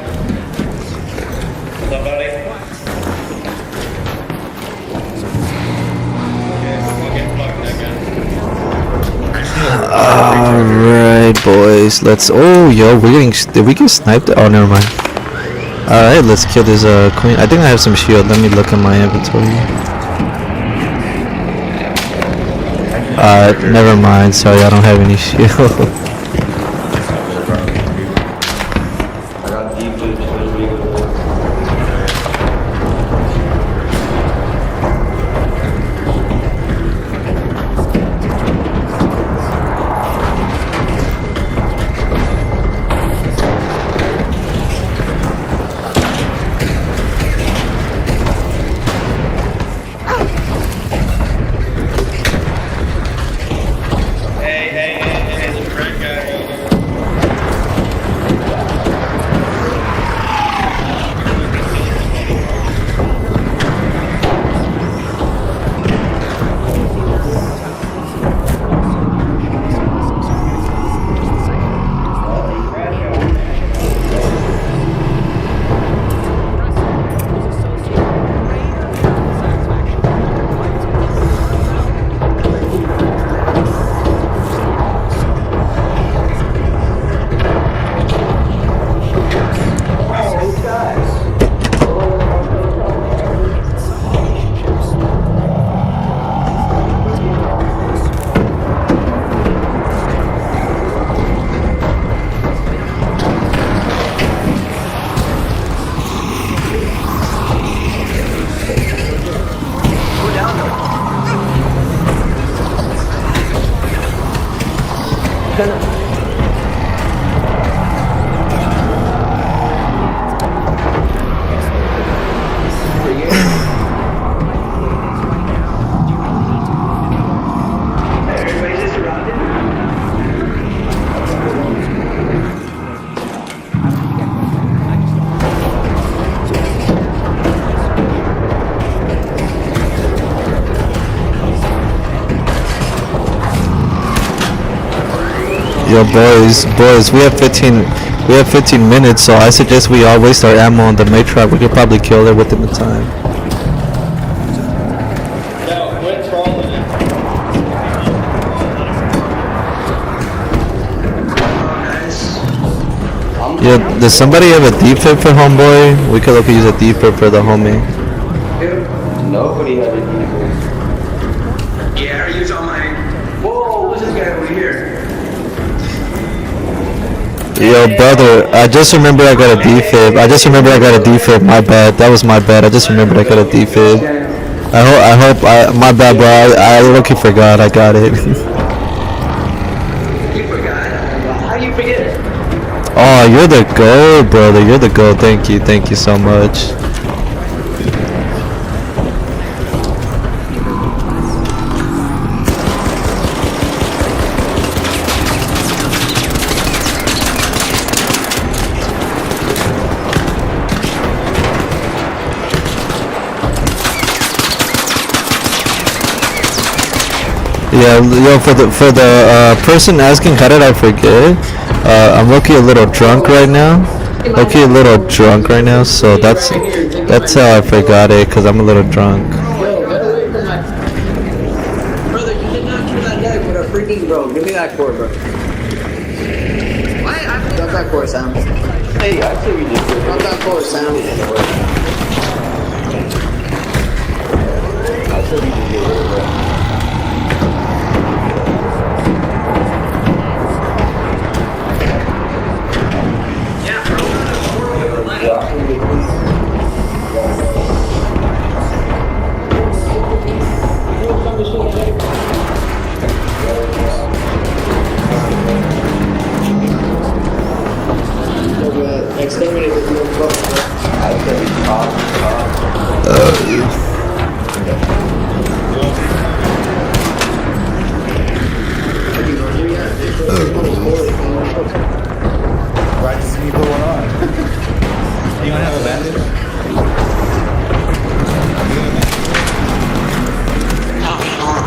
What's up, buddy? Okay, I'll get fucked that gun. Alright, boys, let's, oh, yo, did we get sniped? Oh, never mind. Alright, let's kill this, queen. I think I have some shield, let me look at my inventory. Never mind, sorry, I don't have any shield. Yo, boys, we have 15 minutes, so I suggest we all waste our ammo on the Matrox. We could probably kill it within the time. Yo, quit trolling it. Yo, does somebody have a defib for homeboy? We could look use a defib for the homie. Nobody had a defib. Yeah, use all my. Whoa, what's this guy over here? Yo, brother, I just remembered I got a defib. My bad. That was my bad. I just remembered I got a defib. My bad, bro. I low-key forgot I got it. You forgot? How do you forget? Oh, you're the gold, brother. You're the gold. Thank you so much. Yeah, yo, for the person asking how did I forget, I'm low-key a little drunk right now. So that's how I forgot it, cause I'm a little drunk. Brother, you did not kill that guy with a freaking bro. Give me that core, bro. What? Drop that core, Sam. Hey, actually, we just drop that core, Sam. I said we just did it, bro.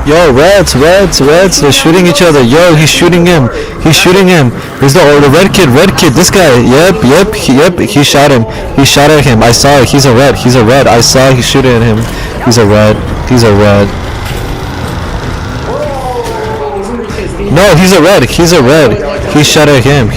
Yo, reds, they're shooting each other. Yo, he's shooting him. Who's the red kid, this guy. Yep, he shot him. He shot at him. I saw it. He's a red. I saw he shooting at him. He's a red. No, he's a red. He shot at him.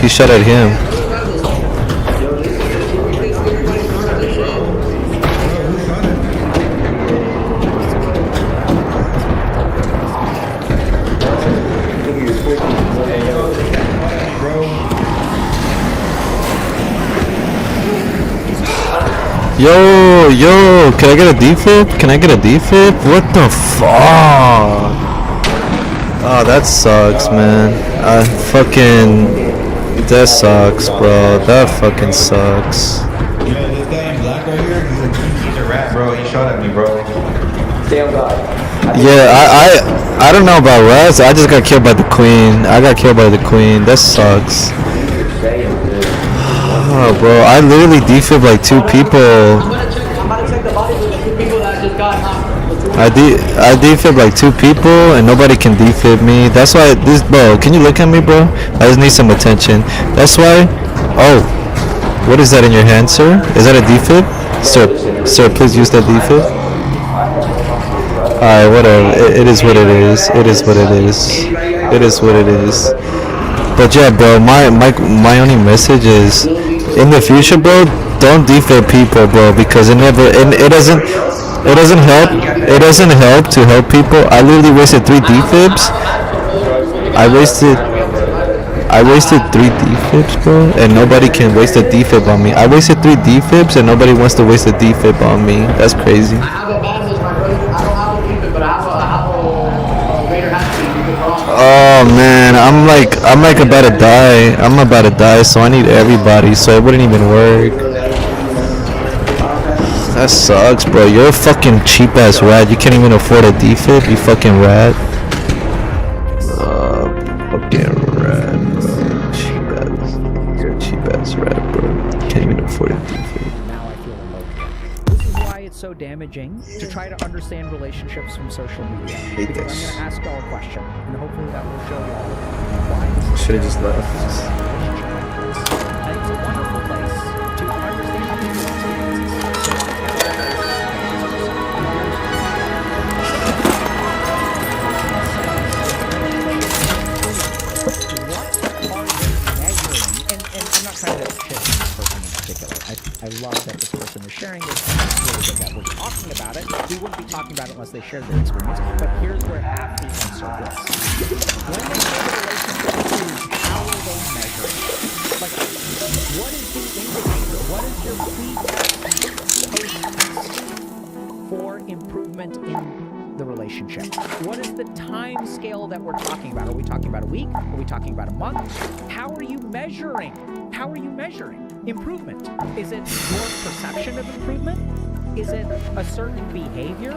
Yo, can I get a defib? What the fuck? Oh, that sucks, man. That sucks, bro. That fucking sucks. Yeah, this guy in black right here, he's a rat, bro. He shot at me, bro. Stay on God. Yeah, I don't know about rats. I just got killed by the queen. That sucks. Oh, bro, I literally defib like 2 people. I'm about to check the bodies of the 2 people that just got knocked. I defib like 2 people and nobody can defib me. That's why bro, can you look at me, bro? I just need some attention. That's why. Oh, what is that in your hand, sir? Is that a defib? Sir, please use that defib. Alright, whatever. It is what it is. But yeah, bro, my only message is, in the future, bro, don't defib people, bro, because it doesn't help to help people. I literally wasted 3 defibs. I wasted 3 defibs, bro, and nobody can waste a defib on me. I wasted 3 defibs and nobody wants to waste a defib on me. That's crazy. I have a bad list, my brother. I don't have a defib, but I have a greater hatchet. You can put on. Oh man, I'm like about to die. I'm about to die, so I need everybody, so it wouldn't even work. That sucks, bro. You're a fucking cheap ass rat. You can't even afford a defib, you fucking rat. Fucking rat. You're a cheap ass rat, bro. You can't even afford a defib. Now I feel alone. This is why it's so damaging to try to understand relationships from social media. Because I'm going to ask y'all a question, and hopefully that will show y'all why this is Should have just left. and it's a wonderful place to understand how people's I love that this person is sharing this. Really good that we're talking about it. We wouldn't be talking about it unless they shared their experience. But here's where half the answer is. When they say the relationship improves, how are they measuring? Like, what is the indicator? What is your pre-test for improvement in the relationship? What is the time scale that we're talking about? Are we talking about a week? Are we talking about a month? How are you measuring? Improvement? Is it your perception of improvement? Is it a certain behavior?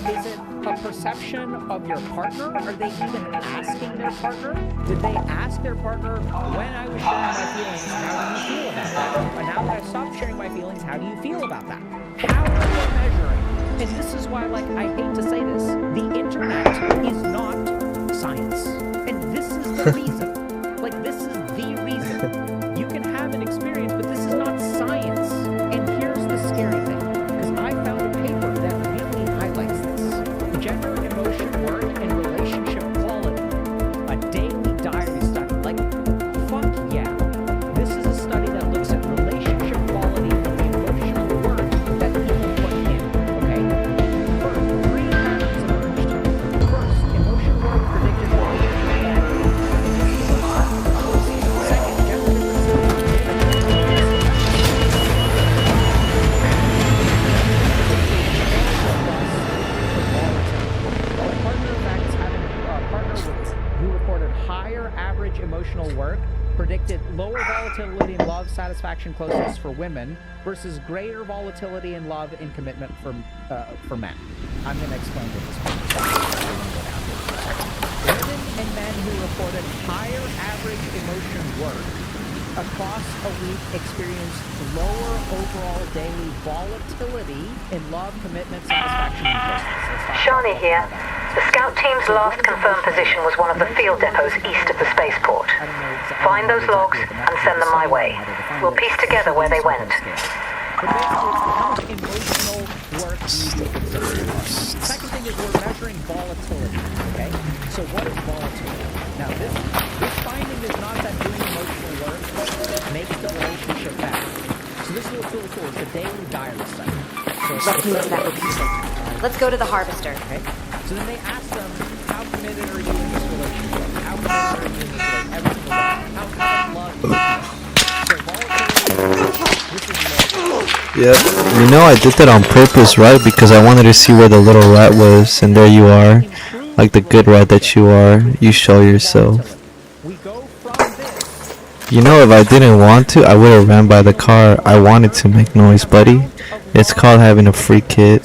Is it a perception of your partner? Are they even asking their partner? Did they ask their partner, when I was sharing my feelings, how do you feel about that? And now that I've stopped sharing my feelings, how do you feel about that? How are they measuring? And this is why, like, I hate to say this, the internet is not science. And this is the reason. Like, this is the reason. You can have an experience, but this is not science. And here's the scary thing, because I found a paper that really highlights this. Gender, emotion, work, and relationship quality. A daily diary study. Like, fuck yeah. This is a study that looks at relationship quality from the emotional work that people put in. Okay? First, 3 patterns emerged. First, emotion work predicted second, gender who reported higher average emotional work predicted lower volatility in love, satisfaction, closeness for women versus greater volatility in love and commitment for men. I'm going to explain what this means. Women and men who reported higher average emotion work across a week experience lower overall daily volatility in love, commitment, satisfaction, and closeness. Shani here. The scout team's last confirmed position was one of the field depots east of the spaceport. Find those logs and send them my way. We'll piece together where they went. But basically, how much emotional work do you do for the second thing is we're measuring volatility, okay? So what is volatility? Now, this finding is not that doing emotional work makes the relationship better. So this is what's really cool. It's a daily diary study. So Let's move that repeated. Let's go to the harvester. Okay. So then they ask them, how committed are you in this relationship? How committed are you in this relationship? Every single day. How much love do you have? So volatility, this is Yep. You know I did that on purpose, right? Because I wanted to see where the little rat was, and there you are. Like the good rat that you are. You show yourself. You know, if I didn't want to, I would have ran by the car. I wanted to make noise, buddy. It's called having a free kid.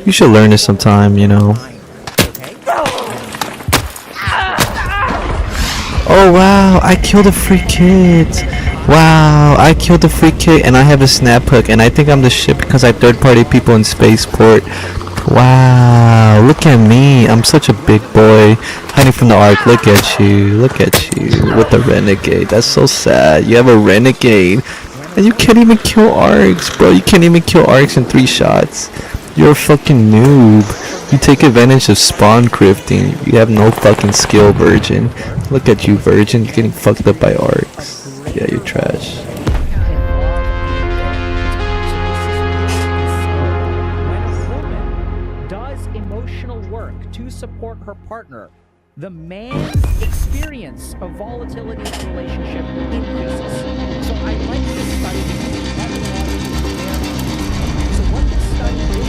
You should learn it sometime, you know. Oh wow, I killed a free kid. Wow, I killed a free kid and I have a snap hook and I think I'm the shit because I third party people in spaceport. Wow, look at me. I'm such a big boy. Hiding from the ark. Look at you. Look at you with the renegade. That's so sad. You have a renegade. And you can't even kill arcs, bro. You can't even kill arcs in 3 shots. You're a fucking noob. You take advantage of spawn crafting. You have no fucking skill, virgin. Look at you, virgin. You're getting fucked up by arcs. Yeah, you're trash. Does emotional work to support her partner, the man's experience of volatility in the relationship increases. So I like this study because so what this study is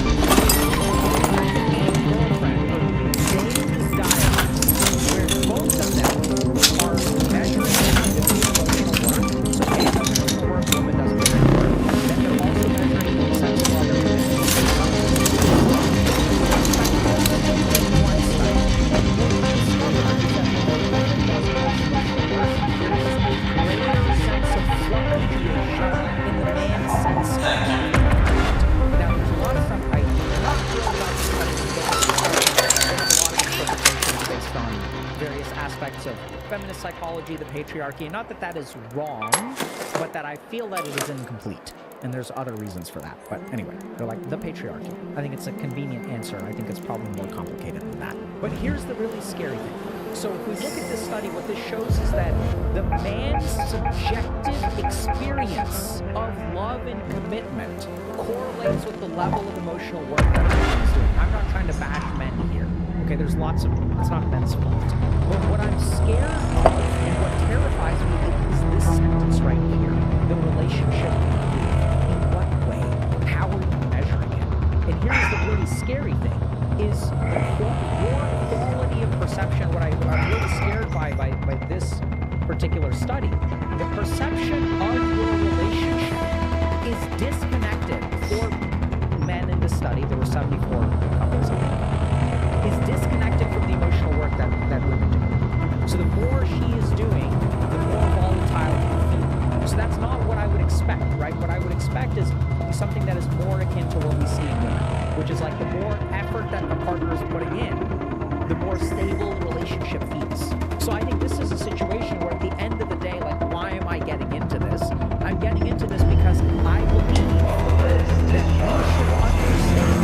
where both of them are measuring emotional work. So A does emotional work, woman does emotional work. Then they're also measuring the sense of other of feminist psychology, the patriarchy, and not that that is wrong, but that I feel that it is incomplete. And there's other reasons for that. But anyway, they're like, the patriarchy. I think it's a convenient answer. I think it's probably more complicated than that. But here's the really scary thing. So if we look at this study, what this shows is that the man's subjective experience of love and commitment correlates with the level of emotional work that a man is doing. I'm not trying to bash men here. Okay, there's lots of, it's not men's fault. But what I'm scared of and what terrifies me is this sentence right here. The relationship in what way? How are you measuring it? And here's the really scary thing, is your quality of perception, what I'm really scared by this particular study, the perception of your relationship is disconnected for men in this study, there were 74 couples in it, is disconnected from the emotional work that women do. So the more she is doing, the more volatile you feel. So that's not what I would expect, right? What I would expect is something that is more akin to what we see in women, which is like the more effort that the partner is putting in, the more stable the relationship feels. So I think this is a situation where at the end of the day, like, why am I getting into this? I'm getting into this because I believe that you should understand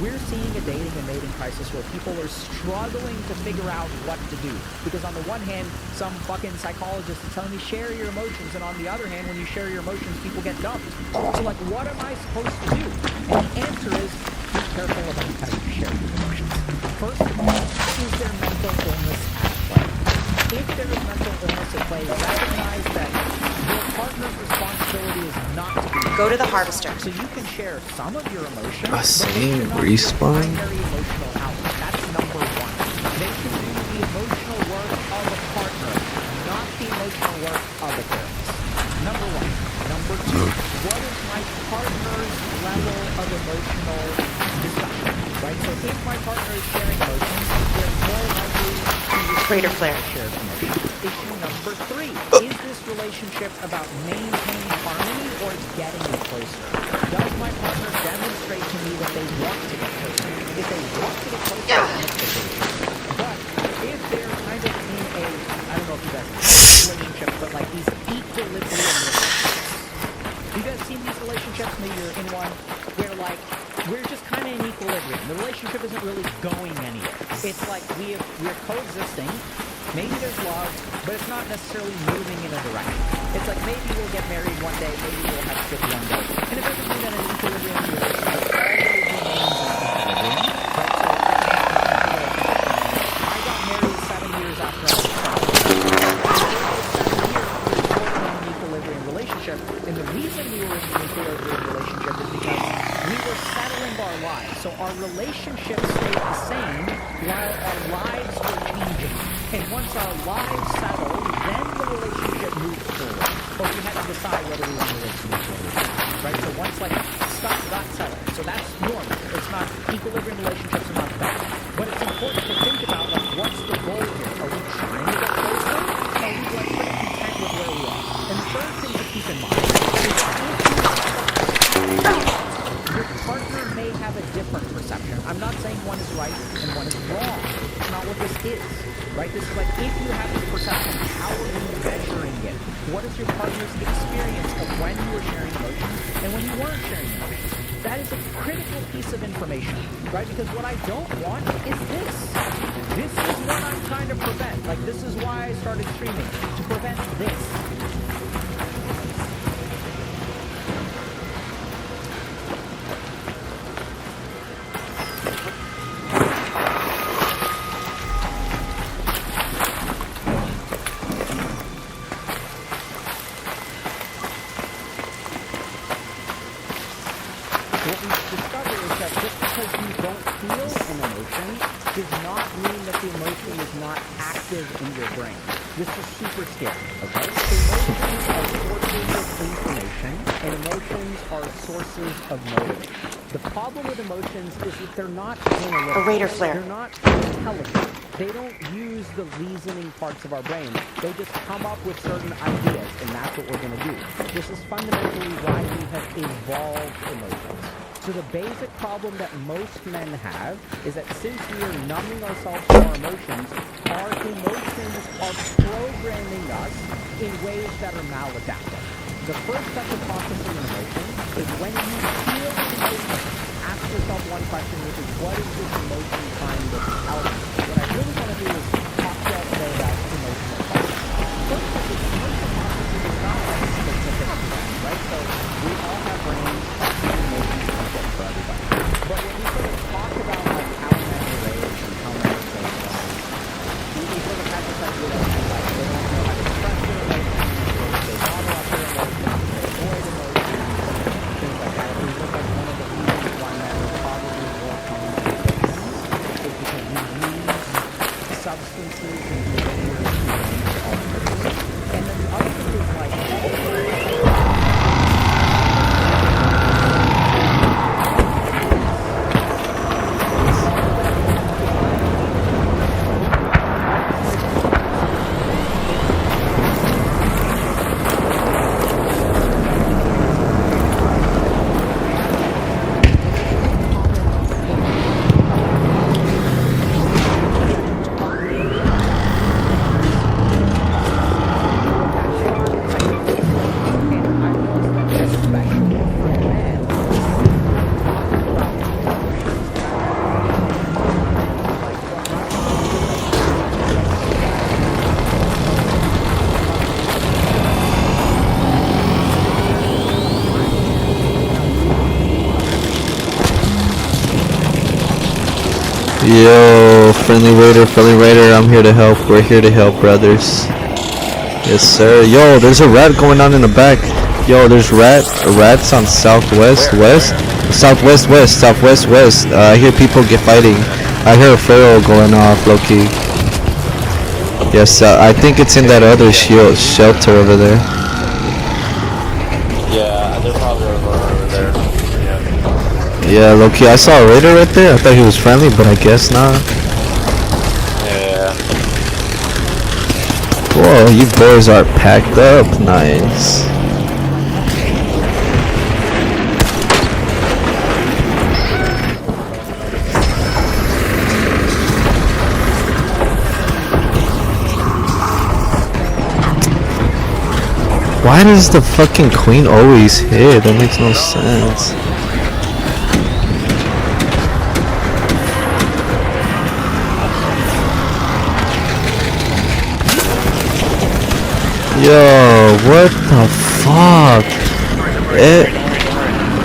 we're seeing a dating and mating crisis where people are struggling to figure out what to do. Because on the one hand, some fucking psychologist is telling me share your emotions, and on the other hand, when you share your emotions, people get dumped. So like, what am I supposed to do? And the answer is, be careful about how you share your emotions. First of all, is there mental illness at play? If there is mental illness at play, recognize that your partner's responsibility is not to be... Go to the harvester. So you can share some of your emotions, A same respawn? primary emotional outlet. That's number one. They can do the emotional work of a partner, not the emotional work of a therapist. Number one. Number two, what is my partner's level of emotional discussion? Right? So if my partner is sharing emotions, they're more likely to Greater flare. share emotions. Issue number three, is this relationship about maintaining harmony or getting me closer? Does my partner demonstrate to me that they want to get closer? If they want to get closer, but if they're kind of in a, I don't know if you guys have relationships, but like these equilibrium relationships. You guys seen these relationships? Maybe you're in one where like we're just kind of in equilibrium. The relationship isn't really going anywhere. It's like we're coexisting. Maybe there's love, but it's not necessarily moving in a direction. It's like maybe we'll get married one day, maybe we'll have kids one day. And it doesn't mean that an equilibrium relationship always remains in equilibrium. Right? So I got married 7 years after I was 7 years, we were in an equilibrium relationship. And the reason we were in an equilibrium relationship is because we were settling our lives. So our relationship stayed the same while our lives were changing. And once our lives settled, then the relationship moved forward. But we had to decide whether we wanted it to move forward. Right? So once like stuff got settled. So that's normal. It's not equilibrium relationships are not bad. But it's important to think about like what's the goal here? Are we trying to get closer? Are we like pretty content with where we are? And the third thing to keep in mind is that your partner may have a different perception. I'm not saying one is right and one is wrong. It's not what this is. Right? This is like, if you have this perception, how are you measuring it? What is your partner's experience of when you were sharing emotions and when you weren't sharing emotions? That is a critical piece of information, right? Because what I don't want is this. This is what I'm trying to prevent. Like, this is why I started streaming, to prevent this. What we've discovered is that just because you don't feel an emotion does not mean that the emotion is not active in your brain. This is super scary, okay? Emotions are sources of information, and emotions are sources of motivation. The problem with emotions is that they're not analytical. A radar flare. They're not intelligent. They don't use the reasoning parts of our brain. They just come up with certain ideas, and that's what we're going to do. This is fundamentally why we have evolved emotions. So the basic problem that most men have is that since we are numbing ourselves to our emotions are programming us in ways that are maladaptive. The first step of processing an emotion is when you feel an emotion, ask yourself one question, which is, what is this emotion trying to tell me? What I really want to do is talk to you all today about emotional processing. First of all, emotional processing is not like a specific thing, right? So we all have brains, processing emotions is important for everybody. But when we sort of talk about like how men relate and how men are so strong, we sort of have this idea that like they don't know how to express their emotions, they bottle up their emotions, they avoid emotions, things like that. If we look at one of the reasons why men are probably more common is because we Yo, friendly raider, I'm here to help. We're here to help, brothers. Yes, sir. Yo, there's a rat going on in the back. Yo, there's rats on southwest, west. I hear people fighting. I hear a feral going off, low-key. Yes, I think it's in that other shelter over there. Yeah, they're probably over there. Yeah, low-key, I saw a raider right there. I thought he was friendly, but I guess not. Yeah. Whoa, you boys are packed up. Nice. Why does the fucking queen always hit? That makes no sense. Yo, what the fuck?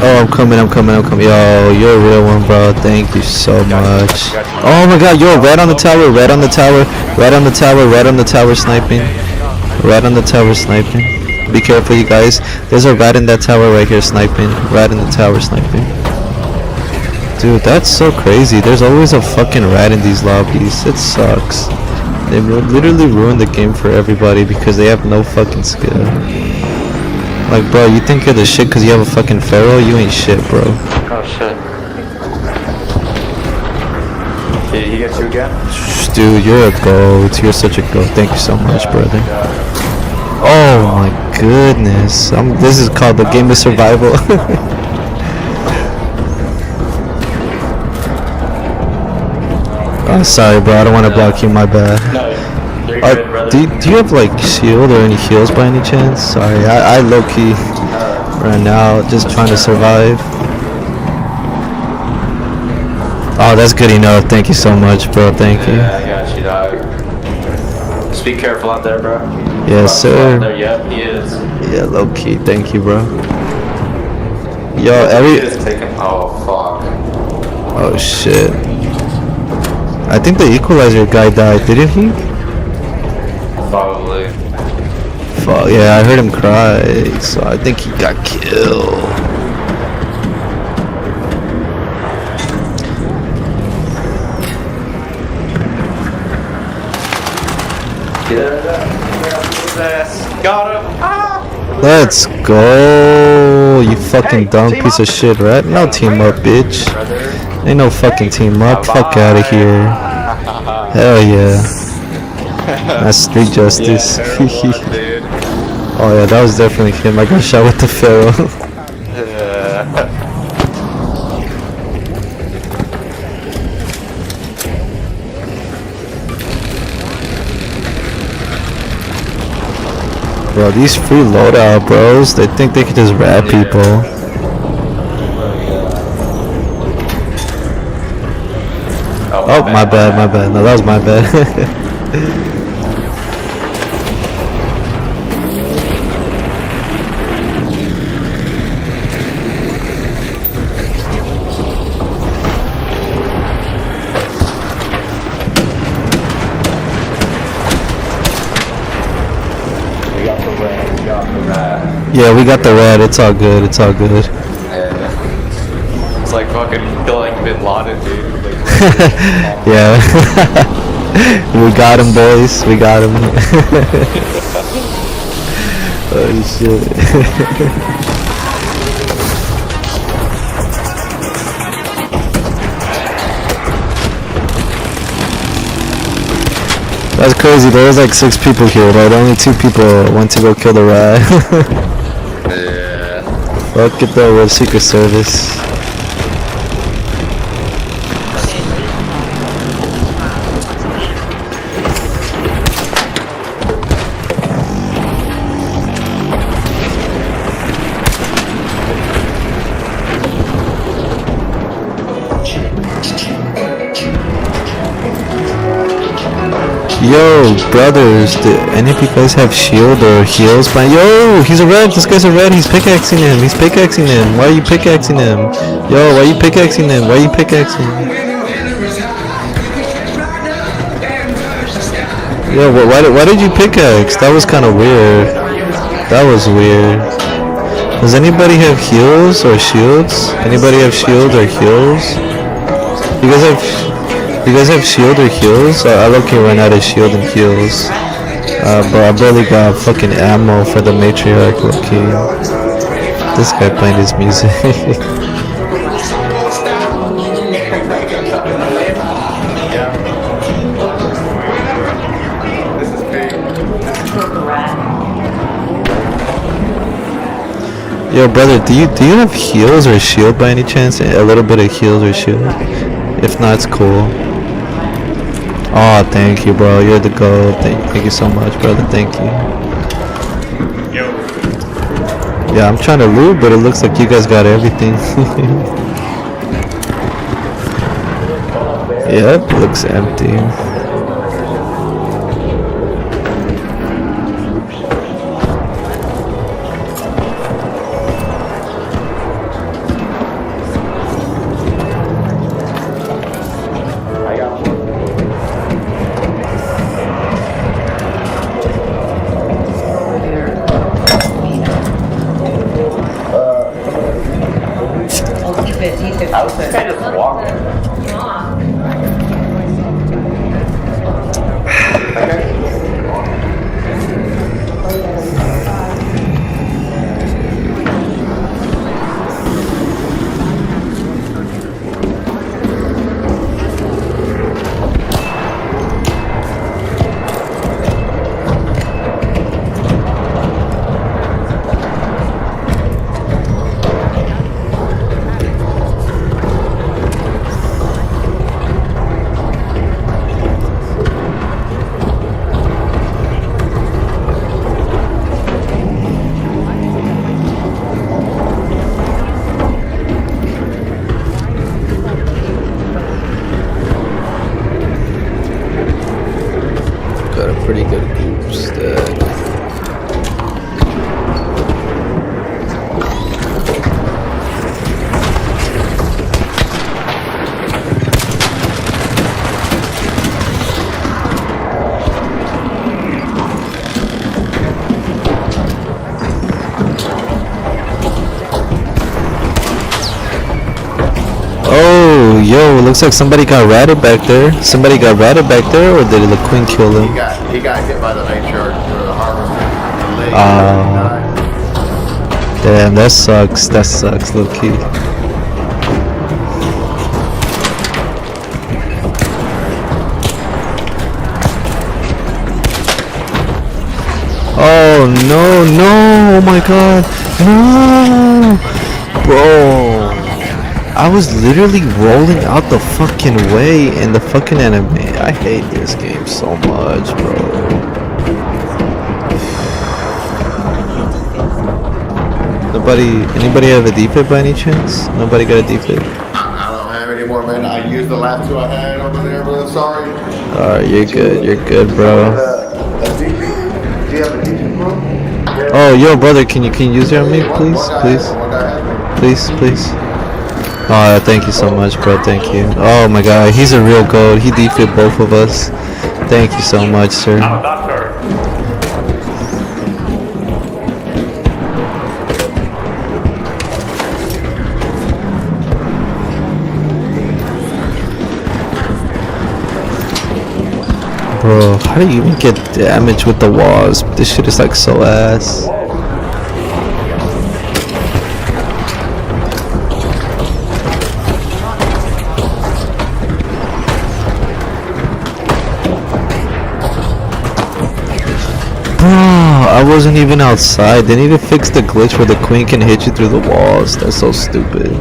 Oh, I'm coming. Yo, you're a real one, bro. Thank you so much. Oh my god, yo, red on the tower, sniping. Red on the tower sniping. Be careful, you guys. There's a rat in that tower right here sniping. Rat in the tower sniping. Dude, that's so crazy. There's always a fucking rat in these lobbies. It sucks. They literally ruined the game for everybody because they have no fucking skill. Like, bro, you think you're the shit because you have a fucking feral? You ain't shit, bro. Oh shit. Did he get you again? Dude, you're a goat. You're such a goat. Thank you so much, brother. Oh my goodness. This is called the game of survival. I'm sorry, bro. I don't want to block you. My bad. No, you're good, brother. Do you have like shield or any heals by any chance? Sorry, I low-key ran out just trying to survive. Oh, that's good enough. Thank you so much, bro. Thank you. Yeah, I got you, dog. Just be careful out there, bro. Yes, sir. There, yep, he is. Yeah, low-key. Thank you, bro. Yo, He is taking. Oh fuck. Oh shit. I think the equalizer guy died, didn't he? Probably. Fuck, yeah, I heard him cry, so I think he got killed. Got him. Let's go. You fucking dumb piece of shit, right? No team up, bitch. Ain't no fucking team up. Fuck out of here. Hell yeah. That's street justice. Oh yeah, that was definitely him. I got shot with the feral. Bro, these free loadout bros, they think they can just rat people. Oh, my bad. No, that was my bad. Yeah, we got the red. It's all good. It's like fucking killing Bin Laden, dude. Like, yeah. We got him, boys. We got him. Oh shit. That's crazy. There was like 6 people here, but only 2 people went to go kill the rat. yeah. Fuck it though, we're Secret Service. Yo, brothers, do any of you guys have shield or heals? Yo, he's a red. This guy's a red. He's pickaxing him. Why are you pickaxing him? Yo, why are you pickaxing him? Yo, why did you pickaxe? That was kind of weird. That was weird. Does anybody have heals or shields? Anybody have shield or heals? You guys have shield or heals? I low-key ran out of shield and heals. But I barely got fucking ammo for the matriarch, low-key. This guy playing his music. Yo, brother, do you have heals or shield by any chance? A little bit of heals or shield? If not, it's cool. Oh, thank you, bro. You're the goat. Thank you so much, brother. Thank you. Yeah, I'm trying to loot, but it looks like you guys got everything. Yep, looks empty. I was just kind of walking. Got a pretty good Goop stack. Oh, yo, it looks like somebody got ratted back there. Somebody got ratted back there, or did the queen kill him? He got hit by the matriarch or the harvester. Damn, that sucks. That sucks, low key. Oh no, no, oh my god, no, bro. I was literally rolling out the fucking way in the fucking anime. I hate this game so much, bro. Anybody have a defib by any chance? Nobody got a defib? I don't have any more, man. I used the last two I had over there, but I'm sorry. Alright, you're good, bro. Do you have a defib, bro? Oh, yo, brother, can you use it on me, please? Oh, thank you so much, bro. Thank you. Oh my god, he's a real goat. He defib both of us. Thank you so much, sir. Bro, how do you even get damage with the wasp? This shit is like so ass. Bro, I wasn't even outside. They need to fix the glitch where the queen can hit you through the walls. That's so stupid.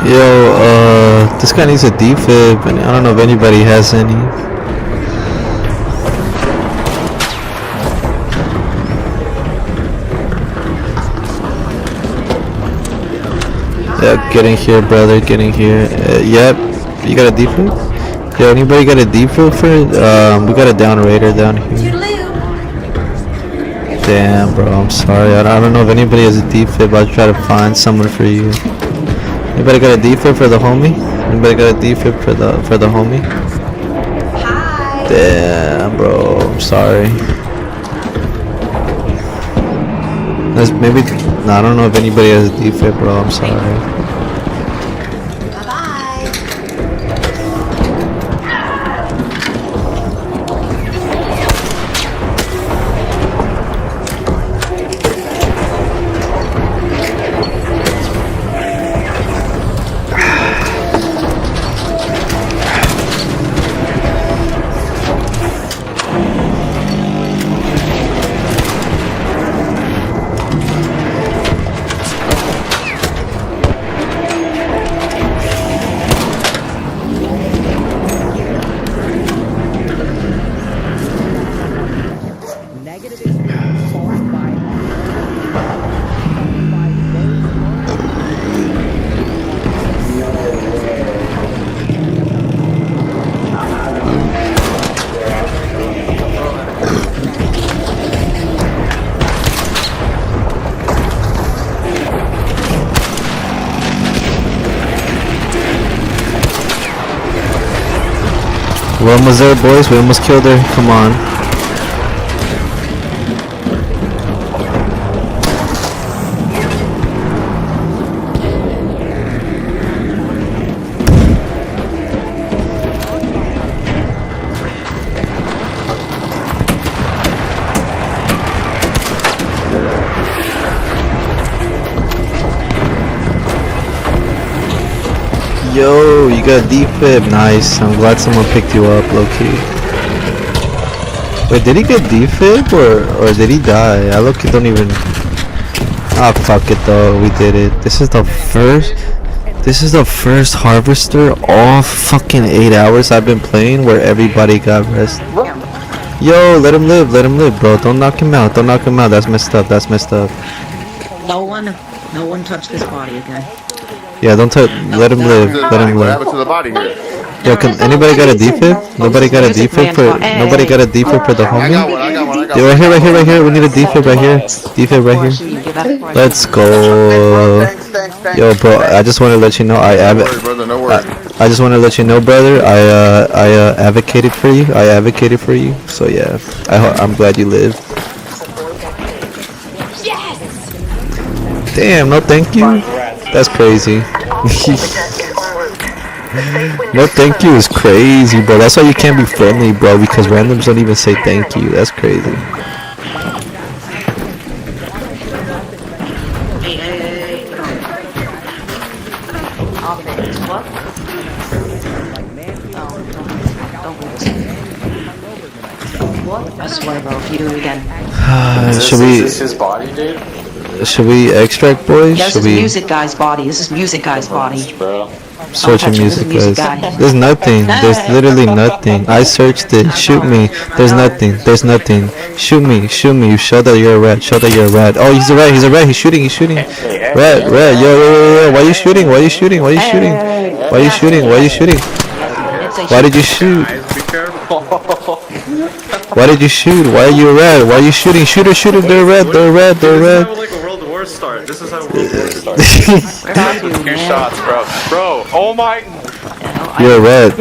Yo, this guy needs a defib, and I don't know if anybody has any. Yeah, get in here, brother, get in here. Yep, you got a defib? Yo, anybody got a defib for it? We got a down raider down here. Damn, bro, I'm sorry. I don't know if anybody has a defib. I'll try to find someone for you. Anybody got a defib for the homie? Anybody got a defib for the homie? Hi. Damn, bro, I'm sorry. That's maybe. No, I don't know if anybody has a defib, bro. I'm sorry. We're almost there, boys. We almost killed her. Come on. Yo, you got defib. Nice. I'm glad someone picked you up, low-key. Wait, did he get defib or did he die? I low-key don't even. Ah, fuck it though. We did it. This is the first harvester all fucking 8 hours I've been playing where everybody got rest. Yo, let him live, bro. Don't knock him out. Don't knock him out. That's messed up. That's messed up. No one touch this body again. Yeah, don't touch. Let him live. Let him What live. happened to the body here? Yo, can anybody got a defib? Nobody got a defib for. Nobody got a defib for the homie. Yo, right here. We need a defib right here. Defib right here. Let's go. Yo, bro, I just want to let you know I just want to let you know, brother. I advocated for you. So yeah, I'm glad you live. Damn, no thank you. That's crazy. No thank you is crazy, bro. That's why you can't be friendly, bro, because randoms don't even say thank you. That's crazy. I swear, bro, if you do it again. Is this his body, dude? Should we extract, boys? This is music guy's body. This is music guy's body. Bro. Searching music, guys. There's nothing. There's literally nothing. I searched it. Shoot me. There's nothing. There's nothing. Shoot me. You show that you're a rat. Oh, he's a rat. He's shooting. Rat. Yo. Why you shooting? Why did you shoot? Why did you shoot? Why are you a rat? Why are you shooting? Shoot her. They're red. This is how World Wars start. Two shots, bro. Oh my. You're a rat.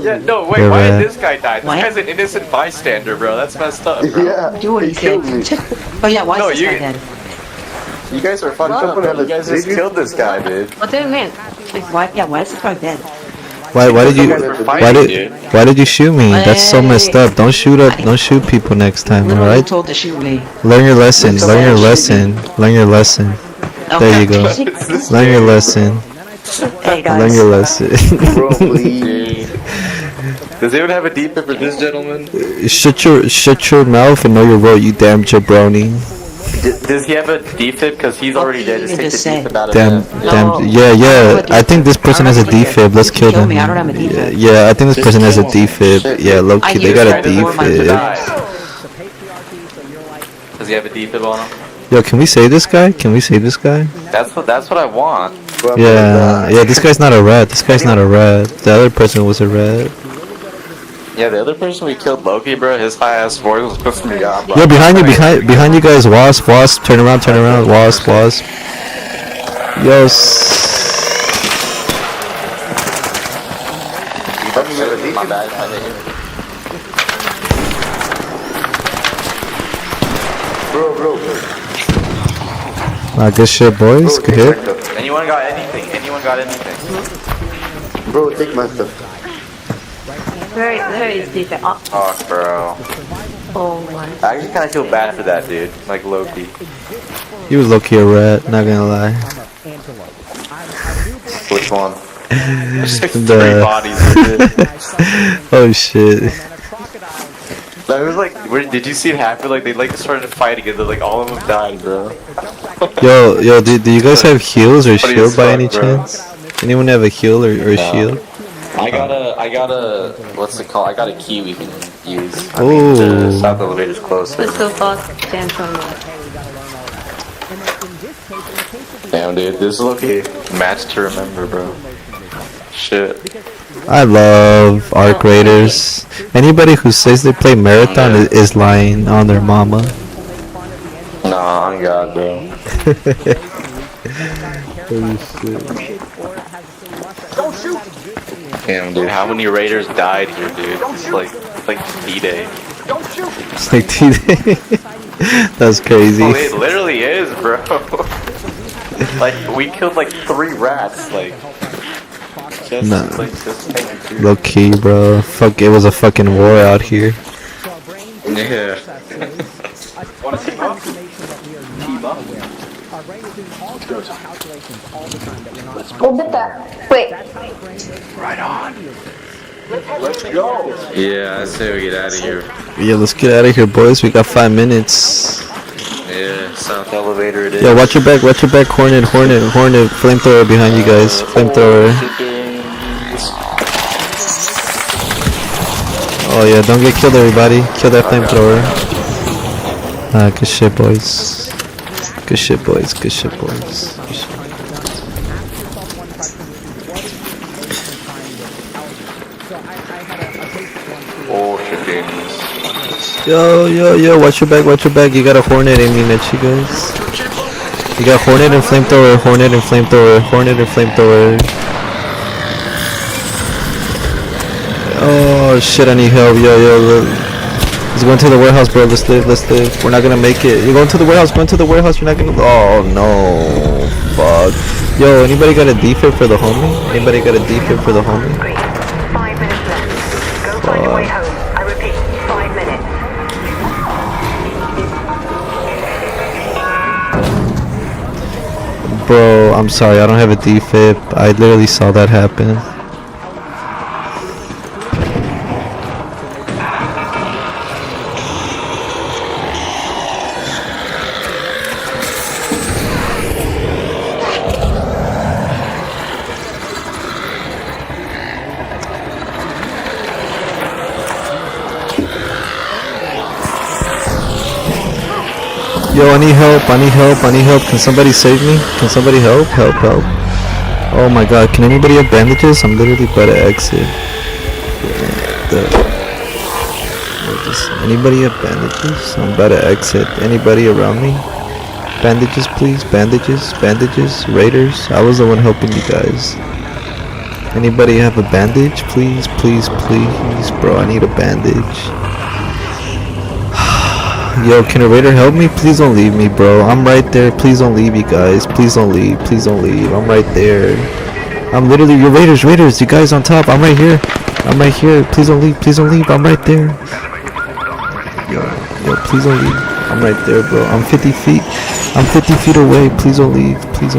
Yeah, no, wait, why did this guy die? This guy's an innocent bystander, bro. That's messed up, bro. Yeah. Do what he said. Oh yeah, why is this guy dead? You guys are fucked up. You guys just killed this guy, dude. What the man? Why is this guy dead? Why did you shoot me? That's so messed up. Don't shoot people next time, alright? Told to shoot me. Learn your lesson. There you go. Learn your lesson. Hey guys. Learn your lesson. Bro, please. Does anyone have a deep for this gentleman? Shut your mouth and know your role, you damn jabroni. Does he have a defib? Because he's already dead. Just take the defib out of Damn, him. damn, yeah. I think this person has a defib. Let's kill them. Yeah, I think this person has a defib. Yeah, low key, they got a defib. Does he have a defib on him? Yo, can we save this guy? Can we save this guy? That's what I want. Yeah, this guy's not a rat. This guy's not a rat. The other person was a rat. Yeah, the other person we killed, Loki, bro, his high ass voice was pissing me off. Yo, behind you guys, wasp, turn around, wasp. Yo, My bad, I hit you. Bro. good shit, boys. Good hit. Anyone got anything? Bro, take my stuff. Where is this? Oh, Oh, bro. oh my. I actually kind of feel bad for that dude, like Loki. He was low-key a rat, not gonna lie. Which one? There's like 3 The- bodies. Oh shit. That was like, did you see it happen? Like they started to fight together. Like all of them died, bro. Yo, do you guys have heals or Funny shield as by fuck, any bro. chance? Anyone have a heal or a shield? I got a, what's it called? I got a key we can use. I Ooh. mean, the south elevator's closer. This so fast. Stand from Damn, dude, this is okay. Match to remember, bro. Shit. I love Arc Raiders. Anybody who says they play Marathon is lying on their mama. Nah, on God, bro. Holy shit. Damn, dude, how many Raiders died here, dude? It's like D-Day. It's like T-Day. That's crazy. Oh, it literally is, bro. Like, we killed like 3 rats, like. Just, Nah. just Low key, bro. Fuck, it was a fucking war out here. Yeah. Wanna team up? Team up. Wait. Right on. Let's go. Yeah, I say we get out of here. Yeah, let's get out of here, boys. We got 5 minutes. Yeah, south elevator it is. Yeah, watch your back, Hornet, flamethrower behind you guys, flamethrower. Oh yeah, don't get killed, everybody. Kill that flamethrower. Good shit, boys. Good shit, boys. Good shit, boys. Good shit. Oh shit, Yo, watch your back. You got a Hornet aiming at you guys. You got Hornet and flamethrower. Oh shit, I need help. Yo. Let's go into the warehouse, bro. Let's live. We're not gonna make it. You're going to the warehouse. You're not gonna. Oh no. Fuck. Yo, anybody got a defib for the homie? 5 minutes left. Go find a way home. I repeat, 5 minutes. Bro, I'm sorry. I don't have a defib. I literally saw that happen. Yo, I need help. Can somebody save me? Can somebody help? Help. Oh my god, can anybody have bandages? I'm literally about to exit. Anybody have bandages? I'm about to exit. Anybody around me? Bandages, please. Bandages. Raiders. I was the one helping you guys. Anybody have a bandage? Please. Bro, I need a bandage. Yo, can a Raider help me? Please don't leave me, bro. I'm right there. Please don't leave, you guys. Please don't leave. I'm right there. I'm literally your Raiders. You guys on top. I'm right here. Please don't leave. I'm right there. Yo, please don't leave. I'm right there, bro. I'm 50 feet. I'm 50 feet away. Please don't leave. Please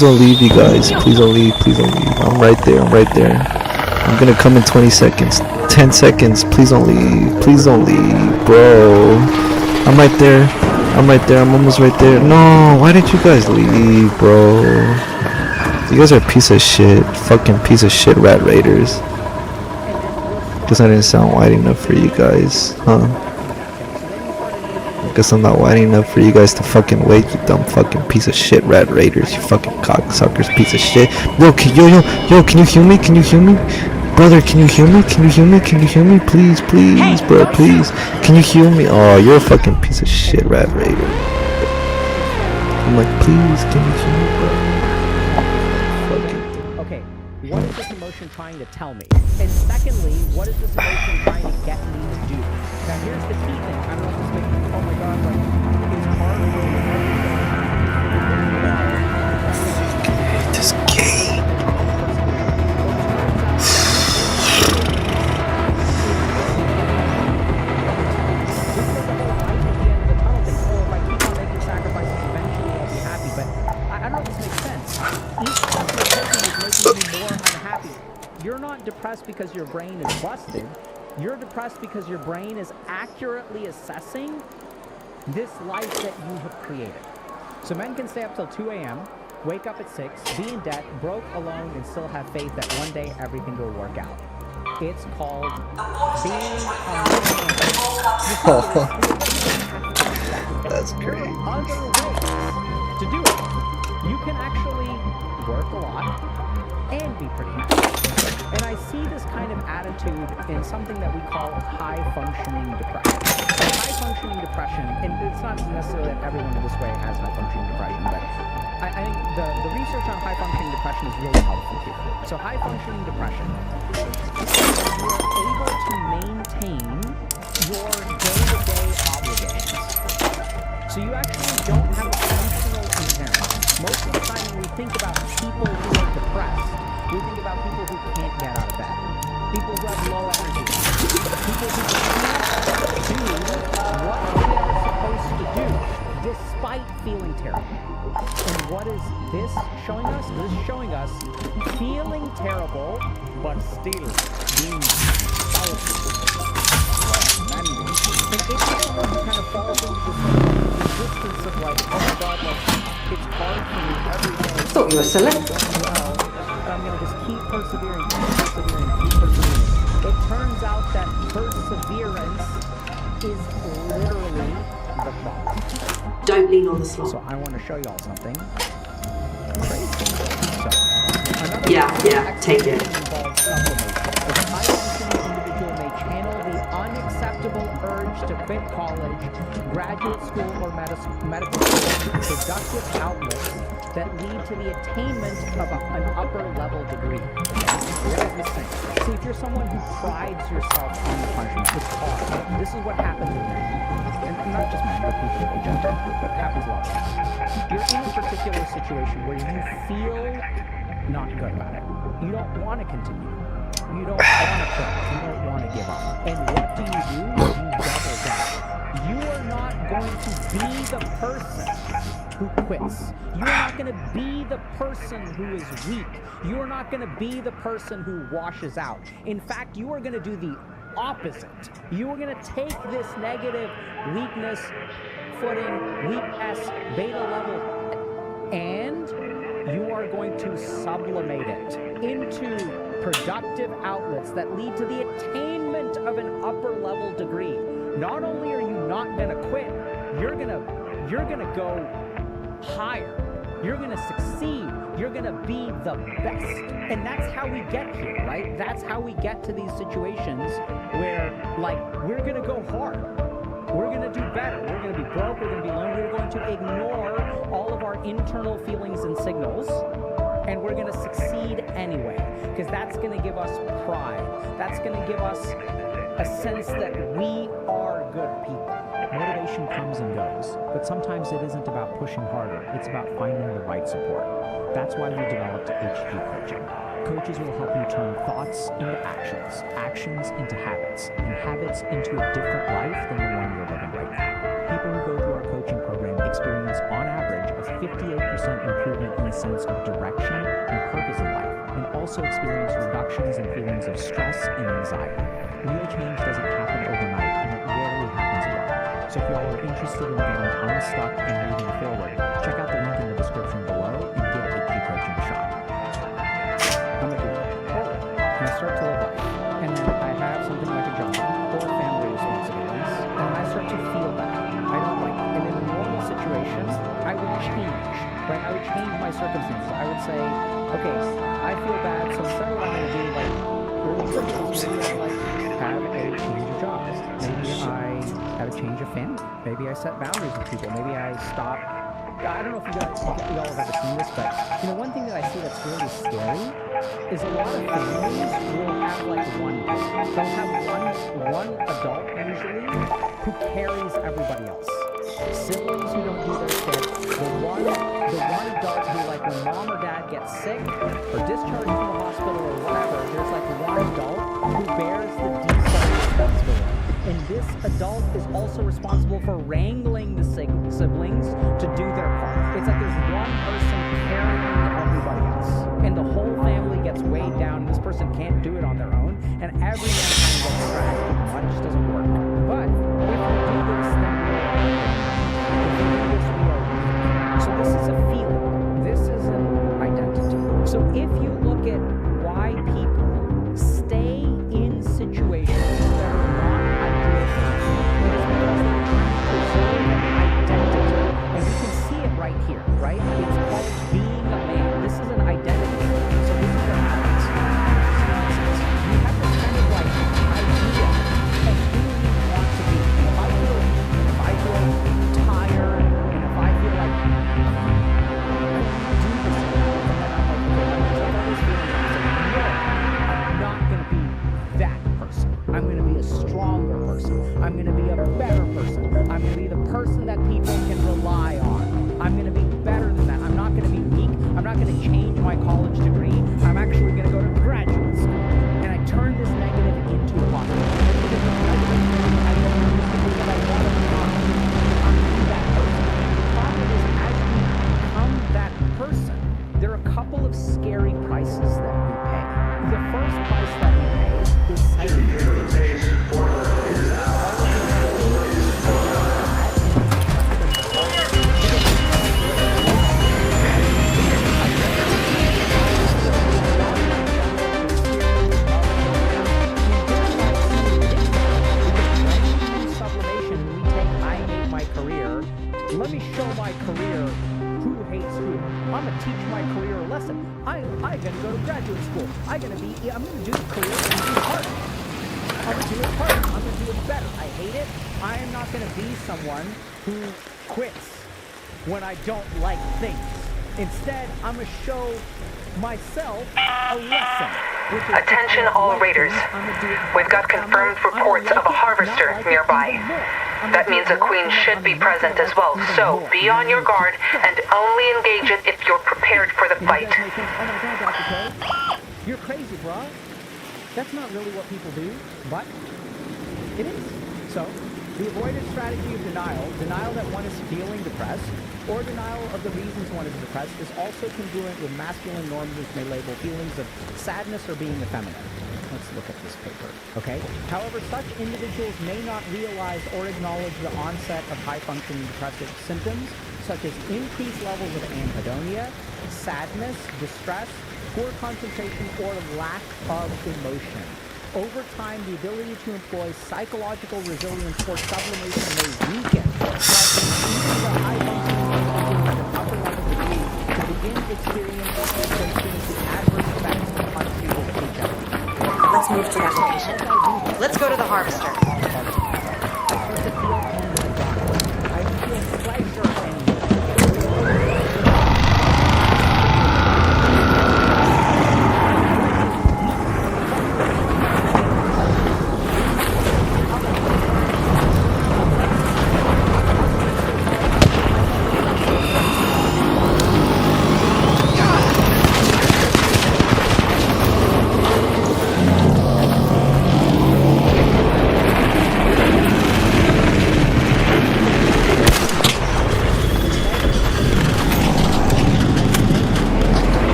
don't leave, you guys. Please don't leave. I'm right there. I'm gonna come in 20 seconds. 10 seconds. Please don't leave, bro. I'm right there. I'm right there. I'm almost right there. No, why did you guys leave, bro? You guys are a piece of shit. Fucking piece of shit rat raiders. Guess I didn't sound wide enough for you guys, huh? Guess I'm not wide enough for you guys to fucking wait, you dumb fucking piece of shit rat raiders, you fucking cocksuckers, piece of shit. Yo, can you hear me? Can you hear me? Brother, can you hear me? Can you hear me? Can you hear me? Please, please, bro, please. Can you hear me? Oh, you're a fucking piece of shit rat raider. I'm like, please, can you hear me, bro? Okay, what is this emotion trying to tell me? And secondly, what is this emotion trying to get me to do? Now here's the key thing. I don't know if this makes, oh my god, like, it's hard for me. This game. You're not depressed because your brain is busted. You're depressed because your brain is accurately assessing this life that you have created. So men can stay up till 2 a.m., wake up at 6, be in debt, broke, alone, and still have faith that one day everything will work out. It's called being That's great. There are other ways to do it. You can actually work a lot and be pretty happy. And I see this kind of attitude in something that we call high-functioning depression. High-functioning depression, and it's not necessarily that everyone in this way has high-functioning depression, but I think the research on high-functioning depression is really helpful here. So high-functioning depression is you are able to maintain your day-to-day obligations. So you actually don't have a functional impairment. Most of the time when we think about people who are depressed, we think about people who can't get out of bed, people who have low energy, people who can't do what they are supposed to do despite feeling terrible. And what is this showing us? This is showing us feeling terrible, but still being self-mending. And if you're someone who kind of falls into this resistance of like, oh my god, like, it's hard for me every day. I thought you were selected. I'm going to just keep persevering, keep persevering. It turns out that perseverance is literally the problem. Don't lean on the slot. So I want to show y'all something crazy. Yeah, take it. Involves sublimation. The high-functioning individual may channel the unacceptable urge to quit college, graduate school, or medical school to productive outlets that lead to the attainment of an upper-level degree. What is this thing? See, if you're someone who prides yourself on the punishment, it's hard. This is what happens with men. And not just men, but people of gender, but it happens a lot. You're in a particular situation where you feel not good about it. You don't want to continue. You don't want to quit. You don't want to give up. And what do? You double down. You are not going to be the person who quits. You are not going to be the person who is weak. You are not going to be the person who washes out. In fact, you are going to do the opposite. You are going to take this negative weakness, footing, weakness, beta level, and you are going to sublimate it into productive outlets that lead to the attainment of an upper level degree. Not only are you not going to quit, you're going to go higher. You're going to succeed. You're going to be the best. And that's how we get here, right? That's how we get to these situations where, like, we're going to go hard. We're going to do better. We're going to be broke. We're going to be lonely. We're going to ignore all of our internal feelings and signals. And we're going to succeed anyway. Because that's going to give us pride. That's going to give us a sense that we are good people. Motivation comes and goes, but sometimes it isn't about pushing harder. It's about finding the right support. That's why we developed HG coaching. Coaches will help you turn thoughts into actions, actions into habits, and habits into a different life than the one you're living right now. People who go through our coaching program experience, on average, a 58% improvement in a sense of direction and purpose in life, and also experience reductions in feelings of stress and anxiety. Real change doesn't happen overnight, and it rarely happens alone. So if y'all are interested in getting unstuck and moving forward, check out the link in the description below and give AP coaching a shot. I'm a dude. And I start to live life. And then I have something like a job or family responsibilities, and I start to feel bad. I don't like it. And in normal situations, I would change, right? I would change my circumstances. I would say, okay, I feel bad, so instead of what I'm going to do, like, maybe I like have a change of job. Maybe I have a change of family. Maybe I set boundaries with people. Maybe I stop. I don't know if you all have ever seen this, but you know, one thing that I see that's really scary is a lot of families will have like one parent. They'll have one adult usually who carries everybody else. Siblings who don't do their shit. The one adult who, like, when mom or dad gets sick or discharged from the hospital or whatever, there's like one adult who bears the default responsibility. And this adult is also responsible for wrangling the siblings to do their part. It's like there's one person carrying everybody else. And the whole family gets weighed down, and this person can't do it on their own, and everyone kind of gets dragged. It just doesn't work. But if we do this, then so this is a feeling. This is an identity. So if you look at why people stay in situations that are not ideal for them, it is because they're trying to preserve an identity. And you can see it right here, right? It's called being a man. This is an identity. So this is what happens. You have this kind of like idea of who you want to be. And if I feel tired, and if I feel like I'm going to be a stronger person. I'm going to be a better person. I'm going to be the person that people can rely on. I'm going to be better than that. I'm not going to be weak. I'm not going to change my college degree. I'm actually going to go to graduate school. And I turn this negative into a positive. I don't understand what I want to be on. I'm that person. The problem is, as we become that person, there are a couple of scary prices that we pay. The first price that we pay is let me show my career who hates who. I'm gonna teach my career a lesson. I'm gonna go to graduate school. I'm gonna do the career and do hard. I'm gonna do it hard. I'm gonna do it better. I hate it. I am not gonna be someone who quits when I don't like things. Instead, I'm gonna show myself a lesson. Attention all raiders. We've got confirmed reports of a harvester nearby. That means a queen should be present as well, so be on your guard and only engage it if you're prepared for the fight. Oh my God, Dr. K, you're crazy, bruh. That's not really what people do, but it is. So, the avoidance strategy of denial that one is feeling depressed, or denial of the reasons one is depressed, is also congruent with masculine norms which may label feelings of sadness or being effeminate. Let's look at this paper, okay? However, such individuals may not realize or acknowledge the onset of high-functioning depressive symptoms, such as increased levels of anhedonia, sadness, distress, poor concentration, or lack of emotion. Over time, the ability to employ psychological resilience or sublimation may weaken, causing even the high-functioning individuals at an upper level degree to begin experiencing the adverse effects of untreated HIV. Let's move to that location. Let's go to the harvester. I feel pleasure and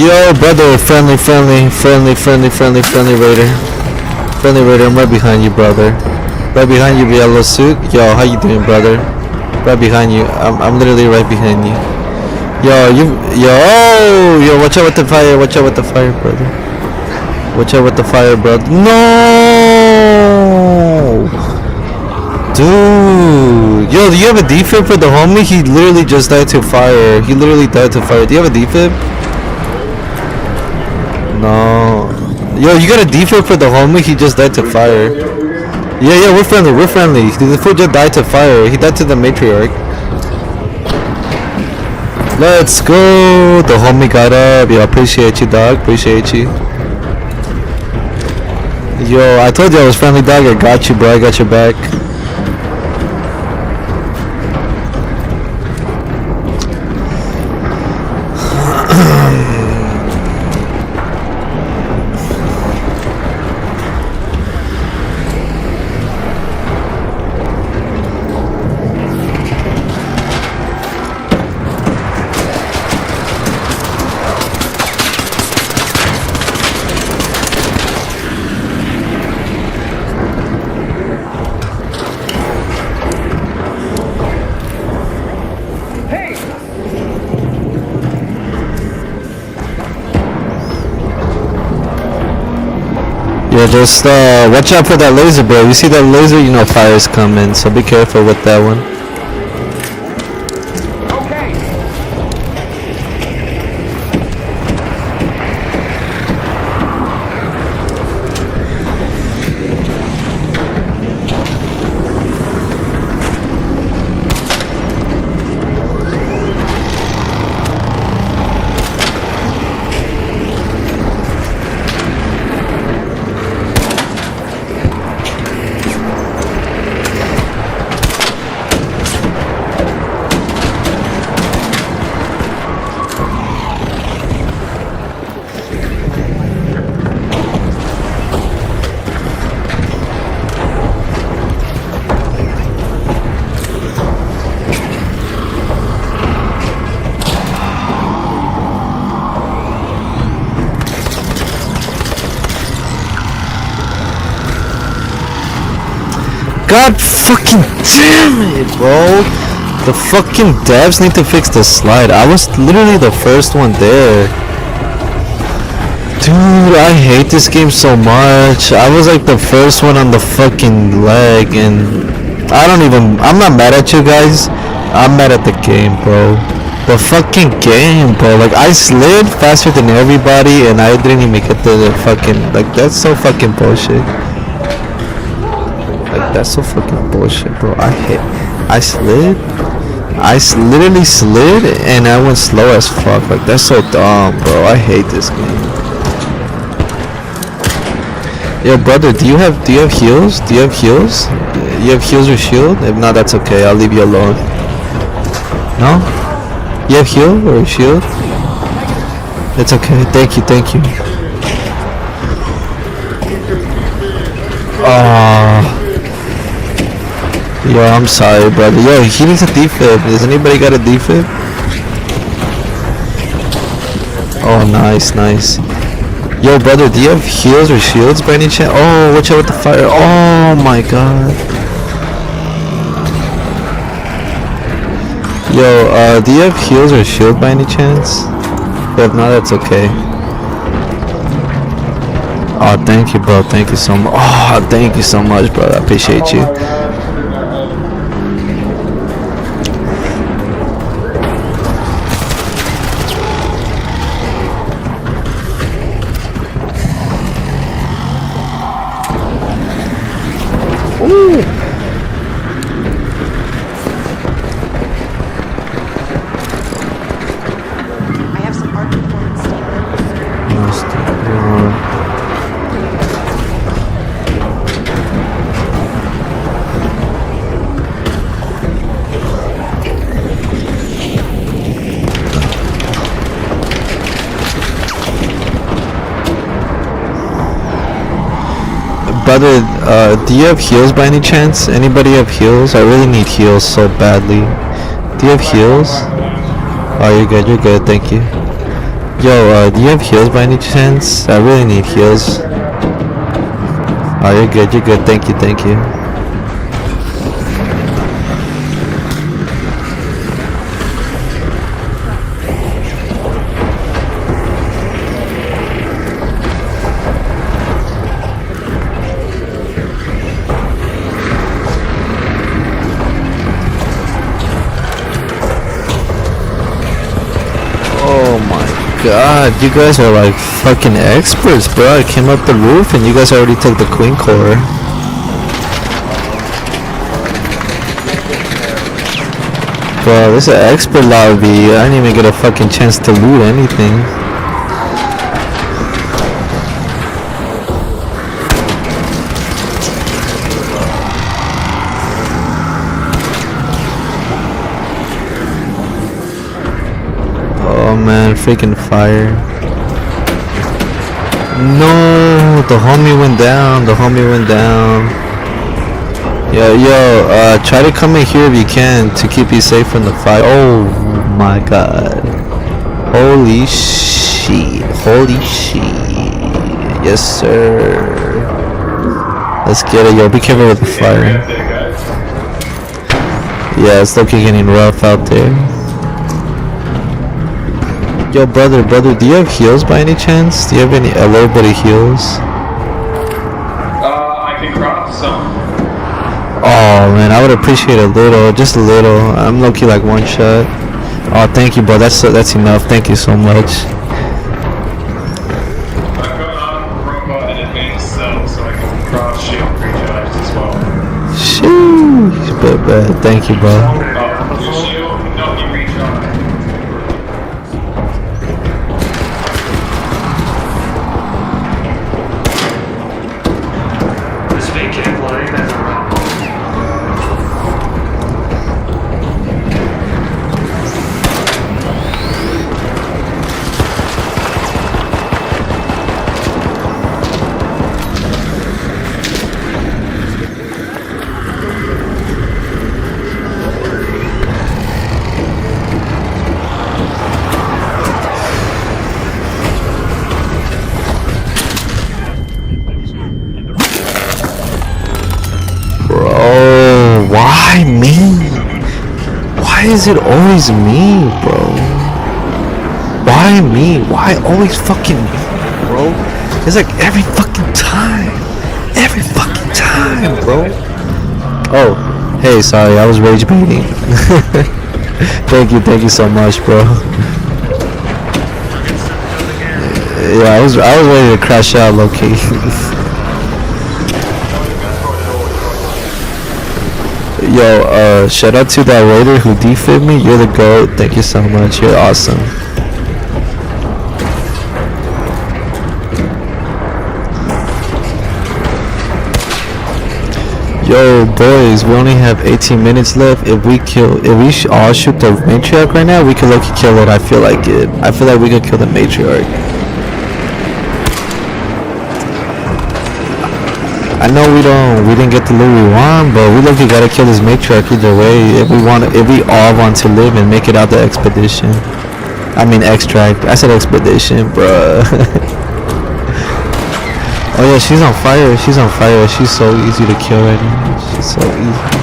Yo, brother, friendly raider. Friendly raider, I'm right behind you, brother. Right behind you, yellow suit. Yo, how you doing, brother? Right behind you. I'm literally right behind you. Yo, watch out with the fire, brother. Watch out with the fire, brother. No! Dude. Yo, do you have a defib for the homie? He literally just died to fire. Do you have a defib? No. Yo, you got a defib for the homie? He just died to fire. Yeah, we're friendly. The fool just died to fire. He died to the matriarch. Let's go. The homie got up. Yo, appreciate you, dog. Appreciate you. Yo, I told you I was friendly, dog. I got you, bro. I got your back. Yeah, just watch out for that laser, bro. You see that laser, you know fire's coming, so be careful with that one. God fucking damn it, bro. The fucking devs need to fix the slide. I was literally the first one there. Dude, I hate this game so much. I was like the first one on the fucking leg, and I'm not mad at you guys. I'm mad at the game, bro. The fucking game, bro. Like, I slid faster than everybody, and I didn't even get the fucking, like, that's so fucking bullshit. Like, that's so fucking bullshit, bro. I slid. Literally slid, and I went slow as fuck. Like, that's so dumb, bro. I hate this game. Yo, brother, do you have heals? You have heals or shield? If not, that's okay. I'll leave you alone. No? You have heal or shield? It's okay. Thank you. Yo, I'm sorry, brother. Yo, he needs a defib. Does anybody got a defib? Oh, nice. Yo, brother, do you have heals or shields by any chance? Oh, watch out with the fire. Oh my god. Yo, do you have heals or shield by any chance? If not, that's okay. Oh, thank you, bro. Thank you so much. Oh, thank you so much, brother. I appreciate you. Brother, do you have heals by any chance? Anybody have heals? I really need heals so badly. Do you have heals? Oh, you're good, thank you. Yo, do you have heals by any chance? I really need heals. Oh, you're good, you're good. Thank you, thank you. God, you guys are like fucking experts, bro. I came up the roof and you guys already took the queen core. Bro, this is an expert lobby. I didn't even get a fucking chance to loot anything. Oh man, freaking fire. No, the homie went down. The homie went down. Yo, try to come in here if you can to keep you safe from the fire. Oh my god. Holy shit. Holy shit. Yes, sir. Let's get it, yo. Be careful with the fire. Yeah, it's looking getting rough out there. Yo, brother, do you have heals by any chance? Do you have a little bit of heals? I can craft some. Oh man, I would appreciate a little, just a little. I'm low-key like one shot. Oh, thank you, bro. That's enough. Thank you so much. I've got robot and advanced cell, so I can craft shield recharges as well. Sheesh, bad. Thank you, bro. Your shield cannot be recharged. Why me? Why is it always me, bro? Why me? Why always fucking me, bro? It's like every fucking time. Every fucking time, bro. Oh, hey, sorry, I was rage baiting. Thank you so much, bro. Yeah, I was ready to crash out, low-key. Yo, shout out to that waiter who defib me. You're the GOAT. Thank you so much. You're awesome. Yo, boys, we only have 18 minutes left. If we all shoot the matriarch right now, we could low-key kill it. I feel like it. I feel like we could kill the matriarch. I know we didn't get the loot we want, but we look-key gotta kill this matriarch either way. If we all want to live and make it out the expedition. I mean extract. I said expedition, bruh. Oh yeah, she's on fire. She's on fire. She's so easy to kill right now. She's so easy.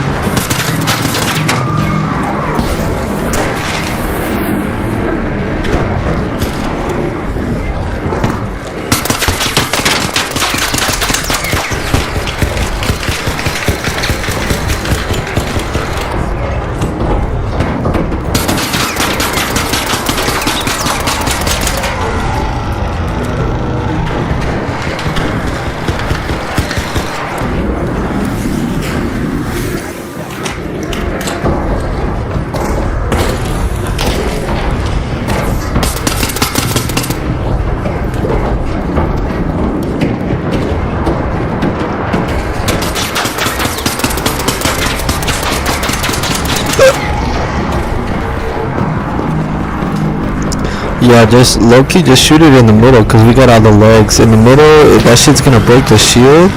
Yeah, just low-key, just shoot it in the middle, cause we got all the legs in the middle. That shit's gonna break the shield.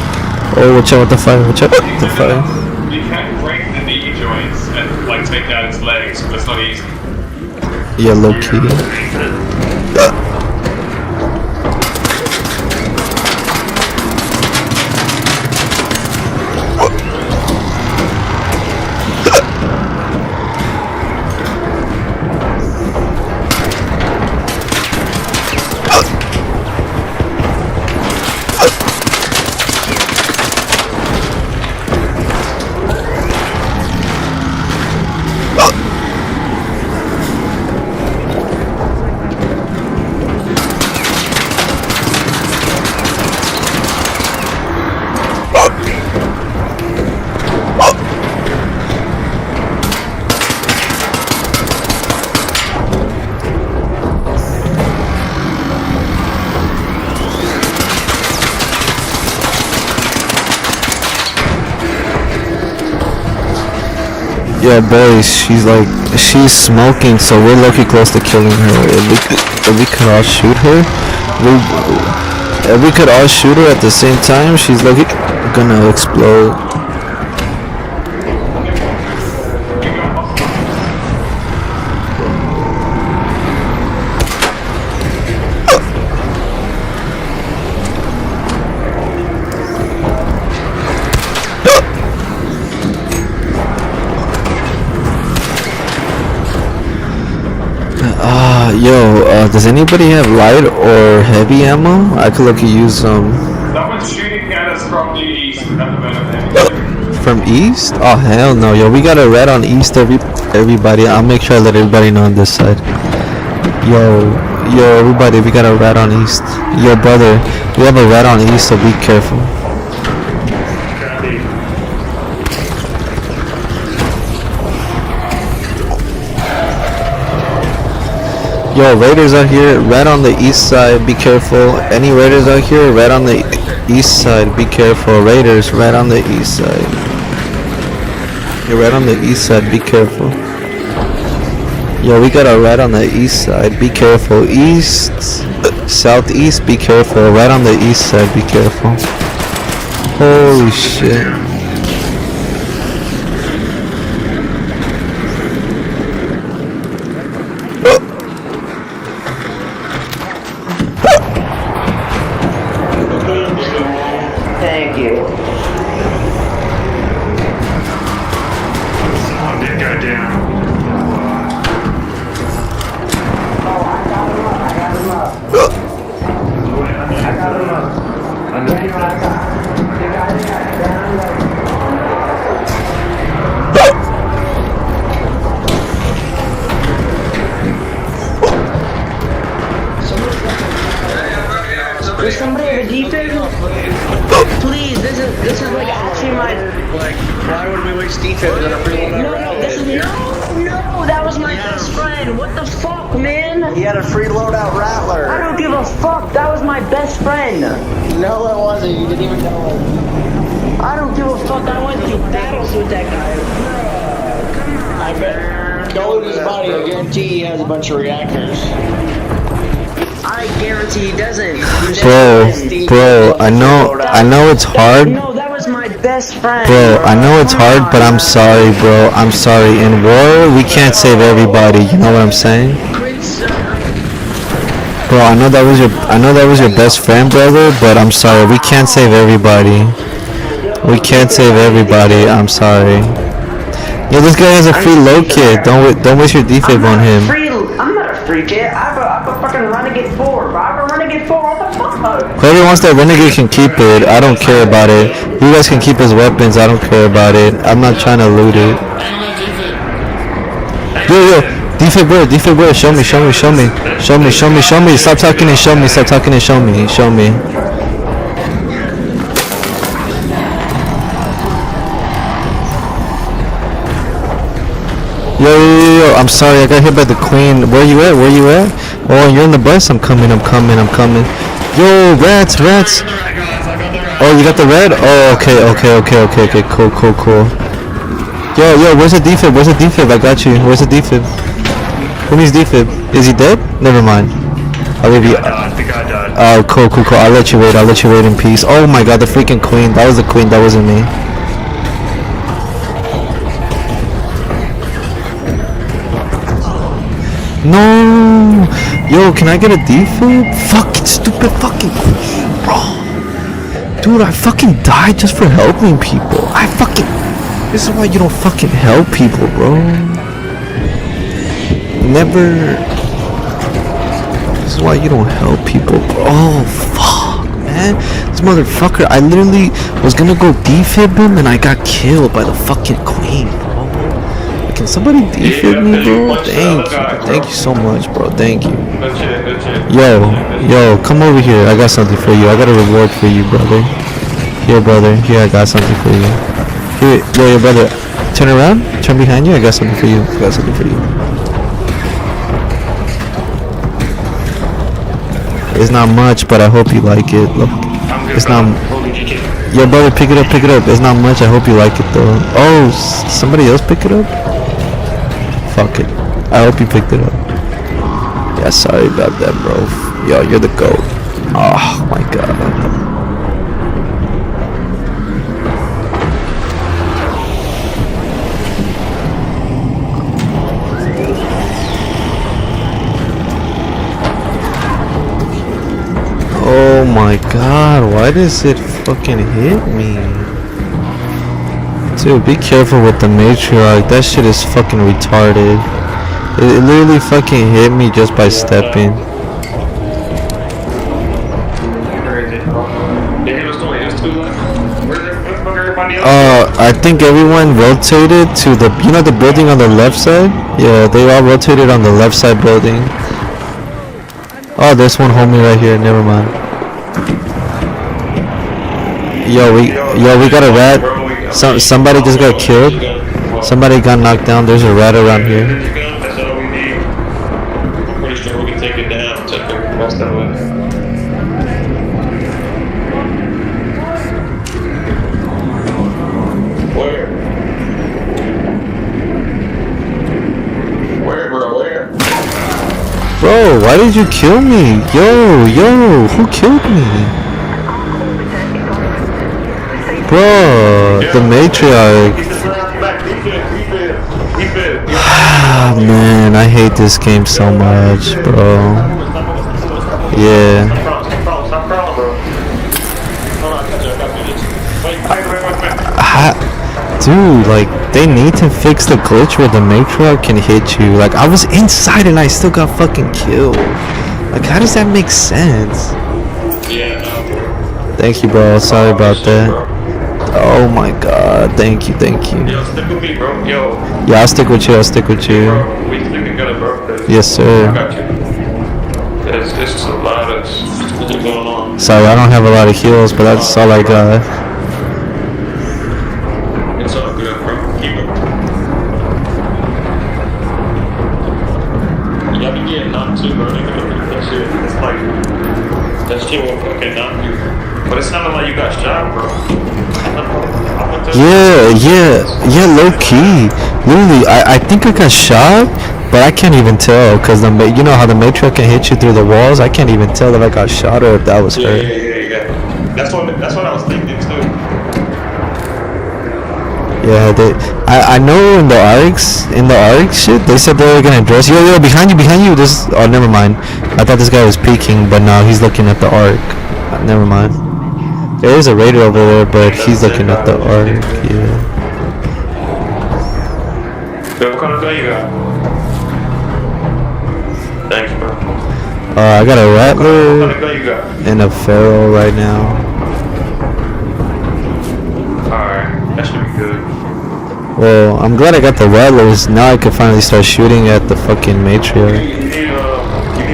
Oh, watch out with the fire! Watch out with the fire! You can break the knee joints and like take out its legs, but it's not easy. Yeah, low-key. Yeah, boys, she's smoking, so we're lucky close to killing her. If we could all shoot her, if we could all shoot her at the same time, she's lucky gonna explode. Does anybody have light or heavy ammo? I could look at use some. Someone's shooting at us from the east. From east? Oh hell no, yo, we got a red on east. Everybody, I'll make sure I let everybody know on this side. Yo, everybody, we got a red on east. Yo, brother, we have a red on east, so be careful. Yo, raiders out here, red on the east side, be careful. Any raiders out here, red on the east side, be careful. Raiders, red on the east side. You're red on the east side, be careful. Yo, we got a red on the east side, be careful. East, southeast, be careful. Red on the east side, be careful. Holy shit. Thank you. Someone did go down. Does somebody have a defib? Please, this is like actually my. Like, why would we waste defib on a free loadout? No, this is no, that was my best friend. What the fuck, man? He had a free loadout rattler. I don't give a fuck. That was my best friend. No, it wasn't. You didn't even know it. I don't give a fuck. I went through battles with that guy. I bet. Go loot his body. I guarantee he has a bunch of reactors. I guarantee he doesn't. Bro, I know it's hard. No, that was my best friend. Bro, I know it's hard, but I'm sorry, bro. I'm sorry. In war, we can't save everybody. You know what I'm saying? Bro, I know that was your best friend, brother, but I'm sorry. We can't save everybody. We can't save everybody. I'm sorry. Yeah, this guy has a free load kit. Don't waste your defib on him. I'm not a free kid. I have a fucking Renegade 4. I have a Renegade 4. What the fuck? Whoever wants that Renegade can keep it. I don't care about it. You guys can keep his weapons. I don't care about it. I'm not trying to loot it. Yo, defib bro. Show me. Stop talking and show me. Show me. Yo, I'm sorry, I got hit by the queen. Where you at? Oh, you're in the bus? I'm coming. Yo, rats. Oh, you got the red? Oh, okay, cool. Yo, where's the defib? I got you. Where's the defib? Who needs defib? Is he dead? Never mind. I'll leave you. Oh, cool. I'll let you wait in peace. Oh my god, the freaking queen. That was the queen, that wasn't me. No! Yo, can I get a defib? Fucking stupid fucking bro. Dude, I fucking died just for helping people. This is why you don't fucking help people, bro. This is why you don't help people, bro. Oh, fuck, man. This motherfucker, I literally was gonna go defib him and I got killed by the fucking queen, bro. Can somebody defib me, bro? Thank you so much, bro. Thank you. Yo, come over here. I got something for you. I got a reward for you, brother. Here, I got something for you. Here, yo, brother. Turn around. Turn behind you. I got something for you. It's not much, but I hope you like it. Look, it's not. Yo, brother, pick it up. It's not much. I hope you like it, though. Oh, somebody else pick it up? Fuck it. I hope you picked it up. Yeah, sorry about that, bro. Yo, you're the GOAT. Oh my god. Oh my god, why does it fucking hit me? Dude, be careful with the matriarch. That shit is fucking retarded. It literally fucking hit me just by stepping. I think everyone rotated to the, you know, the building on the left side? Yeah, they all rotated on the left side building. Oh, there's one homie right here. Never mind. Yo, we got a rat. Somebody just got killed. Somebody got knocked down. There's a rat around here. That's all we need. I'm pretty sure we can take it down. Take the rest of it. Bro, why did you kill me? Yo, who killed me? Bro, the matriarch. Ah, man, I hate this game so much, bro. Yeah. Dude, like, they need to fix the glitch where the matriarch can hit you. Like, I was inside and I still got fucking killed. Like, how does that make sense? Thank you, bro. Sorry about that. Oh my god. Thank you. Yo, stick with me, bro. Yo. Yeah, I'll stick with you. We stick together, bro. Yes, sir. I got you. There's just a lot of shit going on. Sorry, I don't have a lot of heals, but that's all I got. It's all good, bro. Keep it. Y'all be getting knocked too, bro. That shit, it's like, that shit will fucking knock you. But it sounded like you got shot, bro. Yeah, low key. Literally, I think I got shot, but I can't even tell, cause you know how the matriarch can hit you through the walls. I can't even tell if I got shot or if that was her. Yeah. That's what I was thinking too. Yeah, I know in the ARC shit, they said they were gonna address. Yo, behind you. Oh, never mind. I thought this guy was peeking, but now he's looking at the ARC. Never mind. There is a raider over there, but he's looking at the ARC. Yeah. What kind of gun you got? Thanks, bro. I got a rattler What kind of gun you got? and a ferro right now. Alright, that should be good. Well, I'm glad I got the rattlers. Now I can finally start shooting at the fucking matriarch. You need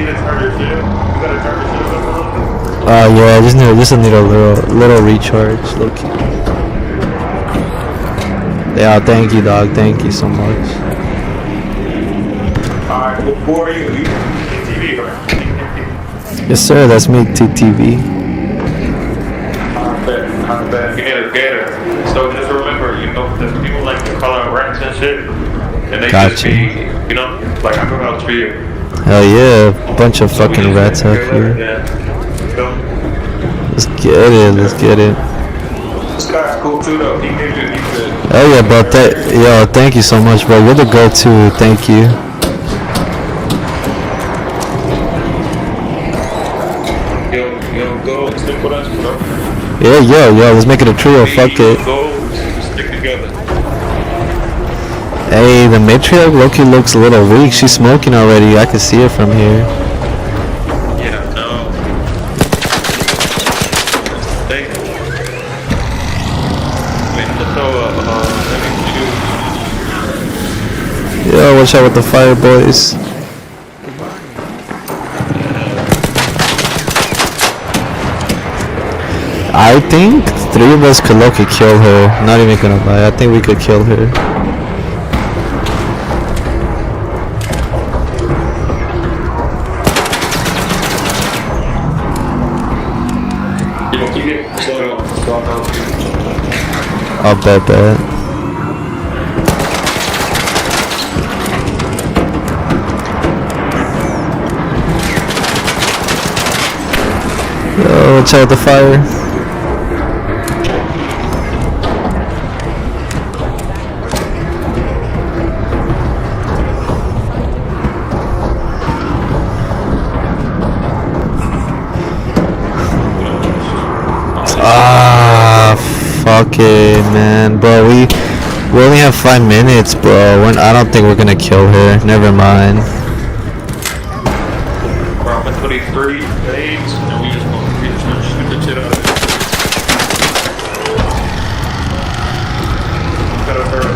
to turn your shit. You gotta turn your shit up a little bit. Yeah, I just need a little recharge, low key. Yeah, thank you, dog. Thank you so much. Alright, who are you? You TV, right? Yes, sir. That's me, TTV. I bet. Gator. So just remember, you know, there's people like to call out rats and shit, and they just be, you know, like I go out for you. Hell yeah, bunch of fucking rats out here. Yeah. Let's get it. This guy's cool too, though. He gives you good. Oh yeah, bro. Thank you so much, bro. You're the go-to. Thank you. Yo, go stick with us, bro. Yeah. Let's make it a trio. Fuck it. Go stick together. Hey, the matriarch Loki looks a little weak. She's smoking already. I can see it from here. Yeah, no. Thank you. Yeah, watch out with the fire, boys. I think 3 of us could Loki kill her. Not even gonna lie. I think we could kill her. I'll bet. Oh, watch out the fire. Ah, fuck it, man, bro. We only have 5 minutes, bro. I don't think we're gonna kill her. Never mind. Bro, I'm at 23 days, and we just gonna shoot the shit out of it. Gotta hurt.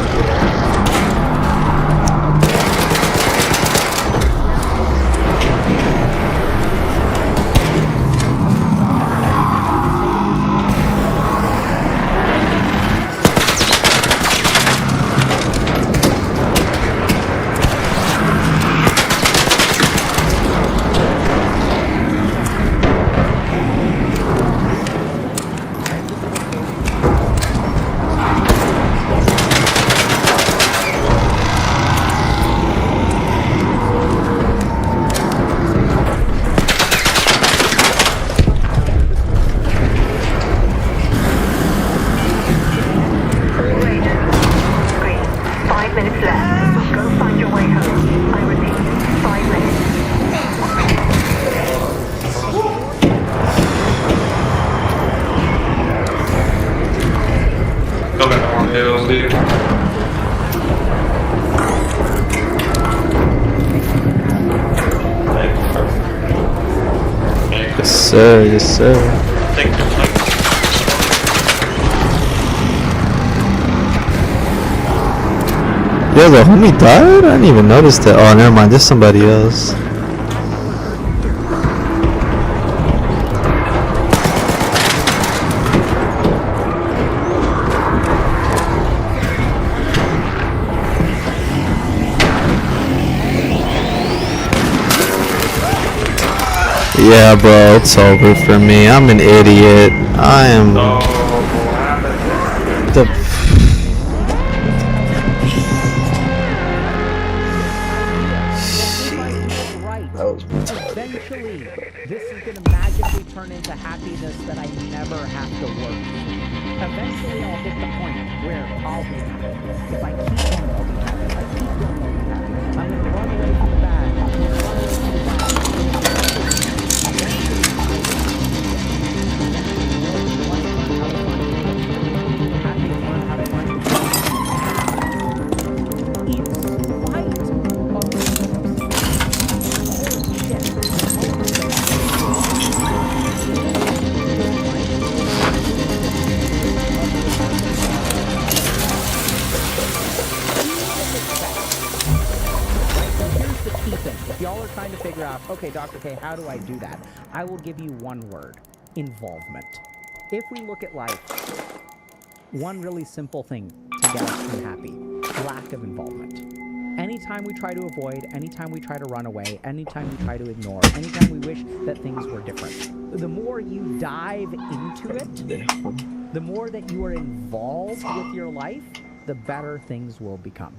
Yes, sir. Yes, sir. Yo, the homie died? I didn't even notice that. Oh, never mind. There's somebody else. Yeah, bro, it's over for me. I'm an idiot. I am the Eventually, this is going to magically turn into happiness that I never have to work. Eventually, I'll hit the point where I'll be happy. If I keep going, I'll be happy. If I keep going, I'll be happy. I'm going to run away from the bad. I'm going to run away from the bad. Y'all are trying to figure out, okay, Dr. K, how do I do that? I will give you one word: involvement. If we look at life, one really simple thing to get us unhappy: lack of involvement. Anytime we try to avoid, anytime we try to run away, anytime we try to ignore, anytime we wish that things were different, the more you dive into it, the more that you are involved with your life, the better things will become.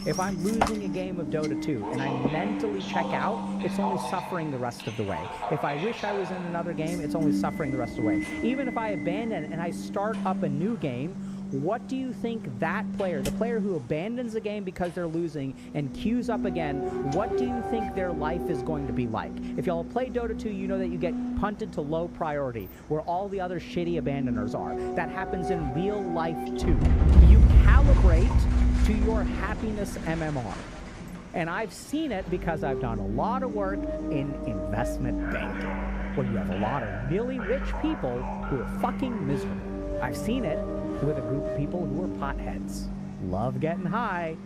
If I'm losing a game of Dota 2 and I mentally check out, it's only suffering the rest of the way. If I wish I was in another game, it's only suffering the rest of the way. Even if I abandon and I start up a new game, what do you think that player, the player who abandons the game because they're losing and queues up again, what do you think their life is going to be like? If y'all play Dota 2, you know that you get punted to low priority, where all the other shitty abandoners are. That happens in real life too. You calibrate to your happiness MMR. And I've seen it because I've done a lot of work in investment banking, where you have a lot of really rich people who are fucking miserable. I've seen it with a group of people who are potheads, love getting high,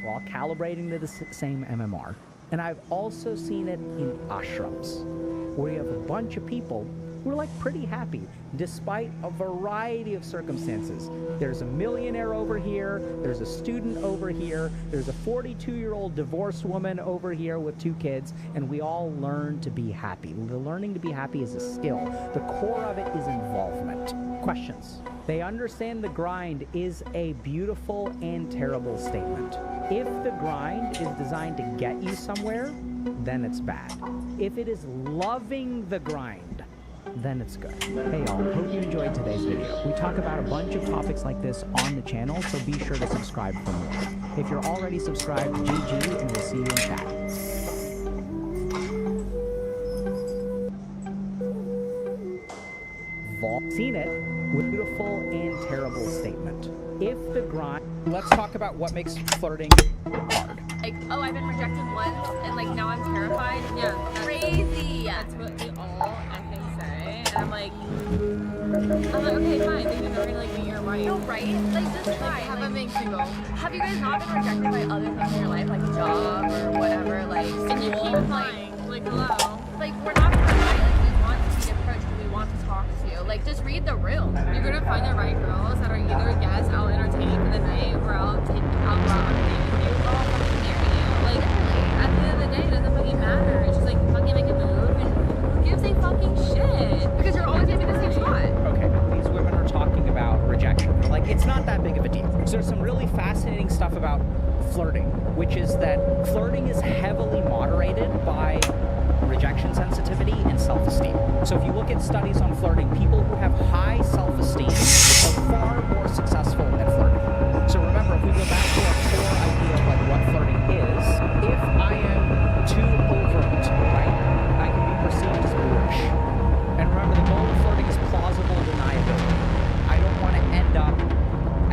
while calibrating to the same MMR. And I've also seen it in ashrams, where you have a bunch of people who are like pretty happy, despite a variety of circumstances. There's a millionaire over here, there's a student over here, there's a 42-year-old divorced woman over here with 2 kids, and we all learn to be happy. The learning to be happy is a skill. The core of it is involvement. Questions? They understand the grind is a beautiful and terrible statement. If the grind is designed to get you somewhere, then it's bad. If it is loving the grind, then it's good. Hey y'all, hope you enjoyed today's video. We talk about a bunch of topics like this on the channel, so be sure to subscribe for more. If you're already subscribed, GG, and we'll see you in chat. Seen it with beautiful and terrible statement. If the grind, let's talk about what makes flirting hard. Like, oh, I've been rejected once, and like now I'm terrified. Yeah, crazy. That's what we all I think say, and I'm like, okay, fine. Maybe they're gonna like be your right. No, right? Like, just try. Have a make you go. Have you guys not been rejected by other things in your life, like a job or whatever, like school? And you keep applying. Like, hello. Like, we're not gonna lie. Like, we want to be approached. We want to talk to you. Like, just read the room. You're gonna find the right girls that are either yes, I'll entertain you for the night, or I'll go out on a date with you, or I'll fucking marry you. Like, at the end of the day, it doesn't fucking matter. It's just like fucking make a move, and who gives a fucking shit? Because you're always gonna be the same spot. Okay, these women are talking about rejection. Like, it's not that big of a deal. So there's some really fascinating stuff about flirting, which is that flirting is heavily moderated by rejection sensitivity and self-esteem. So if you look at studies on flirting, people who have high self-esteem are far more successful at flirting. So remember, if we go back to our core idea of like what flirting is, if I am too overt, right, I can be perceived as boorish. And remember, the goal of flirting is plausible deniability. I don't want to end up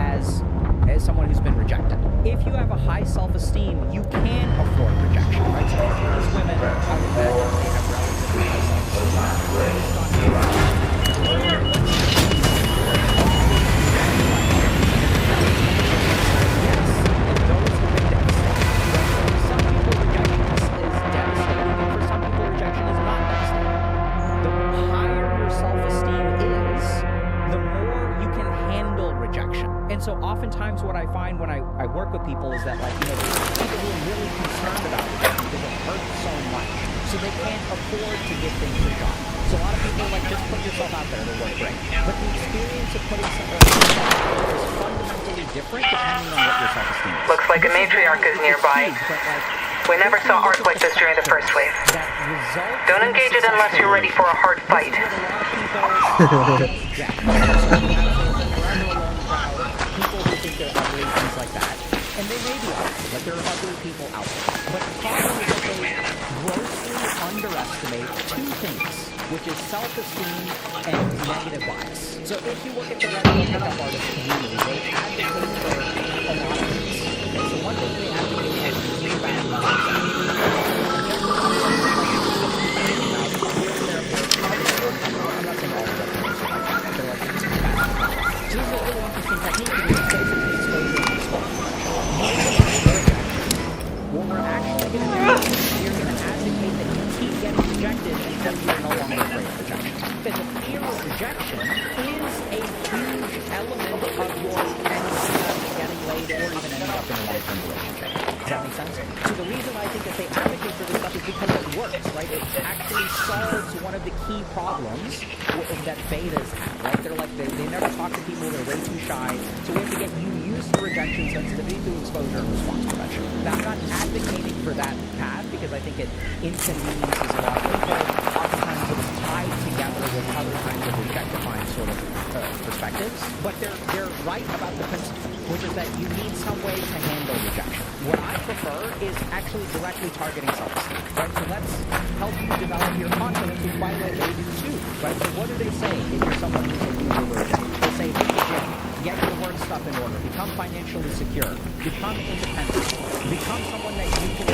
as someone who's been rejected. If you have a high self-esteem, you can afford rejection, right? So these women, I would imagine they have relatively high so oftentimes what I find when I work with people is that, like, you know, there's people who are really concerned about it because it hurts so much. So they can't afford to give things a shot. So a lot of people are like, just put yourself out there, it'll work great. But the experience of putting something out there is fundamentally different depending on what your self-esteem is. Looks like a matriarch is nearby. We never saw art like this during the first wave. Don't engage it unless you're ready for a hard fight. They're ugly, things like that. And they may be ugly, but there are ugly people out there. But the problem is that they grossly underestimate two things, which is self-esteem and negative bias. So if you look at the regular pickup artist community, they advocate for a lot of things. Okay, so one thing they advocate for is feedback So this is a really interesting technique because it's basically exposure and exposure. What we're actually going to do is you're going to advocate that you keep getting rejected until you're no longer afraid of rejection. Because the fear of rejection is a huge element of your getting laid or even ending up in a long-term relationship. Does that make sense? So the reason I think that they advocate for this stuff is because it works, right? It actually solves one of the key problems that betas have, right? They're like, they never talk to people, they're way too shy. So we have to get you used to rejection sensitivity through exposure and response prevention. Now, I'm not advocating for that path because I think it inconveniences a lot of people. Oftentimes it's tied together with other kinds of objectifying sort of perspectives. But they're right about the principle, which is that you need some way to handle rejection. What I prefer is actually directly targeting self-esteem, right? So let's help you develop your confidence, which by the way, they do too, right? So what do they say if you're someone who's a loser virgin? They say, hit the gym, get your work stuff in order, become financially secure, become independent, become someone that you can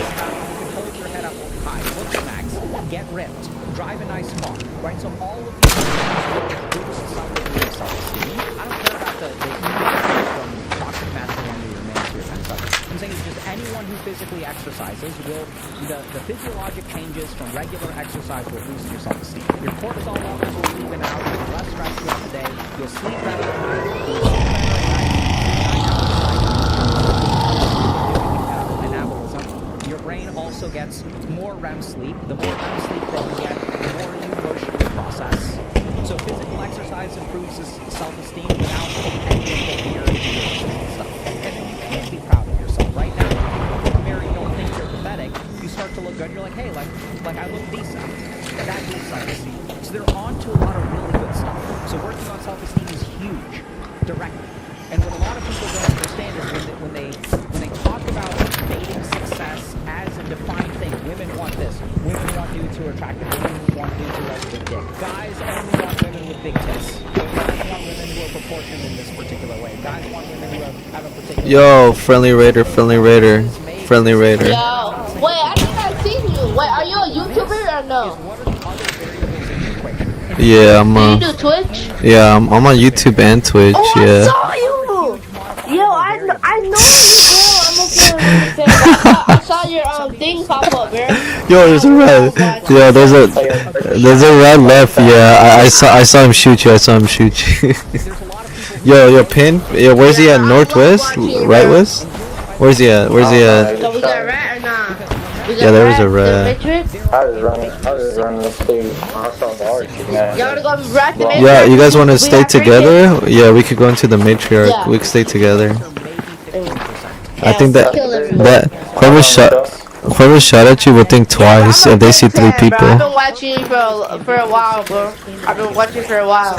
hold your head up high, look smacks, get ripped, drive a nice car, right? So all of these things will boost some degree of self-esteem. I don't care about the from toxic masculinity or manosphere and stuff. I'm saying it's just anyone who physically exercises will, the physiologic changes from regular exercise will boost your self-esteem. Your cortisol levels will even out, you'll be less stressed throughout the day, you'll sleep better at night, you'll sleep better at night, your brain also gets more REM sleep. The more REM sleep that you get, the more you emotionally process. So physical exercise improves self-esteem without any interference and stuff. And then you can't be proud of yourself. Right now, if you're married, don't think you're pathetic. You start to look good, and you're like, hey, like I look decent. That is self-esteem. So they're on to a lot of directly. And what a lot of people don't understand is when they talk about dating success as a defined thing, women want this. Women want dudes who are attractive. Women want dudes who have a big dick. Guys only want women with big tits. Guys want women who are proportioned in this particular way. Guys want women who have a particular. Yo, friendly raider, friendly raider, friendly raider. Yo, wait, I think I've seen you. Wait, are you a YouTuber or no? Yeah, I'm. Do you do Twitch? Yeah, I'm on YouTube and Twitch. Oh, Yeah. I saw you. Yo, I know you, bro. I'm okay with saying I saw your thing pop up, bro. Yo, there's a red. Yeah, there's a red left. Yeah, I saw him shoot you. I saw him shoot you. yo, pin. Yo, where's he at? Northwest, right west. Where's he at? Where's he at? So we got a rat or not? Yeah, there was a rat. I was running up to I saw the arch. Y'all wanna go rat the matriarch? Yeah, you guys want to stay together? Yeah, we could go into the matriarch. Yeah. We could stay together. I think whoever shot at you will think twice if they see 3 people. Bro, I've been watching you for a while, bro. I've been watching for a while.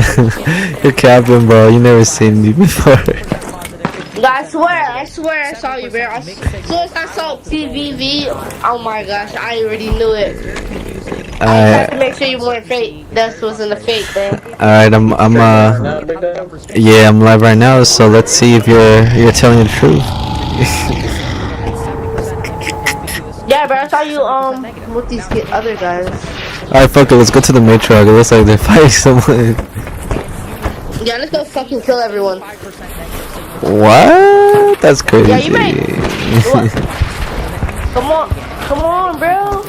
You're capping, bro. You never seen me before. No, I swear I saw you, bro. As soon as I saw TVV, oh my gosh, I already knew it. I had to make sure you weren't fake. That wasn't a fake, man. Alright, I'm yeah, I'm live right now, so let's see if you're telling the truth. Yeah, bro, I saw you with these other guys. Alright, fuck it, let's go to the matriarch. It looks like they're fighting someone. Yeah, let's go fucking kill everyone. What? That's crazy. Yeah, you might. Come on, bro.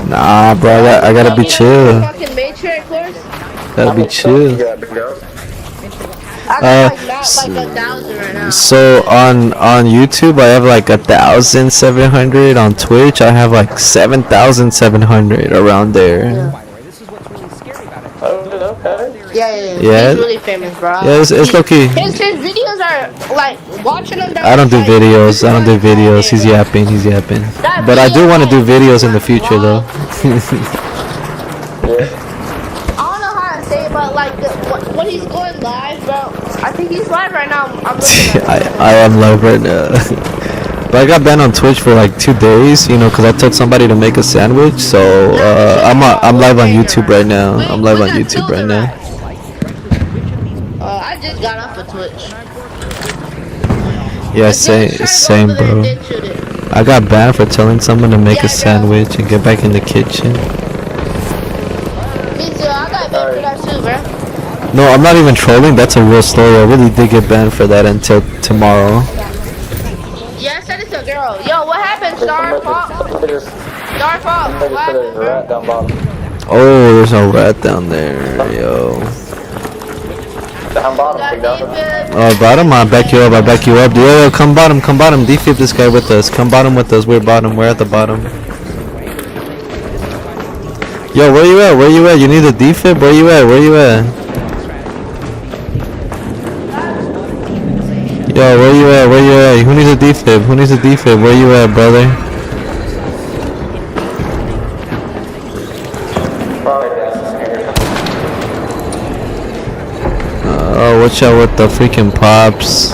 Nah, bro, I gotta be chill. Fucking matriarch course. Gotta be chill. I got like 1,000 right now. So on YouTube I have like 1,700. On Twitch I have like 7,700 around there. Yeah. He's really famous, bro. Yeah, it's okay. His videos are like watching them. I don't do videos. He's yapping. But I do want to do videos in the future though. I don't know how to say it, but like when he's going live, bro. I think he's live right now. I'm looking at him. I am live right now. But I got banned on Twitch for like 2 days, because I told somebody to make a sandwich. So I'm live on YouTube right now. I just got off of Twitch. Yeah, same, bro. I got banned for telling someone to make a sandwich and get back in the kitchen. Me too. I got banned for that too, bro. No, I'm not even trolling. That's a real story. I really did get banned for that until tomorrow. Yeah, I said it's a girl. Yo, what happened, Star Fox? Star Fox, what happened? Oh, there's a rat down there, yo. Down bottom, big dog. Oh, bottom? I'll back you up. Yo, come bottom. Defib this guy with us. Come bottom with us. We're at the bottom. Yo, where you at? You need a defib? Where you at? Yo, where you at? Who needs a defib? Where you at, brother? Oh, watch out with the freaking pops.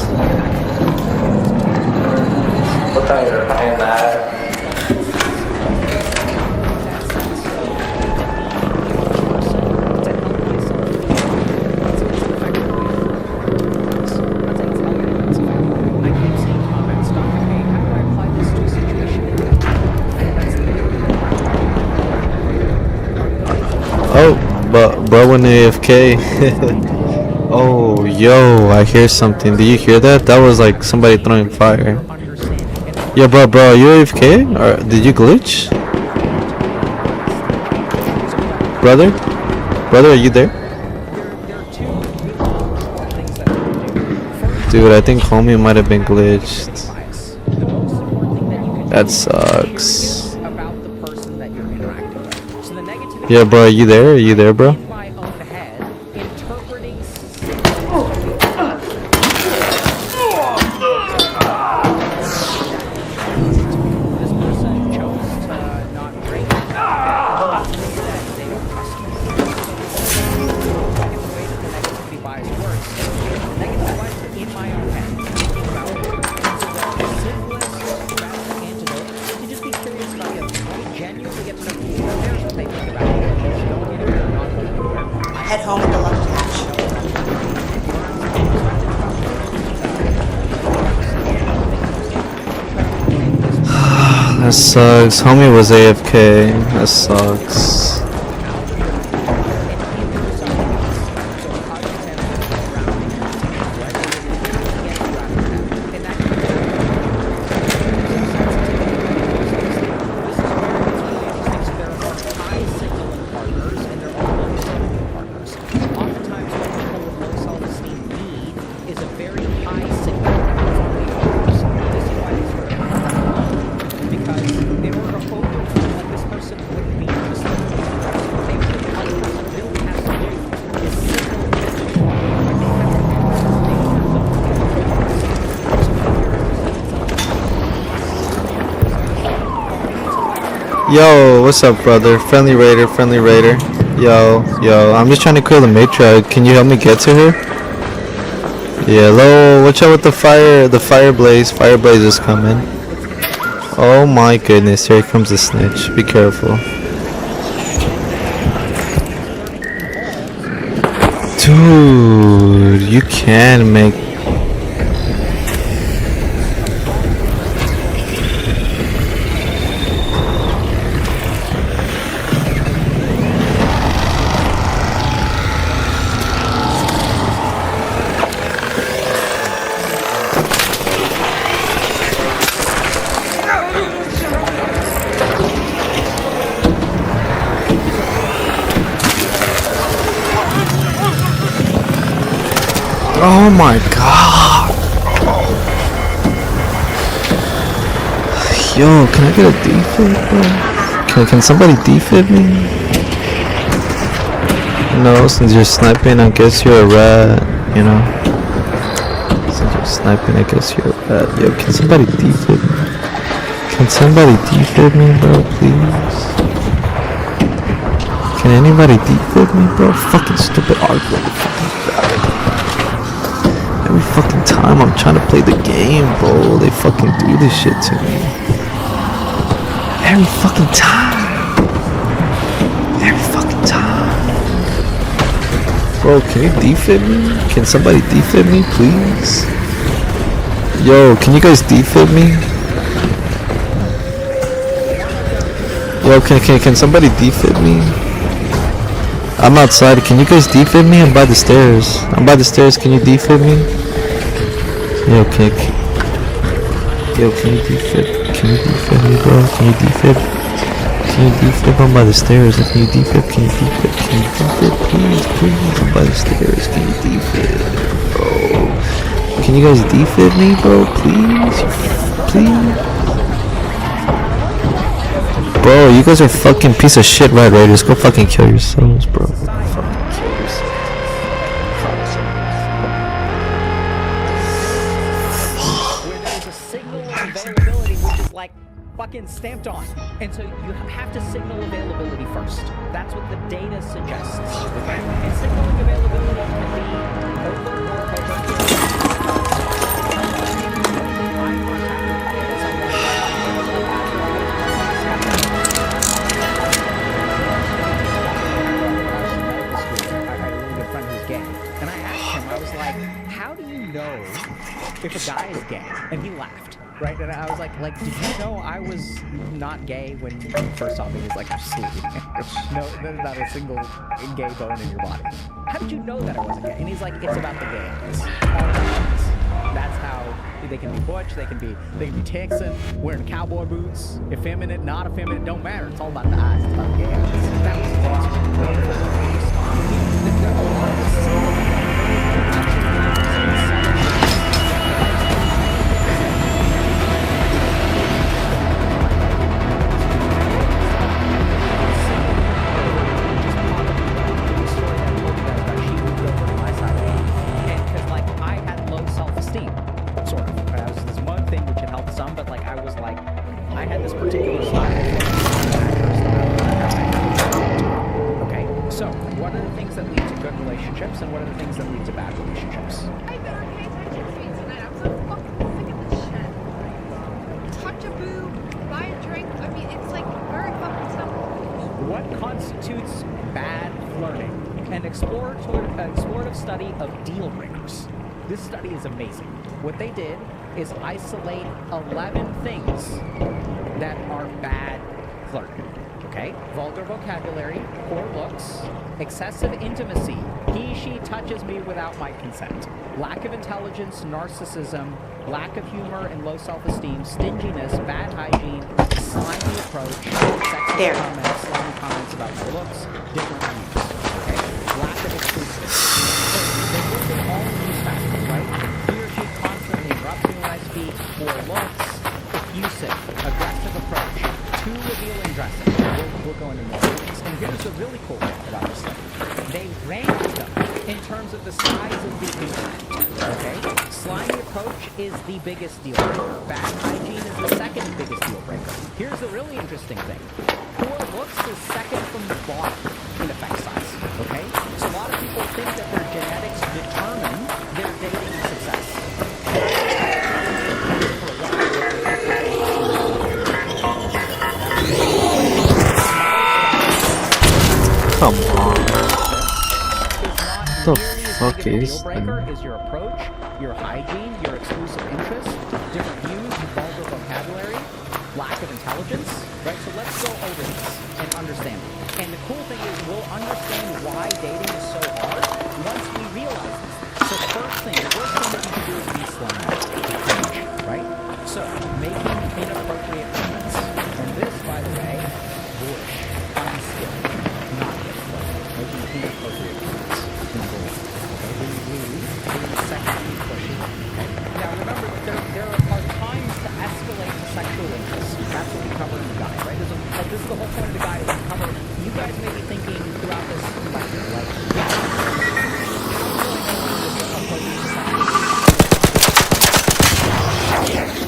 Oh, but bro went AFK. Oh, yo, I hear something. Did you hear that? That was like somebody throwing fire. Yo, bro, are you AFK? Or did you glitch? Brother, are you there? Dude, I think homie might have been glitched. That sucks. Yeah, bro, are you there, bro? negative lights in my own head, thinking about it. The simplest, best antidote to just be curious about you. Genuinely get to know people. Here's what they think about you. Just don't get anywhere, not going anywhere. Head home with the lucky catch. That sucks. Homie was AFK. That sucks. Yo, what's up, brother? Friendly raider, friendly raider. Yo, I'm just trying to clear the matriarch. Can you help me get to her? Yeah, hello, watch out with the fire blaze. Fire blaze is coming. Oh my goodness, here comes the snitch. Be careful. Dude, you can make... Oh my god. Yo, can I get a defib, bro? Can somebody defib me? No, since you're sniping, I guess you're a rat, you know? Since you're sniping, I guess you're a rat. Yo, can somebody defib me? Can somebody defib me, bro, please? Can anybody defib me, bro? Fucking stupid argument. Every fucking time I'm trying to play the game, bro, they fucking do this shit to me. Every fucking time. Every fucking time. Bro, can you defib me? Can somebody defib me, please? Yo, can you guys defib me? Yo, can somebody defib me? I'm outside. Can you guys defib me? I'm by the stairs. I'm by the stairs. Can you defib me? Yo, can you defib? Can you defib me, bro? Can you defib? Can you defib? I'm by the stairs. Can you defib? Can you defib? Can you defib? Please. I'm by the stairs. Can you defib, bro? Can you guys defib me, bro? Please. Bro, you guys are fucking piece of shit, Red Raiders. Go fucking kill yourselves, bro. Fucking kill yourselves. Where there's a signal of availability which is like fucking stamped on. And so you have to signal availability first. That's what the data suggests. Okay? And signaling availability can be overt or covert. If a guy is gay, and he laughed, right? And I was like, did you know I was not gay when you first saw me? He was like, absolutely. No, there's not a single gay bone in your body. How did you know that I wasn't gay? And he's like, it's about the gays. That's how they can be butch, they can be Texan, wearing cowboy boots, effeminate, not effeminate, don't matter. It's all about the eyes, it's about the gays. That was study of deal breakers. This study is amazing. What they did is isolate 11 things that are bad flirting. Okay? Vulgar vocabulary, poor looks, excessive intimacy, he, she touches me without my consent, lack of intelligence, narcissism, lack of humor and low self-esteem, stinginess, bad hygiene, slimy approach, sexist comments, slimy comments about my looks, different views. Okay? Lack of exclusiveness. So they looked at all of these factors, right? He or she constantly interrupts me when I speak, poor looks, effusive, aggressive approach, too revealing dressing. We'll go into more. And here's the really cool thing about this study. They ranked them in terms of the size of the impact. Okay? Slimy approach is the biggest deal breaker. Bad hygiene is the second biggest deal breaker. Here's the really interesting thing. Poor looks is second from the bottom in effect size. Okay? So a lot of people think that their genetics determine their dating success. Come on. The fuck is Deal breaker is your approach, your hygiene, your exclusive interests, different views, vulgar vocabulary, lack of intelligence, right? So let's go over this and understand it. And the cool thing is we'll understand why dating is so hard once we realize this. So the first thing that you can do is be slim, right? So making inappropriate comments. And this, by the way, bush, unskilled, not yet making inappropriate comments. Sexually pushy. Now remember, there are times to escalate to sexual interest. That's what we cover in the guide, right? This is the whole point of the guide. Is we cover. You guys may be thinking throughout this lecture, like,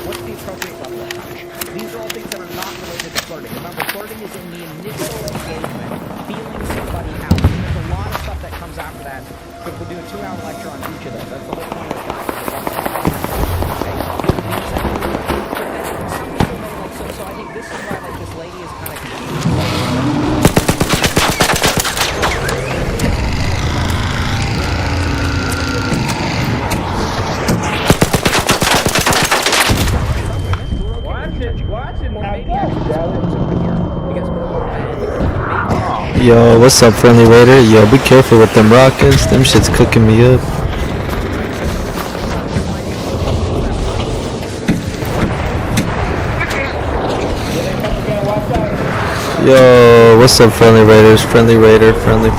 what's the appropriate level of touch? These are all things that are not related to flirting. Remember, flirting is in the initial engagement, feeling somebody out. There's a lot of stuff that comes after that. But we'll do a 2-hour lecture on each of those. That's the whole point of the guide. So I think this is why like this lady is kind of confused. Yo, what's up, friendly raider? Yo, be careful with them rockets. Them shit's cooking me up. Yo, what's up, friendly raiders? Friendly raider, friendly.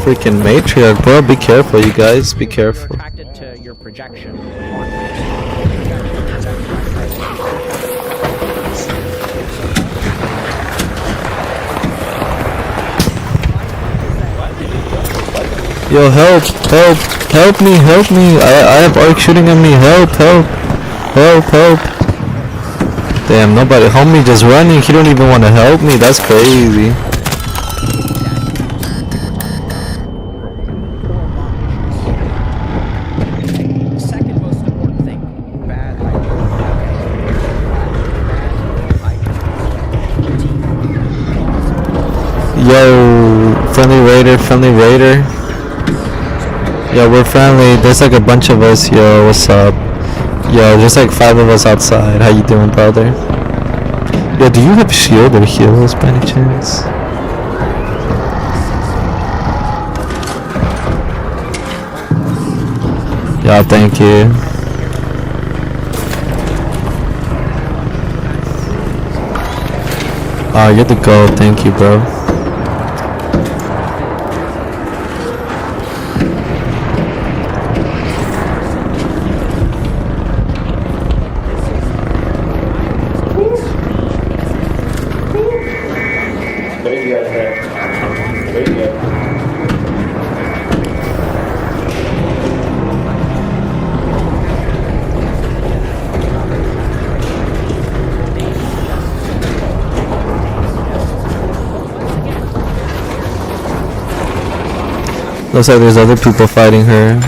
Freaking matriarch, bro. Be careful, you guys. Be careful. Attracted to your projection. Yo, help me. I have arc shooting at me. Help. Damn, nobody. Homie just running. He don't even want to help me. That's crazy. Second most important thing, bad hygiene. Yo, friendly raider. Yo, we're friendly. There's like a bunch of us. Yo, what's up? Yo, there's like 5 of us outside. How you doing, brother? Yo, do you have shield or heals by any chance? Yo, thank you. Oh, you're the goat. Thank you, bro. Looks like there's other people fighting her.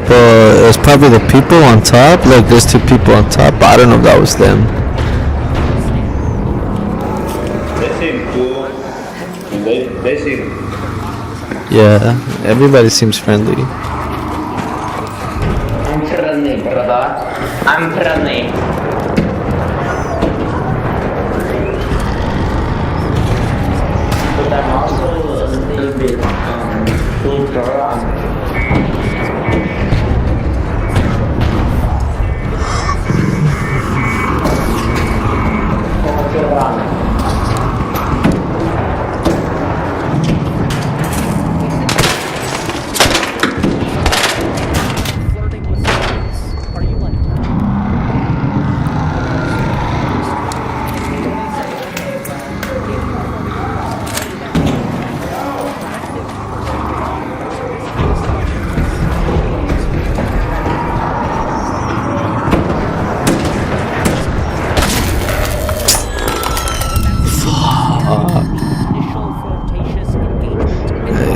people. It was probably the people on top. Like there's two people on top. But I don't know if that was them. They seem cool. They seem. Yeah, everybody seems friendly. I'm friendly, brother. I'm friendly. But I'm also a little bit ultra.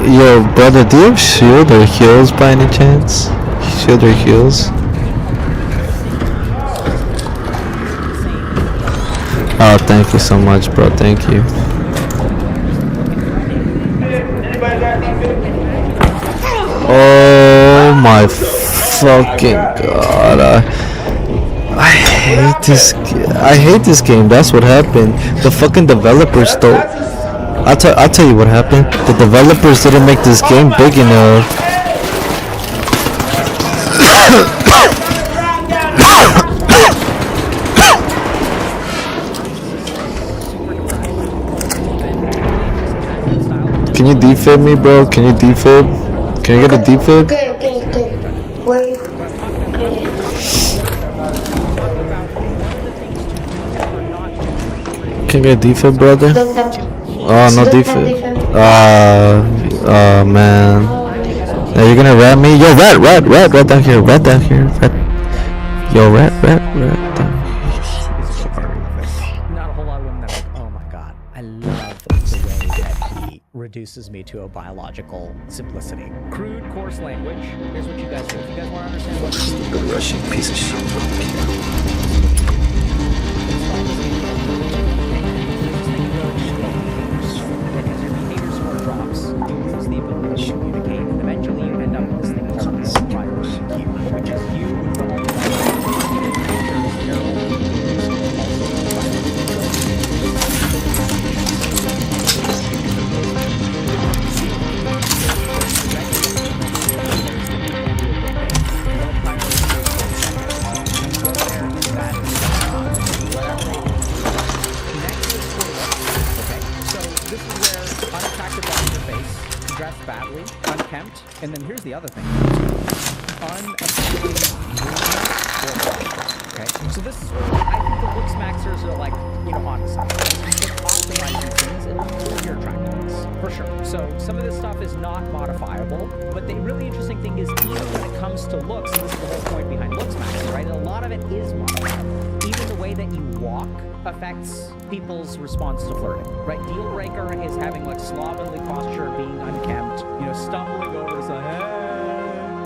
Yo, brother, do you have shield or heals by any chance? Shield or heals? Oh, thank you so much, bro. Thank you. Oh my fucking god. I hate this. I hate this game. That's what happened. The fucking developers stole. I'll tell you what happened. The developers didn't make this game big enough. Can you defib me, bro? Can you defib? Can you get a defib? Okay. Wait. Can you get a defib, brother? Oh, no defib. Man. Now you're gonna rat me? Yo, rat down here, rat down here. Yo, rat down here. Not a whole lot of women that are like, oh my god, I love the way that he reduces me to a biological simplicity. Crude, coarse language. Here's what you guys do. If you guys want to understand what Good Russian piece of shit. drops, you lose the ability to communicate, and eventually you end up with this thing called priority queue, which is you with the only badly, unkempt, and then here's the other thing. Unappealing okay? So this is where I think the looks maxers are like, you know, on something. Just optimize these things and improve your attractiveness, for sure. So some of this stuff is not modifiable, but the really interesting thing is even when it comes to looks, and this is the whole point behind looks maxers, right? A lot of it is modifiable. Even the way that you walk affects people's response to flirting, right? Deal breaker is having like slovenly posture, being unkempt, you know, stumbling over to say, hey,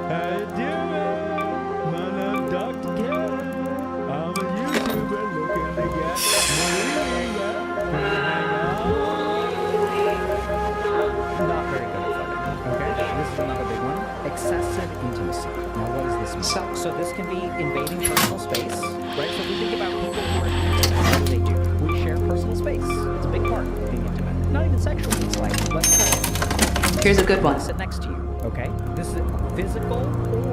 how you doing? My name's Dr. Kevin. I'm a YouTuber looking to get not very good at flirting, okay? This is another big one. Excessive intimacy. Now, what does this mean? So this can be invading personal space, right? So if we think about people who are intimate, what do they do? We share personal space. It's a big part of being intimate. Not even sexually. It's like, let's Here's a good one. Sit next to you, okay? This is physical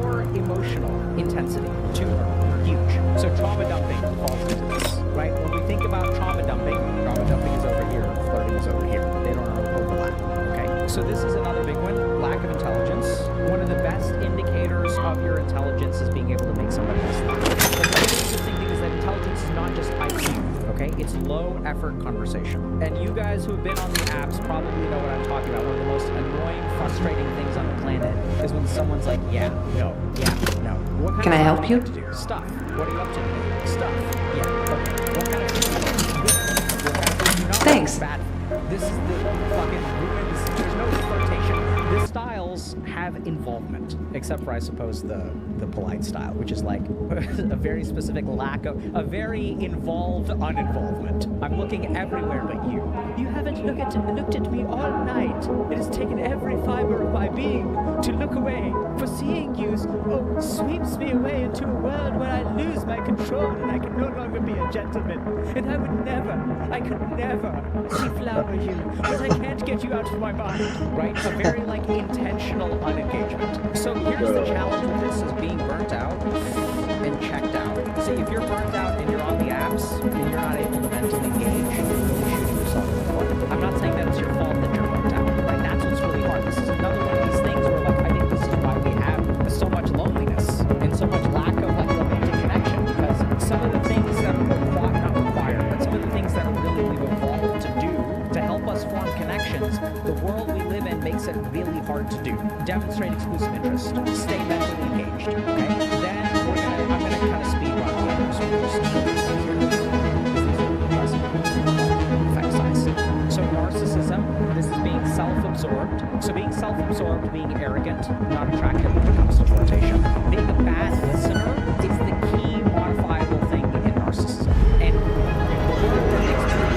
or emotional intensity. Two are huge. So trauma dumping falls into this, right? When we think about trauma dumping is over here, flirting is over here. They don't overlap, okay? So this is another big one. Lack of intelligence. One of the best indicators of your intelligence is being able to make somebody else laugh. And the interesting thing is that intelligence is not just IQ, okay? It's low effort conversation. And you guys who've been on the apps probably know what I'm talking about. One of the most annoying, frustrating things on the planet is when someone's like, yeah, no, yeah, no. What kind Can of I help stuff you? to do? Stuff. What are you up to? Stuff. Yeah, okay. What kind of things? Thanks. Bad. This is the fucking ruins. There's no flirtation. This styles animals have involvement, except for, I suppose, the polite style, which is like a very specific lack of, a very involved uninvolvement. I'm looking everywhere but you. You haven't looked at me all night. It has taken every fiber of my being to look away, for seeing you sweeps me away into a world where I lose my control and I can no longer be a gentleman. And I could never deflower you, but I can't get you out of my mind. Right? A very like intentional unengagement. So here's the challenge with this is being burnt out and checked out. See, if you're burnt out and you're on the apps and you're not able to mentally engage, you're shooting yourself in the foot. I'm not saying that it's your fault that you're burnt out. Right? That's what's really hard. This is another one of these things where like I think this is why we have so much loneliness and so much lack of like romantic connection, because some of the things that are not required, but some of the things that are really we've evolved to do to help us form connections, the world we live in makes it really hard to do. Demonstrate exclusive interest. Stay mentally engaged. Okay? Then I'm gonna kind of speed run on effect size. So narcissism, this is being self-absorbed. So being self-absorbed, being arrogant, not attractive when it comes to flirtation. Being a bad listener is the key modifiable thing in narcissism. And the word that makes me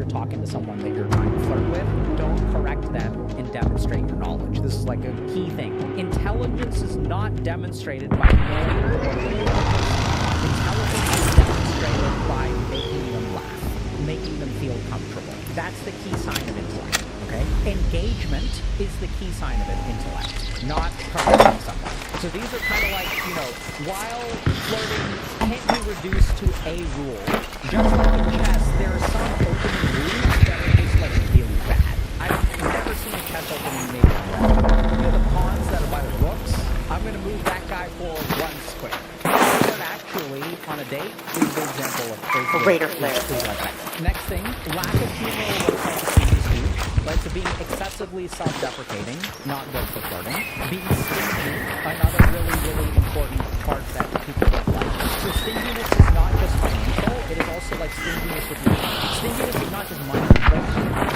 talking to someone that you're trying to flirt with, don't correct them and demonstrate your knowledge. This is like a key thing. Intelligence is not demonstrated by knowing or doing. Intelligence is demonstrated by making them laugh, making them feel comfortable. That's the key sign of intellect, okay? Engagement is the key sign of intellect, not correcting someone. So these are kind of like, you know, while flirting can't be reduced to a rule. Just like in chess, there are some opening rules that are just like really bad. I've never seen a chess opening made well. You know the pawns that are by the rooks? I'm going to move that guy forward one square. But actually, on a date, is an example of a raider flare. Like that. Next thing, lack of humor or self-esteem. Right, so being excessively self-deprecating, not good for flirting. Being stingy, another really, really important part that people don't like. So stinginess is not just financial, it is also like stinginess with your time. Stinginess is not just money, but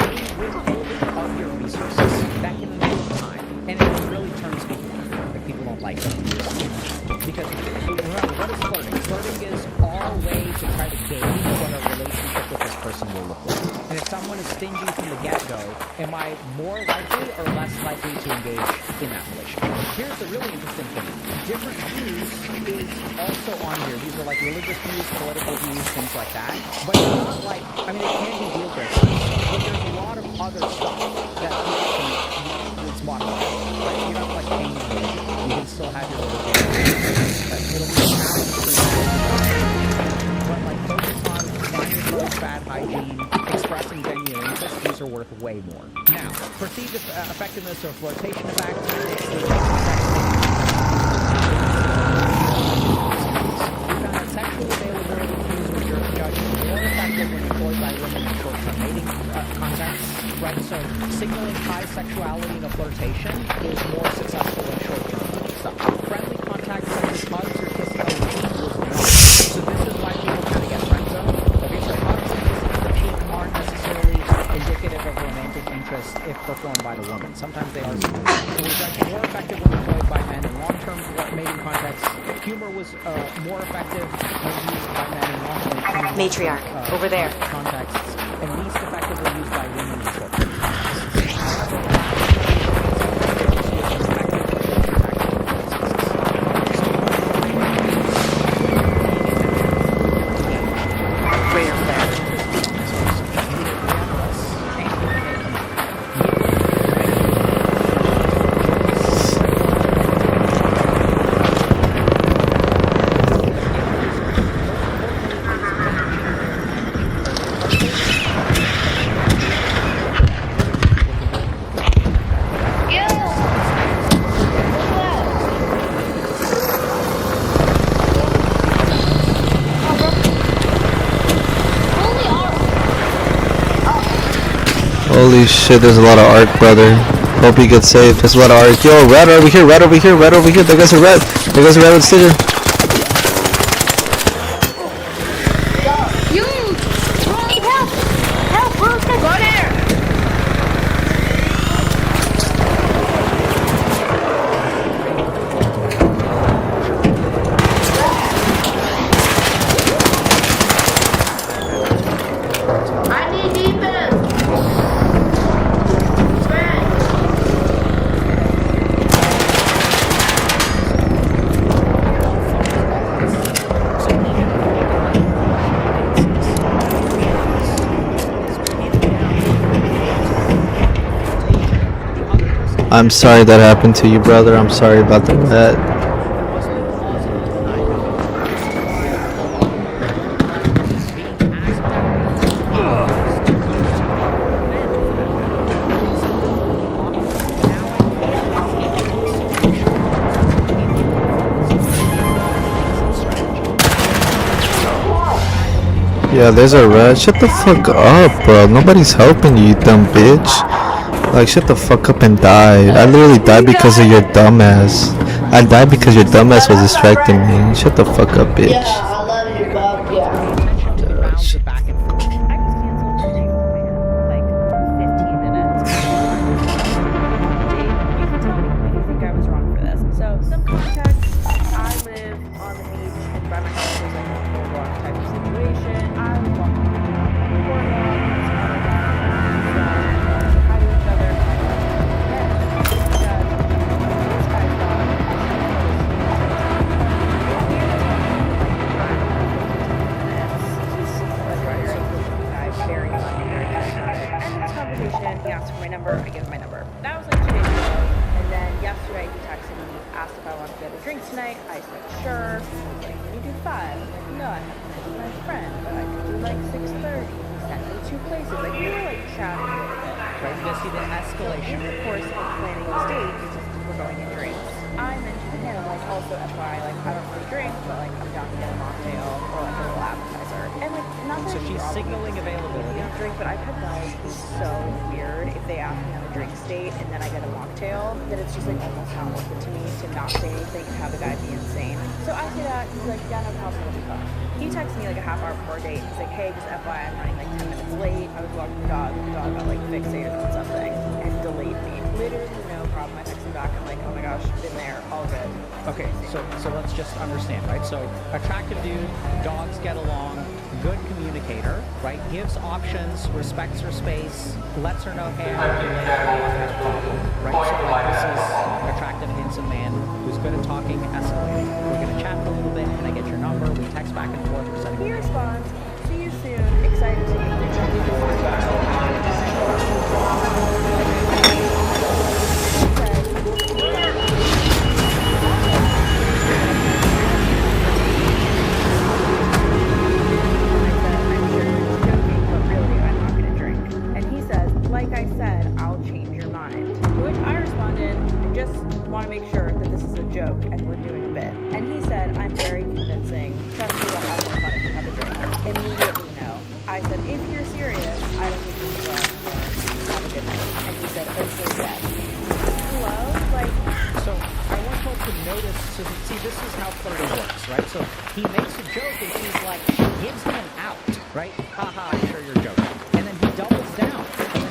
being withholding of your resources. That can include time. And it really turns people off. Like people don't like it. Because remember, what is flirting? Flirting is our way to try to gauge what a relationship with this person will look like. And if someone is stingy from the get-go, am I more likely or less likely to engage in that relationship? Here's the really interesting thing. Different views is also on here. These are like religious views, political views, things like that. But it's not like, I mean, it can be deal breakers, but there's a lot of other stuff that people can, it's modified. Right? You don't have like change religion. You can still have your religion. It'll be but like focus on finding those bad hygiene, expressing genuine interest. These are worth way more. Now, perceived effectiveness of flirtation effect. Sexual availability cues which are judged more effective when employed by women in short-term mating contexts. Right, so signaling high sexuality in a flirtation is more successful in short-term stuff. Friendly contact such as hugs or kissing on the cheek was not. So this is why people kind of get friend-zoned. Okay, so hugs and kissing on the cheek aren't necessarily indicative of romantic interest if performed by the woman. Sometimes they are. So we're judged more effective when employed by men in long-term mating contexts. Humor was more effective when used by men in long-term matriarch over there contexts, and least effectively used by women in short-term Holy shit, there's a lot of art, brother. Hope you get safe. That's what our yo, red over here, red over here, red over here. There goes a red. There goes a red with sticker. You! Help! Help! Go there! I need defense! I'm sorry that happened to you, brother. I'm sorry about that. Yeah, there's a red. Shut the fuck up, bro. Nobody's helping you, you dumb bitch. Like, shut the fuck up and die. I literally died because of your dumbass. I died because your dumbass was distracting me. Shut the fuck up, bitch. Yeah, I love you, Bob. Yeah. So, some context, I live on the beach, and by my house there's like a boardwalk type of situation. I was walking around the boardwalk, and some other guys hi to each other, this guy's dog, conversation, he asked for my number, I gave him my number. That was like 2 days ago, and then yesterday he texted me, asked if I wanted to get a drink tonight. I said sure. He was like, can you do 5? I'm like, no, I have to with my friend, but I could do like 6:30. He sent me 2 places. Like, we were like chatting a little bit. Right, you see the escalation. In the course of planning this date, we're going to drinks. I mentioned to him, like, also FYI, like, I don't really drink, but like, I'm down to get a mocktail or like a little appetizer. And like, not that So she's signaling availability. I don't drink, but I've had guys be so weird if they ask me on a drink date and then I get a mocktail, that it's just like almost not worth it to me to not say anything and have a guy be insane. So I say that, he's like, yeah, no problem, it'll be fun. He texts me like a half hour before a date. He's like, hey, just FYI, I'm running like 10 minutes late. I was walking the dog got like fixated on something and delayed me. Literally no problem. I text him back, I'm like, oh my gosh, been there, all good. Okay, so let's just understand, right? So attractive dude, dogs get along, good communicator, right? Gives options, respects her space, lets her know, hey, I'm late, right? So like, this is attractive, handsome man who's good at talking, escalating. We're gonna chat for a little bit. Can I get your number? We text back and forth. We're setting. He responds, see you soon, excited to meet you. Like I said, I'll change your mind. To which I responded, I just want to make sure that this is a joke and we're doing a bit. And he said, I'm very convincing. Trust me, we'll have more fun if we have a drink. Immediately no. I said, if you're serious, I don't think you can go. Have a good night. And he said, okay, yes. Hello? Like, so I want folks to notice, so see, this is how flirting works, right? So he makes a joke and she's like, she gives him an out, right? Haha, I'm sure you're joking. And then he doubles down.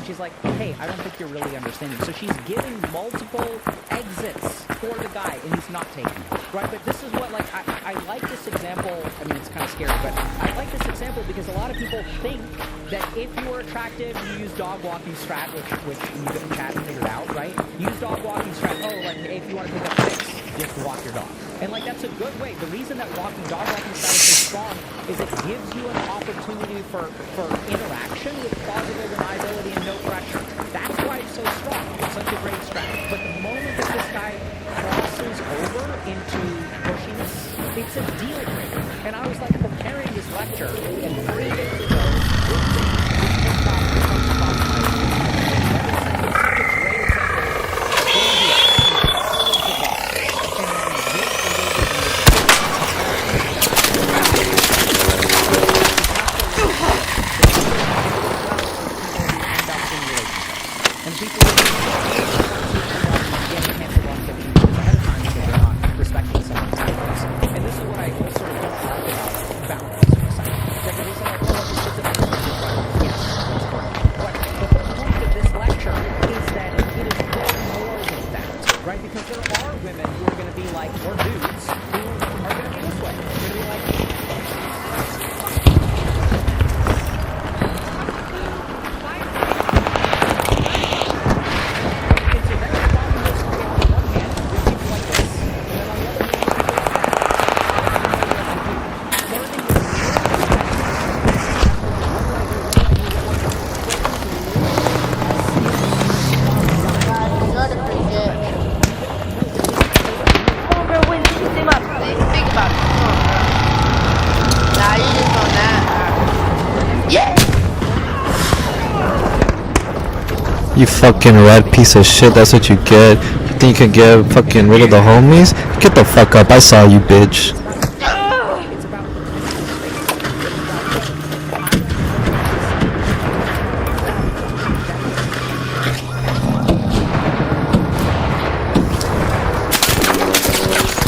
She's like, hey, I don't think you're really understanding. So she's giving multiple exits for the guy, and he's not taking it, right? But this is what, like, I like this example. I mean, it's kind of scary, but I like this example because a lot of people think that if you are attractive, you use dog walking strat, which you get in chat and figured out, right? Use dog walking strat. Oh, like, if you want to pick up chicks, just walk your dog. And, like, that's a good way. The reason that dog walking strat is so strong is it gives you an opportunity for interaction with plausible deniability and no pressure. That's why it's so strong. It's such a great strat. But the moment that this guy crosses over into pushiness, it's a deal breaker. And I was like preparing this lecture, and 3 days ago, right? Because there are women who are going to be like, or dudes who are going to be this way. They're going to be like, You fucking rat piece of shit, that's what you get. You think you can get fucking rid of the homies? Get the fuck up, I saw you, bitch.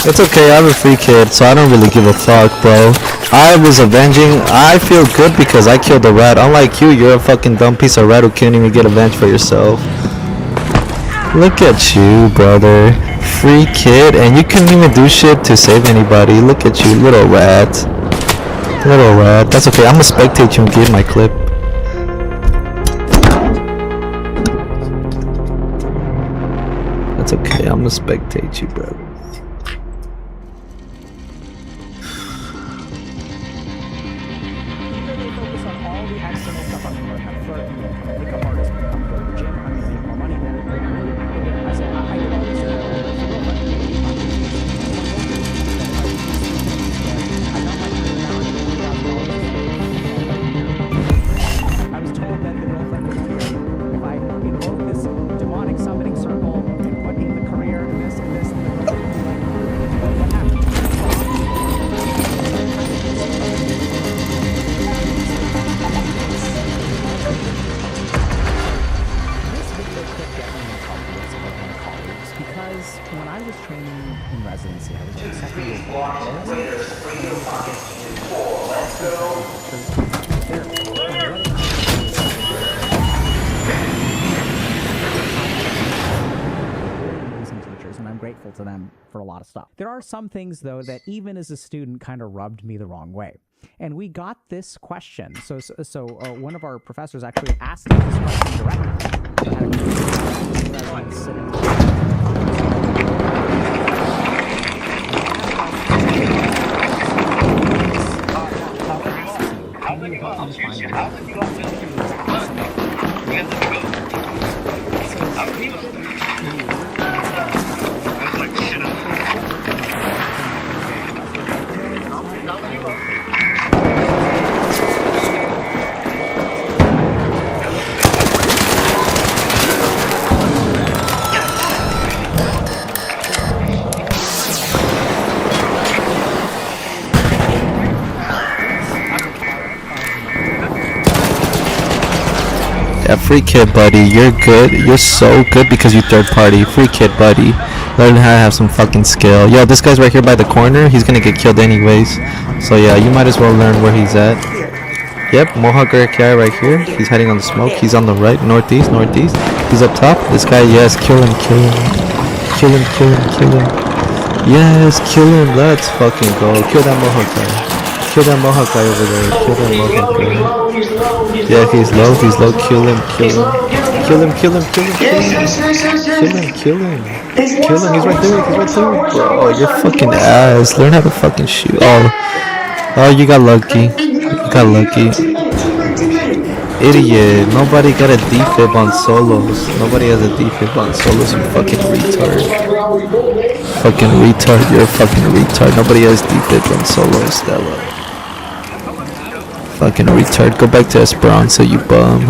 It's okay, I have a free kid, so I don't really give a fuck, bro. I was avenging. I feel good because I killed a rat. Unlike you, you're a fucking dumb piece of rat who can't even get avenged for yourself. Look at you, brother. Free kid, and you couldn't even do shit to save anybody. Look at you, little rat. Little rat. That's okay, I'm gonna spectate you and get my clip. That's okay, I'm gonna spectate you, brother. To them for a lot of stuff. There are some things though that even as a student kind of rubbed me the wrong way. And we got this question. So one of our professors actually asked us this question directly. Yeah, free kid, buddy. You're good. You're so good because you third party. Free kid, buddy. Learn how to have some fucking skill. Yo, this guy's right here by the corner. He's gonna get killed anyways. So yeah, you might as well learn where he's at. Yep, Mohawk guy right here. He's hiding on the smoke. He's on the right, northeast. He's up top. This guy, yes, kill him. Kill him. Yes, kill him. Let's fucking go. Kill that Mohawk guy. Kill that Mohawk guy over there. Kill that Mohawk guy. Yeah, he's low. Kill him. Kill him. Kill him. He's right there. Bro, you're fucking ass. Learn how to fucking shoot. Oh, you got lucky. Idiot. Nobody got a defib on solos. Nobody has a defib on solos, you fucking retard. You're a fucking retard. Nobody has defib on solos, Stella. Fucking retard. Go back to Esperanza, you bum.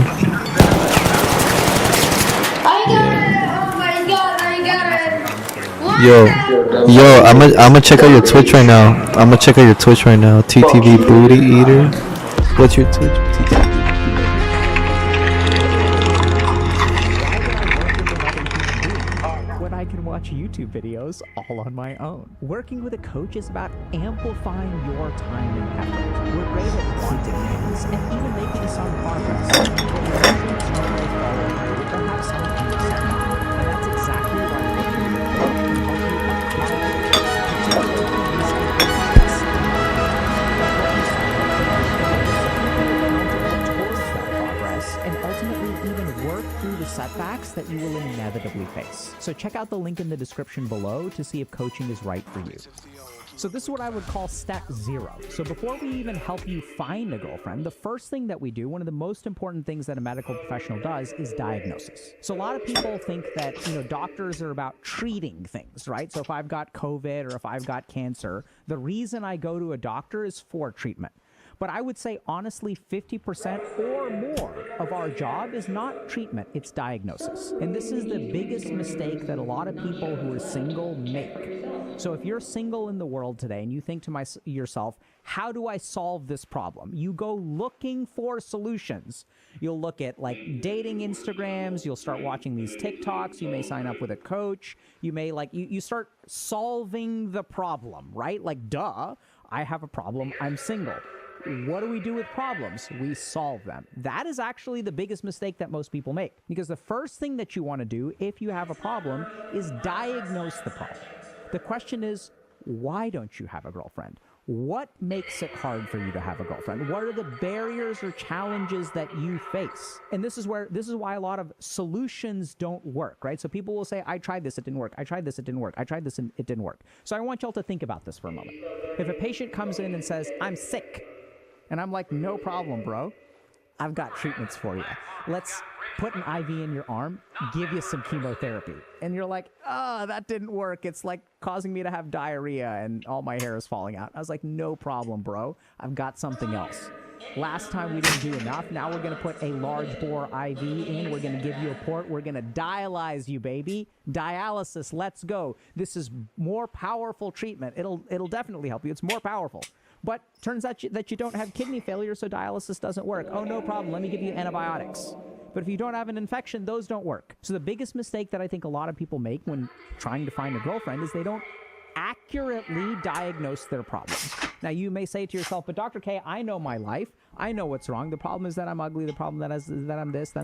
Yo, I'ma check out your Twitch right now. TTV Booty Eater. What's your Twitch? When I can watch YouTube videos all on my own. Working with a coach is about amplifying your time and effort. We're great at wanting things and even making some progress. But we usually struggle with following through, perhaps some and that's exactly why face. So check out the link in the description below to see if coaching is right for you. So this is what I would call step 0. So before we even help you find a girlfriend, the first thing that we do, one of the most important things that a medical professional does, is diagnosis. So a lot of people think that, doctors are about treating things, right? So if I've got COVID or if I've got cancer, the reason I go to a doctor is for treatment. But I would say, honestly, 50% or more of our job is not treatment, it's diagnosis. And this is the biggest mistake that a lot of people who are single make. So if you're single in the world today and you think to yourself, how do I solve this problem? You go looking for solutions. You'll look at dating Instagrams. You'll start watching these TikToks. You may sign up with a coach. You may you start solving the problem, right? Duh, I have a problem. I'm single. What do we do with problems? We solve them. That is actually the biggest mistake that most people make, because the first thing that you want to do if you have a problem is diagnose the problem. The question is, why don't you have a girlfriend? What makes it hard for you to have a girlfriend? What are the barriers or challenges that you face? And this is why a lot of solutions don't work, right? So people will say, I tried this, it didn't work. I tried this, it didn't work. I tried this, and it didn't work. So I want y'all to think about this for a moment. If a patient comes in and says, I'm sick, and I'm like, no problem, bro. I've got treatments for you. Let's put an IV in your arm, give you some chemotherapy. And you're like, oh, that didn't work. It's causing me to have diarrhea and all my hair is falling out. I was like, no problem, bro. I've got something else. Last time we didn't do enough. Now we're going to put a large bore IV in. We're going to give you a port. We're going to dialyze you, baby. Dialysis, let's go. This is more powerful treatment. It'll definitely help you. It's more powerful. But turns out that you don't have kidney failure, so dialysis doesn't work. Oh, no problem. Let me give you antibiotics. But if you don't have an infection, those don't work. So the biggest mistake that I think a lot of people make when trying to find a girlfriend is they don't accurately diagnose their problems. Now, you may say to yourself, but Dr. K, I know my life. I know what's wrong. The problem is that I'm ugly. The problem that I'm this, that